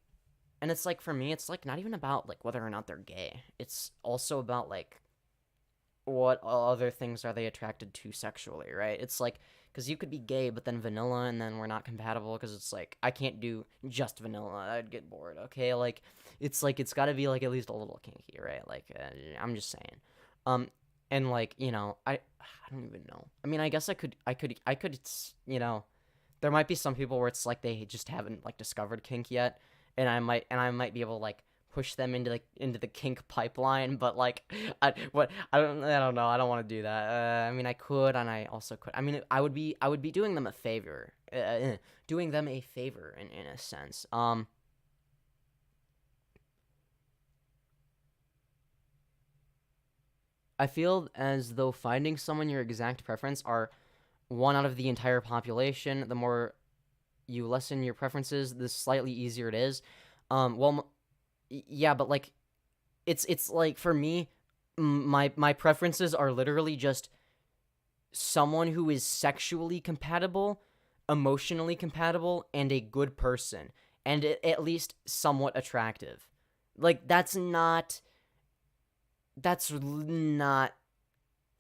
and it's like, for me, it's like not even about like whether or not they're gay. It's also about like what other things are they attracted to sexually, right? It's like, because you could be gay but then vanilla, and then we're not compatible because it's like I can't do just vanilla. I'd get bored. Okay, like it's got to be like at least a little kinky, right? Like I'm just saying. And like, you know, I don't even know. I mean, I guess I could, you know, there might be some people where it's like they just haven't like discovered kink yet, and I might be able to like push them into the kink pipeline, but like I don't know. I don't want to do that. I mean, I could, and I also could. I mean, I would be doing them a favor. Doing them a favor in a sense. I feel as though finding someone your exact preference are one out of the entire population. The more you lessen your preferences, the slightly easier it is. Well, yeah, but like, it's like for me, my preferences are literally just someone who is sexually compatible, emotionally compatible, and a good person, and at least somewhat attractive. Like that's not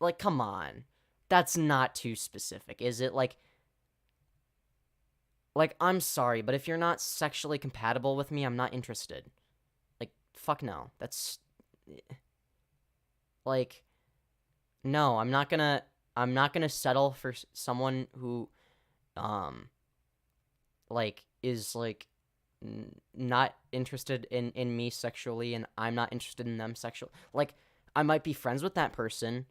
like, come on. That's not too specific, is it? Like, I'm sorry, but if you're not sexually compatible with me, I'm not interested. Like, fuck no. That's like, no, I'm not gonna settle for someone who like is like not interested in me sexually, and I'm not interested in them sexually. Like, I might be friends with that person,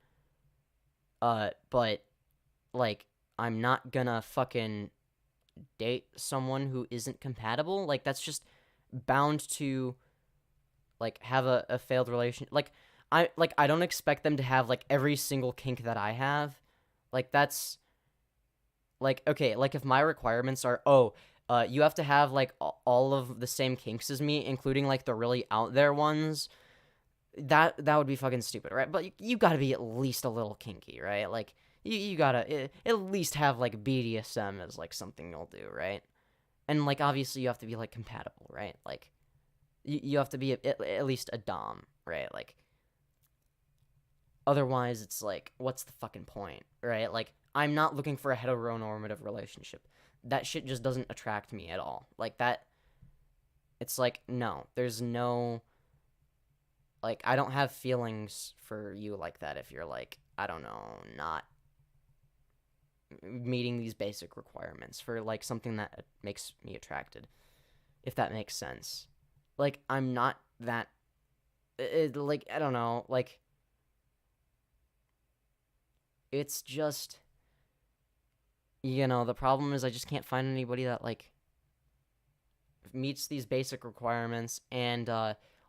but like I'm not gonna fucking date someone who isn't compatible. Like, that's just bound to like have a failed relation. Like, I don't expect them to have like every single kink that I have. Like, that's like, okay, like if my requirements are, you have to have like all of the same kinks as me, including like the really out there ones, that would be fucking stupid, right? But you gotta be at least a little kinky, right? Like, you gotta at least have like BDSM as like something you'll do, right? And like, obviously you have to be like compatible, right? Like, you have to be at least a dom, right? Like, otherwise it's like, what's the fucking point, right? Like, I'm not looking for a heteronormative relationship. That shit just doesn't attract me at all. Like, that, it's like, no, there's no, like, I don't have feelings for you like that if you're like, I don't know, not meeting these basic requirements for like something that makes me attracted, if that makes sense. Like, I'm not that, like, I don't know, like, it's just, you know, the problem is I just can't find anybody that like meets these basic requirements and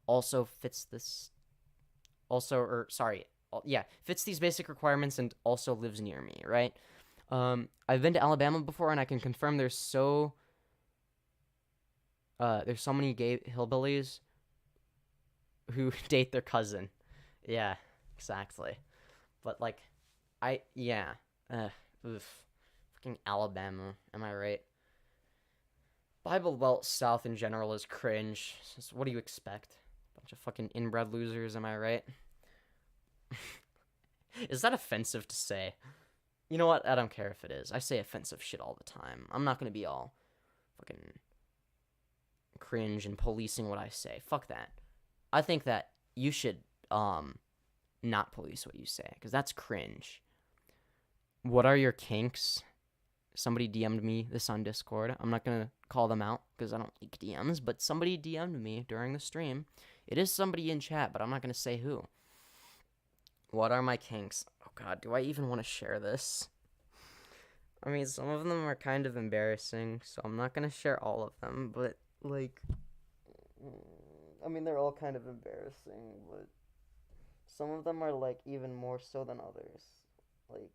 also fits this, also, or sorry, yeah, fits these basic requirements and also lives near me, right? I've been to Alabama before, and I can confirm there's so many gay hillbillies who date their cousin. Yeah, exactly. But like, yeah, oof, fucking Alabama, am I right? Bible Belt South in general is cringe. What do you expect? Bunch of fucking inbred losers, am I right? Is that offensive to say? You know what? I don't care if it is. I say offensive shit all the time. I'm not gonna be all fucking cringe and policing what I say. Fuck that. I think that you should not police what you say, because that's cringe. What are your kinks? Somebody DM'd me this on Discord. I'm not gonna call them out because I don't like DMs, but somebody DM'd me during the stream. It is somebody in chat, but I'm not gonna say who. What are my kinks? Oh god, do I even want to share this? I mean, some of them are kind of embarrassing, so I'm not gonna share all of them, but, like, I mean, they're all kind of embarrassing, but some of them are, like, even more so than others. Like,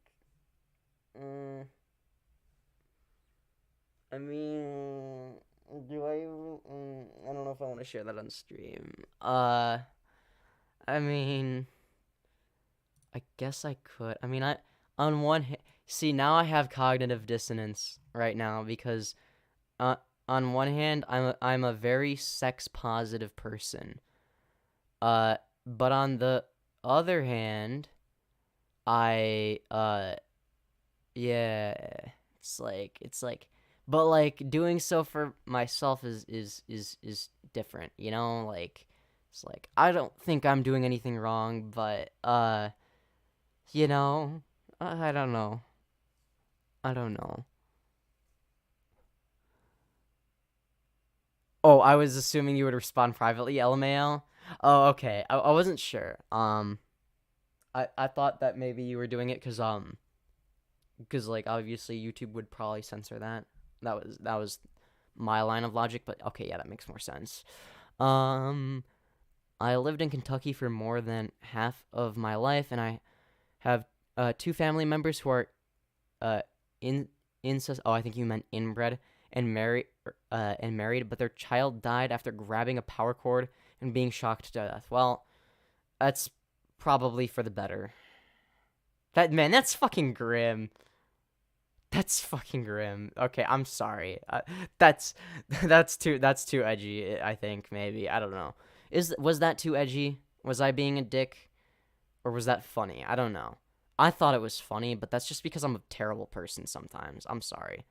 I mean, I don't know if I want to share that on stream. I mean, I guess I could. I mean, on one hand, see, now I have cognitive dissonance right now because, on one hand, I'm a very sex positive person. But on the other hand, yeah, it's like, but like doing so for myself is different, you know? Like, it's like I don't think I'm doing anything wrong, but you know, I don't know. I don't know. Oh, I was assuming you would respond privately, LMAO. Oh, okay. I wasn't sure. I thought that maybe you were doing it because like obviously YouTube would probably censor that. That was my line of logic, but okay, yeah, that makes more sense. I lived in Kentucky for more than half of my life, and I have two family members who are incest. Oh, I think you meant inbred and married, but their child died after grabbing a power cord and being shocked to death. Well, that's probably for the better. That's fucking grim. That's fucking grim. Okay, I'm sorry. That's too edgy. I think maybe I don't know. Was that too edgy? Was I being a dick, or was that funny? I don't know. I thought it was funny, but that's just because I'm a terrible person sometimes. I'm sorry.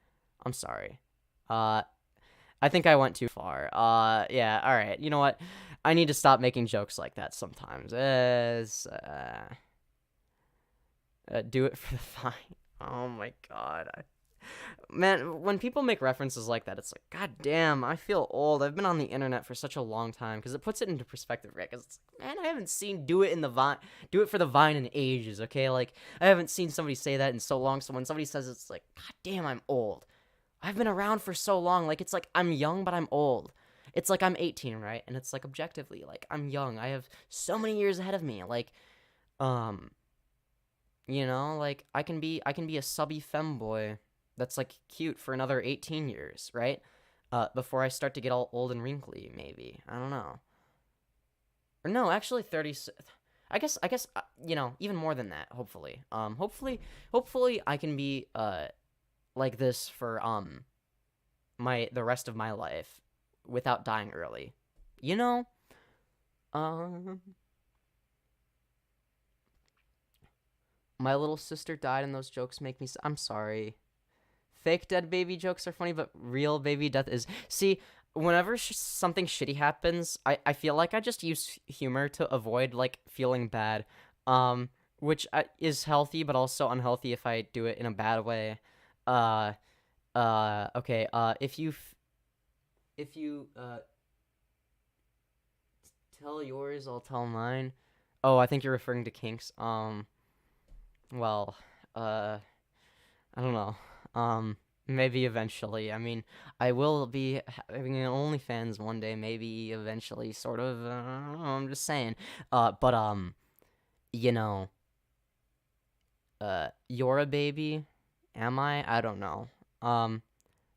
I think I went too far. Yeah. All right. You know what? I need to stop making jokes like that sometimes. Do it for the fine. Oh my god. Man, when people make references like that, it's like, god damn, I feel old. I've been on the internet for such a long time, because it puts it into perspective, right? Because it's like, man, I haven't seen do it for the Vine in ages, okay? Like, I haven't seen somebody say that in so long, so when somebody says it's like, god damn, I'm old. I've been around for so long, like, it's like, I'm young, but I'm old. It's like I'm 18, right? And it's like, objectively, like, I'm young. I have so many years ahead of me, like, you know, like, I can be a subby femboy that's, like, cute for another 18 years, right? Before I start to get all old and wrinkly, maybe. I don't know. Or no, actually 30... I guess, you know, even more than that, hopefully. Hopefully I can be, like this for, the rest of my life without dying early. You know? My little sister died and those jokes make me... I'm sorry. Fake dead baby jokes are funny, but real baby death is... See, whenever something shitty happens, I feel like I just use humor to avoid, like, feeling bad. Which is healthy, but also unhealthy if I do it in a bad way. Okay, if you tell yours, I'll tell mine. Oh, I think you're referring to kinks. Well, I don't know. Maybe eventually. I mean, I will be having an OnlyFans one day, maybe eventually, sort of. I don't know, I'm just saying. But, you know, you're a baby? Am I? I don't know.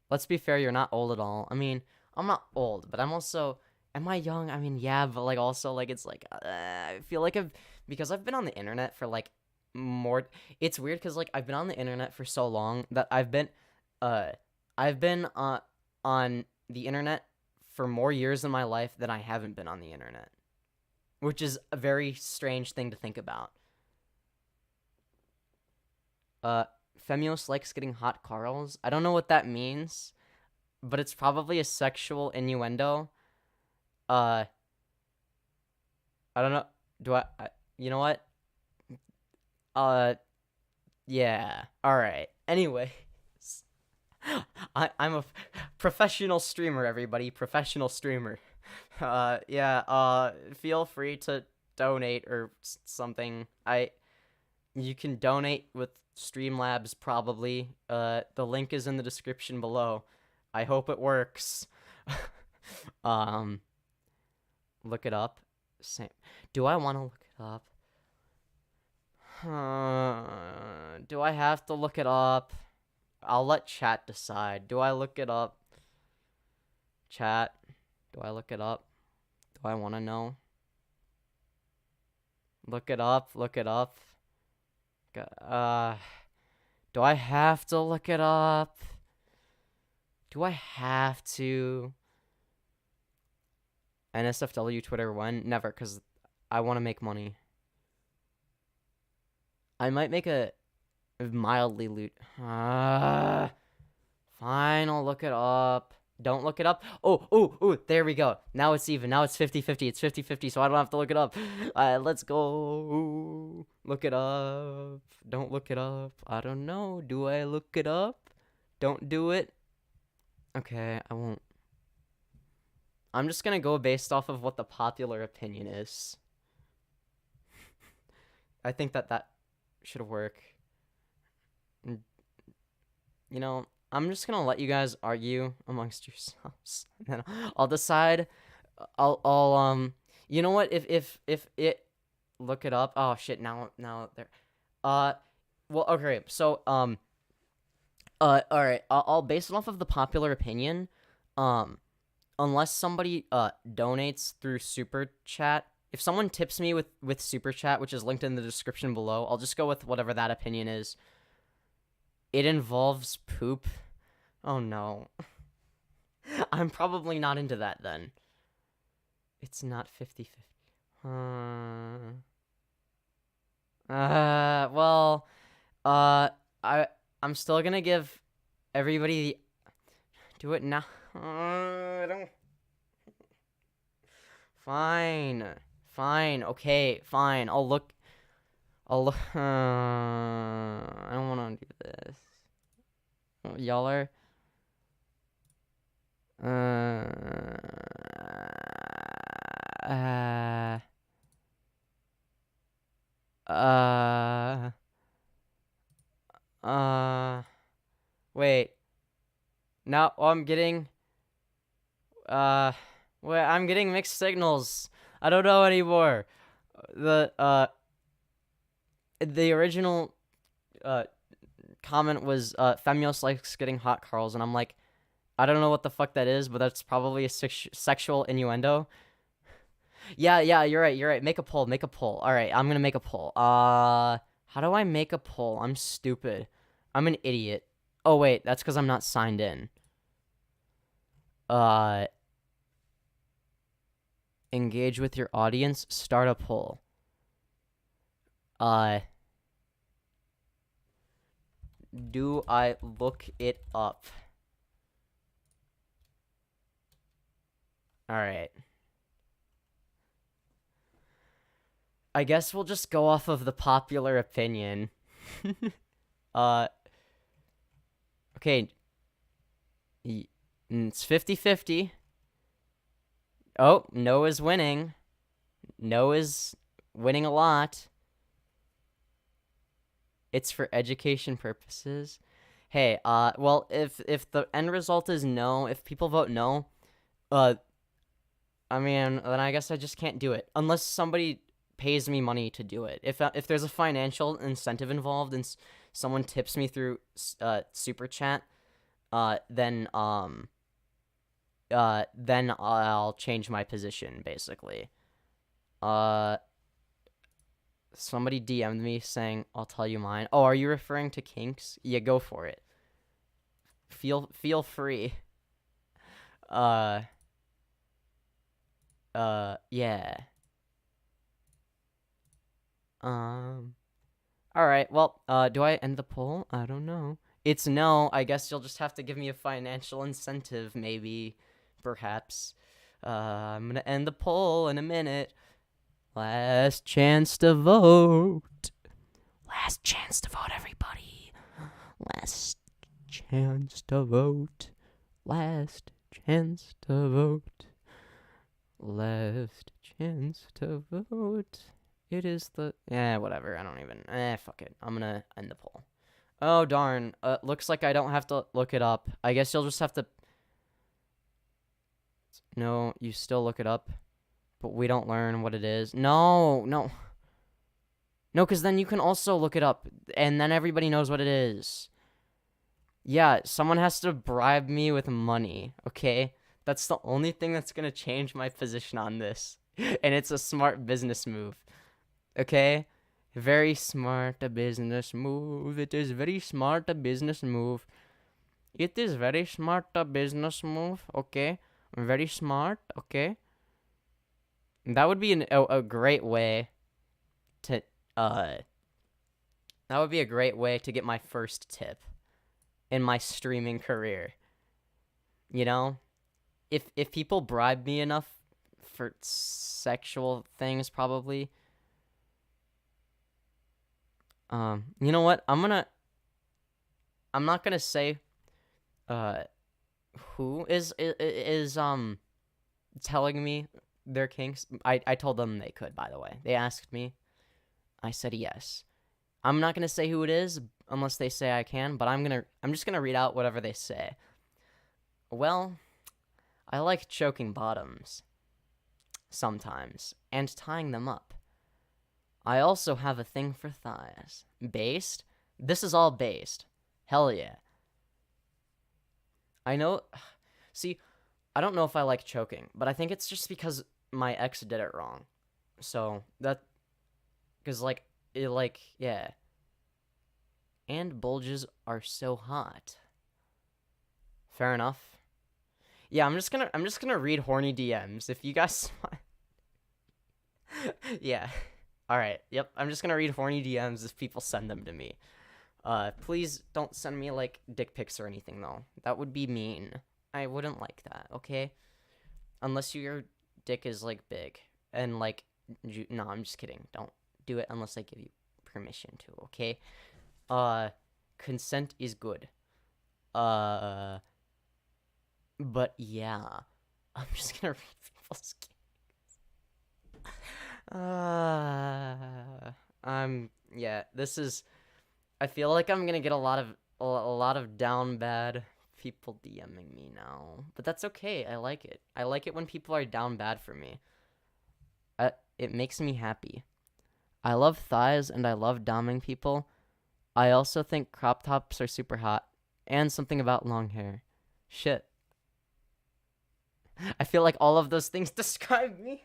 Let's be fair, you're not old at all. I mean, I'm not old, but I'm also... Am I young? I mean, yeah, but, like, also, like, it's like, I feel like because I've been on the internet for, like, more... It's weird, because, like, I've been on the internet for so long that I've been on the internet for more years in my life than I haven't been on the internet. Which is a very strange thing to think about. Femyoz likes getting hot Carls. I don't know what that means, but it's probably a sexual innuendo. I don't know. You know what? Yeah. All right. Anyways, I'm a professional streamer, everybody. Professional streamer. Yeah. Feel free to donate or something. You can donate with Streamlabs probably. The link is in the description below. I hope it works. Look it up. Same. Do I want to look it up? Do I have to look it up? I'll let chat decide. Do I look it up? Chat, do I look it up? Do I want to know? Look it up, look it up. Do I have to look it up? Do I have to? NSFW Twitter when? Never, because I want to make money. I might make a mildly loot. Fine, I'll look it up. Don't look it up. Oh, there we go. Now it's even. Now it's 50-50. It's 50-50, so I don't have to look it up. Let's go. Look it up. Don't look it up. I don't know. Do I look it up? Don't do it. Okay, I won't. I'm just gonna go based off of what the popular opinion is. I think that should work. You know, I'm just gonna let you guys argue amongst yourselves, and then I'll decide. You know what? If it, look it up. Oh shit! Now there. Well, okay. So all right. I'll base it off of the popular opinion. Unless somebody donates through super chat. If someone tips me with super chat, which is linked in the description below, I'll just go with whatever that opinion is. It involves poop. Oh no. I'm probably not into that then. It's not 50-50. Well, I'm still gonna give everybody the... Do it now. I don't... Fine. Okay, fine. I'll look... I don't want to do this. Y'all are... Wait. Now I'm getting... Wait, I'm getting mixed signals. I don't know anymore. The original comment was Femyoz likes getting hot Carls, and I'm like, I don't know what the fuck that is, but that's probably a sexual innuendo. Yeah, you're right. Make a poll. All right, I'm gonna make a poll. How do I make a poll? I'm stupid. I'm an idiot. Oh wait, that's because I'm not signed in. Engage with your audience. Start a poll. Do I look it up? Alright. I guess we'll just go off of the popular opinion. Okay. It's 50-50. Oh, no is winning. No is winning a lot. It's for education purposes. Hey, well, if the end result is no, if people vote no, I mean, then I guess I just can't do it unless somebody pays me money to do it. If there's a financial incentive involved and someone tips me through super chat, then I'll change my position basically. Somebody DM'd me saying, I'll tell you mine. Oh, are you referring to kinks? Yeah, go for it. Feel free. Yeah. Alright, well, do I end the poll? I don't know. It's no. I guess you'll just have to give me a financial incentive, maybe. Perhaps. I'm gonna end the poll in a minute. Last chance to vote. Last chance to vote, everybody. Last chance to vote. Last chance to vote. Last chance to vote. It is the... whatever. I don't even... fuck it. I'm gonna end the poll. Oh, darn. Looks like I don't have to look it up. I guess you'll just have to... No, you still look it up. But we don't learn what it is. No, no. No, because then you can also look it up. And then everybody knows what it is. Yeah, someone has to bribe me with money, okay? That's the only thing that's going to change my position on this. And it's a smart business move, okay? Very smart business move. It is very smart business move. It is very smart business move, okay? Very smart, okay? That would be a great way to, that would be a great way to get my first tip in my streaming career. You know, if people bribe me enough for sexual things, probably. You know what? I'm not gonna say, who is telling me their kinks. I told them they could, by the way. They asked me. I said yes. I'm not gonna say who it is unless they say I can, but I'm just gonna read out whatever they say. Well, I like choking bottoms sometimes and tying them up. I also have a thing for thighs. Based? This is all based. Hell yeah. I know. See, I don't know if I like choking, but I think it's just because my ex did it wrong. So that, because yeah. And bulges are so hot. Fair enough. Yeah, I'm just gonna read horny DMs if you guys. Yeah. All right. Yep. I'm just gonna read horny DMs if people send them to me. Please don't send me like dick pics or anything though. That would be mean. I wouldn't like that. Okay. Unless your dick is like big and like, no, I'm just kidding. Don't do it unless I give you permission to. Okay. Consent is good. But yeah, I'm just gonna read people's yeah, this is, I feel like I'm gonna get a lot of down bad people DMing me now, but that's okay. I like it. I like it when people are down bad for me. It makes me happy. I love thighs and I love doming people. I also think crop tops are super hot and something about long hair. Shit. I feel like all of those things describe me.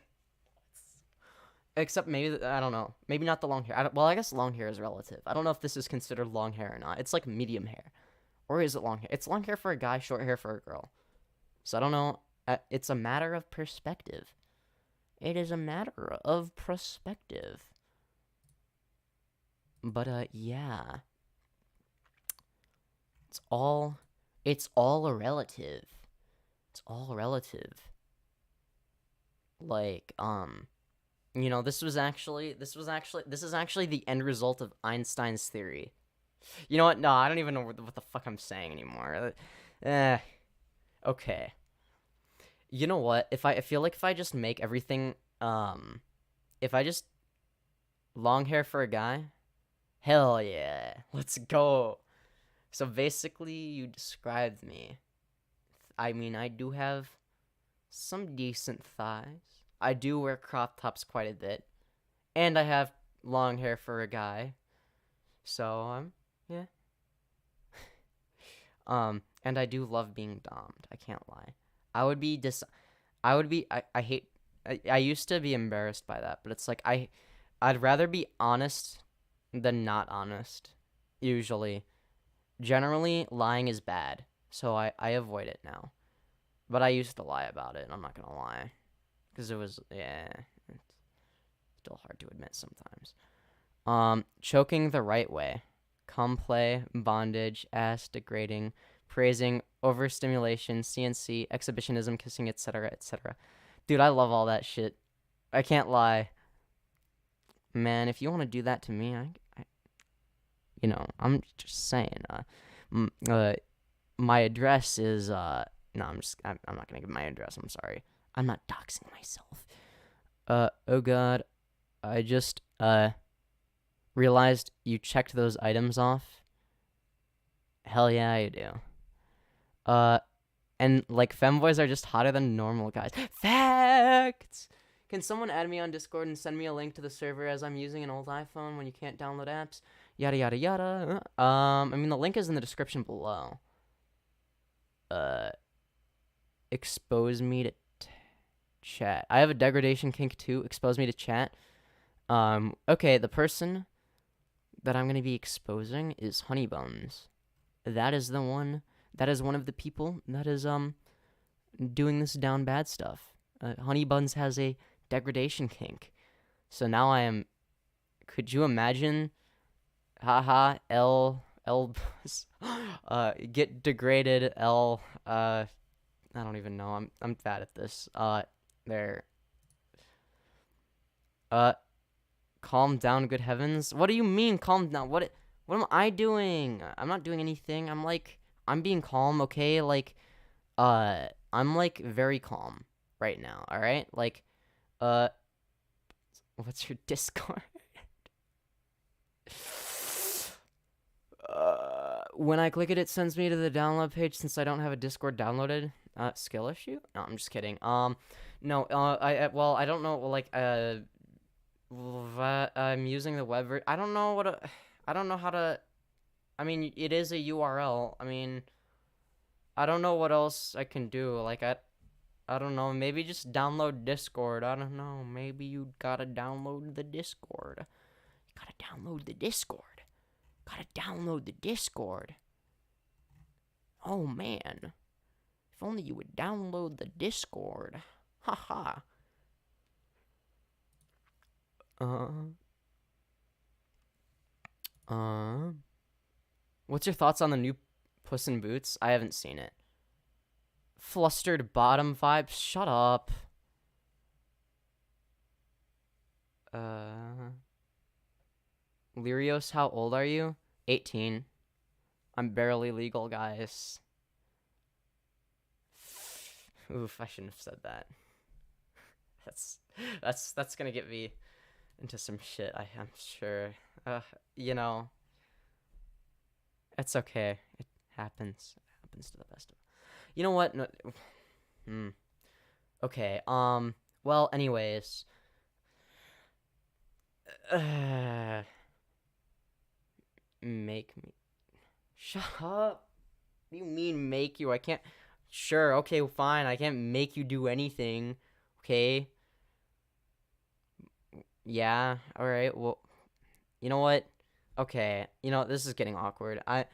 Except maybe, I don't know. Maybe not the long hair. Well, I guess long hair is relative. I don't know if this is considered long hair or not. It's like medium hair. Or is it long hair? It's long hair for a guy, short hair for a girl. So I don't know. It's a matter of perspective. It is a matter of perspective. But, yeah. It's all relative. It's all relative. Like, you know, this is actually the end result of Einstein's theory. You know what? No, I don't even know what the fuck I'm saying anymore. Okay. You know what? I feel like if I just make everything, if I just long hair for a guy, hell yeah, let's go. So basically, you described me. I mean, I do have some decent thighs. I do wear crop tops quite a bit. And I have long hair for a guy. So, yeah. And I do love being dommed. I can't lie. I used to be embarrassed by that, but it's like, I'd rather be honest than not honest. Usually. Generally, lying is bad. So I avoid it now. But I used to lie about it, I'm not gonna lie. Because it was, yeah, it's still hard to admit sometimes. Choking the right way. Cum play, bondage, ass degrading, praising, overstimulation, CNC, exhibitionism, kissing, etc., etc. Dude, I love all that shit. I can't lie. Man, if you want to do that to me, you know, I'm just saying, my address is, no, I'm not gonna give my address, I'm sorry. I'm not doxing myself. Oh god. I just realized you checked those items off. Hell yeah, I do. And like femboys are just hotter than normal guys. Facts. Can someone add me on Discord and send me a link to the server as I'm using an old iPhone when you can't download apps? Yada yada yada. I mean the link is in the description below. Expose me to chat. I have a degradation kink too. Expose me to chat. Okay, the person that I'm gonna be exposing is Honeybuns. That is the one. That is one of the people that is doing this down bad stuff. Honeybuns has a degradation kink, so now I am. Could you imagine? Haha, get degraded. I don't even know. I'm bad at this. There. Calm down, good heavens. What do you mean, calm down? What am I doing? I'm not doing anything. I'm being calm, okay? Like, I'm like very calm right now, all right? Like, what's your Discord? When I click it, it sends me to the download page since I don't have a Discord downloaded. Skill issue? No, I'm just kidding. No, I don't know, like, I'm using the web I don't know I don't know how to, I mean, it is a URL. I mean, I don't know what else I can do. Like, I don't know, maybe just download Discord. I don't know, maybe you gotta download the Discord. You gotta download the Discord. Gotta download the Discord. Oh, man. If only you would download the Discord. Haha. What's your thoughts on the new Puss in Boots? I haven't seen it. Flustered bottom vibes? Shut up. Lyrios, how old are you? 18. I'm barely legal, guys. Oof, I shouldn't have said that. That's gonna get me into some shit, I'm sure. You know, it's okay. It happens. It happens to the best of. You know what? No. Okay. Well, anyways. Make me. Shut up. What do you mean make you? I can't. Sure. Okay. Fine. I can't make you do anything. Okay. Yeah, alright, well, you know what? Okay, you know, this is getting awkward. I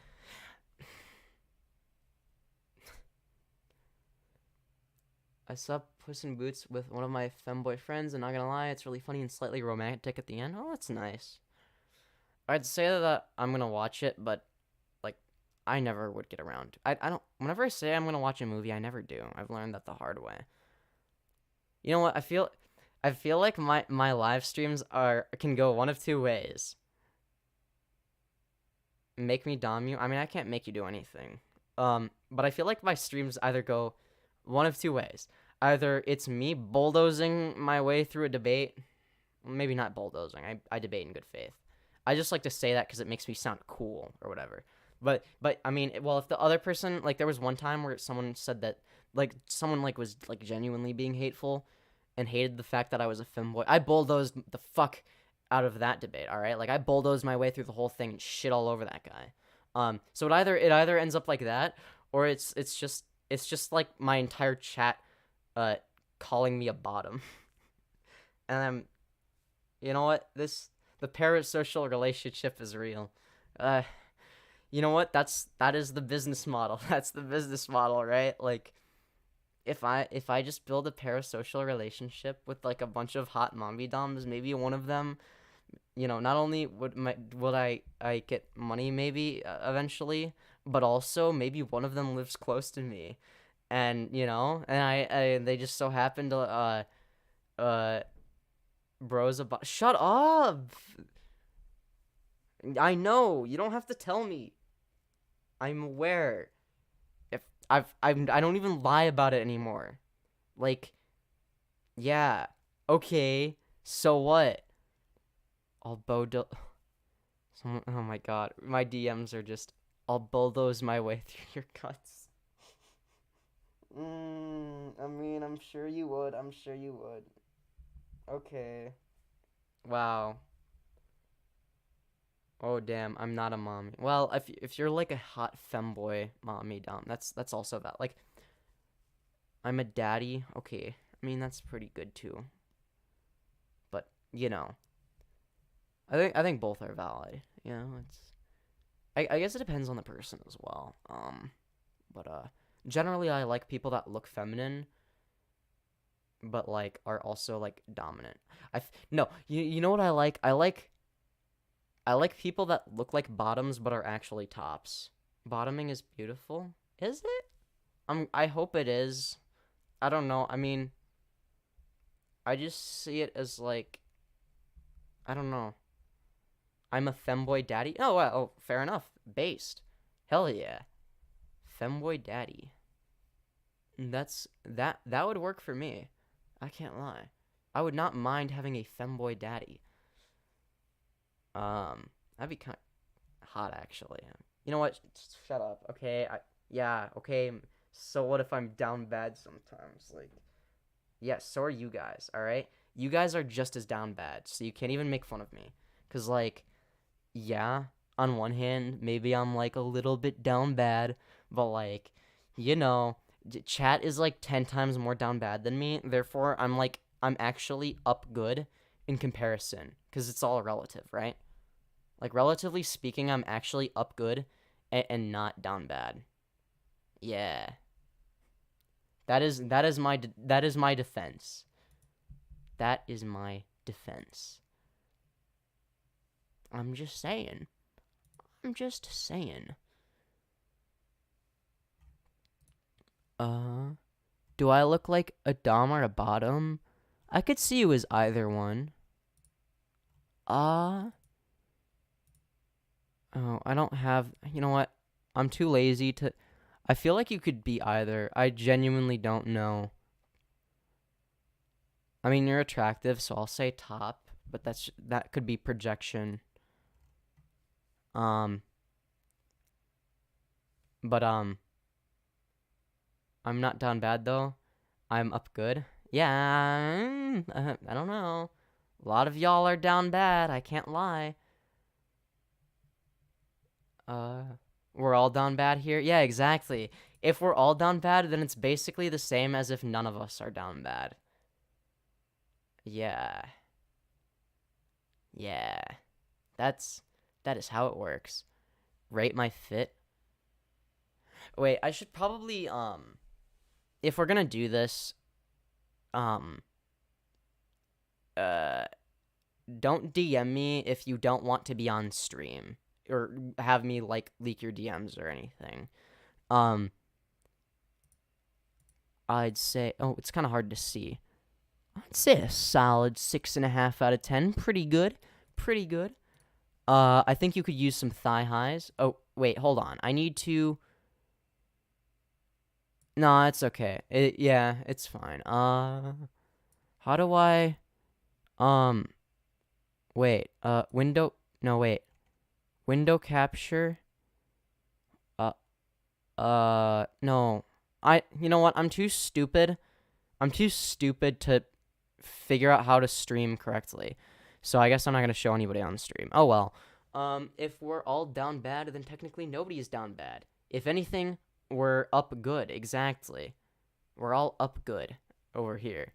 saw Puss in Boots with one of my femboy friends, and not gonna lie, it's really funny and slightly romantic at the end. Oh, that's nice. I'd say that I'm gonna watch it, but, like, I never would get around. I don't, whenever I say I'm gonna watch a movie, I never do. I've learned that the hard way. You know what, I feel like my live streams can go one of two ways. Make me dom you. I mean, I can't make you do anything. But I feel like my streams either go one of two ways. Either it's me bulldozing my way through a debate. Maybe not bulldozing. I debate in good faith. I just like to say that because it makes me sound cool or whatever. But I mean, well, if the other person, like, there was one time where someone said that, like, someone, like, was, like, genuinely being hateful and hated the fact that I was a femboy. I bulldozed the fuck out of that debate, all right? Like, I bulldozed my way through the whole thing and shit all over that guy. So it either ends up like that, or it's just like my entire chat calling me a bottom. And you know what? The parasocial relationship is real. You know what? That is the business model. That's the business model, right? Like, if I just build a parasocial relationship with, like, a bunch of hot mommy doms, maybe one of them, you know, not only would I get money maybe eventually, but also maybe one of them lives close to me, and you know, and they just so happen to bros about. Shut up. I know, you don't have to tell me. I'm aware. I don't even lie about it anymore. Like, yeah, okay, so what? I'll bulldoze. Oh my god, my DMs are just. I'll bulldoze my way through your guts. I mean, I'm sure you would. I'm sure you would. Okay. Wow. Oh damn, I'm not a mommy. Well, if you're like a hot femboy mommy dumb, that's also that. Like, I'm a daddy. Okay, I mean that's pretty good too. But you know, I think both are valid. You know, I guess it depends on the person as well. But generally I like people that look feminine, but like are also like dominant. No, you know what I like? I like people that look like bottoms but are actually tops. Bottoming is beautiful. Is it? I hope it is. I don't know. I mean, I just see it as like, I don't know. I'm a femboy daddy. Oh, well, oh, fair enough. Based. Hell yeah. Femboy daddy. That would work for me. I can't lie. I would not mind having a femboy daddy. That'd be kind of hot, actually. You know what? Shut up. Okay. Yeah. Okay. So what if I'm down bad sometimes? Like, yeah. So are you guys. All right. You guys are just as down bad, so you can't even make fun of me. 'Cause like, yeah. On one hand, maybe I'm like a little bit down bad, but like, you know, chat is like 10 times more down bad than me. Therefore, I'm actually up good in comparison, because it's all relative, right? Like, relatively speaking, I'm actually up good and not down bad. Yeah. That is my defense. That is my defense. I'm just saying. Do I look like a dom or a bottom? I could see you as either one. Oh, I don't have, you know what? I'm too lazy to, I feel like you could be either. I genuinely don't know. I mean, you're attractive, so I'll say top, but that could be projection. But I'm not down bad though. I'm up good. Yeah, I don't know. A lot of y'all are down bad, I can't lie. We're all down bad here? Yeah, exactly. If we're all down bad, then it's basically the same as if none of us are down bad. Yeah. Yeah. That is how it works. Rate my fit. Wait, I should probably, if we're gonna do this, don't DM me if you don't want to be on stream or have me like leak your DMs or anything. I'd say, oh, it's kind of hard to see. I'd say a solid 6.5 out of 10. Pretty good. I think you could use some thigh highs. Oh, wait, hold on. I need to. No, it's okay. Yeah, it's fine. How do I, wait, window, no, wait, window capture, no, you know what, I'm too stupid to figure out how to stream correctly, so I guess I'm not gonna show anybody on stream. Oh well. If we're all down bad, then technically nobody is down bad. If anything, we're up good. Exactly. We're all up good over here.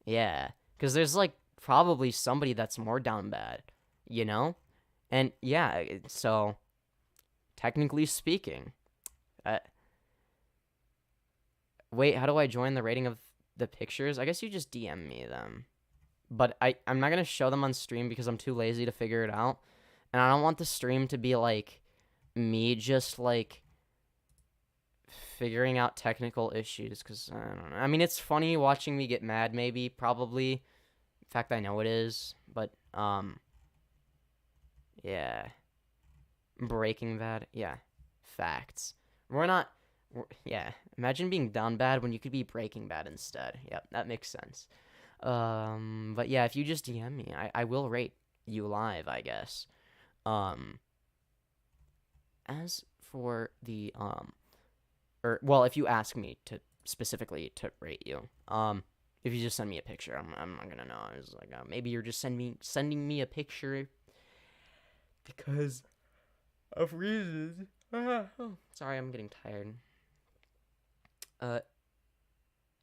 Yeah. Because there's, like, probably somebody that's more down bad, you know? And, yeah, so, technically speaking. Wait, how do I join the rating of the pictures? I guess you just DM me them. But I'm not going to show them on stream because I'm too lazy to figure it out. And I don't want the stream to be, like, me just, like, figuring out technical issues, because I don't know. I mean, it's funny watching me get mad, maybe, probably. In fact, I know it is, but, yeah. Breaking Bad, yeah. Facts. Yeah. Imagine being down bad when you could be Breaking Bad instead. Yep, that makes sense. But yeah, if you just DM me, I will rate you live, I guess. As for the or well, if you ask me to specifically to rate you, if you just send me a picture, I'm not gonna know. It's like maybe you're just sending me a picture because of reasons. Oh, sorry, I'm getting tired.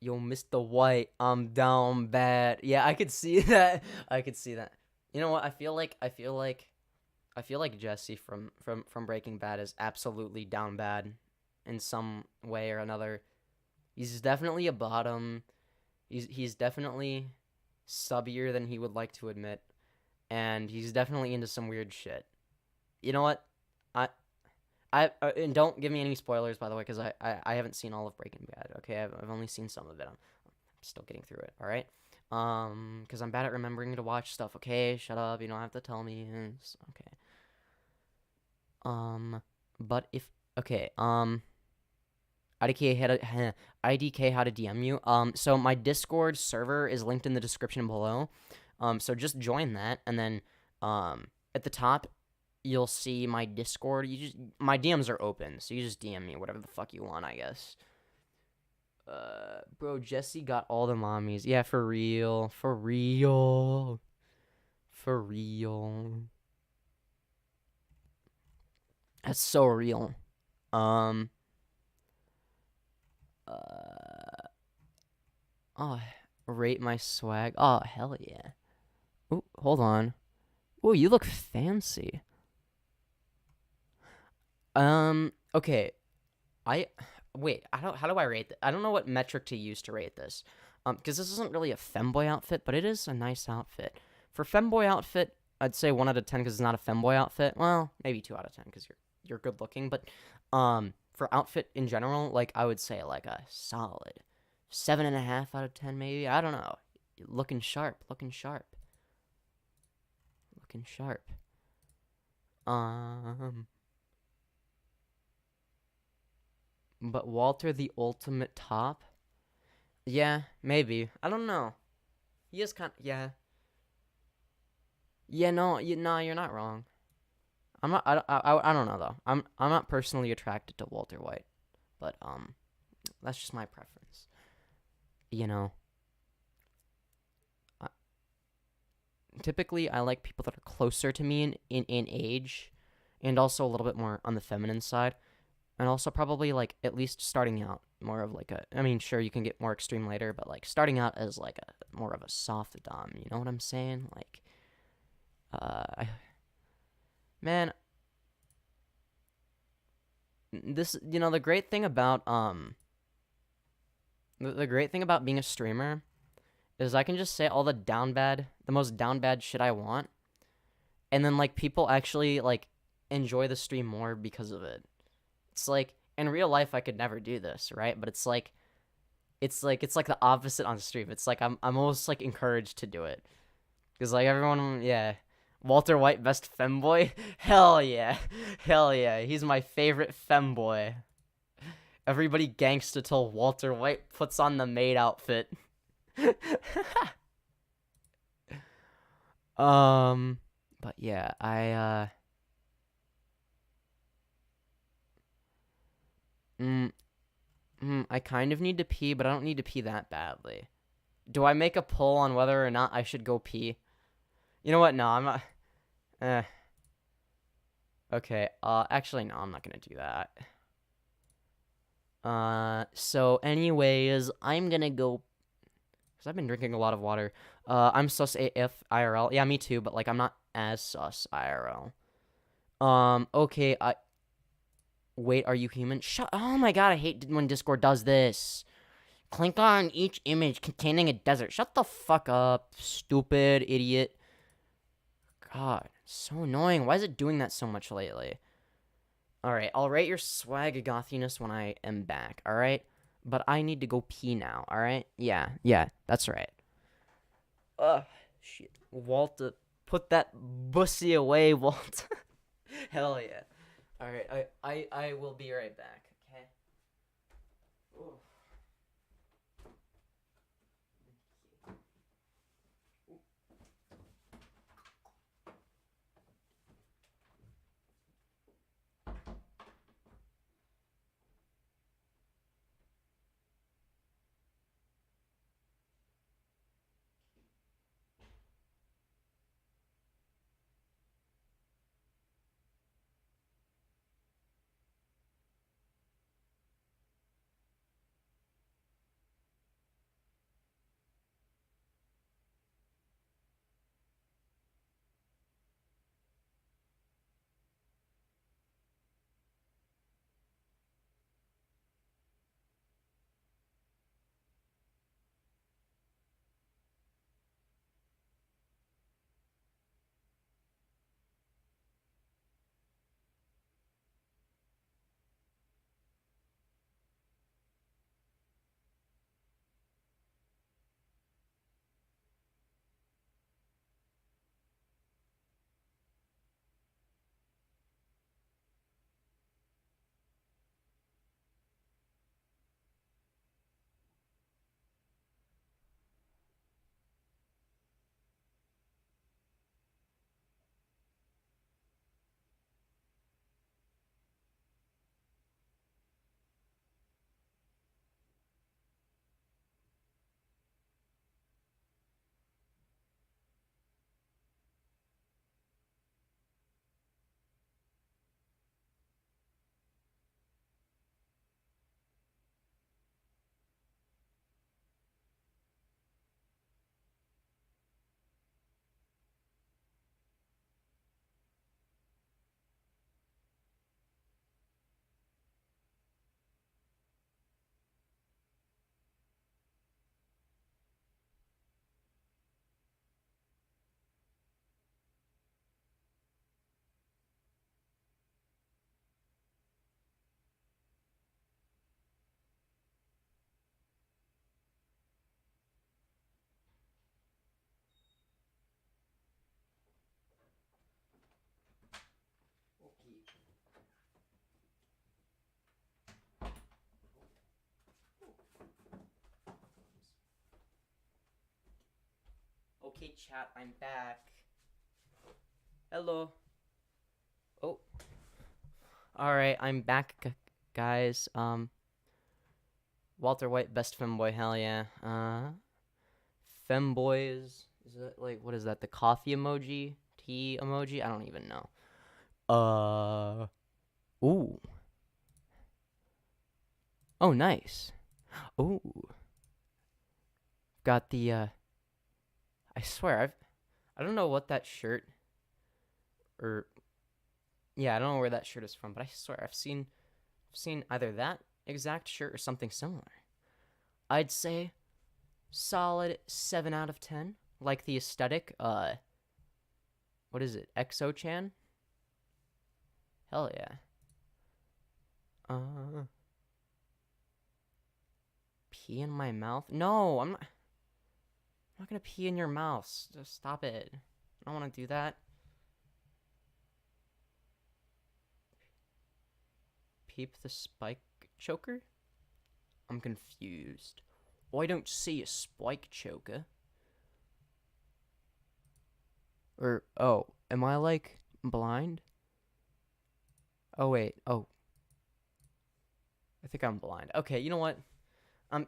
Yo, Mr. White, I'm down bad. Yeah, I could see that. I could see that. You know what? I feel like Jesse from Breaking Bad is absolutely down bad in some way or another. He's definitely a bottom. He's definitely subbier than he would like to admit, and he's definitely into some weird shit. You know what? And don't give me any spoilers, by the way, because I haven't seen all of Breaking Bad. Okay, I've only seen some of it. I'm still getting through it. All right. Because I'm bad at remembering to watch stuff. Okay, shut up. You don't have to tell me. It's okay. But if okay. IDK how to DM you. So my Discord server is linked in the description below. So just join that, and then at the top you'll see my Discord. My DMs are open, so you just DM me whatever the fuck you want, I guess. Bro, Jesse got all the mommies. Yeah, for real. That's so real. Oh, rate my swag. Oh, hell yeah. Ooh, hold on. Ooh, you look fancy. Okay. How do I rate this? I don't know what metric to use to rate this. Because this isn't really a femboy outfit, but it is a nice outfit. For femboy outfit, I'd say 1 out of 10 because it's not a femboy outfit. Well, maybe 2 out of 10 because you're good looking, but for outfit in general, like I would say like a solid 7.5 out of 10 maybe. I don't know. Looking sharp. But Walter the ultimate top? Yeah, maybe. I don't know. He is yeah. Yeah, no, you're not wrong. I don't know though. I'm not personally attracted to Walter White, but that's just my preference. You know. Typically, I like people that are closer to me in age, and also a little bit more on the feminine side, and also probably like at least starting out more of like I mean, sure you can get more extreme later, but like starting out as like a more of a soft dom. You know what I'm saying? Like, man, this the great thing about the great thing about being a streamer is I can just say all the most down bad shit I want, and then like people actually like enjoy the stream more because of it. It's like in real life I could never do this, right? But it's like the opposite on stream. It's like I'm almost like encouraged to do it because like everyone, yeah. Walter White, best femboy? Hell yeah. He's my favorite femboy. Everybody gangsta till Walter White puts on the maid outfit. But yeah, I kind of need to pee, but I don't need to pee that badly. Do I make a poll on whether or not I should go pee? You know what? No, I'm not. Okay. Actually, no, I'm not gonna do that. So anyways, I'm gonna go, because I've been drinking a lot of water. I'm sus AF IRL. Yeah, me too, but like I'm not as sus IRL. Okay, wait, are you human? Oh my god, I hate when Discord does this. Click on each image containing a desert. Shut the fuck up, stupid idiot. God, so annoying. Why is it doing that so much lately? Alright, I'll rate your swag gothiness when I am back, alright? But I need to go pee now, alright? Yeah, that's right. Ugh, shit. Walter, put that bussy away, Walter. Hell yeah. Alright, I will be right back, okay? Ooh. Okay, chat, I'm back. Hello. Oh. Alright, I'm back, guys. Walter White, best femboy, hell yeah. Femboys. Is it like, what is that? The coffee emoji? Tea emoji? I don't even know. Ooh. Oh, nice. Ooh. Got the, I swear, I don't know what that shirt, or, yeah, I don't know where that shirt is from, but I swear I've seen either that exact shirt or something similar. I'd say solid 7 out of 10. Like the aesthetic, what is it? Exo-chan? Hell yeah. Pee in my mouth? No, I'm not gonna pee in your mouth. Just stop it. I don't want to do that. Peep the spike choker? I'm confused. Oh, I don't see a spike choker. Or, oh, am I, like, blind? Oh, wait, oh. I think I'm blind. Okay, you know what? I'm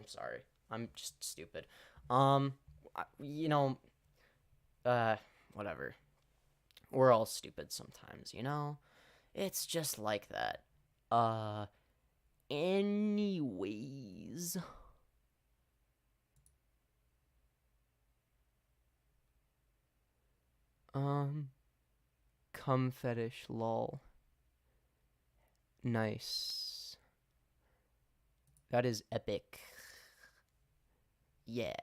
sorry. I'm just stupid. You know, whatever. We're all stupid sometimes, you know? It's just like that. Anyways. Cum fetish, lol. Nice. That is epic. Yeah.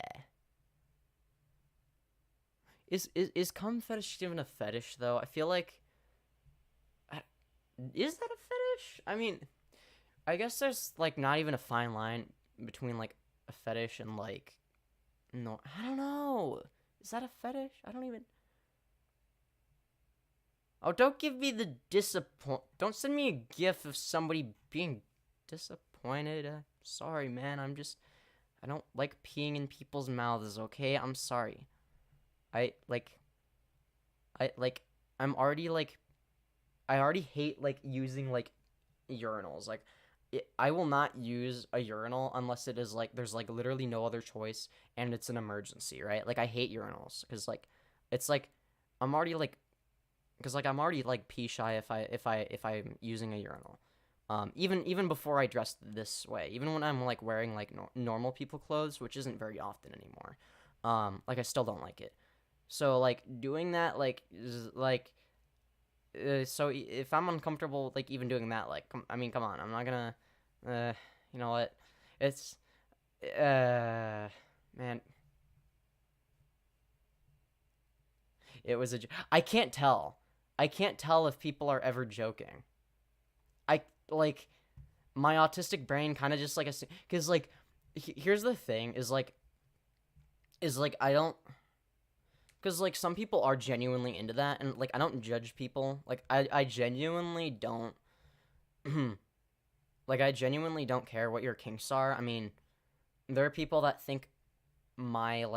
Is cum fetish even a fetish though? I feel like, is that a fetish? I mean, I guess there's like not even a fine line between like a fetish and like, no, I don't know. Is that a fetish? I don't even. Oh, don't give me the don't send me a gif of somebody being disappointed. Sorry, man. I don't like peeing in people's mouths, okay? I'm sorry. I already hate, like, using, like, urinals. Like, I will not use a urinal unless it is, like, there's, like, literally no other choice and it's an emergency, right? Like, I hate urinals because, like, it's, like, I'm already, like, because, like, I'm already, like, pee shy if I'm using a urinal. Even before I dressed this way, even when I'm, like, wearing, like, normal people clothes, which isn't very often anymore, like, I still don't like it. So, like, doing that, like, is, like, so if I'm uncomfortable, like, even doing that, like, I mean, come on, I'm not gonna, you know what, it's, man, it was I can't tell if people are ever joking. Like, my autistic brain kind of just, like, because, like, here's the thing, is, like, I don't, because, like, some people are genuinely into that, and, like, I don't judge people. Like, I genuinely don't, like, I genuinely don't care what your kinks are. I mean, there are people that think my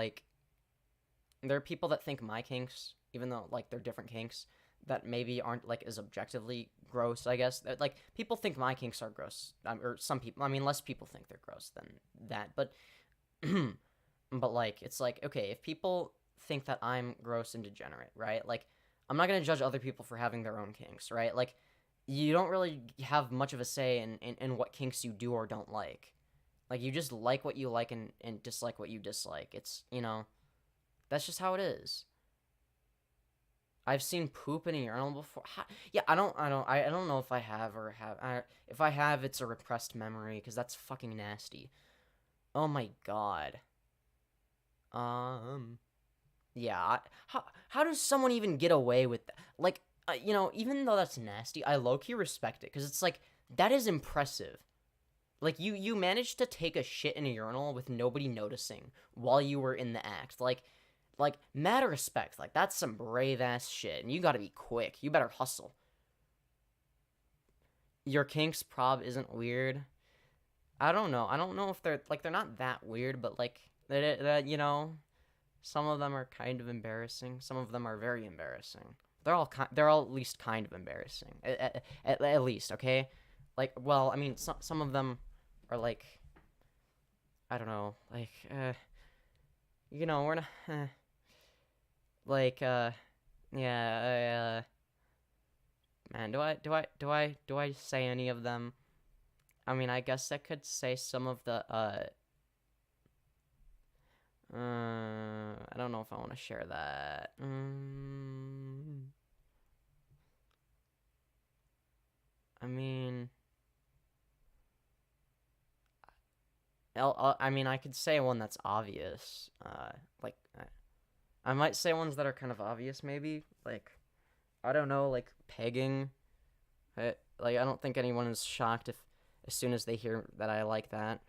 kinks, even though, like, they're different kinks, that maybe aren't, like, as objectively gross, I guess. Like, people think my kinks are gross, or some people, I mean, less people think they're gross than that, but, but, like, it's like, okay, if people think that I'm gross and degenerate, right? Like, I'm not gonna judge other people for having their own kinks, right? Like, you don't really have much of a say in what kinks you do or don't like. Like, you just like what you like and dislike what you dislike. It's, you know, that's just how it is. I've seen poop in a urinal before. Yeah, I don't know if I have or have. If I have, it's a repressed memory because that's fucking nasty. Oh my god. Yeah. How does someone even get away with that? Like, you know, even though that's nasty, I low-key respect it because it's like, that is impressive. Like, you managed to take a shit in a urinal with nobody noticing while you were in the act. Like, mad respect. Like, that's some brave-ass shit, and you gotta be quick. You better hustle. Your kinks prob isn't weird. I don't know. I don't know if they're not that weird, but, like, that you know, Some of them are kind of embarrassing. Some of them are very embarrassing. They're all at least kind of embarrassing. At least, okay? Like, well, I mean, some of them are like, I don't know, like, we're not, like, yeah, man, do I say any of them? I mean, I guess I could say some of the, I don't know if I want to share that. I mean, I mean, I could say one that's obvious. Like, I might say ones that are kind of obvious, maybe. Like, I don't know, like pegging. Like, I don't think anyone is shocked if, as soon as they hear that I like that.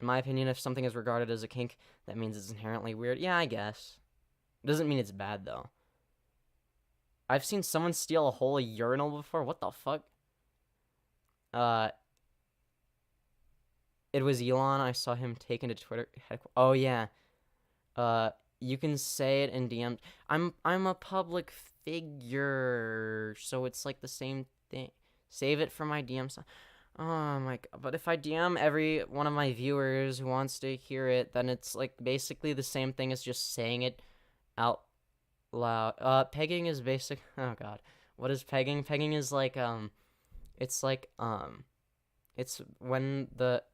In my opinion, if something is regarded as a kink, that means it's inherently weird. Yeah, I guess. It doesn't mean it's bad, though. I've seen someone steal a whole urinal before. What the fuck? It was Elon. I saw him taken to Twitter. Oh, yeah. You can say it in DMs. I'm a public figure, so it's like the same thing. Save it for my DMs. Oh my god. But if I DM every one of my viewers who wants to hear it, then it's like basically the same thing as just saying it out loud. Pegging is basic. Oh god. What is pegging? Pegging is like it's like it's when the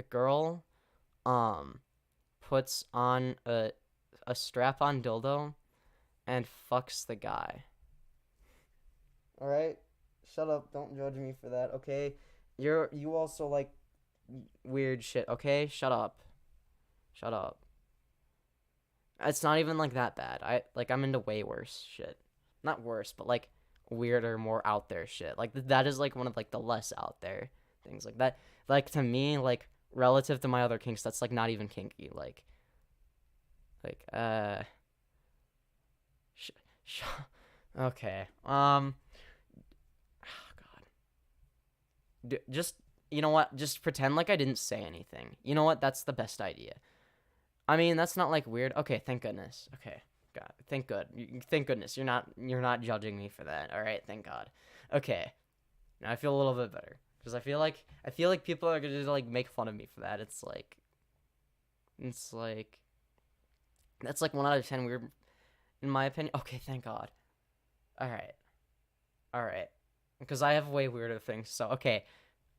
girl puts on a strap-on dildo and fucks the guy. All right? Shut up. Don't judge me for that, okay? You also like weird shit, okay? Shut up. Shut up. It's not even like that bad. I'm into way worse shit. Not worse, but like weirder, more out there shit. Like that is like one of like the less out there things like that. Like to me, like relative to my other kinks, that's like not even kinky. Okay. Just, you know what? Just pretend like I didn't say anything. You know what? That's the best idea. I mean, that's not like weird. Okay, thank goodness. Okay, God, thank goodness. You're not judging me for that. All right, thank God. Okay, now I feel a little bit better because I feel like people are gonna like make fun of me for that. It's like that's like 1 out of 10 weird, in my opinion. Okay, thank God. All right. Because I have way weirder things. So okay,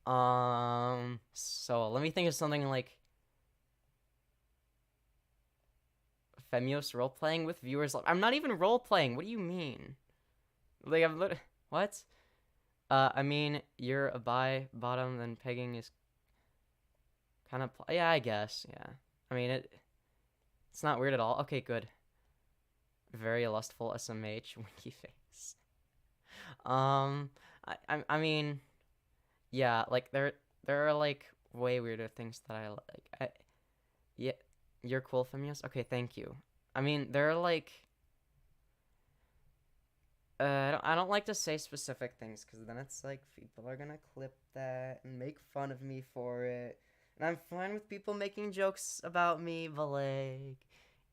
so let me think of something like Femyoz role playing with viewers. I'm not even role playing. What do you mean? Like what? I mean you're a bi bottom, then pegging is kind of yeah, I guess yeah. I mean it's not weird at all. Okay, good. Very lustful SMH winky face. I mean, yeah, like there are like way weirder things that I like. Yeah, you're cool, Femyoz. Okay, thank you. I mean, there are like, I don't like to say specific things because then it's like people are gonna clip that and make fun of me for it, and I'm fine with people making jokes about me, but like,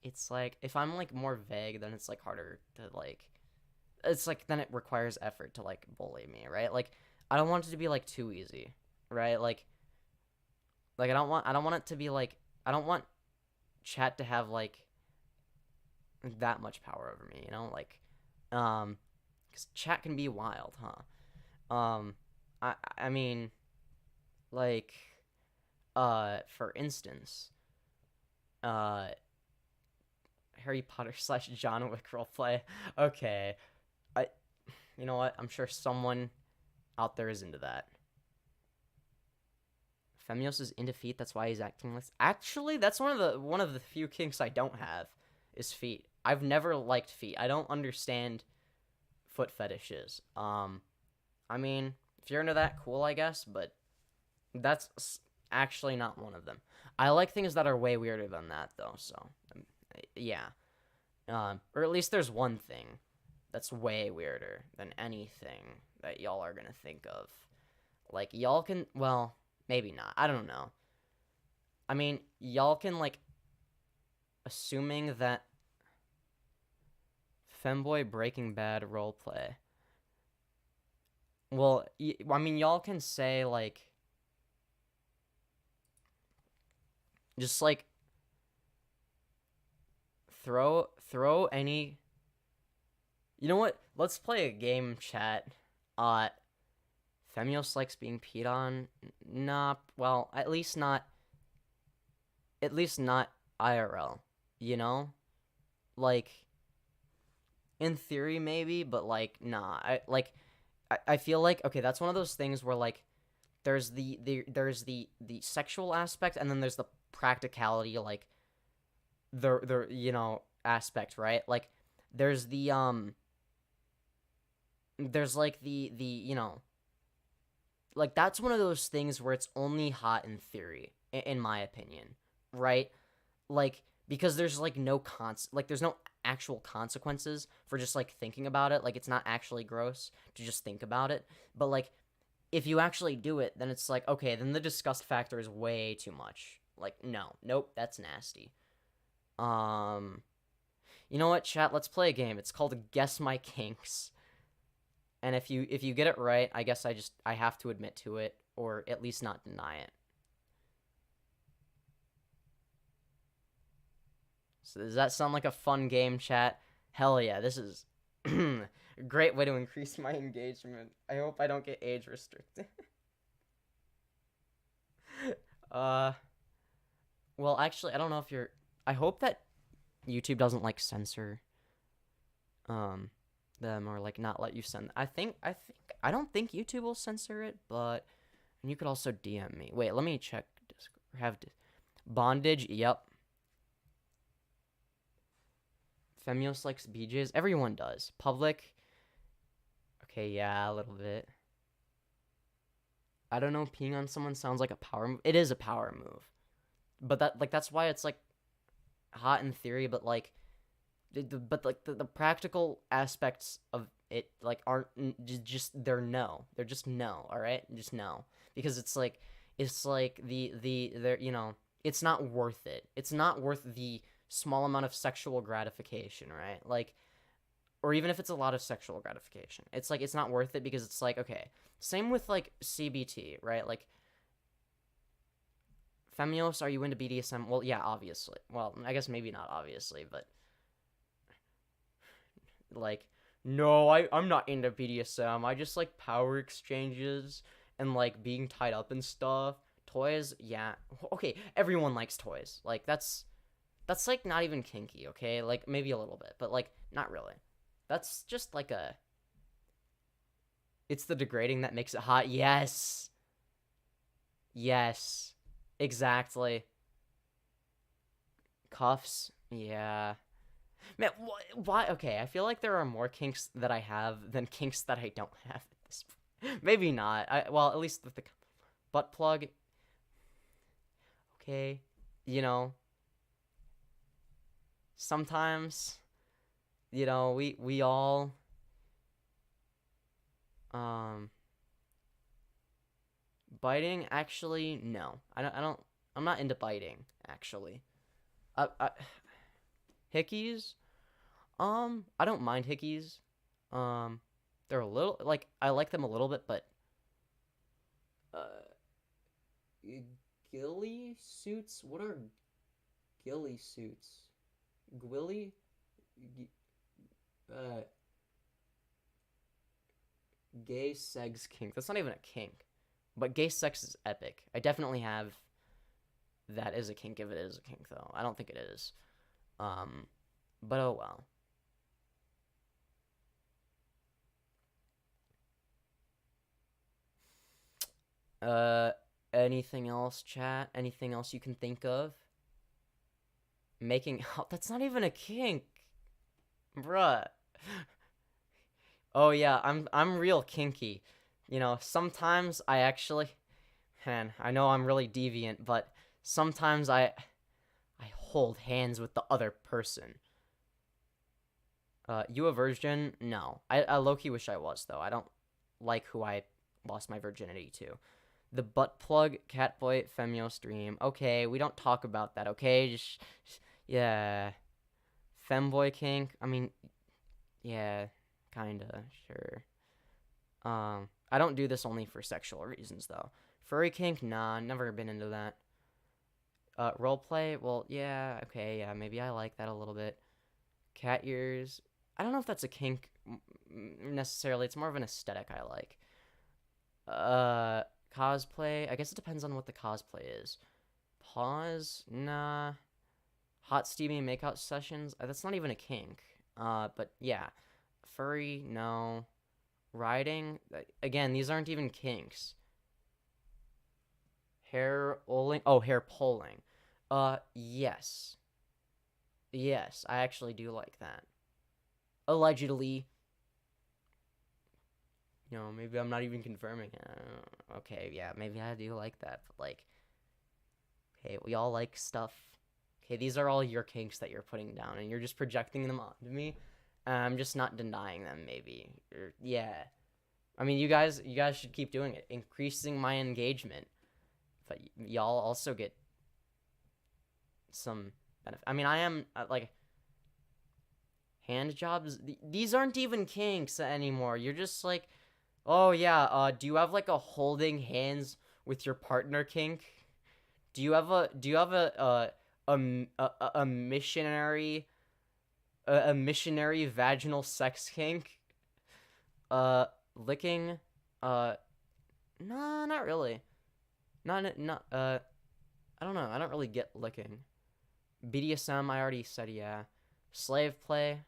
it's like if I'm like more vague, then it's like harder to like. It's like then it requires effort to like bully me, right? Like I don't want it to be like too easy, right? Like I don't want it to be like I don't want chat to have like that much power over me, you know? Like cuz chat can be wild, huh? I mean like for instance, Harry Potter / John Wick roleplay. Okay. You know what? I'm sure someone out there is into that. Femyoz is into feet. That's why he's acting like. Actually, that's one of the few kinks I don't have, is feet. I've never liked feet. I don't understand foot fetishes. I mean, if you're into that, cool, I guess. But that's actually not one of them. I like things that are way weirder than that, though. So, yeah. Or at least there's one thing that's way weirder than anything that y'all are gonna think of. Like, y'all can, well, maybe not. I don't know. I mean, y'all can, like, assuming that Femboy Breaking Bad roleplay. Well, I mean, y'all can say, like, just, like, throw any... You know what? Let's play a game, chat. Femyoz likes being peed on? Nah, well, at least not IRL, you know? Like, in theory, maybe, but, like, nah. I feel like, okay, that's one of those things where, like, there's the sexual aspect, and then there's the practicality, like, the you know, aspect, right? Like, there's the, there's, like, the you know, like, that's one of those things where it's only hot in theory, in my opinion, right? Like, because there's, like, there's no actual consequences for just, like, thinking about it. Like, it's not actually gross to just think about it. But, like, if you actually do it, then it's like, okay, then the disgust factor is way too much. Like, nope, that's nasty. You know what, chat? Let's play a game. It's called Guess My Kinks. And if you get it right, I guess I have to admit to it, or at least not deny it. So does that sound like a fun game, chat? Hell yeah, this is a great way to increase my engagement. I hope I don't get age restricted. Well, actually, I don't know if you're... I hope that YouTube doesn't, like, censor them, or, like, not let you send... I don't think YouTube will censor it, but... And you could also DM me. Wait, let me check. Bondage, yep. Femyoz likes BJs. Everyone does. Public. Okay, yeah, a little bit. I don't know, peeing on someone sounds like a power move. It is a power move. But that's why it's, like, hot in theory, but, like, the practical aspects of it, like, aren't just, they're just no, all right? Just no. Because it's like they're, you know, it's not worth it. It's not worth the small amount of sexual gratification, right? Like, or even if it's a lot of sexual gratification, it's like, it's not worth it, because it's like, okay, same with, like, CBT, right? Like, Femyoz, are you into BDSM? Well, yeah, obviously. Well, I guess maybe not obviously, but, like, no, I'm not into BDSM. I just like power exchanges and, like, being tied up and stuff. Toys, yeah. Okay, everyone likes toys. Like, that's like, not even kinky, okay? Like, maybe a little bit, but, like, not really. That's just, like, it's the degrading that makes it hot. Yes. Yes. Exactly. Cuffs, yeah. Man, why? Okay, I feel like there are more kinks that I have than kinks that I don't have at this point. Maybe not. Well, at least with the butt plug. Okay, you know, sometimes, you know, we all biting, actually, no. I'm not into biting, actually. Hickeys, I don't mind hickeys. They're a little, like, I like them a little bit, but ghillie suits? What are ghillie suits? Gwilly? Gay sex kink. That's not even a kink. But gay sex is epic. I definitely have that as a kink, if it is a kink, though. I don't think it is. But oh well. Anything else, chat? Anything else you can think of? Making out? That's not even a kink. Bruh. Oh yeah, I'm real kinky. You know, sometimes I actually, man, I know I'm really deviant, but sometimes I hold hands with the other person. You a virgin? No. I low-key wish I was, though. I don't like who I lost my virginity to. The butt plug Catboy Femyoz stream. Okay, we don't talk about that. Okay, yeah. Femboy kink. I mean, yeah, kinda sure. I don't do this only for sexual reasons though. Furry kink, nah, never been into that. Roleplay, well, yeah, okay, yeah, maybe I like that a little bit. Cat ears, I don't know if that's a kink necessarily. It's more of an aesthetic I like. Cosplay, I guess it depends on what the cosplay is. Pause, nah. Hot steamy makeout sessions, that's not even a kink. But yeah, furry, no. Riding, again, these aren't even kinks. Hair pulling, oh, hair pulling. Yes. Yes, I actually do like that. Allegedly. You know, maybe I'm not even confirming it. Okay, yeah, maybe I do like that, but like, okay, we all like stuff. Okay, these are all your kinks that you're putting down, and you're just projecting them onto me. I'm just not denying them, maybe. Yeah. I mean, you guys should keep doing it, increasing my engagement. But y'all also get some benefit. I mean, I am like hand jobs. These aren't even kinks anymore. You're just like, oh yeah. Do you have like a holding hands with your partner kink? Do you have a missionary vaginal sex kink? Licking? Nah, not really. Not I don't know. I don't really get licking. BDSM, I already said yeah. Slave play.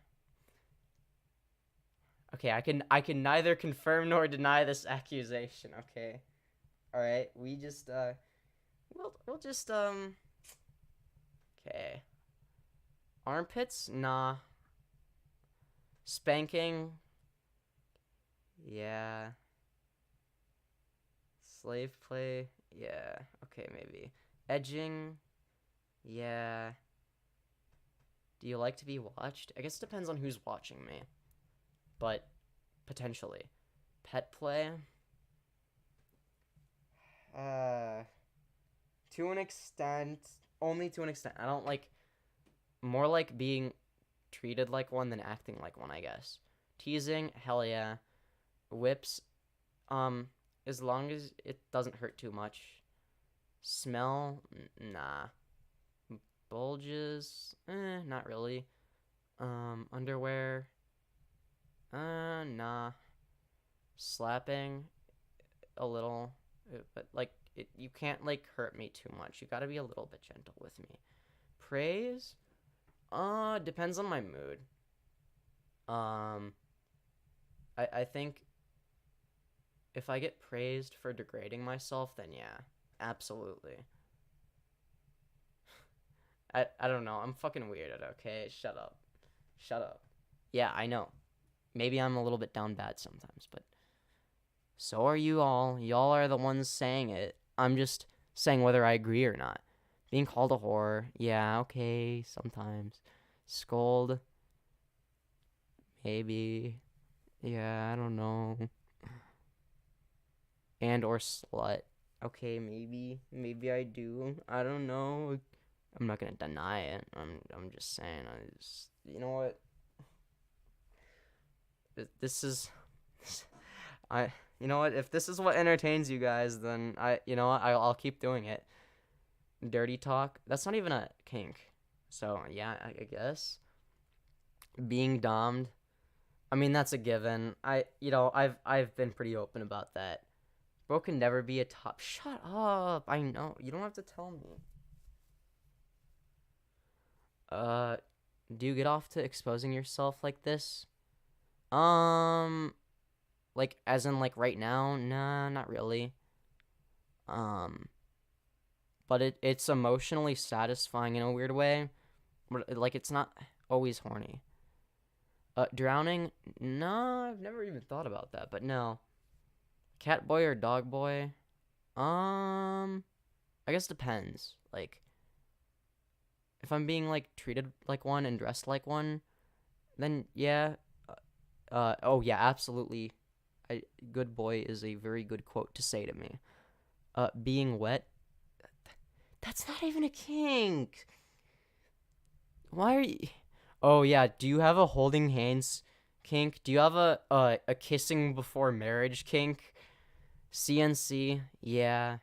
Okay, I can neither confirm nor deny this accusation. Okay, all right. We just we'll just Okay. Armpits, nah. Spanking, yeah. Slave play, yeah. Okay, maybe. Edging, yeah. Do you like to be watched? I guess it depends on who's watching me. But potentially. Pet play. To an extent. Only to an extent. I don't like. More like being treated like one than acting like one, I guess. Teasing, hell yeah. Whips, as long as it doesn't hurt too much. Smell, nah. Bulges, not really. Underwear, nah. Slapping, a little, but like you can't like hurt me too much. You gotta be a little bit gentle with me. Praise, depends on my mood. I think if I get praised for degrading myself, then yeah, absolutely. I don't know. I'm fucking weirded, okay? Shut up. Shut up. Yeah, I know. Maybe I'm a little bit down bad sometimes, but so are you all. Y'all are the ones saying it. I'm just saying whether I agree or not. Being called a whore, yeah, okay, sometimes. Scold, maybe. Yeah, I don't know. And or slut. Okay, maybe I do. I don't know. I'm not gonna deny it. I'm just saying. You know what? This is you know what? If this is what entertains you guys, then you know what? I'll keep doing it. Dirty talk. That's not even a kink. So yeah, I guess. Being dommed. I mean, that's a given. I've been pretty open about that. Bro can never be a top. Shut up. I know. You don't have to tell me. Do you get off to exposing yourself like this? Like, as in, like, right now? Nah, not really. But it's emotionally satisfying in a weird way. Like, it's not always horny. Drowning? No, I've never even thought about that, but no. Catboy or dogboy? I guess depends. Like, if I'm being, like, treated like one and dressed like one, then yeah. Oh yeah, absolutely. Good boy is a very good quote to say to me. Being wet. That's not even a kink. Why are you? Oh yeah. Do you have a holding hands kink? Do you have a kissing before marriage kink? CNC. Yeah.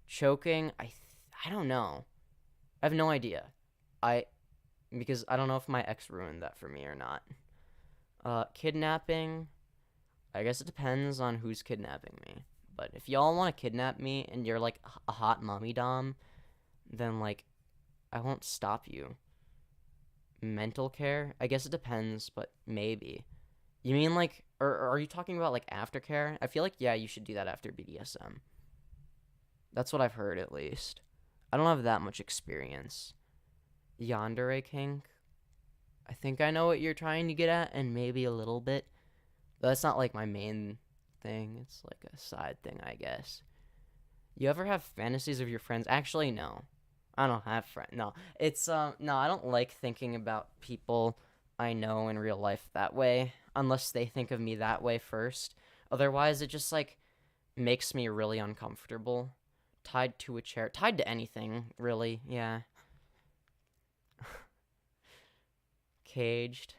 Choking. I don't know. I have no idea. Because I don't know if my ex ruined that for me or not. Kidnapping. I guess it depends on who's kidnapping me. But if y'all want to kidnap me and you're like a hot mommy dom, then like I won't stop you. Mental care? I guess it depends, but maybe. You mean like, or are you talking about like aftercare? I feel like, yeah, you should do that after BDSM. That's what I've heard, at least. I don't have that much experience. Yandere kink? I think I know what you're trying to get at, and maybe a little bit. But that's not like my main thing. It's like a side thing, I guess. You ever have fantasies of your friends? Actually, no. I don't have friends. No. It's, no, I don't like thinking about people I know in real life that way, unless they think of me that way first. Otherwise, it just, like, makes me really uncomfortable. Tied to a chair. Tied to anything, really, yeah. Caged.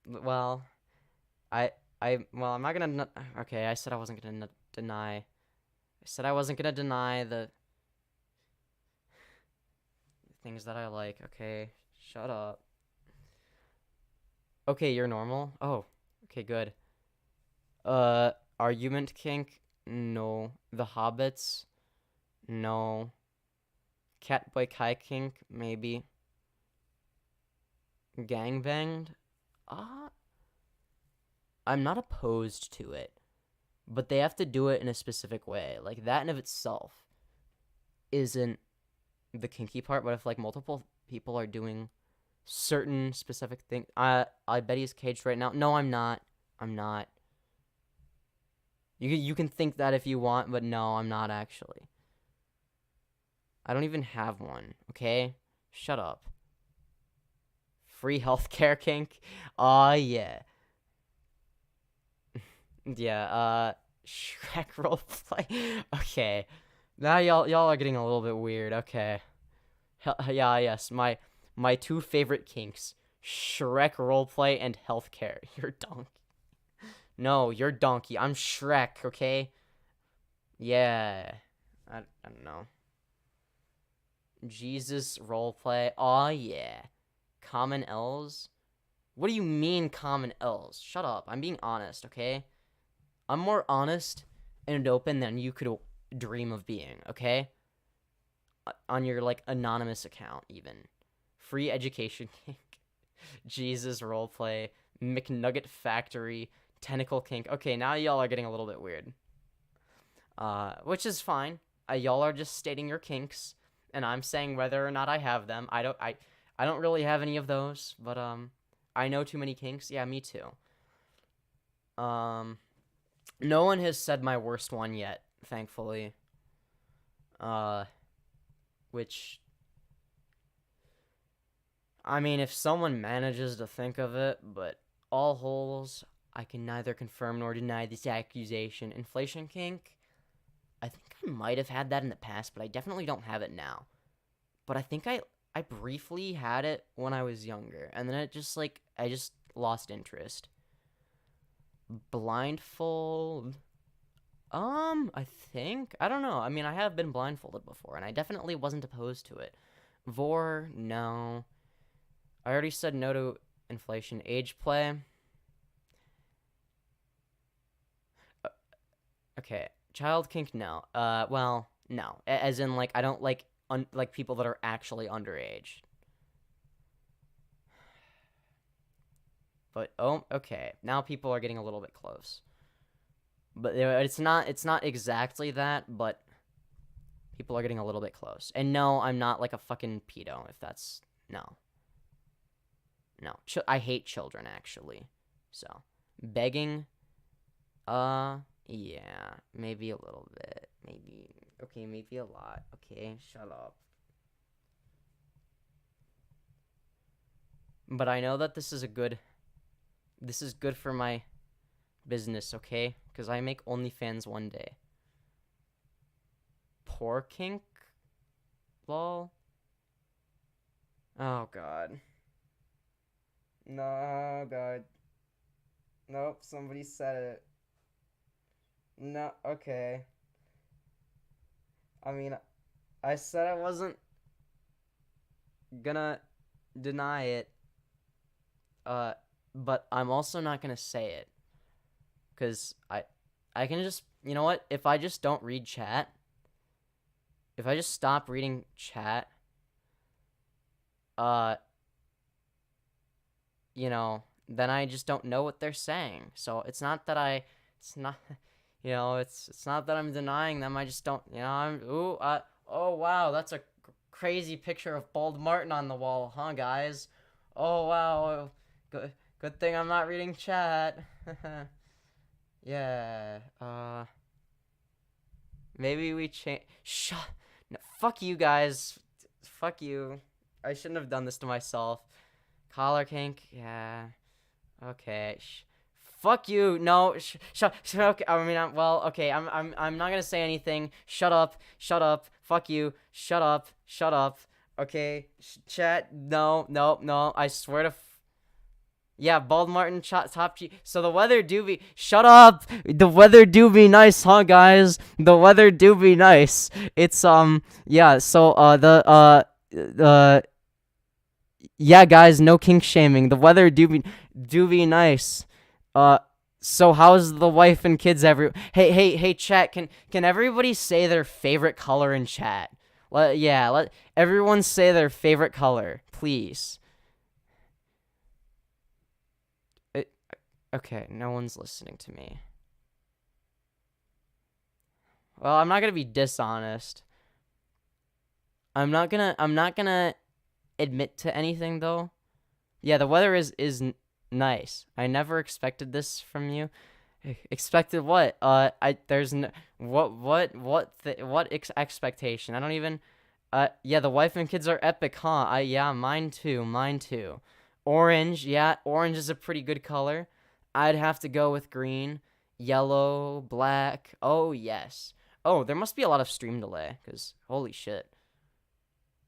Well, I'm not gonna, okay, I said I wasn't gonna deny. I said I wasn't gonna deny the things that I like. Okay, shut up. Okay, you're normal? Oh, okay, good. Argument kink? No. The Hobbits? No. CatboyKai kink? Maybe. Gangbanged? I'm not opposed to it, but they have to do it in a specific way. Like, that in of itself isn't the kinky part, but if, like, multiple people are doing certain specific things... I bet he's caged right now. No, I'm not. I'm not. You can think that if you want, but no, I'm not actually. I don't even have one, okay? Shut up. Free healthcare kink? Aw, yeah. Yeah, Shrek roleplay. Okay. Now y'all are getting a little bit weird. Okay. Yeah, yes. My two favorite kinks. Shrek roleplay and healthcare. You're donkey. No, you're donkey. I'm Shrek, okay? Yeah. I don't know. Jesus roleplay. Aw, yeah. Common L's? What do you mean common L's? Shut up. I'm being honest, okay? I'm more honest and open than you could dream of being, okay? On your, like, anonymous account, even. Free education kink. Jesus roleplay. McNugget factory. Tentacle kink. Okay, now y'all are getting a little bit weird. Which is fine. Y'all are just stating your kinks, and I'm saying whether or not I have them. I don't really have any of those, but I know too many kinks. Yeah, me too. No one has said my worst one yet, thankfully. Which, I mean, if someone manages to think of it, but all holes, I can neither confirm nor deny this accusation. Inflation kink? I think I might have had that in the past, but I definitely don't have it now. But I think I briefly had it when I was younger, and then it just, like, I just lost interest. Blindfold? I think? I don't know. I mean, I have been blindfolded before, and I definitely wasn't opposed to it. Vor? No. I already said no to inflation. Age play? Okay. Child kink? No. Well, no. As in, like, I don't like like people that are actually underage. But oh, okay. Now people are getting a little bit close. But it's not exactly that, but people are getting a little bit close. And no, I'm not like a fucking pedo, if that's no. No. I hate children, actually. So, begging, yeah, maybe a little bit. Maybe, okay, maybe a lot. Okay, shut up. But I know that this is good for my business, okay? because I make OnlyFans one day. Poor kink? Lol. Oh, God. No, God. Nope, somebody said it. No, okay. I mean, I said I wasn't gonna deny it. But I'm also not gonna say it. Because I can just, you know what? If I just don't read chat, if I just stop reading chat, you know, then I just don't know what they're saying. So it's not that it's not, you know, it's not that I'm denying them. I just don't, you know, oh wow, that's a crazy picture of Bald Martin on the wall, huh, guys? Oh wow, good thing I'm not reading chat. Yeah, maybe we change. No, fuck you guys. Fuck you. I shouldn't have done this to myself. Collar kink, yeah. Okay. Fuck you. No. Okay. I mean, okay. I'm not gonna say anything. Shut up. Shut up. Fuck you. Shut up. Shut up. Okay. Chat. No. I swear to. Yeah, Bald Martin top G. So the weather do be. Shut up. The weather do be nice, huh, guys? The weather do be nice. It's yeah. So yeah, guys, no kink shaming. The weather do be nice. So how's the wife and kids? Hey, chat. Can everybody say their favorite color in chat? Let everyone say their favorite color, please. Okay, no one's listening to me. Well, I'm not gonna be dishonest. I'm not gonna admit to anything though. Yeah, the weather is nice. I never expected this from you. Expected what? There's no what expectation? I don't even. Yeah, the wife and kids are epic, huh? Yeah, mine too. Orange, yeah, orange is a pretty good color. I'd have to go with green, yellow, black. Oh yes. Oh, there must be a lot of stream delay, cause holy shit.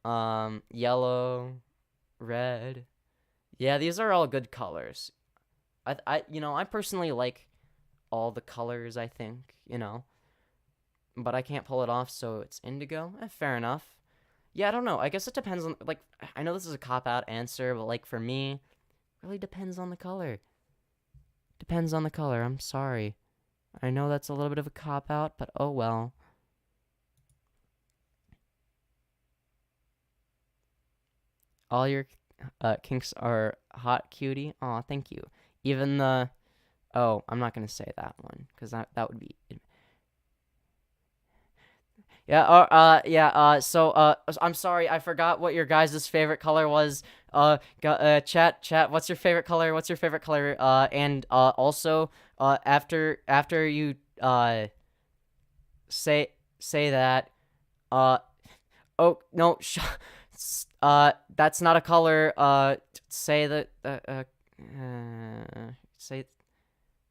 Yellow, red. Yeah, these are all good colors. I personally like all the colors, I think, but I can't pull it off, so it's indigo. Fair enough. Yeah, I don't know. I guess it depends on, like, I know this is a cop-out answer, but, like, for me, it really depends on the color. Depends on the color. I'm sorry. I know that's a little bit of a cop-out, but oh well. All your kinks are hot, cutie. Aw, thank you. Even the... Oh, I'm not going to say that one, because that would be... Yeah, so, I'm sorry, I forgot what your guys' favorite color was. Chat, what's your favorite color? What's your favorite color? And, also, after you, say that, oh, no, that's not a color, say that, say,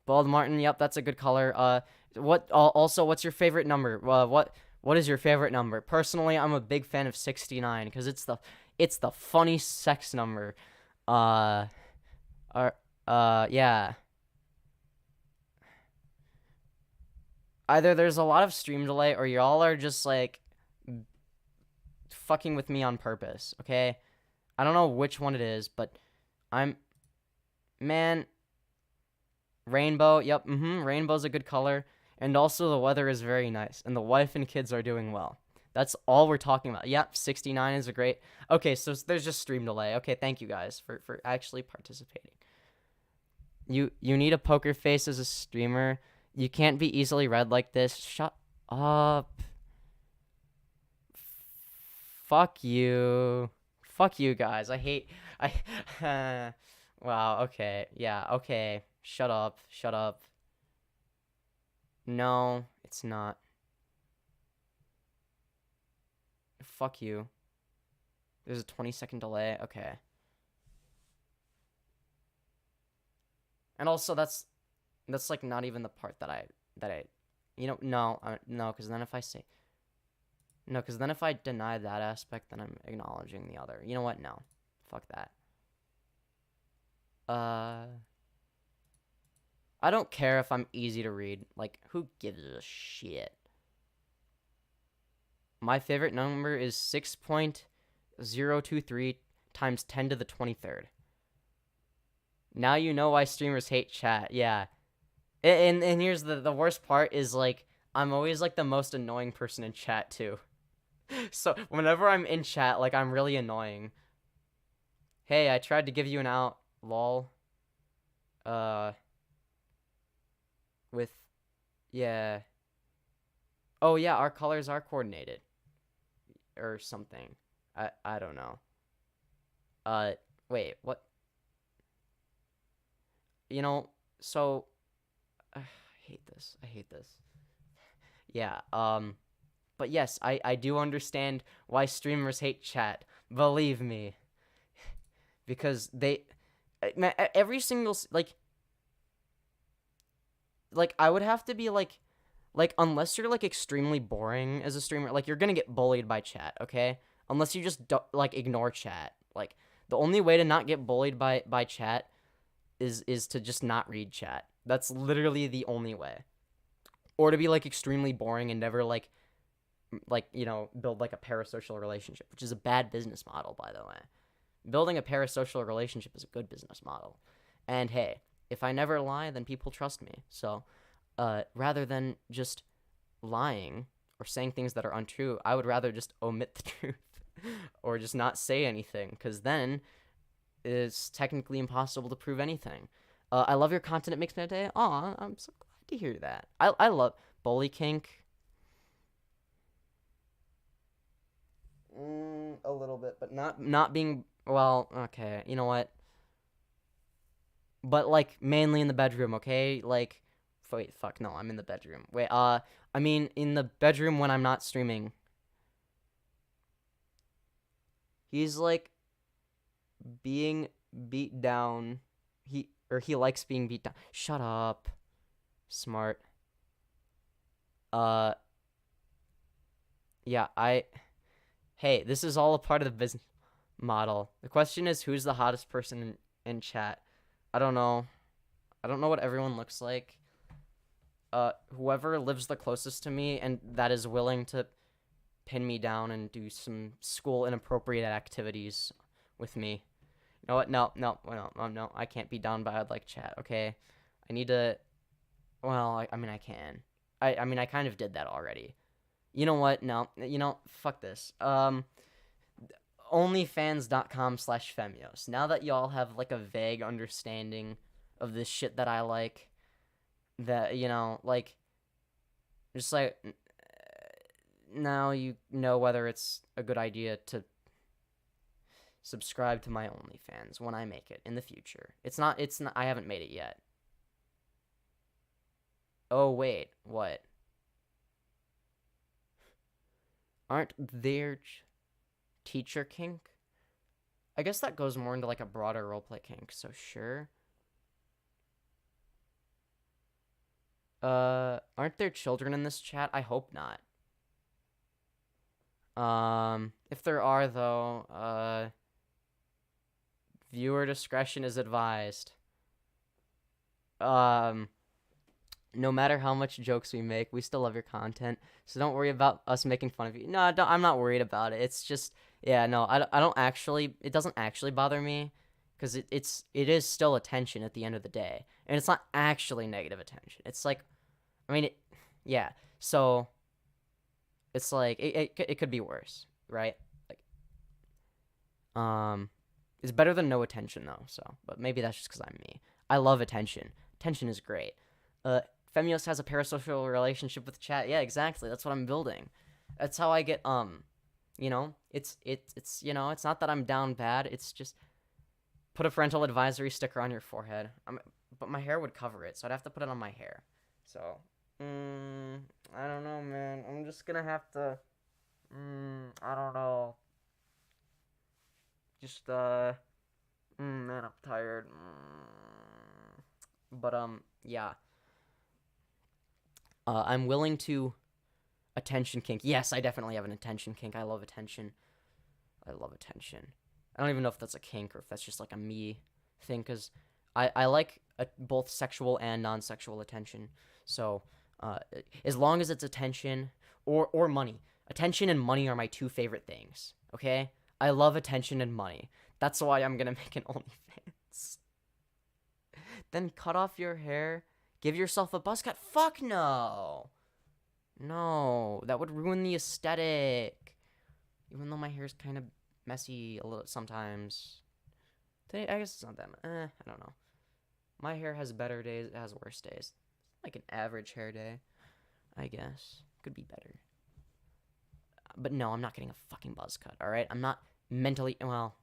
Bald Martin, yep, that's a good color. Also, what's your favorite number? What is your favorite number? Personally, I'm a big fan of 69 because it's the funny sex number. Yeah. Either there's a lot of stream delay or y'all are just like fucking with me on purpose, okay? I don't know which one it is, but man, rainbow, yep, rainbow's a good color. And also, the weather is very nice, and the wife and kids are doing well. That's all we're talking about. Yep, 69 is a great... Okay, so there's just stream delay. Okay, thank you guys for actually participating. You need a poker face as a streamer. You can't be easily read like this. Shut up. Fuck you. Fuck you guys. Wow, okay. Yeah, okay. Shut up. No, it's not. Fuck you. There's a 20-second delay. Okay. And also, that's like not even the part that I no, because then if I say, no, because then if I deny that aspect, then I'm acknowledging the other. You know what? No. Fuck that. I don't care if I'm easy to read. Like, who gives a shit? My favorite number is 6.023 times 10 to the 23rd. Now you know why streamers hate chat. Yeah. And here's the worst part is, like, I'm always, like, the most annoying person in chat, too. So, whenever I'm in chat, like, I'm really annoying. Hey, I tried to give you an out. Lol. Yeah. Oh, yeah, our colors are coordinated. Or something. I don't know. Wait, what? You know, so... I hate this. Yeah, but yes, I do understand why streamers hate chat. Believe me. Because every single, like, I would have to be, like, unless you're, like, extremely boring as a streamer, like, you're gonna get bullied by chat, okay? Unless you just, like, ignore chat. Like, the only way to not get bullied by chat is to just not read chat. That's literally the only way. Or to be, like, extremely boring and never, like, you know, build, like, a parasocial relationship, which is a bad business model, by the way. Building a parasocial relationship is a good business model. And hey, if I never lie, then people trust me. So, rather than just lying or saying things that are untrue, I would rather just omit the truth or just not say anything, because then it's technically impossible to prove anything. I love your content. It makes my day. Aw, I'm so glad to hear that. I love Bully Kink. A little bit, but not being, well, okay, you know what? But, like, mainly in the bedroom, okay? Like, wait, fuck, no, I'm in the bedroom. Wait, I mean, in the bedroom when I'm not streaming. He's, like, being beat down. He likes being beat down. Shut up. Smart. Yeah, hey, this is all a part of the business model. The question is, who's the hottest person in chat? I don't know. I don't know what everyone looks like. Whoever lives the closest to me and that is willing to pin me down and do some school inappropriate activities with me. You know what? No. I can't be down bad like chat, okay? I need to... Well, I mean, I can. I mean, I kind of did that already. You know what? No. You know, fuck this. Onlyfans.com/Femyoz. Now that y'all have, like, a vague understanding of this shit that I like, that, you know, like, just, like, now you know whether it's a good idea to subscribe to my OnlyFans when I make it in the future. It's not, I haven't made it yet. Oh, wait, what? Aren't there teacher kink? I guess that goes more into, like, a broader roleplay kink, so sure. Aren't there children in this chat? I hope not. If there are, though, viewer discretion is advised. No matter how much jokes we make, we still love your content, so don't worry about us making fun of you. No, I'm not worried about it. It's just, yeah, no, I don't actually, it doesn't actually bother me, because it is still attention at the end of the day, and it's not actually negative attention. It's like, I mean, yeah, so it's like, it could be worse, right? Like, it's better than no attention, though, so, but maybe that's just because I'm me. I love attention. Attention is great. Femyoz has a parasocial relationship with chat. Yeah, exactly. That's what I'm building. That's how I get, you know, it's, you know, it's not that I'm down bad. It's just put a parental advisory sticker on your forehead. But my hair would cover it, so I'd have to put it on my hair. So, I don't know, man. I'm just gonna have to, I don't know. Just, man, I'm tired. But, yeah. I'm willing to attention kink. Yes, I definitely have an attention kink. I love attention. I love attention. I don't even know if that's a kink or if that's just like a me thing, because I like both sexual and non-sexual attention. So as long as it's attention or money. Attention and money are my two favorite things, okay? I love attention and money. That's why I'm gonna make an OnlyFans. Then cut off your hair. Give yourself a buzz cut. Fuck no. No, that would ruin the aesthetic. Even though my hair's kind of messy a little sometimes. Today, I guess it's not that. I don't know. My hair has better days. It has worse days. Like an average hair day, I guess. Could be better. But no, I'm not getting a fucking buzz cut. All right, I'm not mentally well.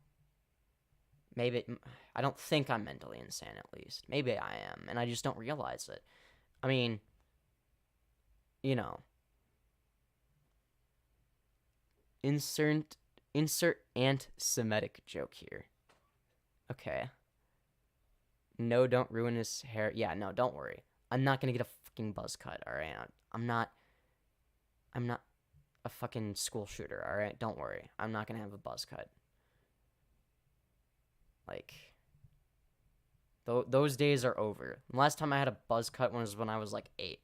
Maybe I don't think I'm mentally insane. At least maybe I am, and I just don't realize it. I mean, you know. Insert anti-Semitic joke here. Okay. No, don't ruin his hair. Yeah, no, don't worry. I'm not gonna get a fucking buzz cut, alright? I'm not a fucking school shooter, alright? Don't worry. I'm not gonna have a buzz cut. Like, those days are over. The last time I had a buzz cut was when I was like 8.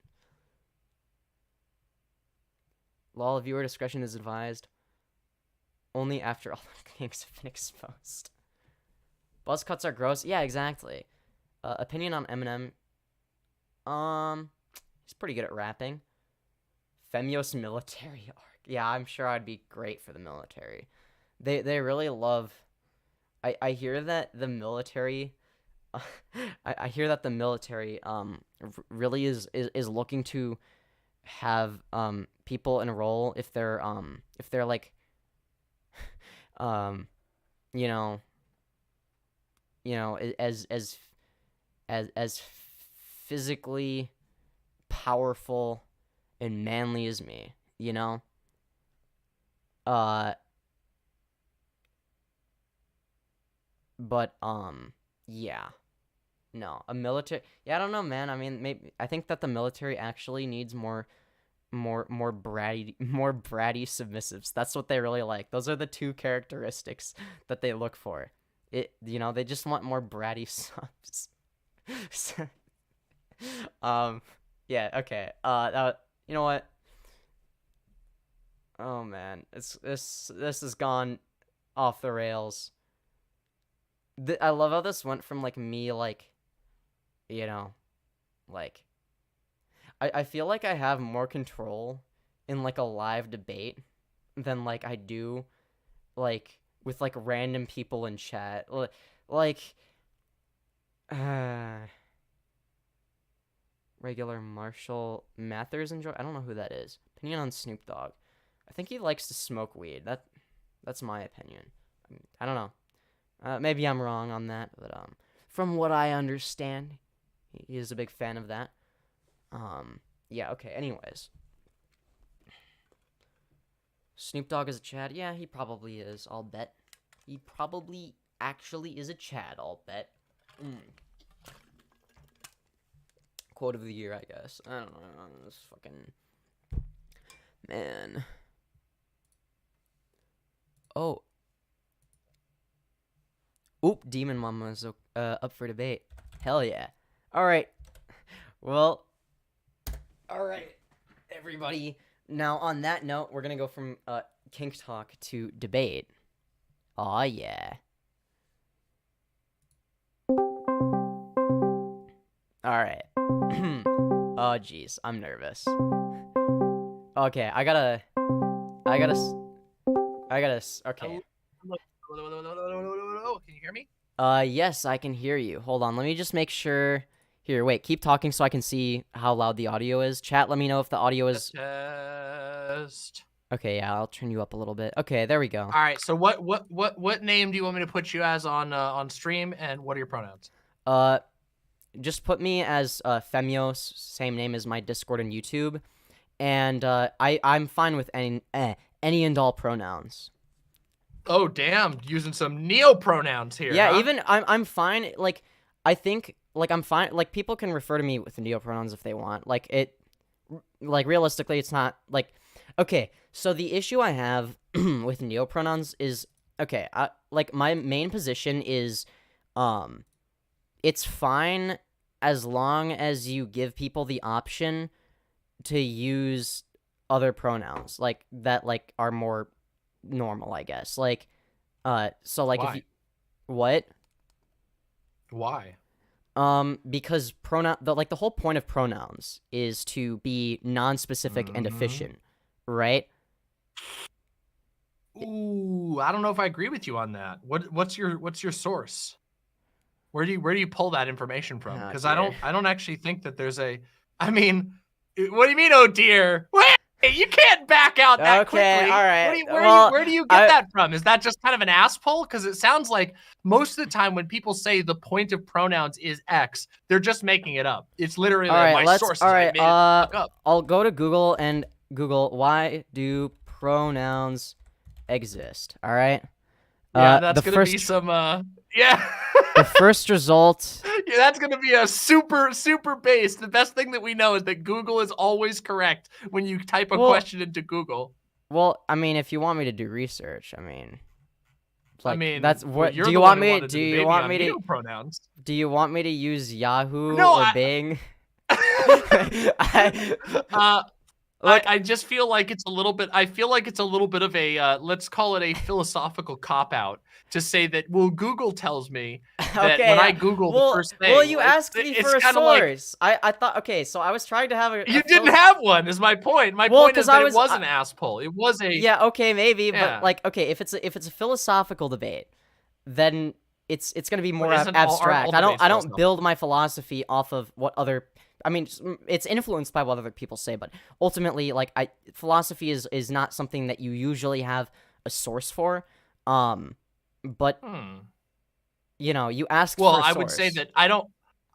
Lol, viewer discretion is advised. Only after all the kinks have been exposed. Buzz cuts are gross. Yeah, exactly. Opinion on Eminem. He's pretty good at rapping. Femyoz military arc. Yeah, I'm sure I'd be great for the military. They really love. I hear that the military. I hear that the military really is looking to have people enroll if they're like you know as physically powerful and manly as me, you know. But yeah. No, a military. Yeah, I don't know, man. I mean, maybe I think that the military actually needs more bratty submissives. That's what they really like. Those are the two characteristics that they look for. They just want more bratty subs. Yeah, okay. You know what? Oh man, this has gone off the rails. I love how this went from like me like, like I feel like I have more control in like a live debate than like I do like with like random people in chat. Like regular Marshall Mathers enjoy. I don't know who that is. Opinion on Snoop Dogg. I think he likes to smoke weed. That's my opinion. I don't know. Maybe I'm wrong on that, but from what I understand, he is a big fan of that. Yeah, okay, anyways. Snoop Dogg is a Chad? Yeah, he probably is, I'll bet. He probably actually is a Chad, I'll bet. Quote of the year, I guess. I don't know, this fucking... Man. Oh. Oop, DemonMama is up for debate. Hell yeah. Alright. Well, alright, everybody. Now, on that note, we're gonna go from kink talk to debate. Aw, yeah. Alright. Oh, jeez, I'm nervous. Okay, I gotta, okay. Hello, can you hear me? Yes, I can hear you. Hold on, let me just make sure. Here, wait, keep talking so I can see how loud the audio is. Chat, let me know if the audio is... Test. Okay, yeah, I'll turn you up a little bit. Okay, there we go. All right, so what name do you want me to put you as on stream, and what are your pronouns? Just put me as Femyoz, same name as my Discord and YouTube, and I'm fine with any and all pronouns. Oh damn, using some neopronouns here. Yeah, huh? even I'm fine. Like I think like I'm fine. Like people can refer to me with neopronouns if they want. Like it like realistically, it's not like okay. So the issue I have with neopronouns is okay. Like my main position is, it's fine as long as you give people the option to use other pronouns like that, like are more normal, I guess. Like, so like Why? if you, what? Why? Because the whole point of pronouns is to be non-specific and efficient, right? Ooh, I don't know if I agree with you on that. What's your source? Where do you pull that information from? Oh, Because dear. I don't actually think that there's a. I mean, what do you mean? Oh dear! Wait, you can't back out that Okay, quickly. all right. Where do you get that from? Is that just kind of an ass pull? Because it sounds like most of the time when people say the point of pronouns is X, they're just making it up. It's literally All right, my sources. I made it up. I'll go to Google and Google why do pronouns exist. All right. Yeah, that's the gonna first, be some. Yeah. the first result. Yeah, that's gonna be a super base. The best thing that we know is that Google is always correct when you type a question into Google. Well, I mean, if you want me to do research, I mean, like, I mean, that's what. You're Do the you one want who me? wanted Do to you debate want me me on to? pronouns? Do you want me to use Yahoo No, or Bing? I just feel like it's a little bit. I feel like it's a little bit of a let's call it a philosophical cop out to say that. Well, Google tells me that when I Google the first thing. Well, you asked me for a source. I thought okay, so I was trying to have a. You didn't have one. Is my point. My point is that it was an ass pull. It was a. Yeah. Okay. Maybe. Yeah. But like, okay, if it's a philosophical debate, then it's gonna be more abstract. I don't build my philosophy off of what other. I mean, it's influenced by what other people say, but ultimately, like, philosophy is not something that you usually have a source for. But you know, you ask. Well, for a source. I would say that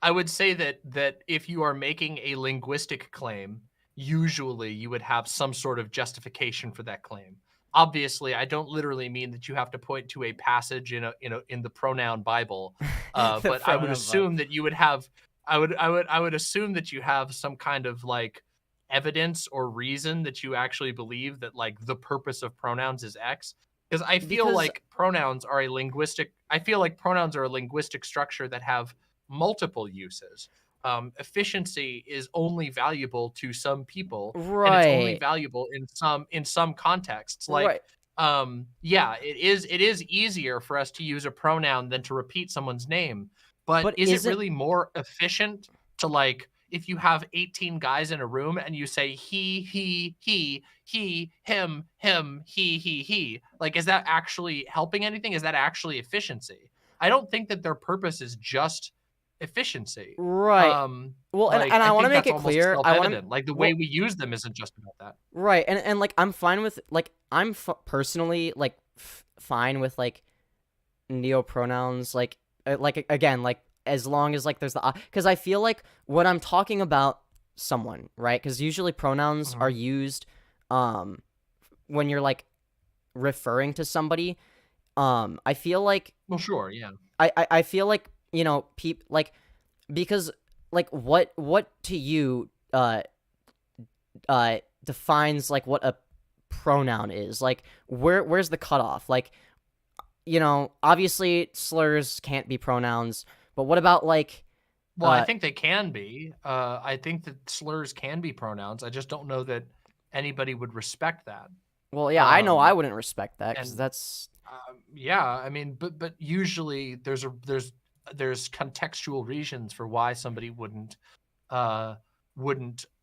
I would say that if you are making a linguistic claim, usually you would have some sort of justification for that claim. Obviously, I don't literally mean that you have to point to a passage in the pronoun Bible, but I would assume that you would have. I would assume that you have some kind of like evidence or reason that you actually believe that like the purpose of pronouns is X. Because I feel like pronouns are a linguistic. I feel like pronouns are a linguistic structure that have multiple uses. Efficiency is only valuable to some people, right? And it's only valuable in some contexts. Like, yeah, it is easier for us to use a pronoun than to repeat someone's name. But is it really more efficient to, like, if you have 18 guys in a room and you say he, him, he, like, is that actually helping anything? Is that actually efficiency? I don't think that their purpose is just efficiency. Right. Well, like, and I want to make it clear. I want to like the way we use them isn't just about that. Right. And like I'm fine with like I'm personally like fine with like neopronouns like again like as long as like there's the because I feel like when I'm talking about someone, right? Because usually pronouns are used when you're like referring to somebody. I feel like sure, yeah. I feel like, you know, like because like what to you defines like what a pronoun is, like where's the cutoff? Like, you know, obviously slurs can't be pronouns, but what about like well, I think they can be. I think that slurs can be pronouns. I just don't know that anybody would respect that. Well, yeah, I know I wouldn't respect that because that's yeah, I mean, but usually there's contextual reasons for why somebody wouldn't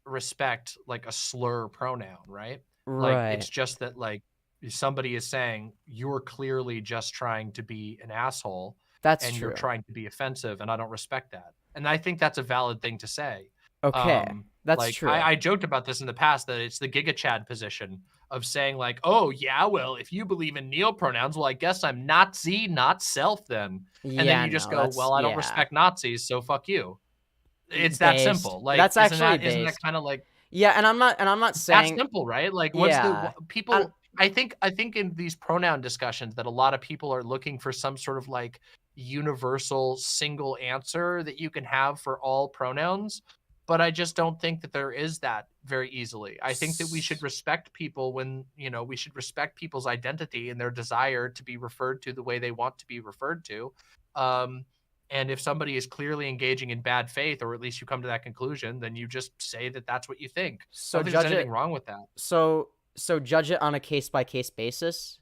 respect like a slur pronoun, right? Like it's just that like somebody is saying you're clearly just trying to be an asshole. That's true. You're trying to be offensive, and I don't respect that. And I think that's a valid thing to say. Okay, that's like, true. I joked about this in the past that it's the Giga Chad position of saying like, oh yeah, well, if you believe in neopronouns, well, I guess I'm Nazi, not self then. Yeah, and then you just go, well, I don't respect Nazis, so fuck you. It's that simple. Like that's actually isn't that kind of like and I'm not saying that's simple, right? Like what's the people? I think in these pronoun discussions that a lot of people are looking for some sort of like universal single answer that you can have for all pronouns. but I just don't think that there is that very easily. I think that we should respect people when, we should respect people's identity and their desire to be referred to the way they want to be referred to. And if somebody is clearly engaging in bad faith, or at least you come to that conclusion, then you just say that that's what you think. So I don't think there's anything wrong with that. So judge it on a case-by-case basis?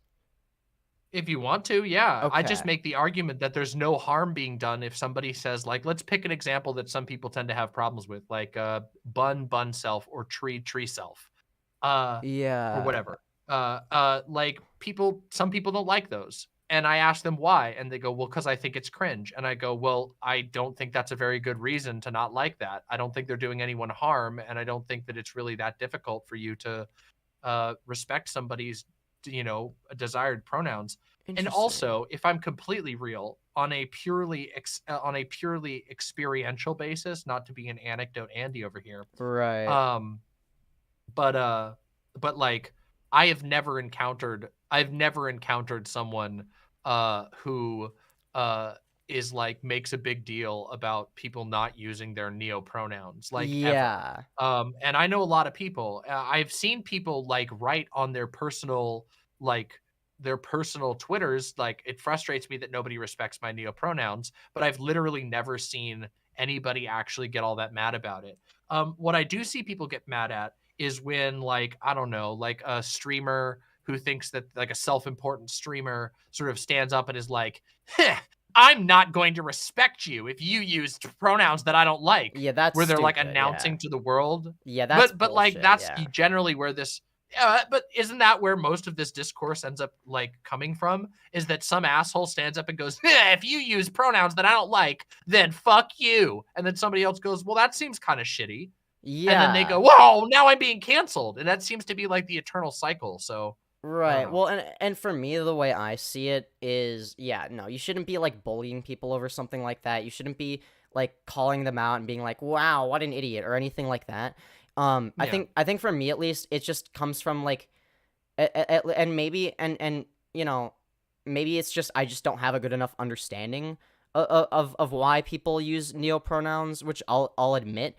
If you want to, yeah. Okay. I just make the argument that there's no harm being done if somebody says, like, let's pick an example that some people tend to have problems with, like bun self, or tree self, Yeah. or whatever. Like some people don't like those, and I ask them why, and they go, well, because I think it's cringe. And I go, well, I don't think that's a very good reason to not like that. I don't think they're doing anyone harm, and I don't think that it's really that difficult for you to respect somebody's desired pronouns. And also, if I'm completely real, on a purely experiential basis, not to be an anecdote Andy over here, right? But like, I've never encountered someone who is like makes a big deal about people not using their neopronouns, like, yeah, ever. And I know a lot of people. I've seen people like write on their personal Twitters, like, it frustrates me that nobody respects my neopronouns, but I've literally never seen anybody actually get all that mad about it. What I do see people get mad at is when, like, I don't know, like a streamer who thinks that, like, a self-important streamer sort of stands up and is like, I'm not going to respect you if you use pronouns that I don't like. Yeah, that's where they're like stupid, announcing to the world. Yeah, that's but like, that's yeah. generally where this. Yeah, but isn't that where most of this discourse ends up like coming from? Is that some asshole stands up and goes, if you use pronouns that I don't like, then fuck you. And then somebody else goes, well, that seems kind of shitty. Yeah. And then they go, whoa, now I'm being canceled. And that seems to be like the eternal cycle. So. Right. Well, and for me, the way I see it is, yeah, no, you shouldn't be like bullying people over something like that. You shouldn't be like calling them out and being like, wow, what an idiot, or anything like that. I think for me at least, it just comes from like, and maybe maybe it's just I just don't have a good enough understanding of why people use neopronouns, which I'll admit.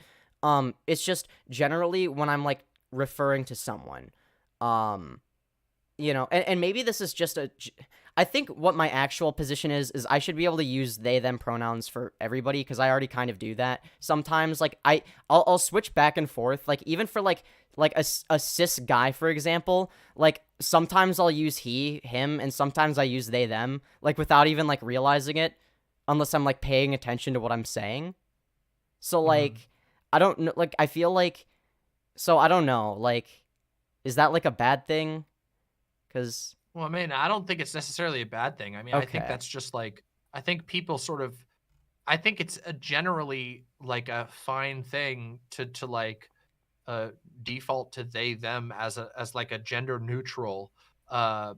It's just generally when I'm like referring to someone, and maybe this is just I think what my actual position is I should be able to use they, them pronouns for everybody, because I already kind of do that. Sometimes, like, I'll switch back and forth, like, even for, like a cis guy, for example, like, sometimes I'll use he, him, and sometimes I use they, them, like, without even, like, realizing it, unless I'm, like, paying attention to what I'm saying. So, like, I don't know, like, I feel like, so, I don't know, like, is that, like, a bad thing? Because... Well, I mean, I don't think it's necessarily a bad thing. I mean, I think that's just like, I think people sort of, I think it's generally like a fine thing to like default to they, them as like a gender neutral,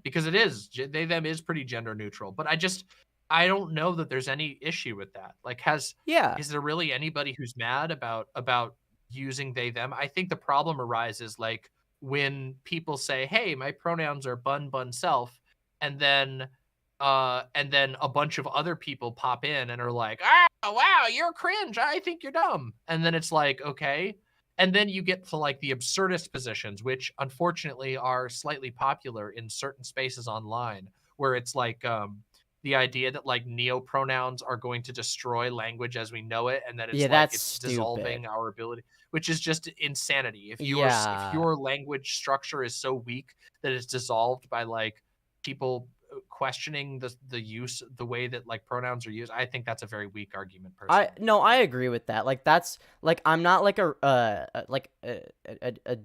because it is, they, them is pretty gender neutral. But I don't know that there's any issue with that. Like, is there really anybody who's mad about using they, them? I think the problem arises like, when people say, hey, my pronouns are bun self, and then a bunch of other people pop in and are like, oh, wow, you're cringe, I think you're dumb. And then it's like, okay. And then you get to like the absurdist positions, which unfortunately are slightly popular in certain spaces online, where it's like the idea that like neopronouns are going to destroy language as we know it, and that it's it's dissolving our ability, which is just insanity. If your language structure is so weak that it's dissolved by like people questioning the use, the way that like pronouns are used, I think that's a very weak argument. Personally, I agree with that. Like, that's like, I'm not like a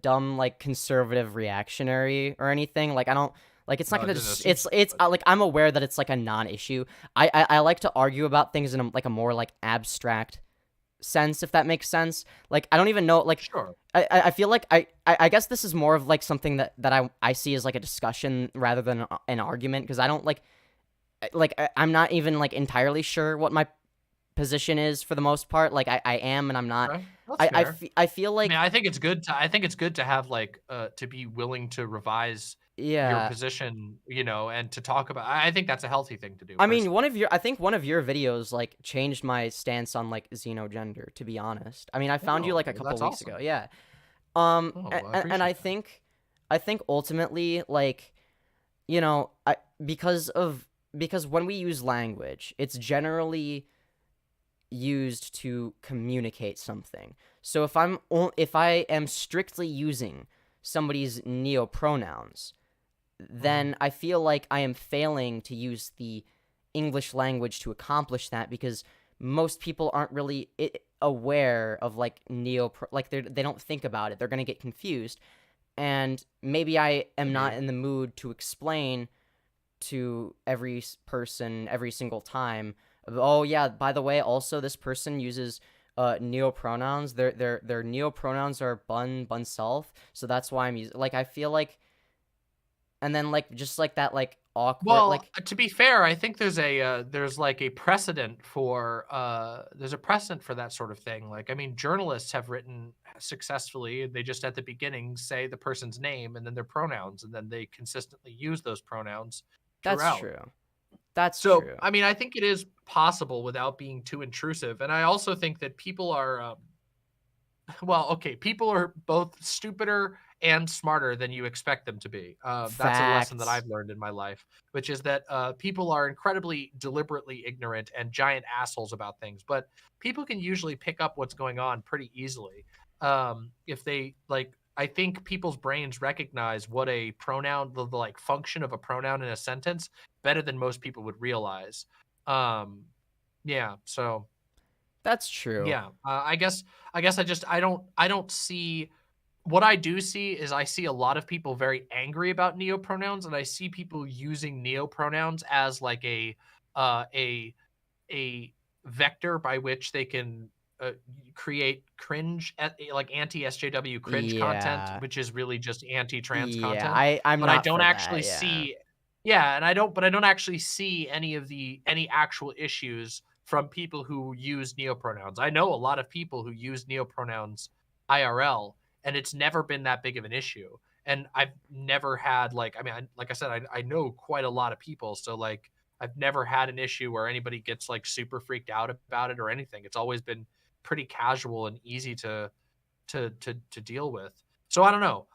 dumb like conservative reactionary or anything. Like, I don't. Like, it's not gonna. It's like, I'm aware that it's like a non-issue. I like to argue about things in a more like abstract sense, if that makes sense. Like, I don't even know. Like, sure. I feel like I guess this is more of like something that I see as like a discussion rather than an argument, because I don't like I'm not even like entirely sure what my position is for the most part. Like, I am and I'm not. Right. I feel like, I mean, I think it's good to have like to be willing to revise Yeah. position, you know, and to talk about. I think that's a healthy thing to do. I mean, personally. I think one of your videos like changed my stance on like xenogender, to be honest. I mean, I found you Oh, like a well, couple that's weeks awesome. ago. Yeah. Oh, well, I And appreciate I that. think ultimately, like, you know, because when we use language, it's generally used to communicate something. So if I am strictly using somebody's neopronouns, then I feel like I am failing to use the English language to accomplish that, because most people aren't really aware of like like they don't think about it. They're going to get confused, and maybe I am not Maybe. in the mood to explain to every person every single time. Oh yeah, by the way, also this person uses neopronouns. Their neopronouns are bun self, so that's why I'm using. Like, I feel like, and then like just like that like awkward Well, like to be fair, I think there's like a precedent for there's a precedent for that sort of thing. Like, I mean, journalists have written successfully. They just at the beginning say the person's name and then their pronouns, and then they consistently use those pronouns that's throughout. true. That's So, true. I mean, I think it is possible without being too intrusive. And I also think that people are well, okay, people are both stupider and smarter than you expect them to be. That's a lesson that Facts. I've learned in my life, which is that people are incredibly deliberately ignorant and giant assholes about things, but people can usually pick up what's going on pretty easily. If they like, I think people's brains recognize what a pronoun, the like function of a pronoun in a sentence, better than most people would realize. Yeah, so That's true. yeah, I don't see. What I do see is I see a lot of people very angry about neopronouns, and I see people using neopronouns as like uh, a a vector by which they can create cringe, like anti-SJW cringe content, Yeah. which is really just anti-trans Yeah. content. I'm But I not don't for actually that. Yeah. see, yeah, and I don't actually see any actual issues from people who use neopronouns. I know a lot of people who use neopronouns IRL, and it's never been that big of an issue. And I've never had like, I mean, like I said, I know quite a lot of people, so like I've never had an issue where anybody gets like super freaked out about it or anything. It's always been pretty casual and easy to deal with. So I don't know.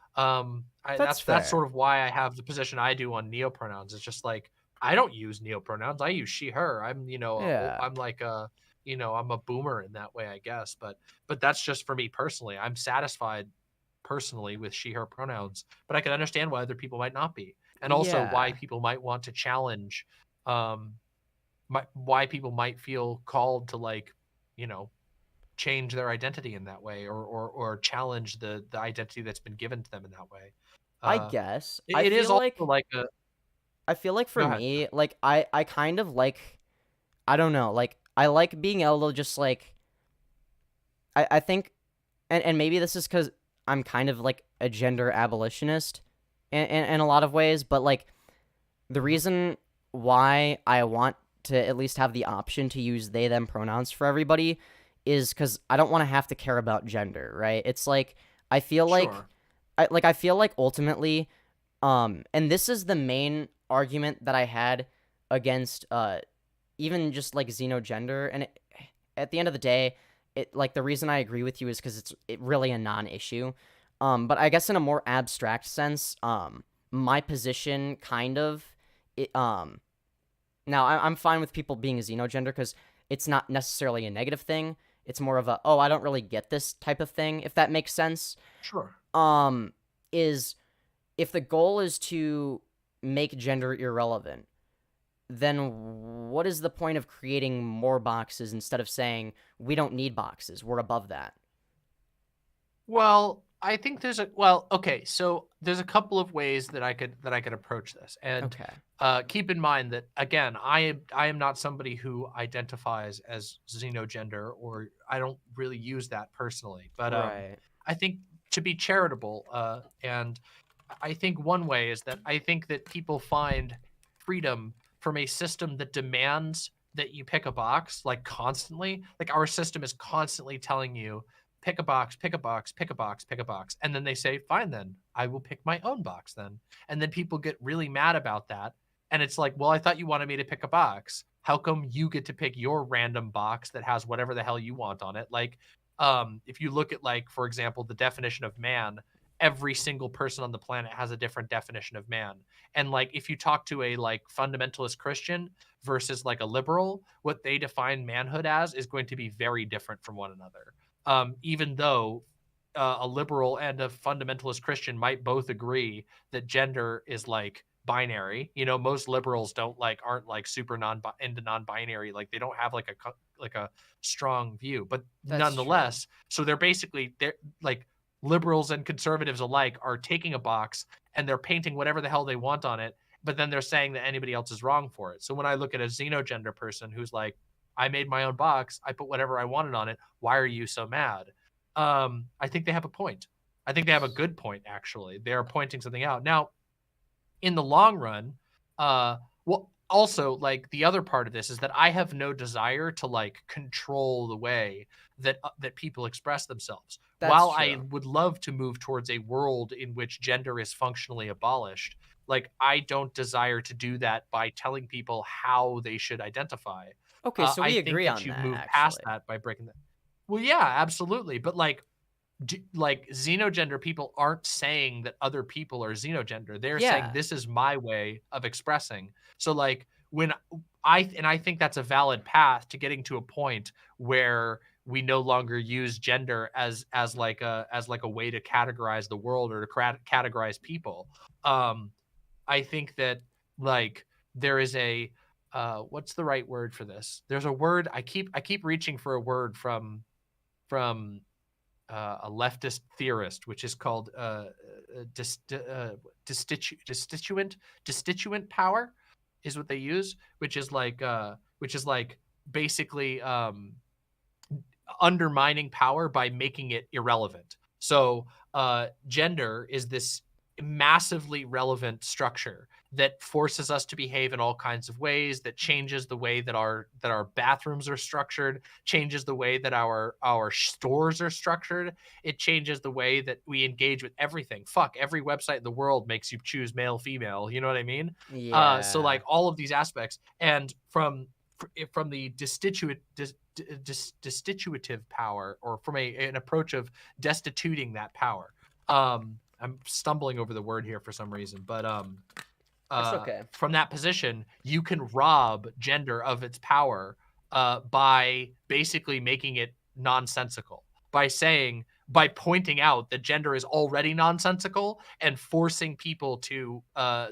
That's That's fair. sort of why I have the position I do on neopronouns. It's just like I don't use neopronouns. I use she, her. I'm, Yeah. I'm like I'm a boomer in that way, I guess. But that's just for me personally. I'm satisfied personally with she, her pronouns, but I can understand why other people might not be, and also why Yeah. people might want to challenge, um, why people might feel called to like, you know, change their identity in that way, or challenge the identity that's been given to them in that way. I Uh, guess. it is also like a. I feel like Go for ahead. me, like I kind of like, I don't know, like I like being able to just like, I think, and maybe this is because I'm kind of like a gender abolitionist in a lot of ways, but like the Mhm. reason why I want to at least have the option to use they them pronouns for everybody is because I don't want to have to care about gender, right? It's like I feel like Sure. I feel like ultimately, and this is the main argument that I had against even just like xenogender, and at the end of the day, it like the reason I agree with you is because it's really a non-issue. But I guess in a more abstract sense, my position kind of it, now I'm fine with people being a xenogender because it's not necessarily a negative thing. It's more of a, oh, I don't really get this type of thing, if that makes sense. Sure. Is if the goal is to make gender irrelevant, then what is the point of creating more boxes instead of saying we don't need boxes, we're above that? Well, I think okay, so there's a couple of ways that I could approach this. And Okay. keep in mind that again, I am not somebody who identifies as xenogender, or I don't really use that personally. But Right. I think to be charitable, and I think one way is that I think that people find freedom from a system that demands that you pick a box like constantly. Like our system is constantly telling you pick a box, pick a box, pick a box, pick a box. And then they say, fine, then I will pick my own box then. And then people get really mad about that. And it's like, well, I thought you wanted me to pick a box. How come you get to pick your random box that has whatever the hell you want on it? Like, if you look at, like, for example, the definition of man, every single person on the planet has a different definition of man. And like, if you talk to a like fundamentalist Christian versus like a liberal, what they define manhood as is going to be very different from one another. Even though a liberal and a fundamentalist Christian might both agree that gender is like binary. You know, most liberals aren't like super into non-binary. Like they don't have like a strong view, but That's nonetheless, so they're like liberals and conservatives alike are taking a box and they're painting whatever the hell they want on it, but then they're saying that anybody else is wrong for it. So when I look at a xenogender person who's like, I made my own box, I put whatever I wanted on it, why are you so mad? I think they have a point. I think they have a good point, actually. They're pointing something out. Now, in the long run, well, also, like, the other part of this is that I have no desire to like control the way that people express themselves. That's While true. I would love to move towards a world in which gender is functionally abolished, like, I don't desire to do that by telling people how they should identify. Okay, so we I think agree that on you that, move past actually. that by breaking that. Well, yeah, absolutely. But like, like xenogender people aren't saying that other people are xenogender. They're saying Yeah. this is my way of expressing. So like when I think that's a valid path to getting to a point where we no longer use gender as like a way to categorize the world or to categorize people. I think that like there is a what's the right word for this? There's a word I keep reaching for a word from a leftist theorist, which is called destituent power, is what they use, which is like basically undermining power by making it irrelevant. So gender is this massively relevant structure that forces us to behave in all kinds of ways, that changes the way that our bathrooms are structured, changes the way that our stores are structured. It changes the way that we engage with everything. Fuck, every website in the world makes you choose male, female. You know what I mean? Yeah. So like all of these aspects, and from the destitutive power, or from an approach of destituting that power. I'm stumbling over the word here for some reason, but That's okay. from that position, you can rob gender of its power by basically making it nonsensical, by pointing out that gender is already nonsensical and forcing people to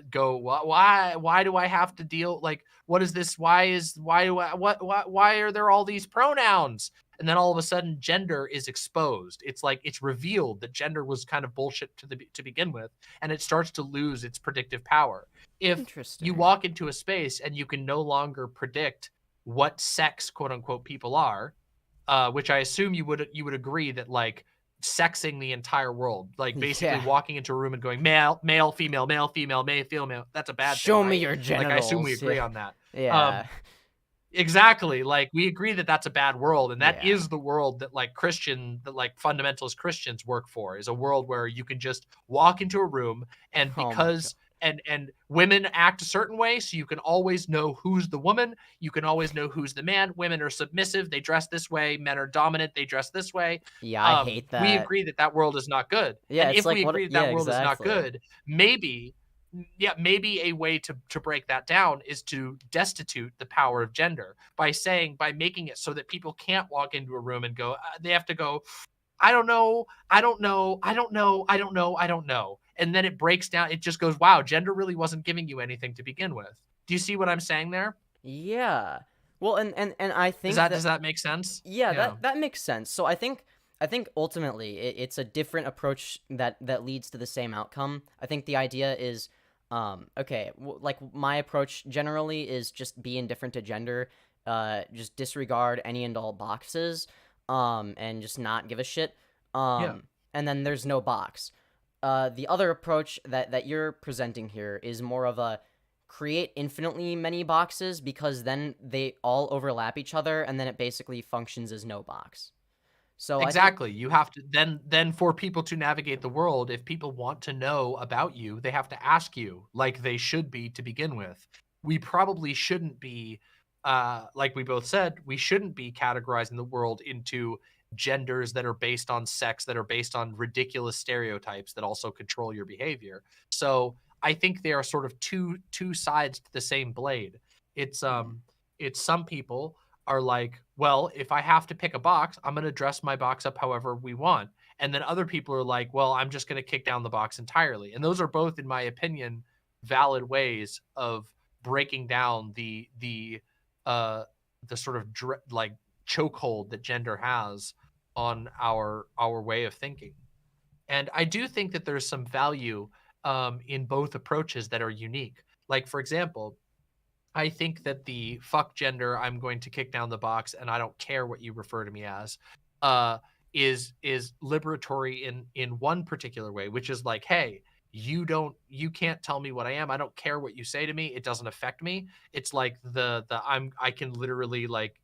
go, why do I have to deal, like, what is this? Why are there all these pronouns? And then all of a sudden gender is exposed. It's like it's revealed that gender was kind of bullshit to begin with, and it starts to lose its predictive power. If Interesting. you walk into a space and you can no longer predict what sex, quote unquote, people are, which I assume you would agree that like sexing the entire world, like basically Yeah. walking into a room and going male, female, male, female, male, female, that's a bad Show thing, me right? your genitals. Like I assume we agree Yeah. on that. Yeah. Exactly. Like we agree that that's a bad world, and that Yeah. is the world that like fundamentalist Christians work for, is a world where you can just walk into a room and Oh my because and women act a certain way, so you can always know who's the woman, you can always know who's the man. Women are submissive, they dress this way. Men are dominant, they dress this way. Yeah, I hate that. We agree that world is not good. Yeah, And it's if like we what- agree that yeah, world is not exactly. good, maybe a way to break that down is to destitute the power of gender by making it so that people can't walk into a room and go, they have to go, I don't know. And then it breaks down. It just goes, wow, gender really wasn't giving you anything to begin with. Do you see what I'm saying there? Yeah. Well, and I think Does that make sense? Yeah, that makes sense. So I think ultimately it's a different approach that leads to the same outcome. I think the idea is, okay, like my approach generally is just be indifferent to gender, just disregard any and all boxes, and just not give a shit. And then there's no box. The other approach that you're presenting here is more of a create infinitely many boxes, because then they all overlap each other, and then it basically functions as no box. So Exactly. You have to then for people to navigate the world, if people want to know about you, they have to ask you like they should be to begin with. We probably shouldn't be like we both said, we shouldn't be categorizing the world into genders that are based on sex, that are based on ridiculous stereotypes that also control your behavior. So I think they are sort of two sides to the same blade. It's it's some people are like, well, if I have to pick a box, I'm going to dress my box up however we want. And then other people are like, well, I'm just going to kick down the box entirely. And those are both, in my opinion, valid ways of breaking down the sort of like chokehold that gender has on our way of thinking. And I do think that there's some value in both approaches that are unique. Like, for example, I think that the fuck gender, I'm going to kick down the box and I don't care what you refer to me as, uh, is liberatory in one particular way, which is like, hey, you can't tell me what I am. I don't care what you say to me. It doesn't affect me. It's like I can literally like,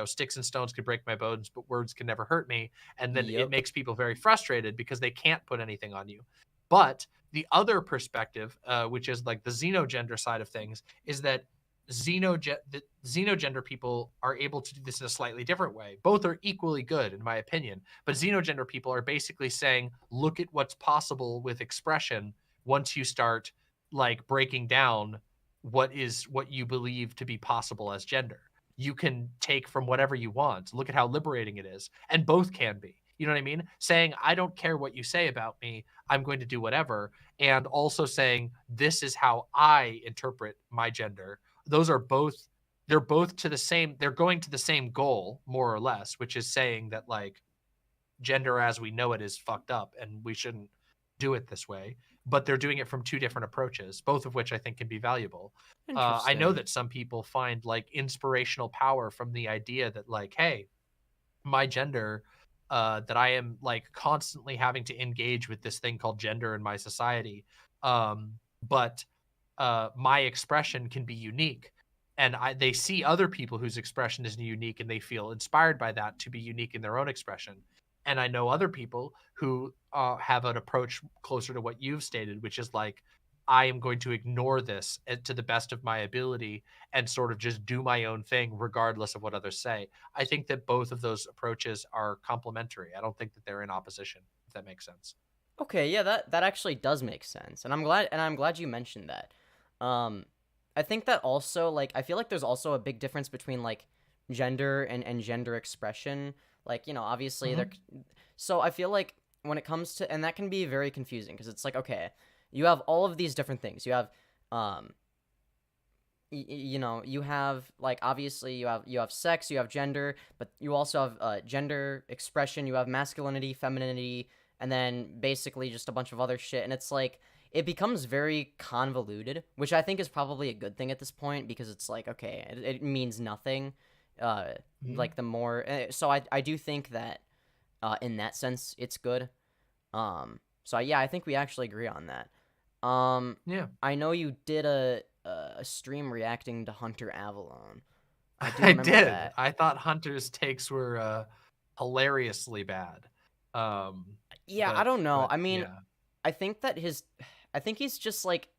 sticks and stones can break my bones, but words can never hurt me. And then it makes people very frustrated because they can't put anything on you. But the other perspective, which is like the xenogender side of things, is that the xenogender people are able to do this in a slightly different way. Both are equally good, in my opinion. But xenogender people are basically saying, look at what's possible with expression once you start like breaking down what you believe to be possible as gender. You can take from whatever you want. Look at how liberating it is. And both can be. You know what I mean? Saying, I don't care what you say about me. I'm going to do whatever. And also saying, this is how I interpret my gender. Those are both, they're both to the same, they're going to the same goal, more or less, which is saying that like gender as we know it is fucked up and we shouldn't do it this way. But they're doing it from two different approaches, both of which I think can be valuable. I know that some people find like inspirational power from the idea that like, hey, my gender, that I am like constantly having to engage with this thing called gender in my society. But my expression can be unique. And they see other people whose expression is unique and they feel inspired by that to be unique in their own expression. And I know other people who have an approach closer to what you've stated, which is like, I am going to ignore this to the best of my ability and sort of just do my own thing regardless of what others say. I think that both of those approaches are complementary. I don't think that they're in opposition, if that makes sense. Okay, yeah, that actually does make sense. And I'm glad you mentioned that. I think that also, like, I feel like there's also a big difference between like gender and gender expression. Like, obviously so I feel like when it comes to, and that can be very confusing because it's like, okay, you have all of these different things. You have, you have like, obviously you have sex, you have gender, but you also have gender expression, you have masculinity, femininity, and then basically just a bunch of other shit. And it's like, it becomes very convoluted, which I think is probably a good thing at this point because it's like, okay, it means nothing. Like the more, so I do think that in that sense it's good. So yeah, I think we actually agree on that. Yeah, I know you did a stream reacting to Hunter Avallone. I did. That. I thought Hunter's takes were hilariously bad. Yeah, I don't know. I mean, yeah. I think he's just like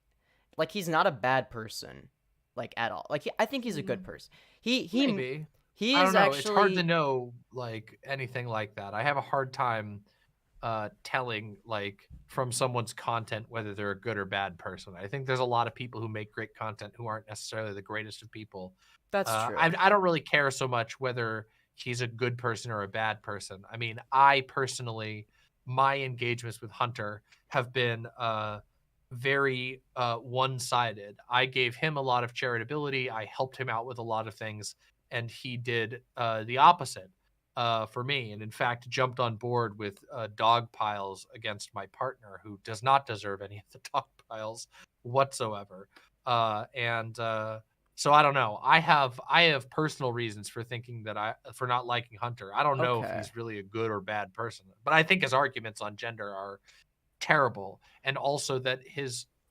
he's not a bad person, like at all. Like I think he's a good person. He maybe. He I is don't know. actually. It's hard to know like anything like that. I have a hard time telling like from someone's content whether they're a good or bad person. I think there's a lot of people who make great content who aren't necessarily the greatest of people. That's true. I don't really care so much whether he's a good person or a bad person. I mean, I personally, my engagements with Hunter have been very one-sided. I gave him a lot of charitability. I helped him out with a lot of things, and he did the opposite for me. And in fact, jumped on board with dog piles against my partner, who does not deserve any of the dog piles whatsoever. So I don't know. I have personal reasons for thinking that for not liking Hunter. I don't know if he's really a good or bad person, but I think his arguments on gender are terrible. And also that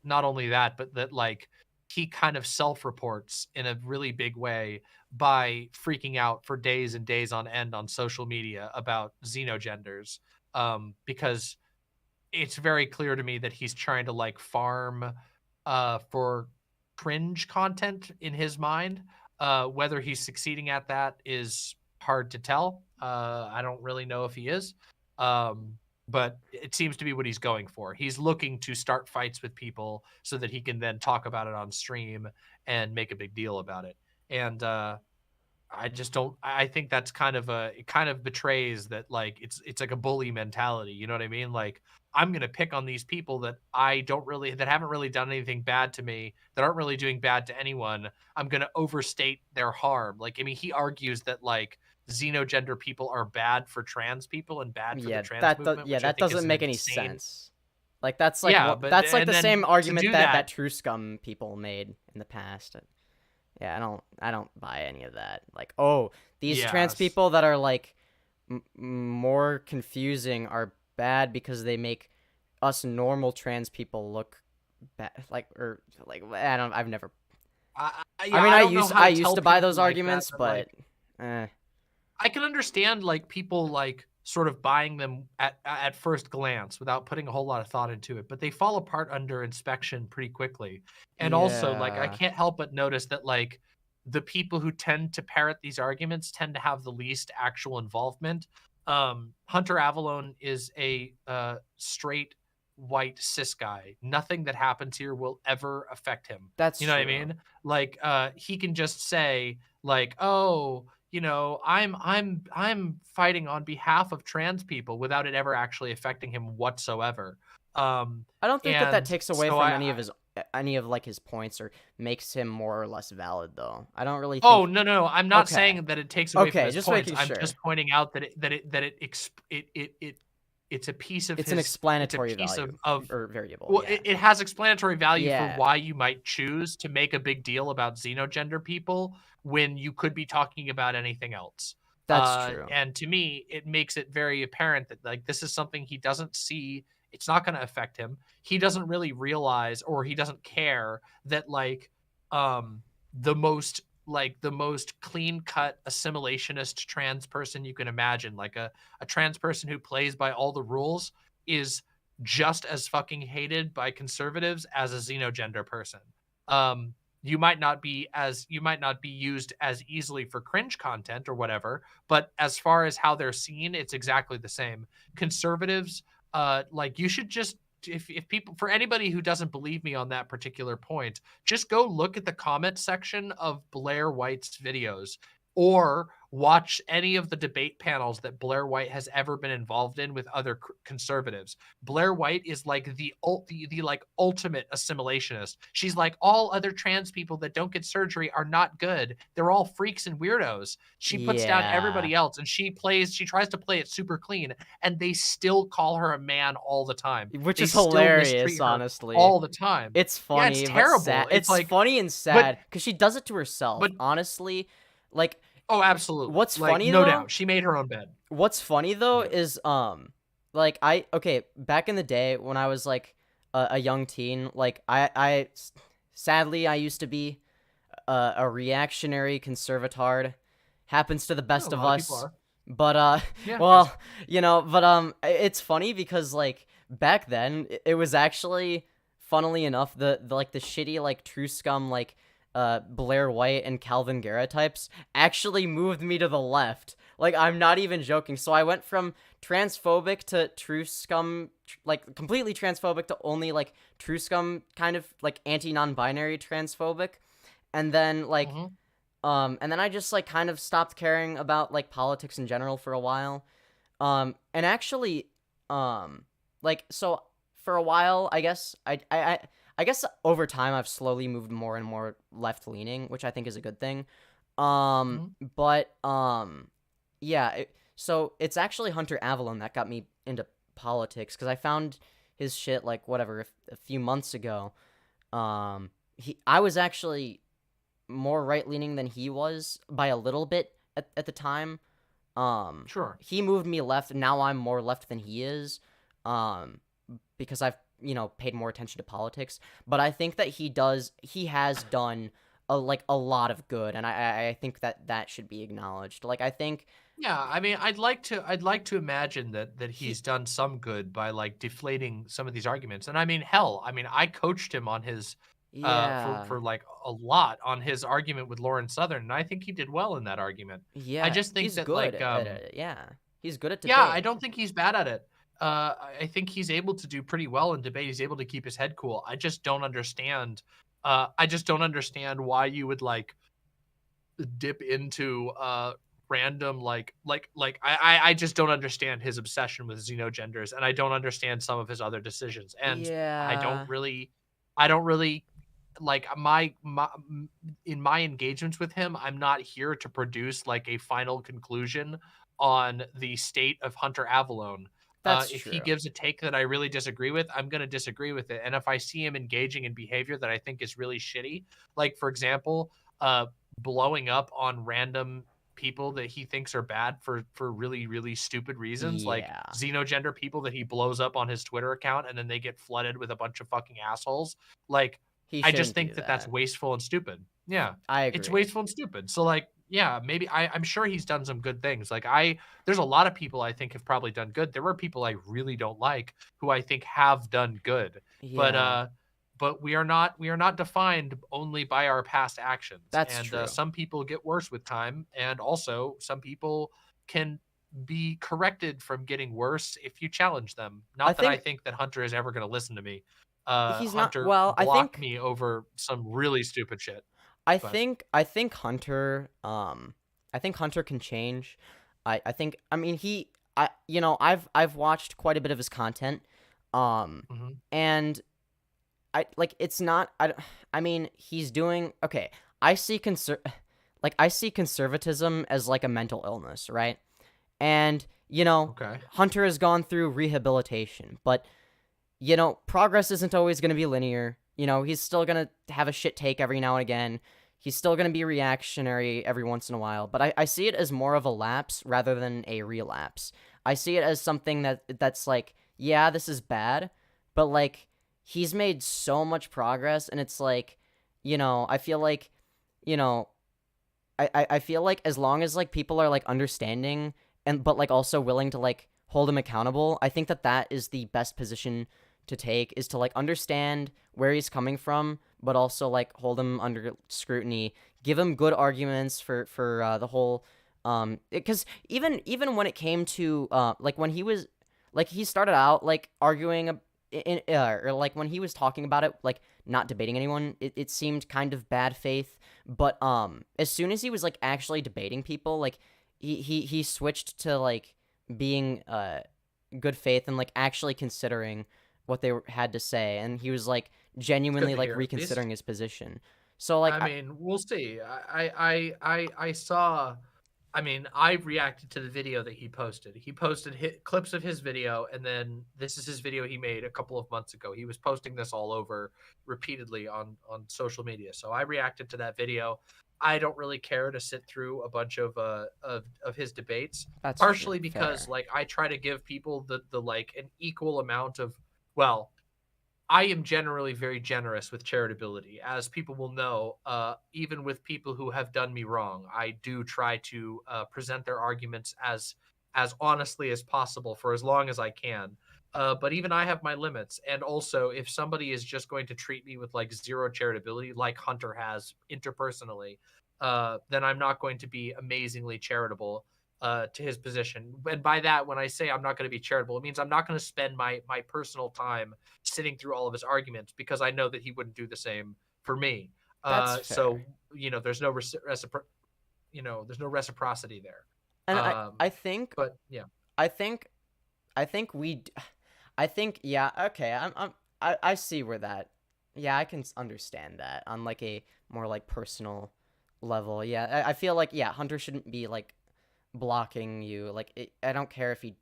not only that, but that like he kind of self-reports in a really big way by freaking out for days and days on end on social media about xenogenders, because it's very clear to me that he's trying to like farm for cringe content in his mind. Whether he's succeeding at that is hard to tell. I don't really know if he is. But it seems to be what he's going for. He's looking to start fights with people so that he can then talk about it on stream and make a big deal about it. And I just don't. I think that's it kind of betrays that like it's like a bully mentality. You know what I mean? Like, I'm gonna pick on these people that haven't really done anything bad to me, that aren't really doing bad to anyone. I'm gonna overstate their harm. Like, I mean, he argues that like xenogender people are bad for trans people and bad for the trans movement. That doesn't make any sense. Like, that's like that's like the same argument that True Scum people made in the past. Yeah, I don't buy any of that. Like, oh, these trans people that are like more confusing are bad because they make us normal trans people look bad. I've never. I used to buy those arguments, but. I can understand like people like sort of buying them at first glance without putting a whole lot of thought into it, but they fall apart under inspection pretty quickly. And also, like, I can't help but notice that like the people who tend to parrot these arguments tend to have the least actual involvement. Hunter Avallone is a straight white cis guy. Nothing that happens here will ever affect him. That's you know true. what I mean? Like, he can just say like, oh, you know, I'm fighting on behalf of trans people without it ever actually affecting him whatsoever. I don't think that takes away from any of like his points or makes him more or less valid, though. I don't really think... Oh, no. I'm not saying that it takes away from his points. I'm just pointing out that it's a piece of an explanatory value or variable. Well, it has explanatory value for why you might choose to make a big deal about xenogender people when you could be talking about anything else. That's true. And to me, it makes it very apparent that like this is something he doesn't see. It's not going to affect him. He doesn't really realize, or he doesn't care that like the most clean-cut assimilationist trans person you can imagine, like a trans person who plays by all the rules, is just as fucking hated by conservatives as a xenogender person. You might not be used as easily for cringe content or whatever, but as far as how they're seen, it's exactly the same. Conservatives, like, you should just, if people, for anybody who doesn't believe me on that particular point, just go look at the comment section of Blair White's videos, or watch any of the debate panels that Blair White has ever been involved in with other conservatives. Blair White is like the like ultimate assimilationist. She's like, all other trans people that don't get surgery are not good. They're all freaks and weirdos. She puts down everybody else, and she tries to play it super clean, and they still call her a man all the time. Which is hilarious, honestly. All the time. It's funny. Yeah, it's terrible. It's like, funny and sad because she does it to herself. But honestly, like, oh, absolutely. What's like, funny no though? doubt, she made her own bed. What's funny though is like back in the day when I was like a young teen, like I sadly I used to be a reactionary conservatard. Happens to the best of us. But well, you know, but it's funny because like back then it was actually, funnily enough, the shitty like True Scum like Blair White and Calvin Guerra types actually moved me to the left. Like, I'm not even joking. So I went from transphobic to True Scum, like completely transphobic, to only like True Scum, kind of like anti-non-binary transphobic, and then like and then I just like kind of stopped caring about like politics in general for a while. And actually like, so for a while, I guess I guess over time I've slowly moved more and more left-leaning, which I think is a good thing. But yeah, so it's actually Hunter Avallone that got me into politics, because I found his shit like whatever a few months ago. I was actually more right-leaning than he was by a little bit at the time. Sure. He moved me left, and now I'm more left than he is. Because I've, you know, paid more attention to politics. But I think that he has done a lot of good, and I think that should be acknowledged. Like, I think Yeah, I mean, I'd like to imagine that he he's done some good by like deflating some of these arguments. And I mean, hell, I mean, I coached him on his yeah, for like a lot on his argument with Lauren Southern, and I think he did well in that argument. I yeah, just think he's that good like at it. Yeah, he's good at yeah, I debate. don't think he's bad at it. I think he's able to do pretty well in debate. He's able to keep his head cool. I just don't understand. I just don't understand why you would like dip into random I just don't understand his obsession with xenogenders, and I don't understand some of his other decisions, and I don't Yeah, really like in my engagements with him, I'm not here to produce like a final conclusion on the state of Hunter Avallone. that's If he true. gives a take that I really disagree with, I'm going to disagree with it. And if I see him engaging in behavior that I think is really shitty, like for example, blowing up on random people that he thinks are bad for really really stupid reasons, like Yeah, xenogender people that he blows up on his Twitter account and then they get flooded with a bunch of fucking assholes. Like, he I just shouldn't do think that that's that. wasteful and stupid. Yeah, I it's agree. wasteful and stupid. So like, yeah, maybe I'm sure he's done some good things. Like there's a lot of people I think have probably done good. There were people I really don't like who I think have done good. But Yeah, we are not defined only by our past actions. that's And true. some people get worse with time, and also some people can be corrected from getting worse if you challenge them. I Not that I think think that Hunter is ever going to listen to me. he's not. Hunter Well, blocked me over some really stupid shit. But I think Hunter I think Hunter can change. I think I mean I've watched quite a bit of his content. mhm. And I like it's not I mean he's doing okay. I see I see conservatism as like a mental illness, right? And Okay. Hunter has gone through rehabilitation, but progress isn't always going to be linear. He's still going to have a shit take every now and again. He's still going to be reactionary every once in a while, but I see it as more of a lapse rather than a relapse. I see it as something that's like, yeah, this is bad, but like he's made so much progress, and it's like, I feel like, you know, I feel like as long as like people are like understanding and but like also willing to like hold him accountable, I think that is the best position to take, is to like understand where he's coming from, but also like hold him under scrutiny, give him good arguments for the whole because even when it came to like when he was like he started out like arguing or like when he was talking about it, like not debating anyone, it seemed kind of bad faith, but as soon as he was like actually debating people, like he switched to like being good faith and like actually considering what they had to say, and he was like It's good genuinely to like hear at least. reconsidering his position. So like I mean, we'll see. I saw. I mean, I reacted to the video that he posted. He posted clips of his video, and then this is his video he made a couple of months ago. He was posting this all over repeatedly on social media. So I reacted to that video. I don't really care to sit through a bunch of his debates, that's partially because fair. like I try to give people the like an equal amount of, well, I am generally very generous with charitability, as people will know. Even with people who have done me wrong, I do try to present their arguments as honestly as possible for as long as I can. But even I have my limits. And also, if somebody is just going to treat me with like zero charitability, like Hunter has interpersonally, then I'm not going to be amazingly charitable to his position. And by that, when I say I'm not going to be charitable, it means I'm not going to spend my personal time sitting through all of his arguments, because I know that he wouldn't do the same for me. That's So fair. there's no there's no reciprocity there. And Um, I think but yeah, I think I think I think yeah, okay. I see where that. Yeah, I can understand that on like a more like personal level. Yeah, I feel like yeah, Hunter shouldn't be like blocking you. Like I don't care if he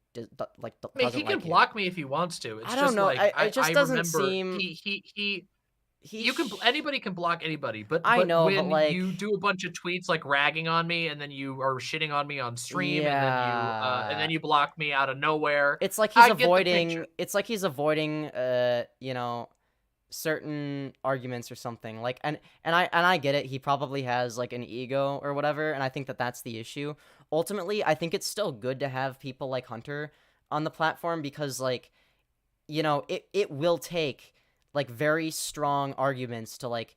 I mean, he doesn't can like you. block me if he wants to. It's I don't just know. like It I just doesn't remember seem he he. you can anybody can block anybody, but I know, but when like you do a bunch of tweets like ragging on me, and then you are shitting on me on stream, and yeah, then you block me out of nowhere, it's like he's I get the picture. avoiding. It's like he's avoiding. certain arguments or something. Like, and I get it. He probably has like an ego or whatever, and I think that that's the issue. Ultimately, I think it's still good to have people like Hunter on the platform because, like, you know, it will take like very strong arguments to like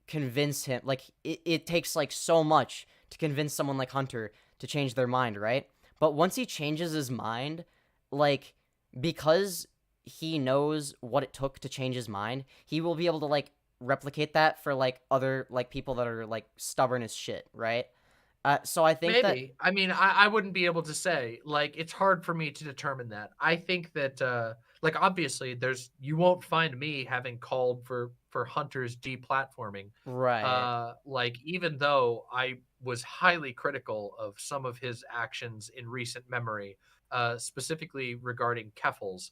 convince him. Like, it takes like so much to convince someone like Hunter to change their mind, right? But once he changes his mind, like, because he knows what it took to change his mind, he will be able to like replicate that for like other like people that are like stubborn as shit, right? So I think Maybe. I mean, I wouldn't be able to say. Like, it's hard for me to determine that. I think that like obviously you won't find me having called for Hunter's deplatforming. right. Like, even though I was highly critical of some of his actions in recent memory, specifically regarding Keffels,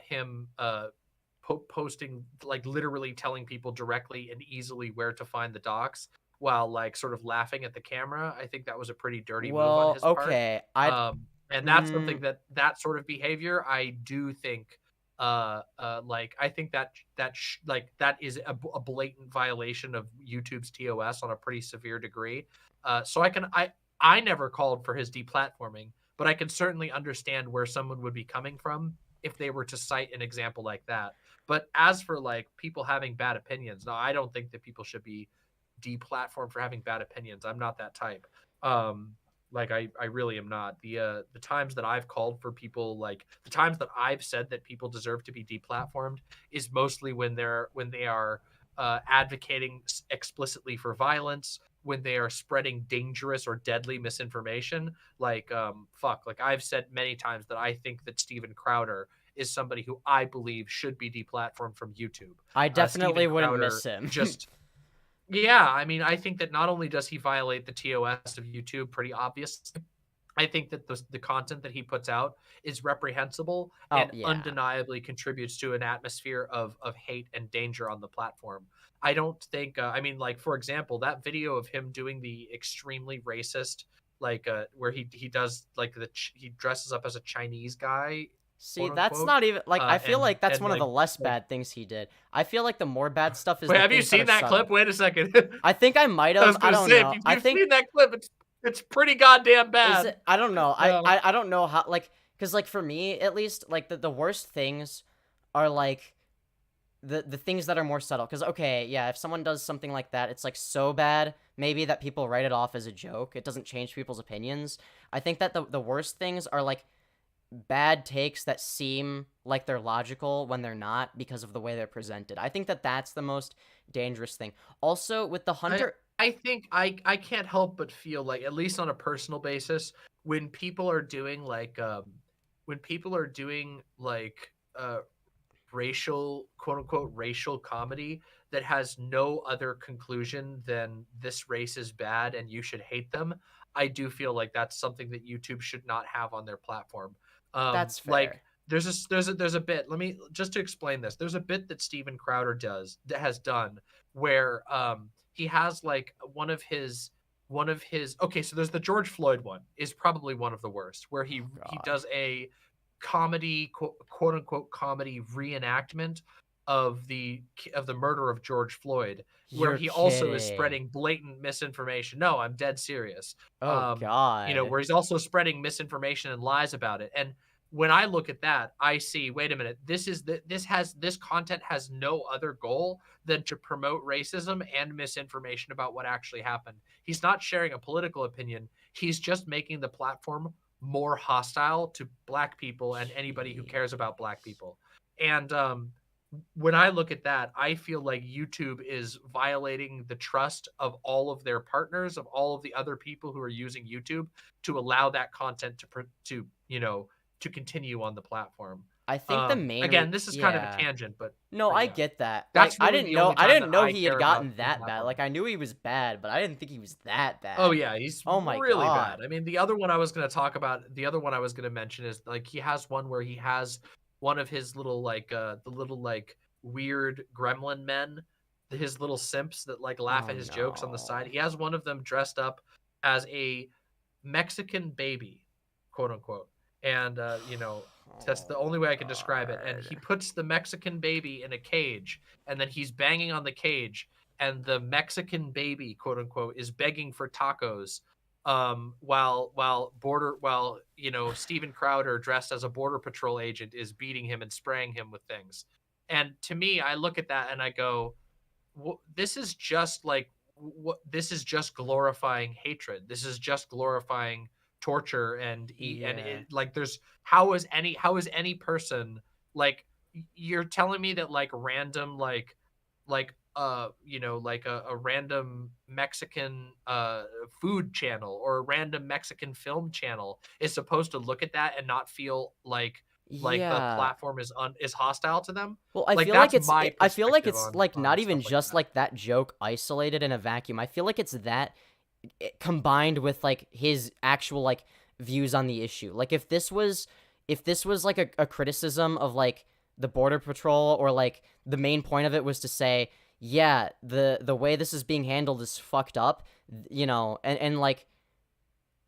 him posting, like, literally telling people directly and easily where to find the docs while like sort of laughing at the camera. I think that was a pretty dirty move on Well, his part. okay. And that's something that sort of behavior, I do think, like, I think that that is a blatant violation of YouTube's TOS on a pretty severe degree. So I never called for his deplatforming, but I can certainly understand where someone would be coming from if they were to cite an example like that. But as for like people having bad opinions, no, I don't think that people should be deplatformed for having bad opinions. I'm not that type. Like, I really am not. The times that I've called for people, like the times that I've said that people deserve to be deplatformed, is mostly when they are advocating explicitly for violence, when they are spreading dangerous or deadly misinformation. Like, like I've said many times that I think that Steven Crowder is somebody who I believe should be deplatformed from YouTube. I definitely Steven wouldn't Crowder miss him. just yeah, I mean, I think that not only does he violate the TOS of YouTube pretty obviously, I think that the content that he puts out is reprehensible and yeah. undeniably contributes to an atmosphere of hate and danger on the platform. I don't think, I mean, like, for example, that video of him doing the extremely racist, like, where he does, like, he dresses up as a Chinese guy. See, that's not even like I feel like that's one of like, the less bad things he did. I feel like the more bad stuff is wait, the have you things that seen are that subtle. clip? Wait a second. I think I might I have. was I gonna don't say, know. if I you've think seen that clip, it's pretty goddamn bad. is it, I don't know. Yeah. I don't know how, like, because like for me at least, like the worst things are like the things that are more subtle. Because okay, yeah, if someone does something like that, it's like so bad maybe that people write it off as a joke. It doesn't change people's opinions. I think that the worst things are like bad takes that seem like they're logical when they're not because of the way they're presented. I think that that's the most dangerous thing. Also, with the Hunter, I think I can't help but feel like, at least on a personal basis, when people are doing like racial, quote unquote, racial comedy that has no other conclusion than this race is bad and you should hate them, I do feel like that's something that YouTube should not have on their platform. that's fair. Like, there's a bit. Let me just to explain this. There's a bit that Steven Crowder has done where he has like one of his okay, so there's the George Floyd one, is probably one of the worst, where he does a comedy, quote unquote comedy reenactment of the murder of George Floyd, where he also is spreading blatant misinformation. No, I'm dead serious. Oh God. You know, where he's also spreading misinformation and lies about it. And when I look at that, I see, wait a minute, this content has no other goal than to promote racism and misinformation about what actually happened. He's not sharing a political opinion. He's just making the platform more hostile to Black people and anybody who cares about Black people. And when I look at that, I feel like YouTube is violating the trust of all of their partners, of all of the other people who are using YouTube, to allow that content to continue on the platform. I think the main again, this is kind of a tangent, but no, but I yeah. get that. That's like, really I didn't know he had gotten that bad. platform. Like, I knew he was bad, but I didn't think he was that bad. Oh yeah, he's really God. bad. I mean, the other one I was going to mention is, like, he has one where he has one of his little like the little like weird gremlin men, his little simps that like laugh at his jokes on the side. He has one of them dressed up as a Mexican baby, quote unquote. And That's the only way I can describe it. And God. he puts the Mexican baby in a cage, and then he's banging on the cage, and the Mexican baby, quote unquote, is begging for tacos. While Steven Crowder, dressed as a border patrol agent, is beating him and spraying him with things. And to me, I look at that and I go, this is just this is just glorifying hatred. This is just glorifying torture and how is any person, like, you're telling me that like random a random Mexican food channel or a random Mexican film channel is supposed to look at that and not feel like the platform is hostile to them? Well, I feel like it's like not even just like that joke isolated in a vacuum. I feel like it's that combined with like his actual like views on the issue. Like if this was like a criticism of like the border patrol, or like the main point of it was to say, yeah, the way this is being handled is fucked up, and like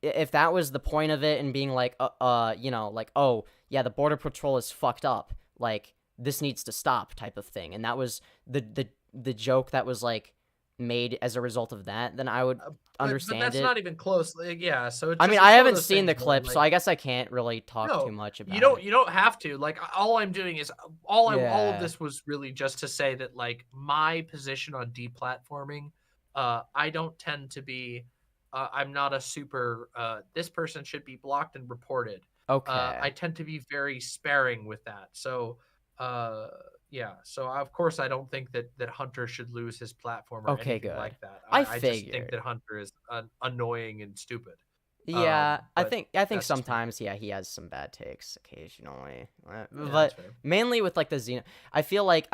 if that was the point of it, and being like like, oh yeah, the border patrol is fucked up, like this needs to stop type of thing, and that was the joke that was like made as a result of that, then I would understand but that's it. not even close. Like, yeah, so I mean, I haven't seen the clip, so I guess I can't really talk too much about it. You don't have to. Like, all I'm doing is all of this was really just to say that like my position on deplatforming, I don't tend to be I'm not a super this person should be blocked and reported. Okay. I tend to be very sparing with that. So yeah, so of course I don't think that Hunter should lose his platform or anything like that. I just think that Hunter is annoying and stupid. Yeah, I think sometimes he has some bad takes occasionally, but mainly with like the Xeno, I feel like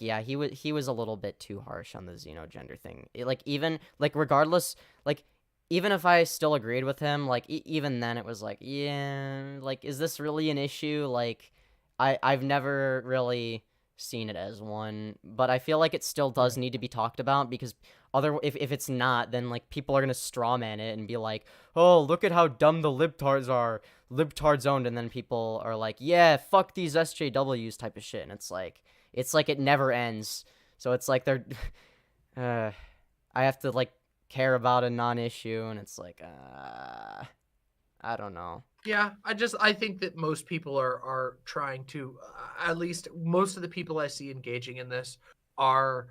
yeah, he was a little bit too harsh on the xenogender thing. Like even like regardless, like even if I still agreed with him, like even then it was like, yeah, like is this really an issue? Like I've never really seen it as one, but I feel like it still does need to be talked about, because if it's not, then like people are gonna strawman it and be like, oh, look at how dumb the libtards are, libtards owned, and then people are like, yeah, fuck these SJWs type of shit, and it's like it never ends. So it's like they're I have to like care about a non-issue, and it's like I don't know. Yeah, I think that most people are trying to, at least most of the people I see engaging in this are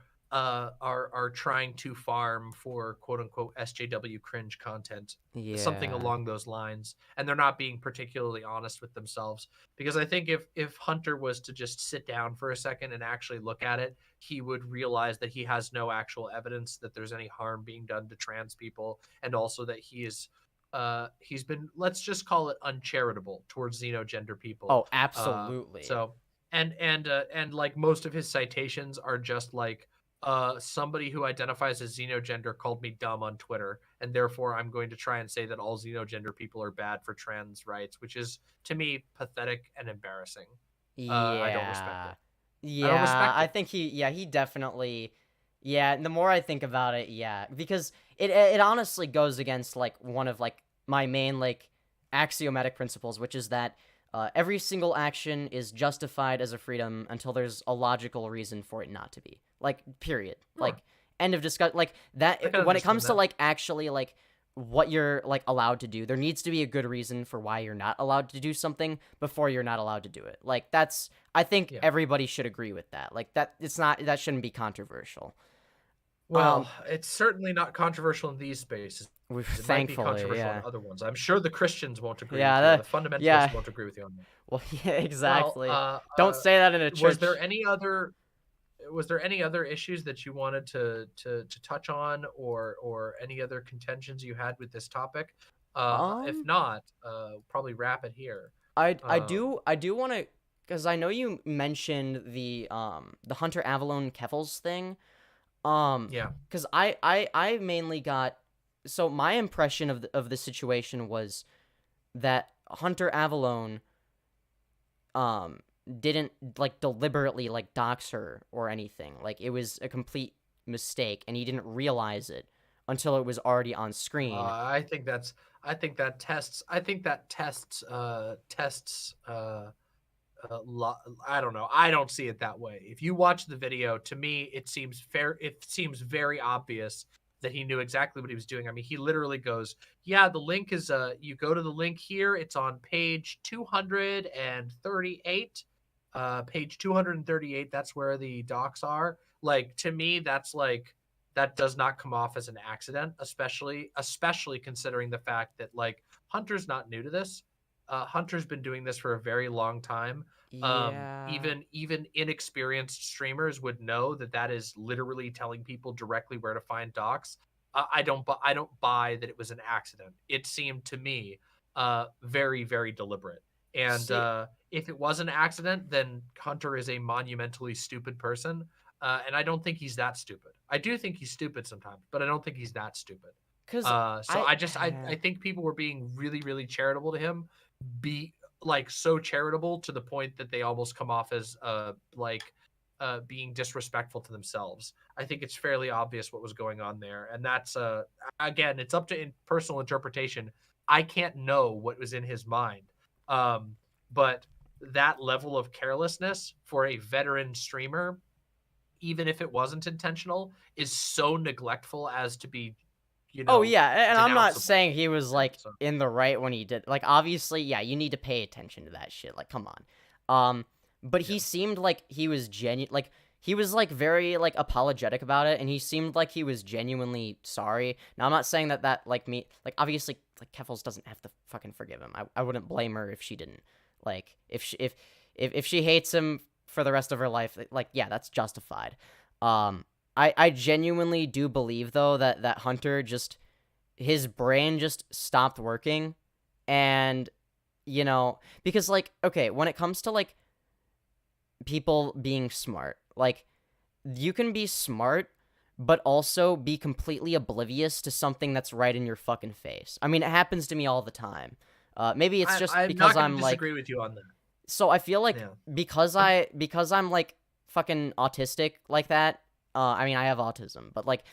trying to farm for quote unquote SJW cringe content, something along those lines, and they're not being particularly honest with themselves. Because I think if Hunter was to just sit down for a second and actually look at it, he would realize that he has no actual evidence that there's any harm being done to trans people, and also that he's been, let's just call it, uncharitable towards xenogender people. Oh, absolutely. So and like most of his citations are just like, somebody who identifies as xenogender called me dumb on Twitter, and therefore I'm going to try and say that all xenogender people are bad for trans rights, which is to me pathetic and embarrassing. I don't respect it. Yeah, I think he definitely, and the more I think about it, because it honestly goes against like one of like my main like axiomatic principles, which is that every single action is justified as a freedom until there's a logical reason for it not to be. Like, period. Like, end of discussion. Like that. When it comes to like actually like what you're like allowed to do, there needs to be a good reason for why you're not allowed to do something before you're not allowed to do it. Like that's, I think everybody should agree with that. Like that shouldn't be controversial. Well, it's certainly not controversial in these spaces. It Thankfully, might be controversial in other ones. I'm sure the Christians won't agree with you. The fundamentalists won't agree with you on that. Well, yeah, exactly. Don't say that in a church. Was there any other issues that you wanted to touch on, or any other contentions you had with this topic? If not, probably wrap it here. I do want to, because I know you mentioned the Hunter Avallone Keffels thing. Because I mainly got, so my impression of the situation was that Hunter Avallone didn't like deliberately like dox her or anything. Like it was a complete mistake, and he didn't realize it until it was already on screen. I think that tests I don't know. I don't see it that way. If you watch the video, to me, it seems fair. It seems very obvious that he knew exactly what he was doing. I mean, he literally goes, yeah, the link is, you go to the link here. It's on page 238. Page 238. That's where the docs are. Like, to me, that's like, that does not come off as an accident, especially considering the fact that, like, Hunter's not new to this. Hunter's been doing this for a very long time. Yeah. Even inexperienced streamers would know that that is literally telling people directly where to find docs. I don't buy that it was an accident. It seemed to me very, very deliberate. And if it was an accident, then Hunter is a monumentally stupid person. And I don't think he's that stupid. I do think he's stupid sometimes, but I don't think he's that stupid. I think people were being really, really charitable to him. Be like so charitable to the point that they almost come off as being disrespectful to themselves. I think it's fairly obvious what was going on there, and that's again, it's up to personal interpretation. I can't know what was in his mind, but that level of carelessness for a veteran streamer, even if it wasn't intentional, is so neglectful as to be, you know. Oh yeah, and I'm not denounceable. saying he was like So- in the right when he did. Like, obviously, yeah, you need to pay attention to that shit. Like, come on. But he seemed like he was genuine. Like, he was like very like apologetic about it, and he seemed like he was genuinely sorry. Now, I'm not saying that like me, like, obviously, like, Keffels doesn't have to fucking forgive him. I wouldn't blame her if she didn't. Like, if she hates him for the rest of her life, like, yeah, that's justified. I genuinely do believe, though, that Hunter just, his brain just stopped working. And, you know, because, like, okay, when it comes to, like, people being smart, like, you can be smart, but also be completely oblivious to something that's right in your fucking face. I mean, it happens to me all the time. Maybe it's just because I'm, like... disagree with you on that. So I feel like because I'm, like, fucking autistic like that, I mean, I have autism, but, like,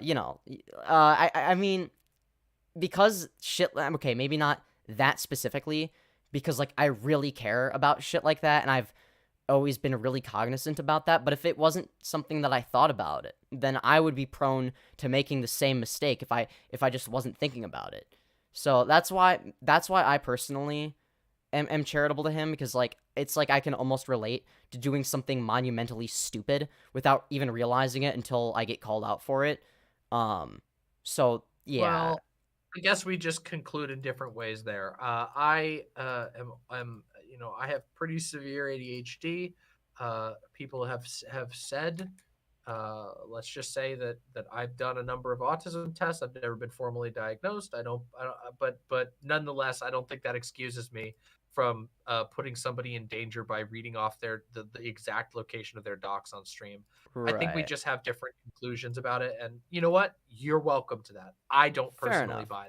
you know, I mean, because shit, okay, maybe not that specifically, because, like, I really care about shit like that, and I've always been really cognizant about that, but if it wasn't something that I thought about it, then I would be prone to making the same mistake if I just wasn't thinking about it. So that's why I personally am charitable to him, because, like, it's like I can almost relate to doing something monumentally stupid without even realizing it until I get called out for it. So yeah. Well, I guess we just conclude in different ways there. I am you know, I have pretty severe ADHD. People have said, let's just say that I've done a number of autism tests. I've never been formally diagnosed. But nonetheless, I don't think that excuses me from putting somebody in danger by reading off the exact location of their docs on stream. Right. I think we just have different conclusions about it, and you know what? You're welcome to that. I don't personally buy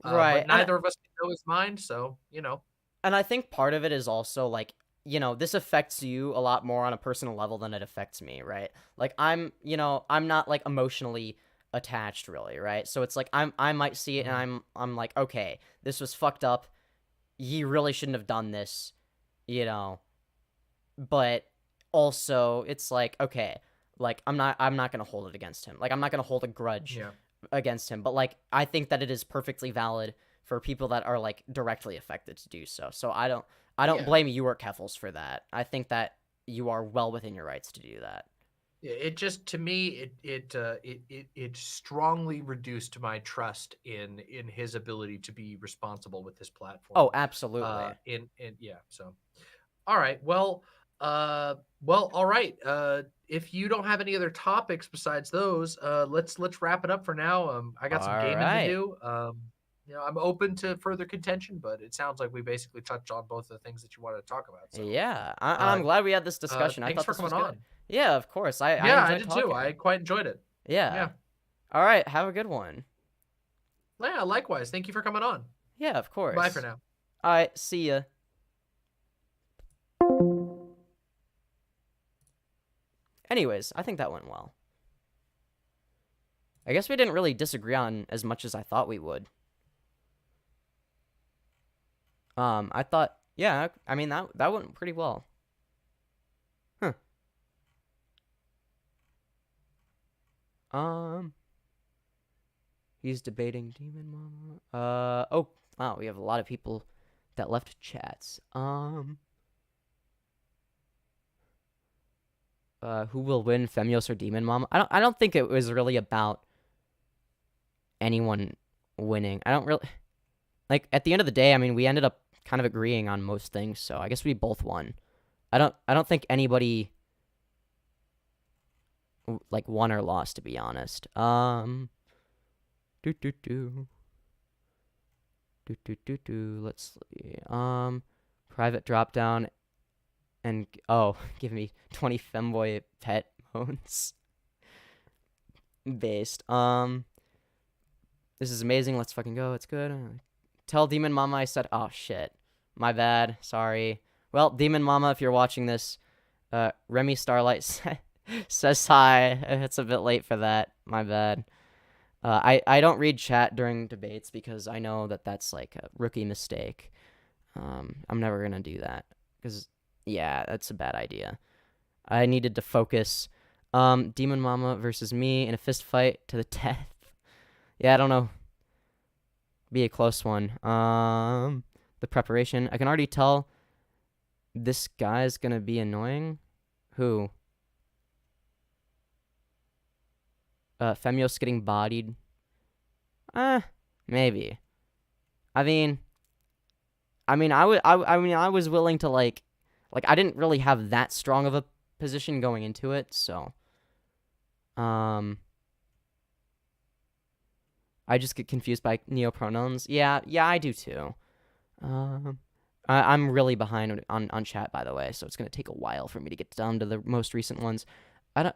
that. Right. But neither of us know his mind, so, you know. And I think part of it is also, like, you know, this affects you a lot more on a personal level than it affects me, right? Like, I'm not, like, emotionally attached, really, right? So it's like, I might see it, and I'm like, okay, this was fucked up. He really shouldn't have done this, you know. But also, it's like, okay, like, I'm not gonna hold it against him. Like, I'm not gonna hold a grudge against him. But, like, I think that it is perfectly valid for people that are, like, directly affected to do so. So I don't blame you or Keffels for that. I think that you are well within your rights to do that. It just, to me, it strongly reduced my trust in his ability to be responsible with this platform. Oh, absolutely. So, all right. Well, all right. If you don't have any other topics besides those, let's wrap it up for now. I got some gaming to do. You know, I'm open to further contention, but it sounds like we basically touched on both of the things that you wanted to talk about. So, yeah, I'm glad we had this discussion. Thanks for coming on. Yeah, of course. I did too. I quite enjoyed it. Yeah. All right. Have a good one. Yeah, likewise. Thank you for coming on. Yeah, of course. Bye for now. All right. See ya. Anyways, I think that went well. I guess we didn't really disagree on as much as I thought we would. I thought Yeah, I mean that went pretty well. Huh. He's debating DemonMama. Oh, wow, we have a lot of people that left chats. Who will win, Femyoz or DemonMama? I don't think it was really about anyone winning. I don't really like at the end of the day, I mean, we ended up kind of agreeing on most things, so I guess we both won. I don't think anybody like won or lost, to be honest. Let's see. Private drop down and give me 20 Femboy pet moans. Based. This is amazing. Let's fucking go. It's good. Tell DemonMama I said, oh shit. My bad. Sorry. Well, DemonMama, if you're watching this, Remy Starlight says hi. It's a bit late for that. My bad. I don't read chat during debates because I know that that's like a rookie mistake. I'm never gonna do that because, yeah, that's a bad idea. I needed to focus. DemonMama versus me in a fist fight to the death. Yeah, I don't know. Be a close one. The preparation. I can already tell this guy's gonna be annoying. Who? Femyoz getting bodied. Maybe. I mean, I was willing to like I didn't really have that strong of a position going into it, so I just get confused by neopronouns. Yeah, I do too. I'm really behind on chat, by the way, so it's gonna take a while for me to get down to the most recent ones. And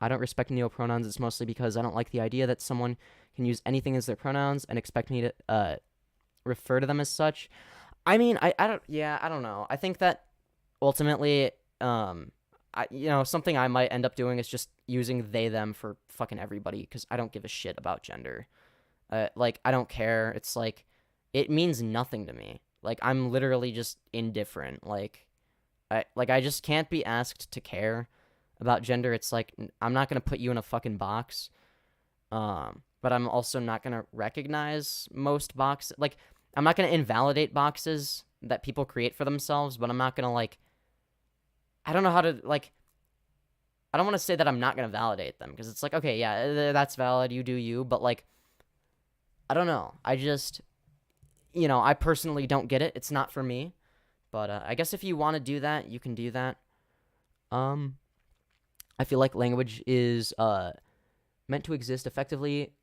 I don't respect neopronouns. It's mostly because I don't like the idea that someone can use anything as their pronouns and expect me to refer to them as such. I mean, I don't know. I think that ultimately, something I might end up doing is just using they, them for fucking everybody because I don't give a shit about gender. I don't care. It's like, it means nothing to me. Like, I'm literally just indifferent. I just can't be asked to care about gender. It's like, I'm not gonna put you in a fucking box, but I'm also not gonna recognize most boxes. Like, I'm not gonna invalidate boxes that people create for themselves, but I'm not gonna I don't know how to I don't want to say that I'm not gonna validate them because it's like, okay, yeah, that's valid, you do you, but I don't know. I just, I personally don't get it. It's not for me, but I guess if you want to do that, you can do that. I feel like language is meant to exist effectively,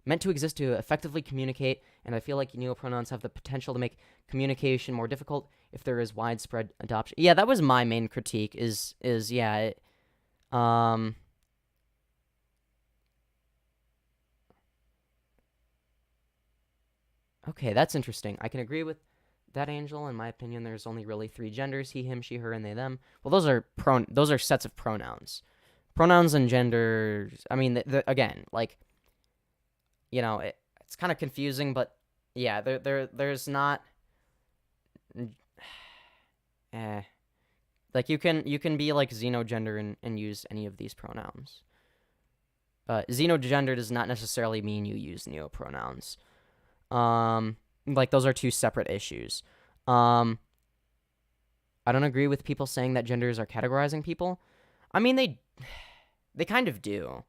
meant to exist to effectively communicate, and I feel like neopronouns have the potential to make communication more difficult if there is widespread adoption. Yeah, that was my main critique. Okay, that's interesting. I can agree with that, Angel. In my opinion, there's only really 3 genders: he, him, she, her, and they, them. Well, those are sets of pronouns. Pronouns and genders. I mean, again, it's kind of confusing, but yeah, there's not. You can be like xenogender and use any of these pronouns. Xenogender does not necessarily mean you use neopronouns. Those are 2 separate issues. I don't agree with people saying that genders are categorizing people. I mean, they kind of do.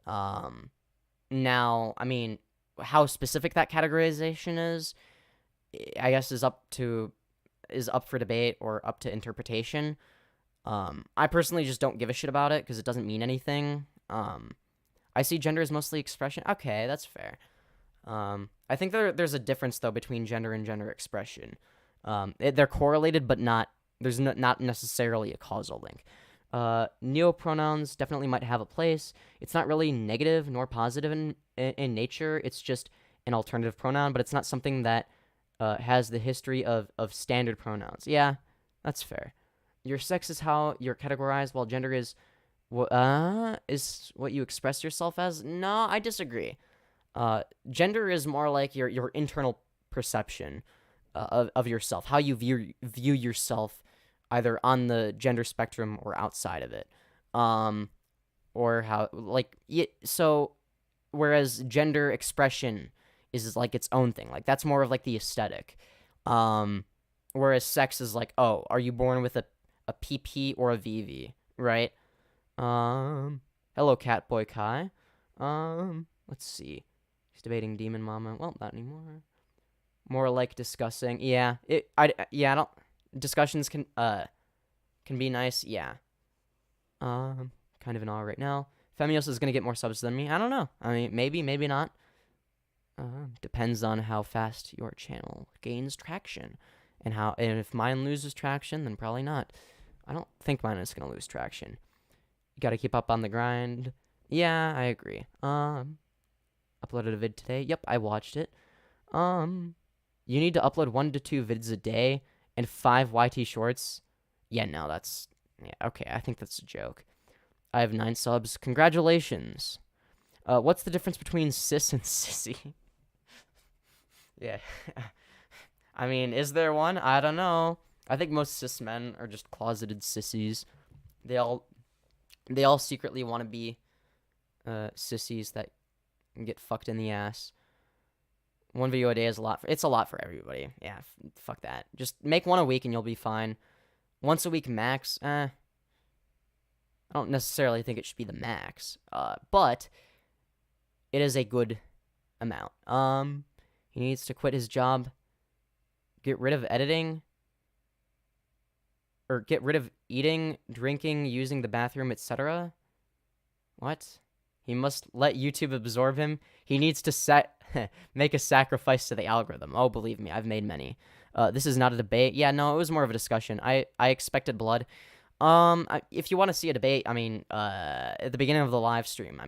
Now, I mean, how specific that categorization is, I guess is up for debate or up to interpretation. I personally just don't give a shit about it because it doesn't mean anything. I see gender as mostly expression. Okay, that's fair. I think there's a difference though between gender and gender expression. They're correlated, but there's not necessarily a causal link. Neopronouns definitely might have a place. It's not really negative nor positive in nature. It's just an alternative pronoun, but it's not something that has the history of standard pronouns. Yeah, that's fair. Your sex is how you're categorized, while gender is what you express yourself as. No, I disagree. Gender is more like your internal perception. of yourself, how you view yourself, either on the gender spectrum or outside of it, or how so. Whereas gender expression is like its own thing, like that's more of like the aesthetic, whereas sex is like, oh, are you born with a PP or a VV, right? Hello, CatboyKai. Let's see. He's debating DemonMama. Well, not anymore. More like discussing. Yeah, I don't. Discussions can be nice. Yeah. Kind of in awe right now. Femyoz is gonna get more subs than me. I don't know. I mean, maybe not. Depends on how fast your channel gains traction, and if mine loses traction, then probably not. I don't think mine is gonna lose traction. You gotta keep up on the grind. Yeah, I agree. Uploaded a vid today. Yep, I watched it. You need to upload 1 to 2 vids a day and 5 YT shorts. Yeah, no, that's okay. I think that's a joke. I have 9 subs. Congratulations. What's the difference between cis and sissy? Yeah. I mean, is there one? I don't know. I think most cis men are just closeted sissies. They all secretly want to be sissies that get fucked in the ass. 1 video a day is a lot. It's a lot for everybody. Yeah, fuck that. Just make 1 a week and you'll be fine. Once a week max, I don't necessarily think it should be the max, but it is a good amount. He needs to quit his job, get rid of editing, or get rid of eating, drinking, using the bathroom, etc. What? He must let YouTube absorb him. He needs to make a sacrifice to the algorithm. Oh, believe me, I've made many. This is not a debate. Yeah, no, it was more of a discussion. I expected blood. If you want to see a debate, I mean, at the beginning of the live stream,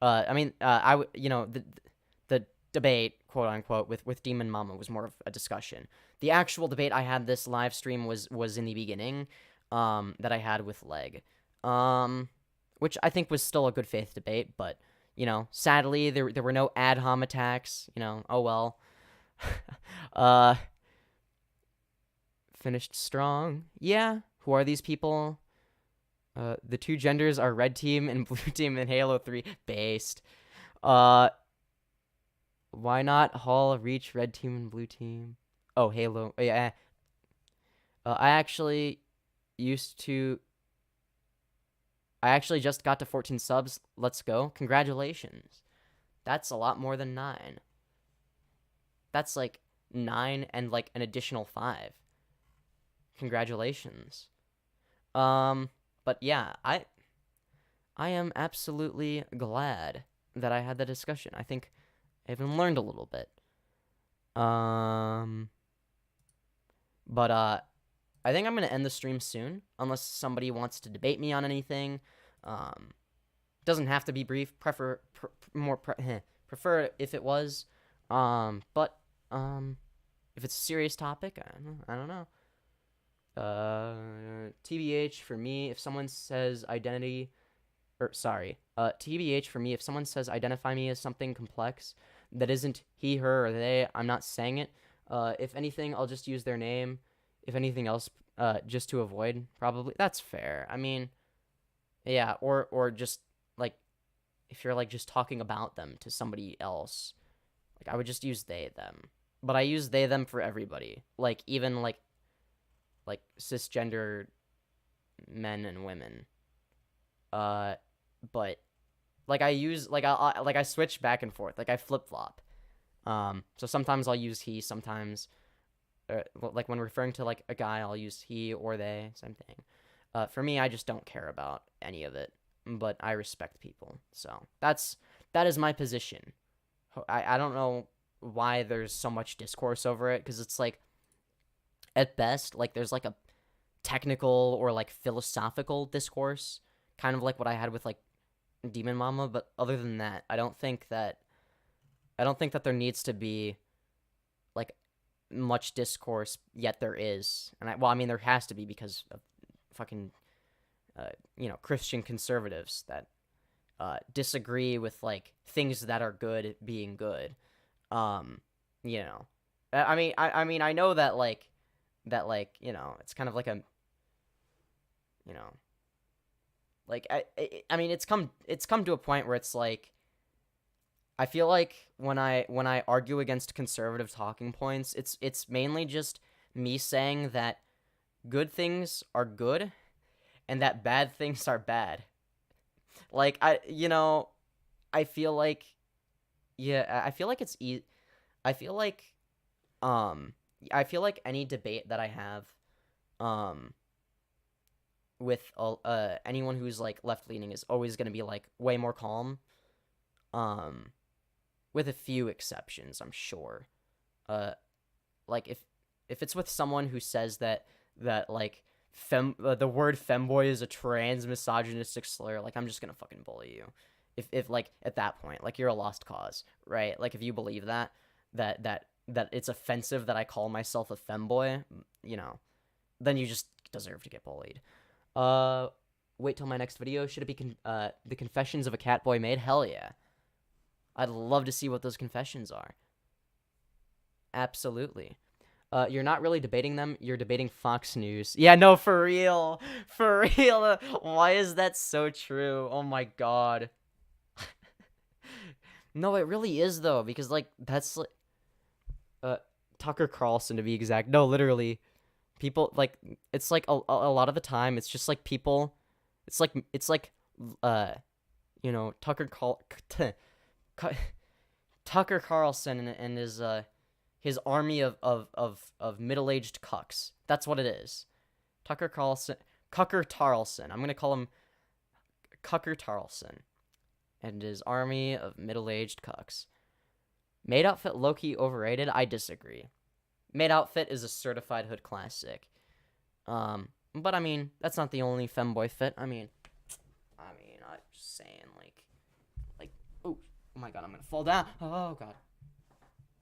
the debate, quote unquote, with DemonMama was more of a discussion. The actual debate I had this live stream was in the beginning, that I had with LGBTQ, which I think was still a good faith debate, but, sadly, there were no ad hom attacks, oh well. Finished strong. Yeah. Who are these people? The 2 genders are red team and blue team in Halo 3 based. Why not Hall reach red team and blue team? Oh, Halo. Yeah. I actually just got to 14 subs. Let's go. Congratulations. That's a lot more than 9. That's like 9 and like an additional 5. Congratulations. But yeah, I am absolutely glad that I had the discussion. I think I even learned a little bit. But I think I'm gonna end the stream soon, unless somebody wants to debate me on anything. Doesn't have to be brief. Prefer if it was. But if it's a serious topic, I don't know. TBH for me, if someone says TBH for me, if someone says identify me as something complex that isn't he, her, or they, I'm not saying it. If anything, I'll just use their name. If anything else, just to avoid, probably. That's fair. I mean, yeah, or just, like, if you're, like, just talking about them to somebody else, like, I would just use they, them. But I use they, them for everybody. Like, even, like cisgender men and women. But like I use I switch back and forth. Like I flip flop. So sometimes I'll use he. Sometimes, like when referring to like a guy, I'll use he or they. Same thing. For me, I just don't care about any of it. But I respect people. So that is my position. I don't know why there's so much discourse over it, because it's like, at best, like, there's, like, a technical or, like, philosophical discourse, kind of like what I had with, like, DemonMama, but other than that, I don't think that there needs to be, like, much discourse, yet there is. And there has to be, because of fucking, Christian conservatives that disagree with, like, things that are good being good. I know that like it's kind of like a like I mean it's come to a point where it's like I feel like when I argue against conservative talking points, it's mainly just me saying that good things are good and that bad things are bad. Like I feel like I feel like I feel like I feel like any debate that I have with anyone who's like left leaning is always going to be like way more calm. With a few exceptions, I'm sure. Like if it's with someone who says that like the word femboy is a trans misogynistic slur, like I'm just gonna fucking bully you. If like at that point, like you're a lost cause, right? Like if you believe that it's offensive that I call myself a femboy, then you just deserve to get bullied. Wait till my next video. Should it be the confessions of a Catboy maid? Hell yeah. I'd love to see what those confessions are. Absolutely. You're not really debating them. You're debating Fox News. Yeah, no, for real. For real. Why is that so true? Oh my god. No, it really is, though, because, like, that's, like, Tucker Carlson, to be exact. No, literally. People, like, it's, like, a lot of the time, it's just, like, people, it's, like, Tucker Carlson and his army of middle-aged cucks. That's what it is. Tucker Tarlson. I'm gonna call him Tucker Tarlson. And his army of middle-aged cucks. Maid outfit low-key overrated? I disagree. Maid outfit is a certified hood classic. But I mean, that's not the only femboy fit. I'm just saying, like, oh my god, I'm gonna fall down. Oh god.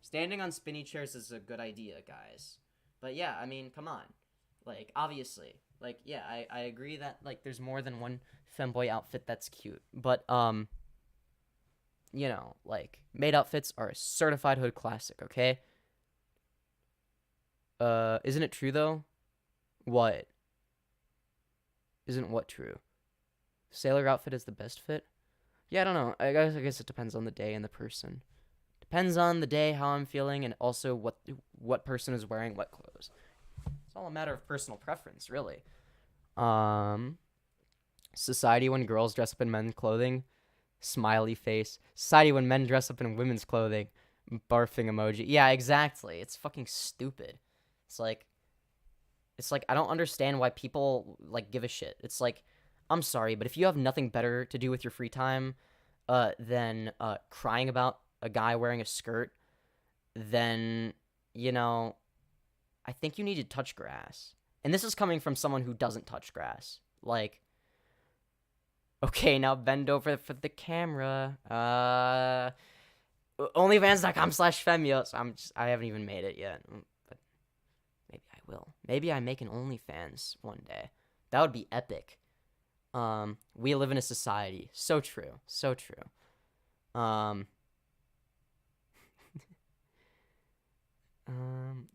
Standing on spinny chairs is a good idea, guys. But yeah, I mean, come on. Like, obviously. Like, yeah, I agree that, like, there's more than one femboy outfit that's cute. But, like, maid outfits are a certified hood classic, okay? Isn't it true, though? What? Isn't what true? Sailor outfit is the best fit? Yeah, I don't know. I guess it depends on the day and the person. Depends on the day, how I'm feeling, and also what person is wearing what clothes. It's all a matter of personal preference, really. Society when girls dress up in men's clothing. Smiley face. Society when men dress up in women's clothing. Barfing emoji. Yeah, exactly. It's fucking stupid. It's like I don't understand why people, like, give a shit. It's like, I'm sorry, but if you have nothing better to do with your free time than crying about a guy wearing a skirt, then, I think you need to touch grass. And this is coming from someone who doesn't touch grass. Like, okay, now bend over for the camera. Onlyfans.com/Femyoz. I haven't even made it yet. But maybe I will. Maybe I make an OnlyFans one day. That would be epic. We live in a society. So true. So true.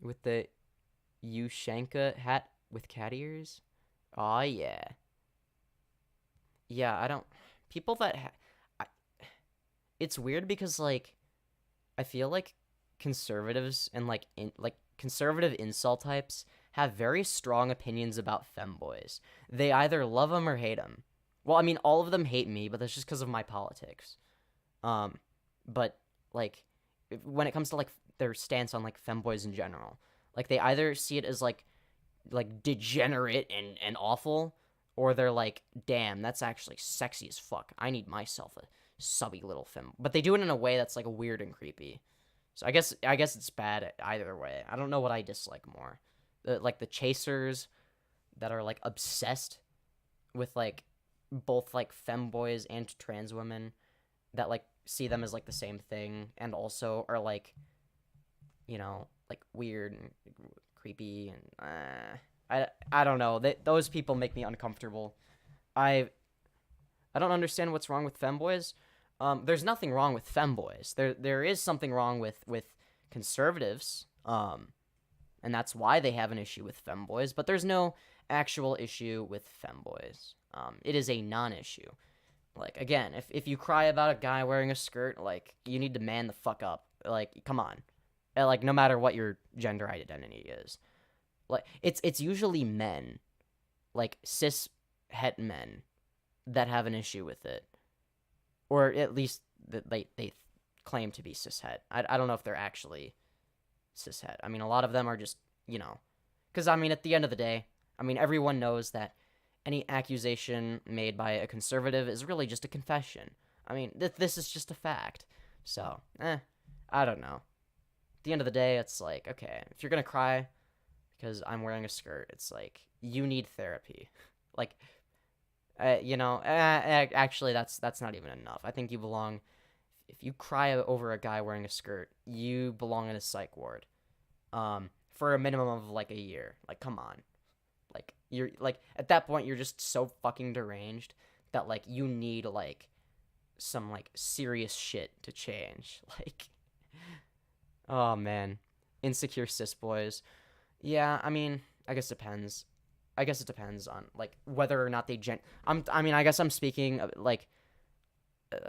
With the Ushanka hat with cat ears. Aw, yeah. Yeah, I don't... People that... It's weird because, like, I feel like conservatives and, like, conservative incel types have very strong opinions about femboys. They either love them or hate them. Well, I mean, all of them hate me, but that's just because of my politics. But, like, when it comes to, like, their stance on, like, femboys in general, like, they either see it as, like degenerate and awful, or they're like, damn, that's actually sexy as fuck. I need myself a subby little fem. But they do it in a way that's, like, weird and creepy. So I guess it's bad either way. I don't know what I dislike more. Like, the chasers that are, like, obsessed with, like, both, like, femboys and trans women that, like, see them as, like, the same thing, and also are, like, like, weird and creepy, and I don't know. Those people make me uncomfortable. I don't understand what's wrong with femboys. There's nothing wrong with femboys. There is something wrong with conservatives. And that's why they have an issue with femboys, but there's no actual issue with femboys. It is a non-issue. Like, again, if you cry about a guy wearing a skirt, like, you need to man the fuck up. Like, come on. Like, no matter what your gender identity is. Like, it's usually men, like, cis-het men, that have an issue with it. Or at least they claim to be cis-het. I don't know if they're actually cis-het. I mean, a lot of them are just, you know. Because, I mean, at the end of the day, I mean, everyone knows that any accusation made by a conservative is really just a confession. I mean, this is just a fact. So, I don't know. At the end of the day, it's like, okay, if you're gonna cry because I'm wearing a skirt, it's like, you need therapy. Like, you know, actually, that's not even enough. I think you belong, if you cry over a guy wearing a skirt, you belong in a psych ward. For a minimum of, like, a year. Like, come on. Like, you're, like, at that point, you're just so fucking deranged that, like, you need, like, some, like, serious shit to change. Like, oh, man. Insecure cis boys. Yeah, I mean, I guess it depends. I guess it depends on, like, whether or not they I mean, I guess I'm speaking, like,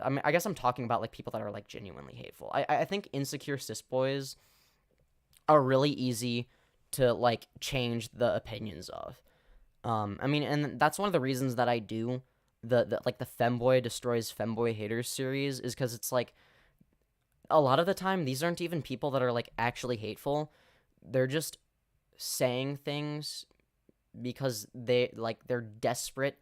I guess I'm talking about, like, people that are, like, genuinely hateful. I think insecure cis boys are really easy to, like, change the opinions of. I mean, and that's one of the reasons that I do the like, the Femboy Destroys Femboy Haters series, is because it's, like, a lot of the time, these aren't even people that are, like, actually hateful. They're just saying things because they're desperate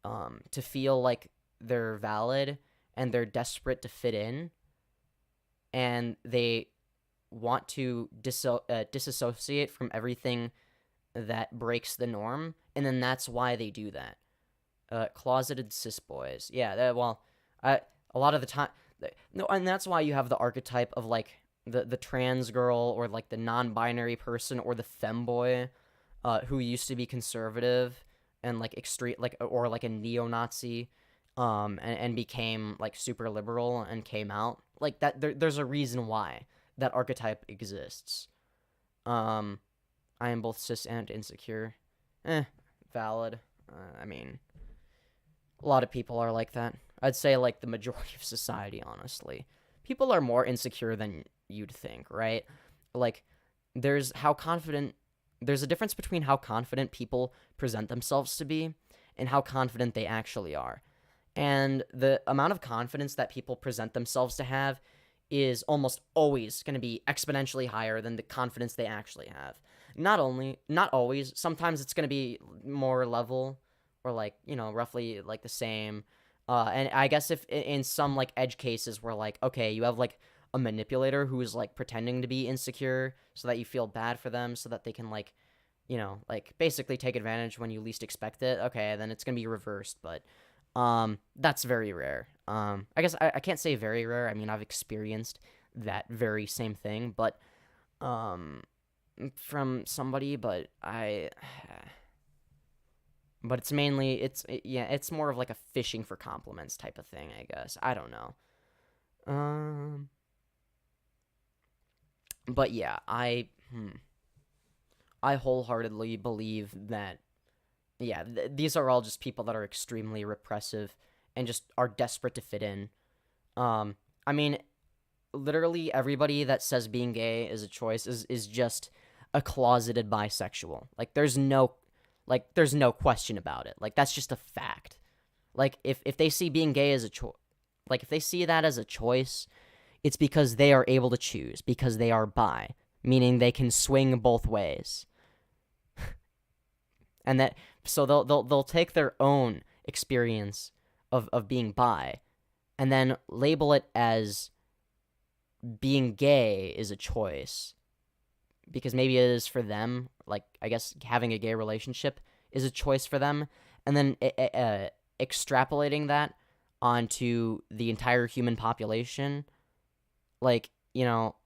to feel like they're valid, and they're desperate to fit in, and they want to disassociate from everything that breaks the norm, and then that's why they do that. Closeted cis boys. Yeah, a lot of the time... No, and that's why you have the archetype of, like, the trans girl, or, like, the non-binary person, or the femboy, who used to be conservative and, like, extreme, like, or, like, a neo-Nazi, and became, like, super liberal and came out. Like, that, there's a reason why that archetype exists. I am both cis and insecure. Valid. I mean, a lot of people are like that. I'd say, like, the majority of society, honestly. People are more insecure than you'd think, right? Like, there's a difference between how confident people present themselves to be and how confident they actually are. And the amount of confidence that people present themselves to have is almost always going to be exponentially higher than the confidence they actually have. Not always. Sometimes it's going to be more level, or, like, you know, roughly, like, the same. And I guess if in some, like, edge cases where, like, okay, you have, like, a manipulator who's, like, pretending to be insecure so that you feel bad for them, so that they can, like, you know, like, basically take advantage when you least expect it, okay, then it's gonna be reversed. But that's very rare. I guess I can't say very rare. I mean, I've experienced that very same thing, but from somebody, but but it's mainly, it's more of, like, a fishing for compliments type of thing, I guess. I don't know. But yeah, I wholeheartedly believe that, yeah, these are all just people that are extremely repressive and just are desperate to fit in. I mean, literally everybody that says being gay is a choice is just a closeted bisexual. Like, there's no question about it. Like, that's just a fact. Like, if they see being gay as a choice, like, if they see that as a choice, it's because they are able to choose, because they are bi, meaning they can swing both ways. And that, so they'll take their own experience of being bi, and then label it as being gay is a choice, because maybe it is for them. Like, I guess having a gay relationship is a choice for them, and then extrapolating that onto the entire human population, like, you know,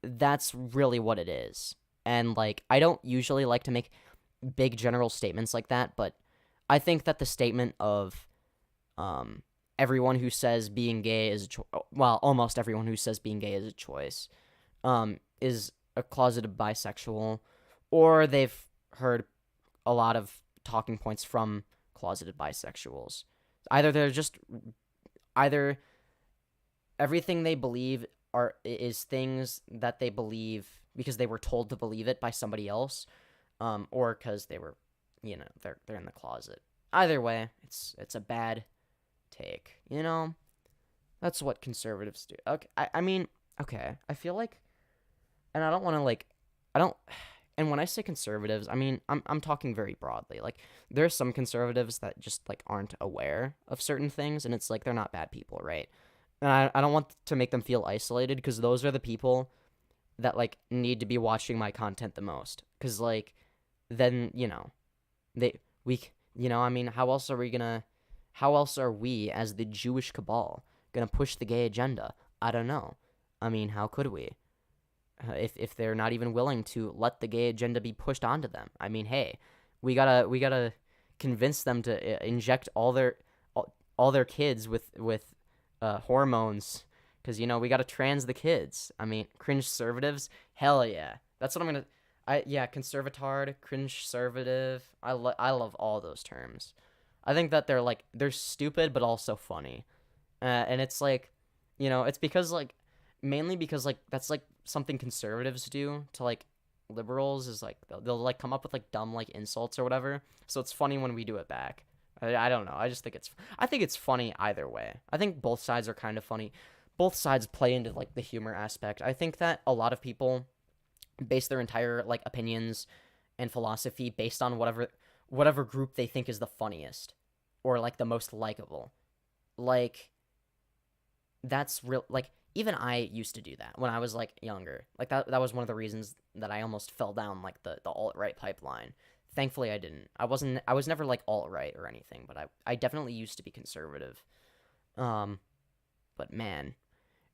that's really what it is. And, like, I don't usually like to make big general statements like that, but I think that the statement of everyone who says being gay is a choice, well, almost everyone who says being gay is a choice, is a closeted bisexual, or they've heard a lot of talking points from closeted bisexuals. Either everything they believe is things that they believe because they were told to believe it by somebody else, or because they were, they're in the closet. Either way, it's a bad take. That's what conservatives do. Okay, I mean, okay, I feel like, and I don't want to and when I say conservatives, I mean, I'm talking very broadly. Like, there are some conservatives that just, like, aren't aware of certain things, and it's like, they're not bad people, right? And I don't want to make them feel isolated, because those are the people that, like, need to be watching my content the most. Because, like, then, I mean, how else are we, as the Jewish cabal, gonna push the gay agenda? I don't know. I mean, how could we? If they're not even willing to let the gay agenda be pushed onto them. I mean, hey, we gotta convince them to inject all their kids with hormones, because we gotta trans the kids. I mean, cringe conservatives, hell yeah, that's what I'm gonna. Conservatard, cringe conservative. I love all those terms. I think that they're stupid but also funny, and it's like, it's because like. Mainly because, like, that's, like, something conservatives do to, like, liberals is, like, they'll like, come up with, like, dumb, like, insults or whatever. So it's funny when we do it back. I don't know. I think it's funny either way. I think both sides are kind of funny. Both sides play into, like, the humor aspect. I think that a lot of people base their entire, like, opinions and philosophy based on whatever group they think is the funniest or, like, the most likable. Like, that's real, like, even I used to do that when I was, like, younger. Like, that was one of the reasons that I almost fell down, like, the alt-right pipeline. Thankfully, I didn't. I was never, like, alt-right or anything, but I definitely used to be conservative. But, man,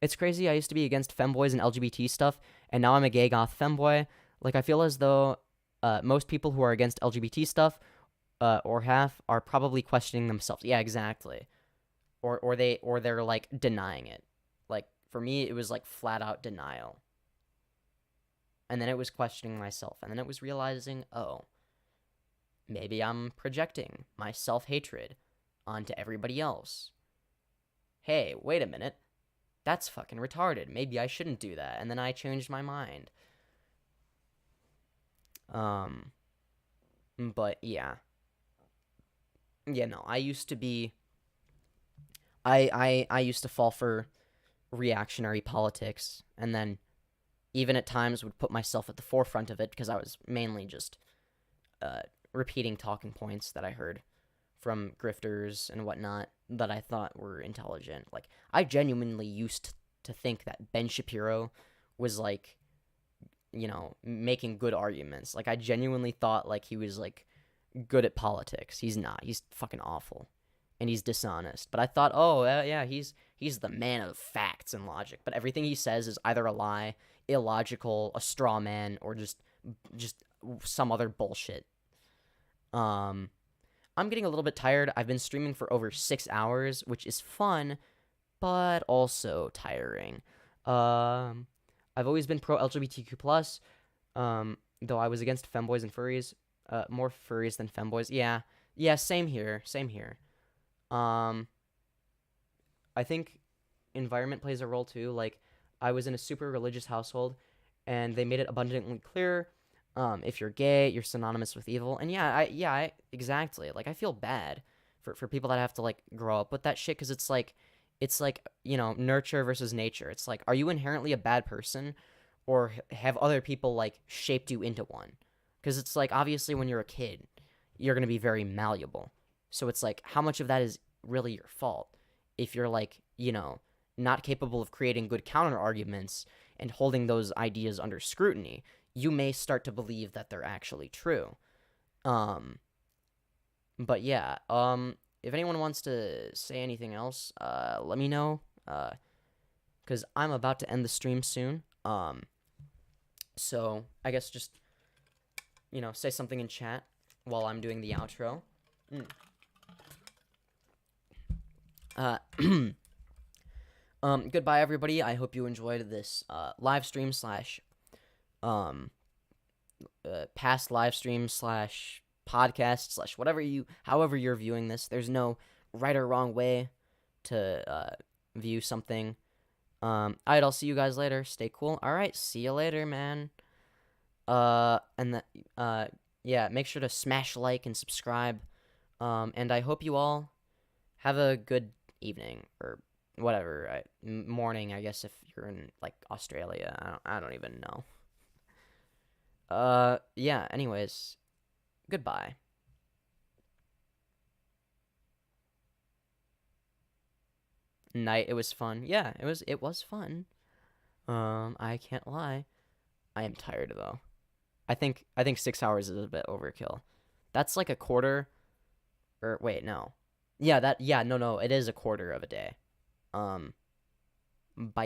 it's crazy. I used to be against femboys and LGBT stuff, and now I'm a gay goth femboy. Like, I feel as though most people who are against LGBT stuff, or half, are probably questioning themselves. Yeah, exactly. Or they're, like, denying it. Like, for me, it was, like, flat-out denial. And then it was questioning myself. And then it was realizing, oh, maybe I'm projecting my self-hatred onto everybody else. Hey, wait a minute. That's fucking retarded. Maybe I shouldn't do that. And then I changed my mind. But, yeah. Yeah, no, I used to be... I used to fall for reactionary politics, and then even at times would put myself at the forefront of it because I was mainly just repeating talking points that I heard from grifters and whatnot that I thought were intelligent. Like, I genuinely used to think that Ben Shapiro was, like, making good arguments. Like, I genuinely thought, like, he was, like, good at politics. He's not. He's fucking awful. And he's dishonest. But I thought, oh, yeah, he's the man of facts and logic. But everything he says is either a lie, illogical, a straw man, or just some other bullshit. I'm getting a little bit tired. I've been streaming for over 6 hours, which is fun, but also tiring. I've always been pro LGBTQ+, though I was against femboys and furries. More furries than femboys. Yeah, same here. I think environment plays a role too. Like, I was in a super religious household, and they made it abundantly clear, if you're gay, you're synonymous with evil. And I exactly. Like, I feel bad for people that have to, like, grow up with that shit, because it's like, nurture versus nature. It's like, are you inherently a bad person, or have other people, like, shaped you into one? Because it's like, obviously, when you're a kid, you're going to be very malleable. So it's like, how much of that is really your fault? If you're, like, not capable of creating good counter arguments and holding those ideas under scrutiny, you may start to believe that they're actually true. But yeah, if anyone wants to say anything else, let me know, because I'm about to end the stream soon. So I guess just, say something in chat while I'm doing the outro. Goodbye, everybody. I hope you enjoyed this live stream slash past live stream slash podcast slash however you're viewing this. There's no right or wrong way to view something. Alright, I'll see you guys later. Stay cool. Alright, see you later, man. Yeah, make sure to smash like and subscribe. And I hope you all have a good evening or whatever, morning, I guess, if you're in like Australia. I don't even know. Yeah, anyways, goodbye. Night, it was fun. Yeah, it was fun. I can't lie. I am tired though. I think 6 hours is a bit overkill. That's like a quarter, or wait, no. Yeah, no, it is a quarter of a day. Bye.